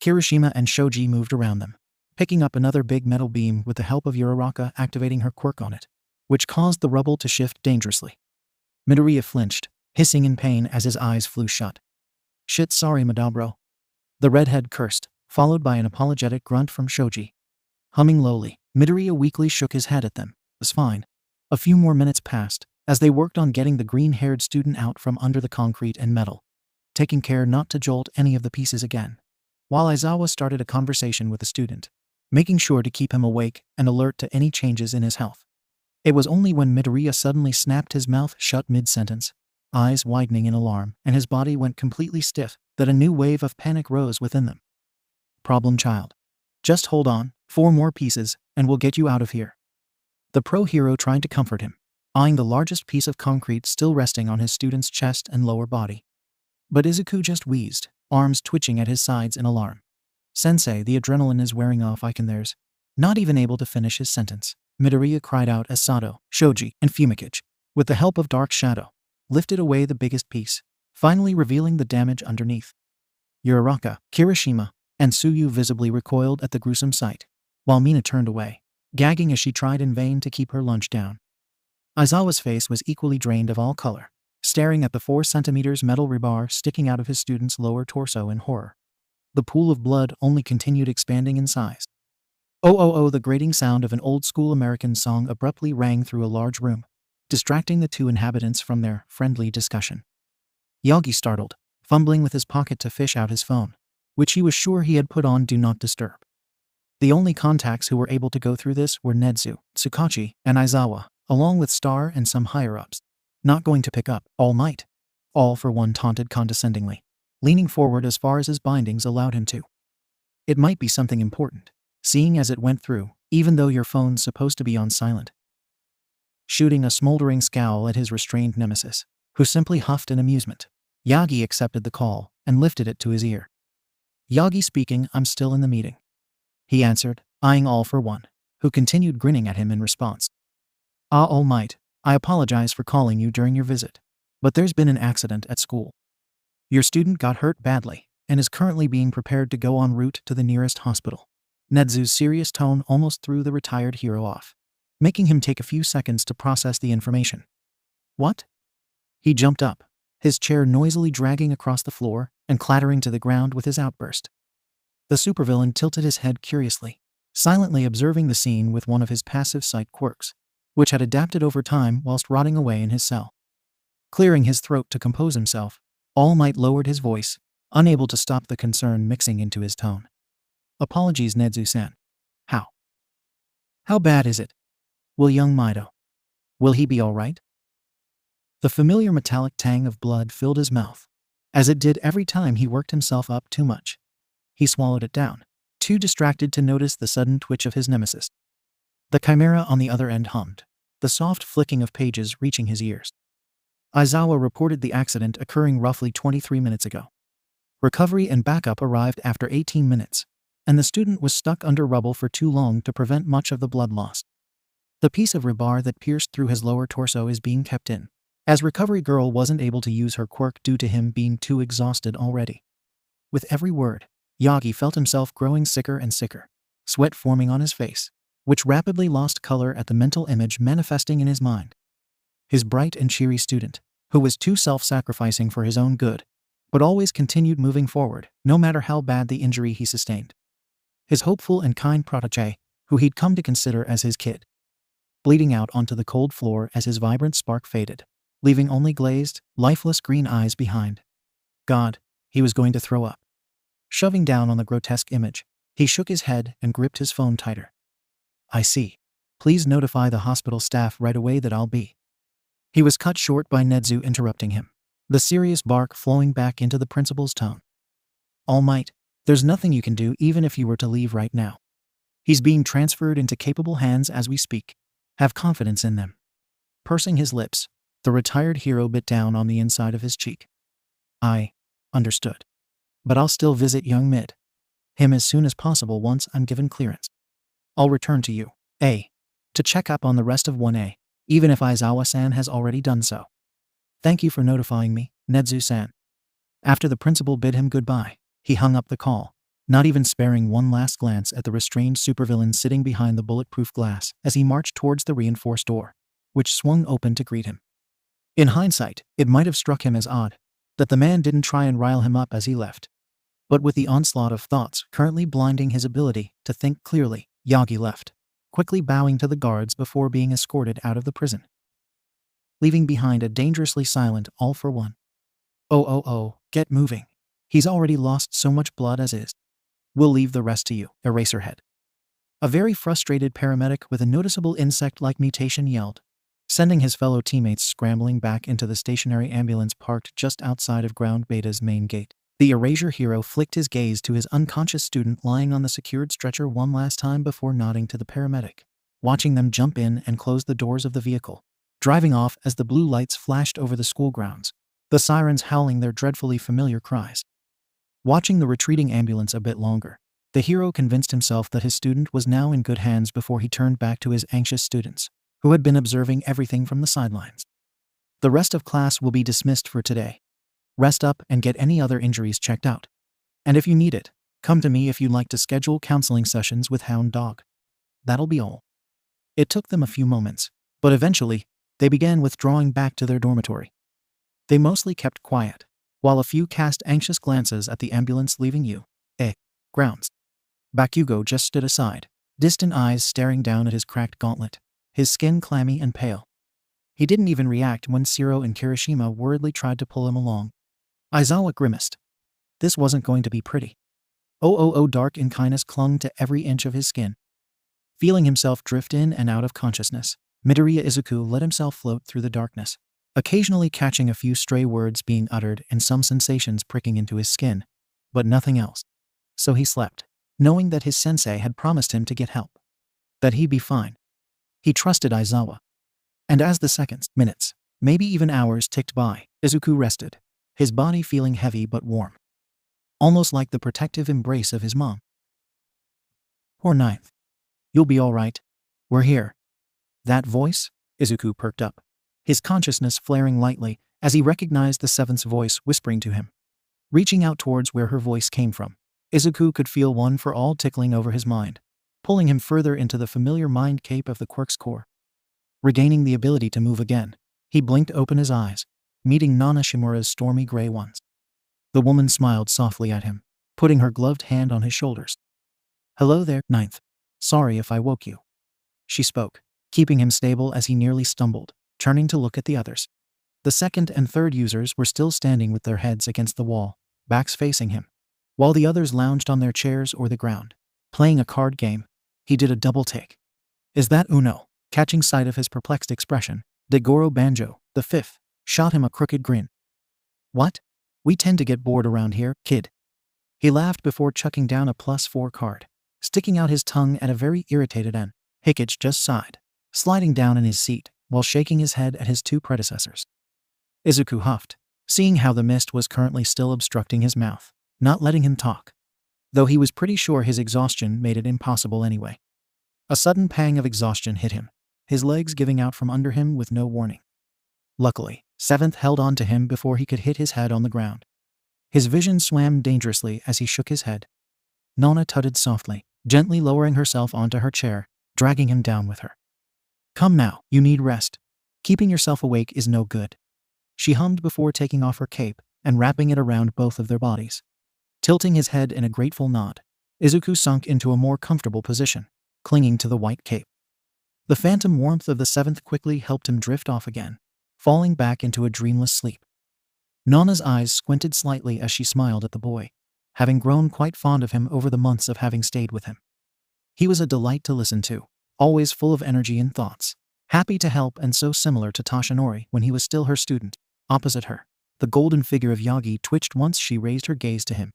Kirishima and Shoji moved around them, picking up another big metal beam with the help of Uraraka activating her quirk on it, which caused the rubble to shift dangerously. Midoriya flinched, hissing in pain as his eyes flew shut. Shit, sorry Madabro. The redhead cursed, followed by an apologetic grunt from Shoji. Humming lowly, Midoriya weakly shook his head at them. It's fine. A few more minutes passed, as they worked on getting the green-haired student out from under the concrete and metal, taking care not to jolt any of the pieces again. While Aizawa started a conversation with the student, making sure to keep him awake and alert to any changes in his health. It was only when Midoriya suddenly snapped his mouth shut mid-sentence, eyes widening in alarm, and his body went completely stiff, that a new wave of panic rose within them. Problem child. Just hold on, 4 more pieces, and we'll get you out of here. The pro-hero tried to comfort him, eyeing the largest piece of concrete still resting on his student's chest and lower body. But Izuku just wheezed, arms twitching at his sides in alarm. Sensei, the adrenaline is wearing off, 𝐒𝐭𝐚𝐲. Not even able to finish his sentence, Midoriya cried out as Sato, Shoji, and 𝗵𝘃𝗃𝗏, with the help of Dark Shadow, lifted away the biggest piece, finally revealing the damage underneath. Uraraka, Kirishima, and Tsuyu visibly recoiled at the gruesome sight, while Mina turned away, gagging as she tried in vain to keep her lunch down. Aizawa's face was equally drained of all color, staring at the 4 centimeters metal rebar sticking out of his student's lower torso in horror. The pool of blood only continued expanding in size. Oh oh oh, the grating sound of an old-school American song abruptly rang through a large room, distracting the 2 inhabitants from their friendly discussion. Yagi startled, fumbling with his pocket to fish out his phone, which he was sure he had put on Do Not Disturb. The only contacts who were able to go through this were Nezu, Tsukachi, and Aizawa, along with Star and some higher-ups. Not going to pick up, All Might? All for One taunted condescendingly, leaning forward as far as his bindings allowed him to. It might be something important, seeing as it went through, even though your phone's supposed to be on silent. Shooting a smoldering scowl at his restrained nemesis, who simply huffed in amusement, Yagi accepted the call and lifted it to his ear. Yagi speaking, I'm still in the meeting, he answered, eyeing All for One, who continued grinning at him in response. All Might, I apologize for calling you during your visit, but there's been an accident at school. Your student got hurt badly and is currently being prepared to go en route to the nearest hospital. Nezu's serious tone almost threw the retired hero off, making him take a few seconds to process the information. What? He jumped up, his chair noisily dragging across the floor and clattering to the ground with his outburst. The supervillain tilted his head curiously, silently observing the scene with one of his passive sight quirks, which had adapted over time whilst rotting away in his cell. Clearing his throat to compose himself, All Might lowered his voice, unable to stop the concern mixing into his tone. Apologies, Nezu-san. How bad is it? Will young Mido? Will he be all right? The familiar metallic tang of blood filled his mouth, as it did every time he worked himself up too much. He swallowed it down, too distracted to notice the sudden twitch of his nemesis. The chimera on the other end hummed, the soft flicking of pages reaching his ears. Aizawa reported the accident occurring roughly 23 minutes ago. Recovery and backup arrived after 18 minutes, and the student was stuck under rubble for too long to prevent much of the blood loss. The piece of rebar that pierced through his lower torso is being kept in, as Recovery Girl wasn't able to use her quirk due to him being too exhausted already. With every word, Yagi felt himself growing sicker and sicker, sweat forming on his face, which rapidly lost color at the mental image manifesting in his mind. His bright and cheery student, who was too self-sacrificing for his own good, but always continued moving forward, no matter how bad the injury he sustained. His hopeful and kind protégé, who he'd come to consider as his kid, bleeding out onto the cold floor as his vibrant spark faded, leaving only glazed, lifeless green eyes behind. God, he was going to throw up. Shoving down on the grotesque image, he shook his head and gripped his phone tighter. I see. Please notify the hospital staff right away that I'll be. He was cut short by Nezu interrupting him, the serious bark flowing back into the principal's tone. All Might, there's nothing you can do even if you were to leave right now. He's being transferred into capable hands as we speak. Have confidence in them. Pursing his lips, the retired hero bit down on the inside of his cheek. I understood. But I'll still visit young Mid. Him as soon as possible once I'm given clearance. I'll return to you, to check up on the rest of 1A, even if Aizawa-san has already done so. Thank you for notifying me, Nezu-san. After the principal bid him goodbye, he hung up the call, not even sparing one last glance at the restrained supervillain sitting behind the bulletproof glass as he marched towards the reinforced door, which swung open to greet him. In hindsight, it might have struck him as odd that the man didn't try and rile him up as he left. But with the onslaught of thoughts currently blinding his ability to think clearly, Yagi left, quickly bowing to the guards before being escorted out of the prison, leaving behind a dangerously silent All for One. Oh, get moving. He's already lost so much blood as is. We'll leave the rest to you, Eraserhead. A very frustrated paramedic with a noticeable insect-like mutation yelled, sending his fellow teammates scrambling back into the stationary ambulance parked just outside of Ground Beta's main gate. The Erasure hero flicked his gaze to his unconscious student lying on the secured stretcher one last time before nodding to the paramedic, watching them jump in and close the doors of the vehicle, driving off as the blue lights flashed over the school grounds, the sirens howling their dreadfully familiar cries. Watching the retreating ambulance a bit longer, the hero convinced himself that his student was now in good hands before he turned back to his anxious students, who had been observing everything from the sidelines. The rest of class will be dismissed for today. Rest up and get any other injuries checked out. And if you need it, come to me if you'd like to schedule counseling sessions with Hound Dog. That'll be all. It took them a few moments, but eventually, they began withdrawing back to their dormitory. They mostly kept quiet, while a few cast anxious glances at the ambulance leaving grounds. Bakugo just stood aside, distant eyes staring down at his cracked gauntlet, his skin clammy and pale. He didn't even react when Ciro and Kirishima worriedly tried to pull him along. Aizawa grimaced. This wasn't going to be pretty. Dark unkindness clung to every inch of his skin. Feeling himself drift in and out of consciousness, Midoriya Izuku let himself float through the darkness, occasionally catching a few stray words being uttered and some sensations pricking into his skin, but nothing else. So he slept, knowing that his sensei had promised him to get help, that he'd be fine. He trusted Aizawa. And as the seconds, minutes, maybe even hours ticked by, Izuku rested, his body feeling heavy but warm, almost like the protective embrace of his mom. Poor Ninth. You'll be all right. We're here. That voice? Izuku perked up, his consciousness flaring lightly as he recognized the seventh's voice whispering to him. Reaching out towards where her voice came from, Izuku could feel one for all tickling over his mind, pulling him further into the familiar mind cape of the quirk's core. Regaining the ability to move again, he blinked open his eyes, meeting Nana Shimura's stormy gray ones. The woman smiled softly at him, putting her gloved hand on his shoulders. Hello there, Ninth. Sorry if I woke you. She spoke, keeping him stable as he nearly stumbled, turning to look at the others. The second and third users were still standing with their heads against the wall, backs facing him, while the others lounged on their chairs or the ground, playing a card game. He did a double take. Is that Uno? Catching sight of his perplexed expression, Degoro Banjo, the fifth, shot him a crooked grin. What? We tend to get bored around here, kid. He laughed before chucking down a +4 card, sticking out his tongue at a very irritated end. Hickage just sighed, sliding down in his seat while shaking his head at his two predecessors. Izuku huffed, seeing how the mist was currently still obstructing his mouth, not letting him talk, though he was pretty sure his exhaustion made it impossible anyway. A sudden pang of exhaustion hit him, his legs giving out from under him with no warning. Luckily, Seventh held on to him before he could hit his head on the ground. His vision swam dangerously as he shook his head. Nana tutted softly, gently lowering herself onto her chair, dragging him down with her. Come now, you need rest. Keeping yourself awake is no good. She hummed before taking off her cape and wrapping it around both of their bodies. Tilting his head in a grateful nod, Izuku sunk into a more comfortable position, clinging to the white cape. The phantom warmth of the seventh quickly helped him drift off again, falling back into a dreamless sleep. Nana's eyes squinted slightly as she smiled at the boy, having grown quite fond of him over the months of having stayed with him. He was a delight to listen to, always full of energy and thoughts, happy to help and so similar to Toshinori when he was still her student. Opposite her, the golden figure of Yagi twitched once she raised her gaze to him.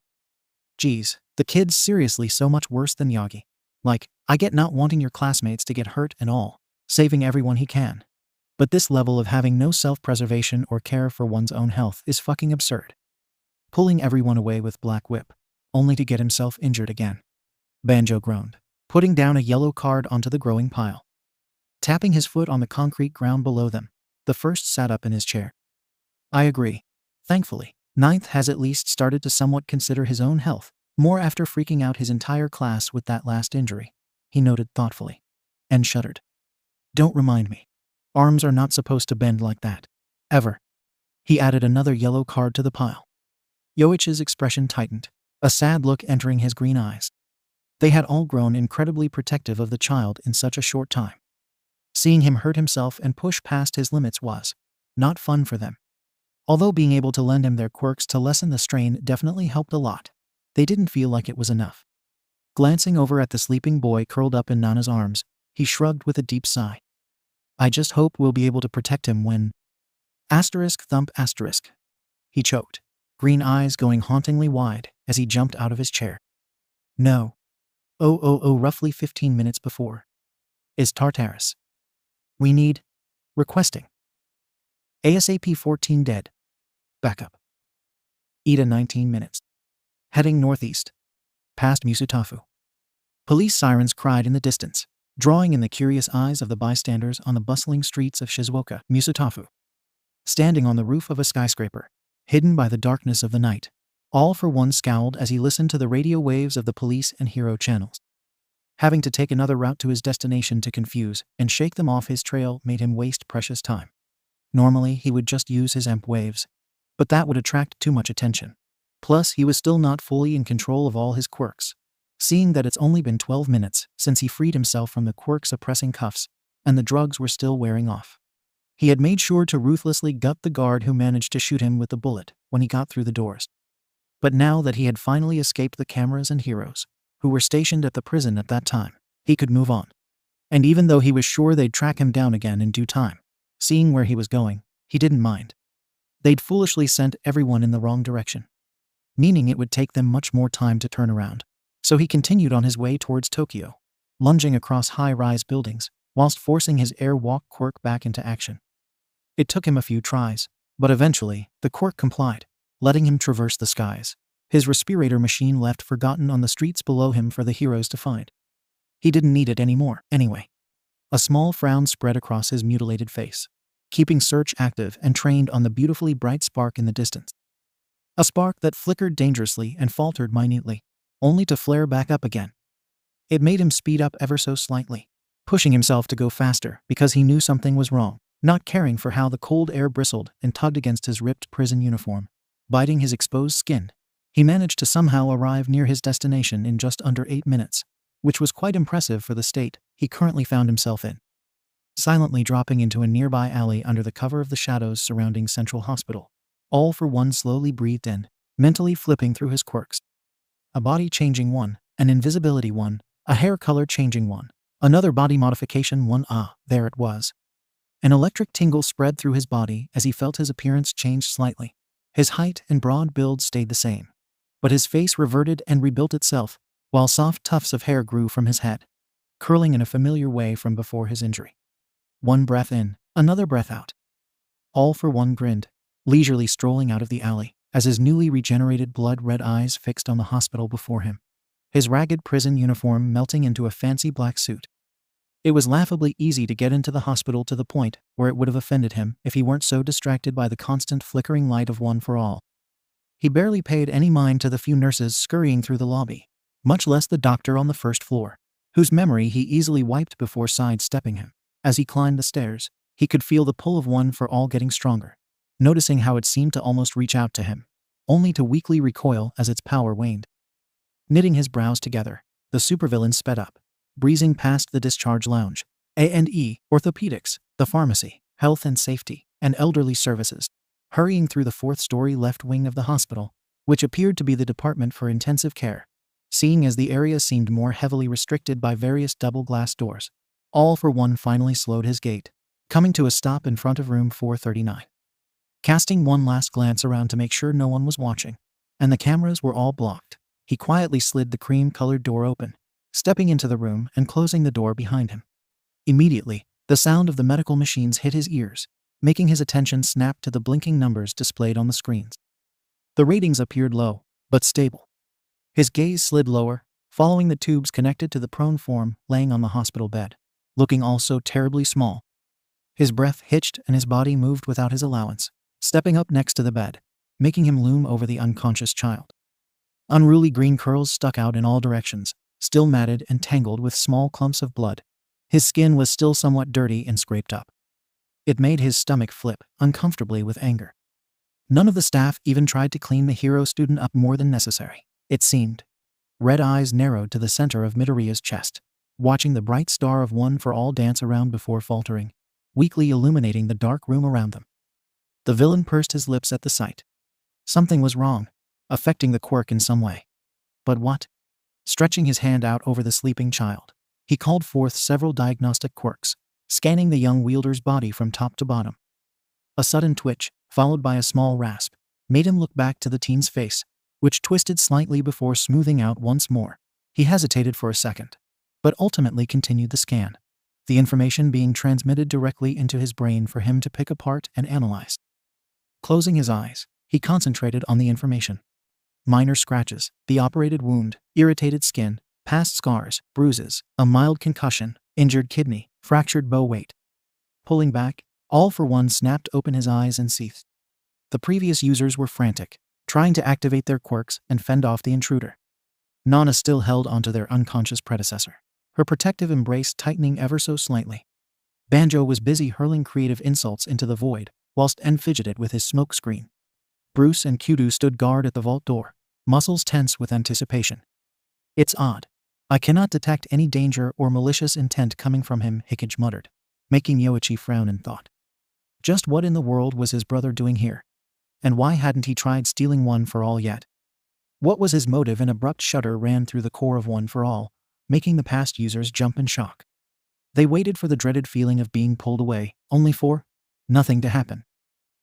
Geez, the kid's seriously so much worse than Yagi. Like, I get not wanting your classmates to get hurt and all, saving everyone he can. But this level of having no self-preservation or care for one's own health is fucking absurd. Pulling everyone away with Black Whip, only to get himself injured again. Banjo groaned, putting down a yellow card onto the growing pile. Tapping his foot on the concrete ground below them, the first sat up in his chair. I agree. Thankfully, Ninth has at least started to somewhat consider his own health, more after freaking out his entire class with that last injury, he noted thoughtfully, and shuddered. Don't remind me. Arms are not supposed to bend like that. Ever. He added another yellow card to the pile. Yoichi's expression tightened, a sad look entering his green eyes. They had all grown incredibly protective of the child in such a short time. Seeing him hurt himself and push past his limits was not fun for them. Although being able to lend him their quirks to lessen the strain definitely helped a lot, they didn't feel like it was enough. Glancing over at the sleeping boy curled up in Nana's arms, he shrugged with a deep sigh. I just hope we'll be able to protect him when… ****. He choked, green eyes going hauntingly wide as he jumped out of his chair. No. Roughly 15 minutes before. Is Tartarus. We need… requesting. ASAP 14 dead. Backup. Ida 19 minutes. Heading northeast. Past Musutafu. Police sirens cried in the distance, drawing in the curious eyes of the bystanders on the bustling streets of Shizuoka, Musutafu. Standing on the roof of a skyscraper, hidden by the darkness of the night, All For One scowled as he listened to the radio waves of the police and hero channels. Having to take another route to his destination to confuse and shake them off his trail made him waste precious time. Normally, he would just use his EMP waves, but that would attract too much attention. Plus, he was still not fully in control of all his quirks. Seeing that it's only been 12 minutes since he freed himself from the quirk-suppressing cuffs, and the drugs were still wearing off. He had made sure to ruthlessly gut the guard who managed to shoot him with the bullet when he got through the doors. But now that he had finally escaped the cameras and heroes, who were stationed at the prison at that time, he could move on. And even though he was sure they'd track him down again in due time, seeing where he was going, he didn't mind. They'd foolishly sent everyone in the wrong direction, meaning it would take them much more time to turn around. So he continued on his way towards Tokyo, lunging across high-rise buildings, whilst forcing his airwalk quirk back into action. It took him a few tries, but eventually, the quirk complied, letting him traverse the skies. His respirator machine left forgotten on the streets below him for the heroes to find. He didn't need it anymore, anyway. A small frown spread across his mutilated face, keeping search active and trained on the beautifully bright spark in the distance. A spark that flickered dangerously and faltered minutely, only to flare back up again. It made him speed up ever so slightly, pushing himself to go faster because he knew something was wrong, not caring for how the cold air bristled and tugged against his ripped prison uniform, biting his exposed skin. He managed to somehow arrive near his destination in just under 8 minutes, which was quite impressive for the state he currently found himself in. Silently dropping into a nearby alley under the cover of the shadows surrounding Central Hospital, All For One slowly breathed in, mentally flipping through his quirks. A body-changing one, an invisibility one, a hair-color-changing one, another body modification one. There it was. An electric tingle spread through his body as he felt his appearance change slightly. His height and broad build stayed the same, but his face reverted and rebuilt itself, while soft tufts of hair grew from his head, curling in a familiar way from before his injury. One breath in, another breath out. All For One grinned, leisurely strolling out of the alley, as his newly regenerated blood-red eyes fixed on the hospital before him, his ragged prison uniform melting into a fancy black suit. It was laughably easy to get into the hospital to the point where it would have offended him if he weren't so distracted by the constant flickering light of One For All. He barely paid any mind to the few nurses scurrying through the lobby, much less the doctor on the first floor, whose memory he easily wiped before sidestepping him. As he climbed the stairs, he could feel the pull of One For All getting stronger, noticing how it seemed to almost reach out to him, only to weakly recoil as its power waned. Knitting his brows together, the supervillain sped up, breezing past the discharge lounge, A&E, orthopedics, the pharmacy, health and safety, and elderly services, hurrying through the 4th-story left wing of the hospital, which appeared to be the department for intensive care, seeing as the area seemed more heavily restricted by various double-glass doors. All For One finally slowed his gait, coming to a stop in front of room 439. Casting one last glance around to make sure no one was watching, and the cameras were all blocked, he quietly slid the cream-colored door open, stepping into the room and closing the door behind him. Immediately, the sound of the medical machines hit his ears, making his attention snap to the blinking numbers displayed on the screens. The ratings appeared low, but stable. His gaze slid lower, following the tubes connected to the prone form laying on the hospital bed, looking all so terribly small. His breath hitched and his body moved without his allowance, stepping up next to the bed, making him loom over the unconscious child. Unruly green curls stuck out in all directions, still matted and tangled with small clumps of blood. His skin was still somewhat dirty and scraped up. It made his stomach flip uncomfortably with anger. None of the staff even tried to clean the hero student up more than necessary, it seemed. Red eyes narrowed to the center of Midoriya's chest, watching the bright star of One For All dance around before faltering, weakly illuminating the dark room around them. The villain pursed his lips at the sight. Something was wrong, affecting the quirk in some way. But what? Stretching his hand out over the sleeping child, he called forth several diagnostic quirks, scanning the young wielder's body from top to bottom. A sudden twitch, followed by a small rasp, made him look back to the teen's face, which twisted slightly before smoothing out once more. He hesitated for a second, but ultimately continued the scan, the information being transmitted directly into his brain for him to pick apart and analyze. Closing his eyes, he concentrated on the information. Minor scratches, the operated wound, irritated skin, past scars, bruises, a mild concussion, injured kidney, fractured bow weight. Pulling back, All For One snapped open his eyes and seethed. The previous users were frantic, trying to activate their quirks and fend off the intruder. Nana still held onto their unconscious predecessor, her protective embrace tightening ever so slightly. Banjo was busy hurling creative insults into the void, whilst N fidgeted with his smoke screen. Bruce and Kudu stood guard at the vault door, muscles tense with anticipation. It's odd. I cannot detect any danger or malicious intent coming from him, 𝐒𝐭𝐻 muttered, making Yoichi frown in thought. Just what in the world was his brother doing here? And why hadn't he tried stealing One For All yet? What was his motive? An abrupt shudder ran through the core of One For All, making the past users jump in shock. They waited for the dreaded feeling of being pulled away, only for nothing to happen.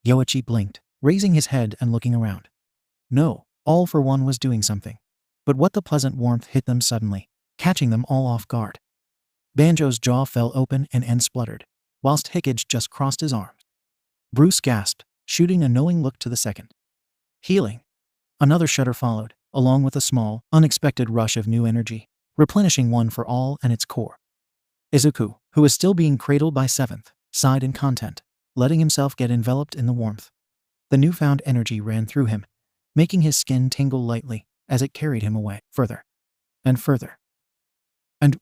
Yoichi blinked, raising his head and looking around. No, All For One was doing something. But what? The pleasant warmth hit them suddenly, catching them all off guard. Banjo's jaw fell open and N spluttered, whilst 𝐒𝐭𝐻 just crossed his arms. Bruce gasped, shooting a knowing look to the second. Healing. Another shudder followed, along with a small, unexpected rush of new energy, replenishing One For All and its core. Izuku, who was still being cradled by Seventh, sighed in content, letting himself get enveloped in the warmth. The newfound energy ran through him, making his skin tingle lightly as it carried him away, further and further. And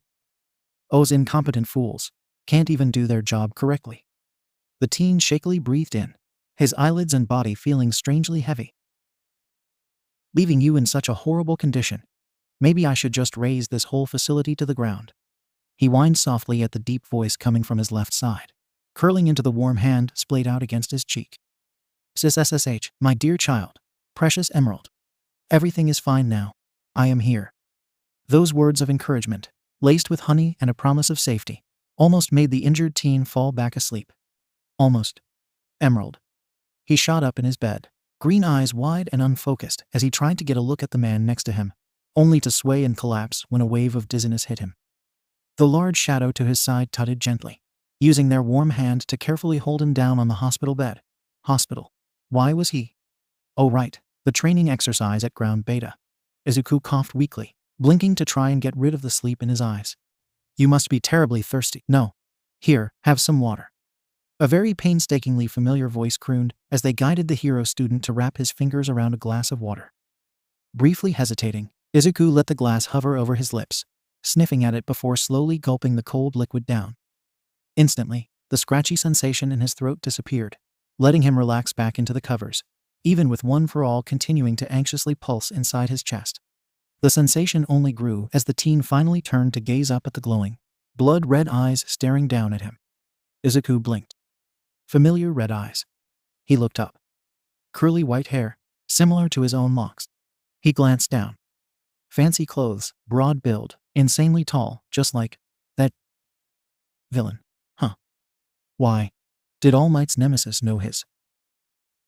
those incompetent fools can't even do their job correctly. The teen shakily breathed in, his eyelids and body feeling strangely heavy. Leaving you in such a horrible condition. Maybe I should just raze this whole facility to the ground. He whined softly at the deep voice coming from his left side, curling into the warm hand splayed out against his cheek. SSSH, my dear child, precious emerald. Everything is fine now. I am here. Those words of encouragement, laced with honey and a promise of safety, almost made the injured teen fall back asleep. Almost. Emerald. He shot up in his bed, green eyes wide and unfocused as he tried to get a look at the man next to him, only to sway and collapse when a wave of dizziness hit him. The large shadow to his side tutted gently, using their warm hand to carefully hold him down on the hospital bed. Hospital. Why was he? Oh right, the training exercise at Ground Beta. Izuku coughed weakly, blinking to try and get rid of the sleep in his eyes. You must be terribly thirsty. No. Here, have some water. A very painstakingly familiar voice crooned as they guided the hero student to wrap his fingers around a glass of water. Briefly hesitating, Izuku let the glass hover over his lips, sniffing at it before slowly gulping the cold liquid down. Instantly, the scratchy sensation in his throat disappeared, letting him relax back into the covers, even with One For All continuing to anxiously pulse inside his chest. The sensation only grew as the teen finally turned to gaze up at the glowing, blood-red eyes staring down at him. Izuku blinked. Familiar red eyes. He looked up. Curly white hair, similar to his own locks. He glanced down. Fancy clothes, broad build, insanely tall, just like that villain. Huh. Why? Did All Might's nemesis know his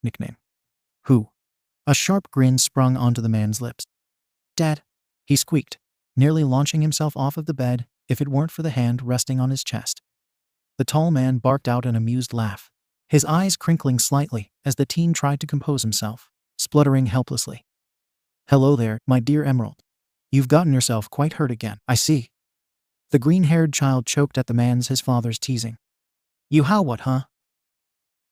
nickname? Who? A sharp grin sprung onto the man's lips. Dad, he squeaked, nearly launching himself off of the bed if it weren't for the hand resting on his chest. The tall man barked out an amused laugh, his eyes crinkling slightly as the teen tried to compose himself, spluttering helplessly. Hello there, my dear Emerald. You've gotten yourself quite hurt again, I see. The green-haired child choked at his father's teasing. You how what, huh?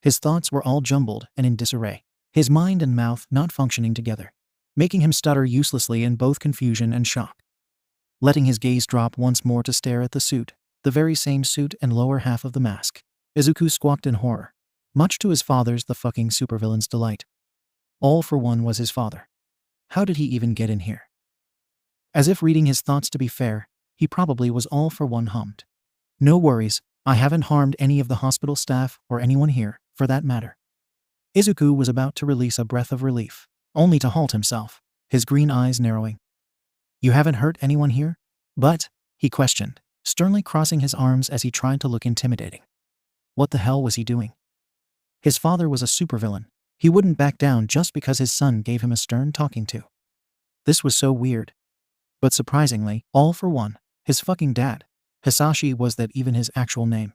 His thoughts were all jumbled and in disarray, his mind and mouth not functioning together, making him stutter uselessly in both confusion and shock. Letting his gaze drop once more to stare at the suit, the very same suit and lower half of the mask, Izuku squawked in horror, much to his father's the fucking supervillain's delight. All For One was his father. How did he even get in here? As if reading his thoughts to be fair, he probably was All For One hummed. No worries, I haven't harmed any of the hospital staff or anyone here, for that matter. Izuku was about to release a breath of relief, only to halt himself, his green eyes narrowing. You haven't hurt anyone here? But, he questioned, sternly crossing his arms as he tried to look intimidating. What the hell was he doing? His father was a supervillain. He wouldn't back down just because his son gave him a stern talking to. This was so weird. But surprisingly, all for one, his fucking dad, Hisashi was that even his actual name.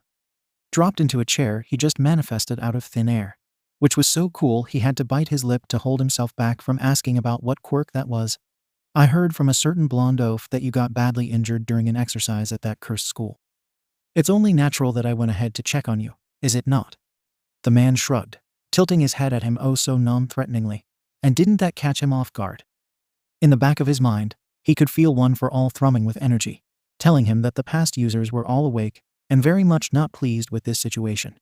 Dropped into a chair, he just manifested out of thin air. Which was so cool he had to bite his lip to hold himself back from asking about what quirk that was. I heard from a certain blonde oaf that you got badly injured during an exercise at that cursed school. It's only natural that I went ahead to check on you, is it not? The man shrugged, tilting his head at him oh so non-threateningly. And didn't that catch him off guard? In the back of his mind, he could feel One for All thrumming with energy, telling him that the past users were all awake and very much not pleased with this situation.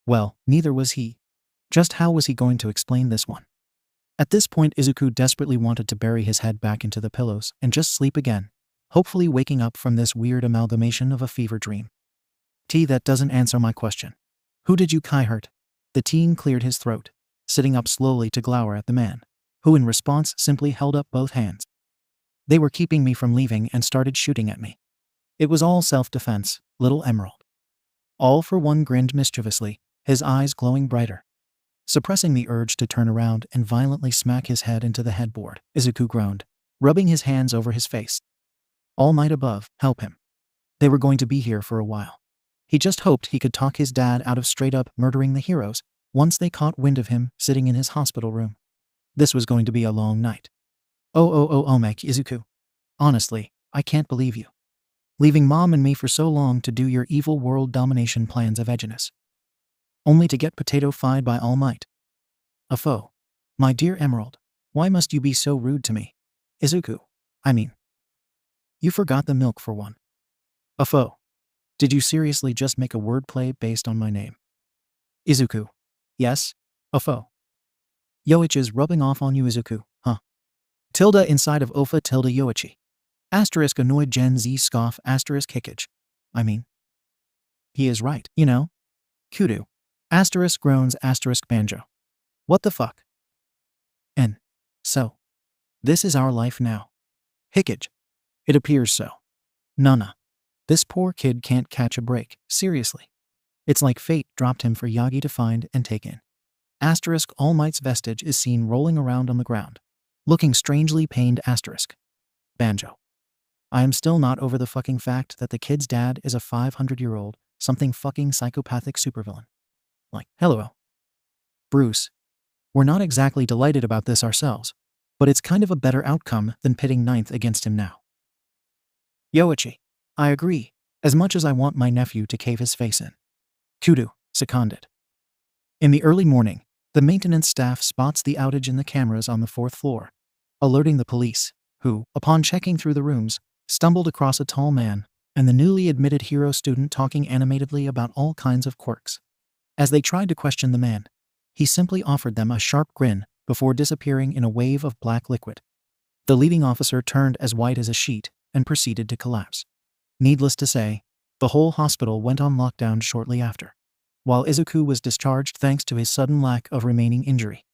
Well, neither was he. Just how was he going to explain this one? At this point, Izuku desperately wanted to bury his head back into the pillows and just sleep again, hopefully waking up from this weird amalgamation of a fever dream. That doesn't answer my question. Who did you hurt? The teen cleared his throat, sitting up slowly to glower at the man, who in response simply held up both hands. They were keeping me from leaving and started shooting at me. It was all self-defense, little Emerald. All for One grinned mischievously, his eyes glowing brighter. Suppressing the urge to turn around and violently smack his head into the headboard, Izuku groaned, rubbing his hands over his face. All might above help him. They were going to be here for a while. He just hoped he could talk his dad out of straight up murdering the heroes once they caught wind of him sitting in his hospital room. This was going to be a long night. Izuku. Honestly, I can't believe you. Leaving Mom and me for so long to do your evil world domination plans of edginess. Only to get potato-fied by All Might. A foe. My dear Emerald, why must you be so rude to me? Izuku, I mean. You forgot the milk for one. A foe. Did you seriously just make a wordplay based on my name? Izuku. Yes, a foe. Yoichi is rubbing off on you, Izuku, huh? Tilde inside of Ofa tilde Yoichi. Asterisk annoyed Gen Z scoff asterisk 𝐒𝐭𝐽𝐻. I mean. He is right, you know? Kudo. Asterisk groans asterisk banjo. What the fuck? And so, this is our life now. 𝐒𝐭𝐽𝐻. It appears so. Nana. This poor kid can't catch a break, seriously. It's like fate dropped him for Yagi to find and take in. Asterisk All Might's vestige is seen rolling around on the ground, looking strangely pained asterisk. Banjo. I am still not over the fucking fact that the kid's dad is a 500-year-old, something fucking psychopathic supervillain. Like, hello. Bruce. We're not exactly delighted about this ourselves, but it's kind of a better outcome than pitting Ninth against him now. Yoichi. I agree, as much as I want my nephew to cave his face in. Kudo seconded. In the early morning, the maintenance staff spots the outage in the cameras on the 4th floor, alerting the police, who, upon checking through the rooms, stumbled across a tall man and the newly admitted hero student talking animatedly about all kinds of quirks. As they tried to question the man, he simply offered them a sharp grin before disappearing in a wave of black liquid. The leading officer turned as white as a sheet and proceeded to collapse. Needless to say, the whole hospital went on lockdown shortly after, while Izuku was discharged thanks to his sudden lack of remaining injury.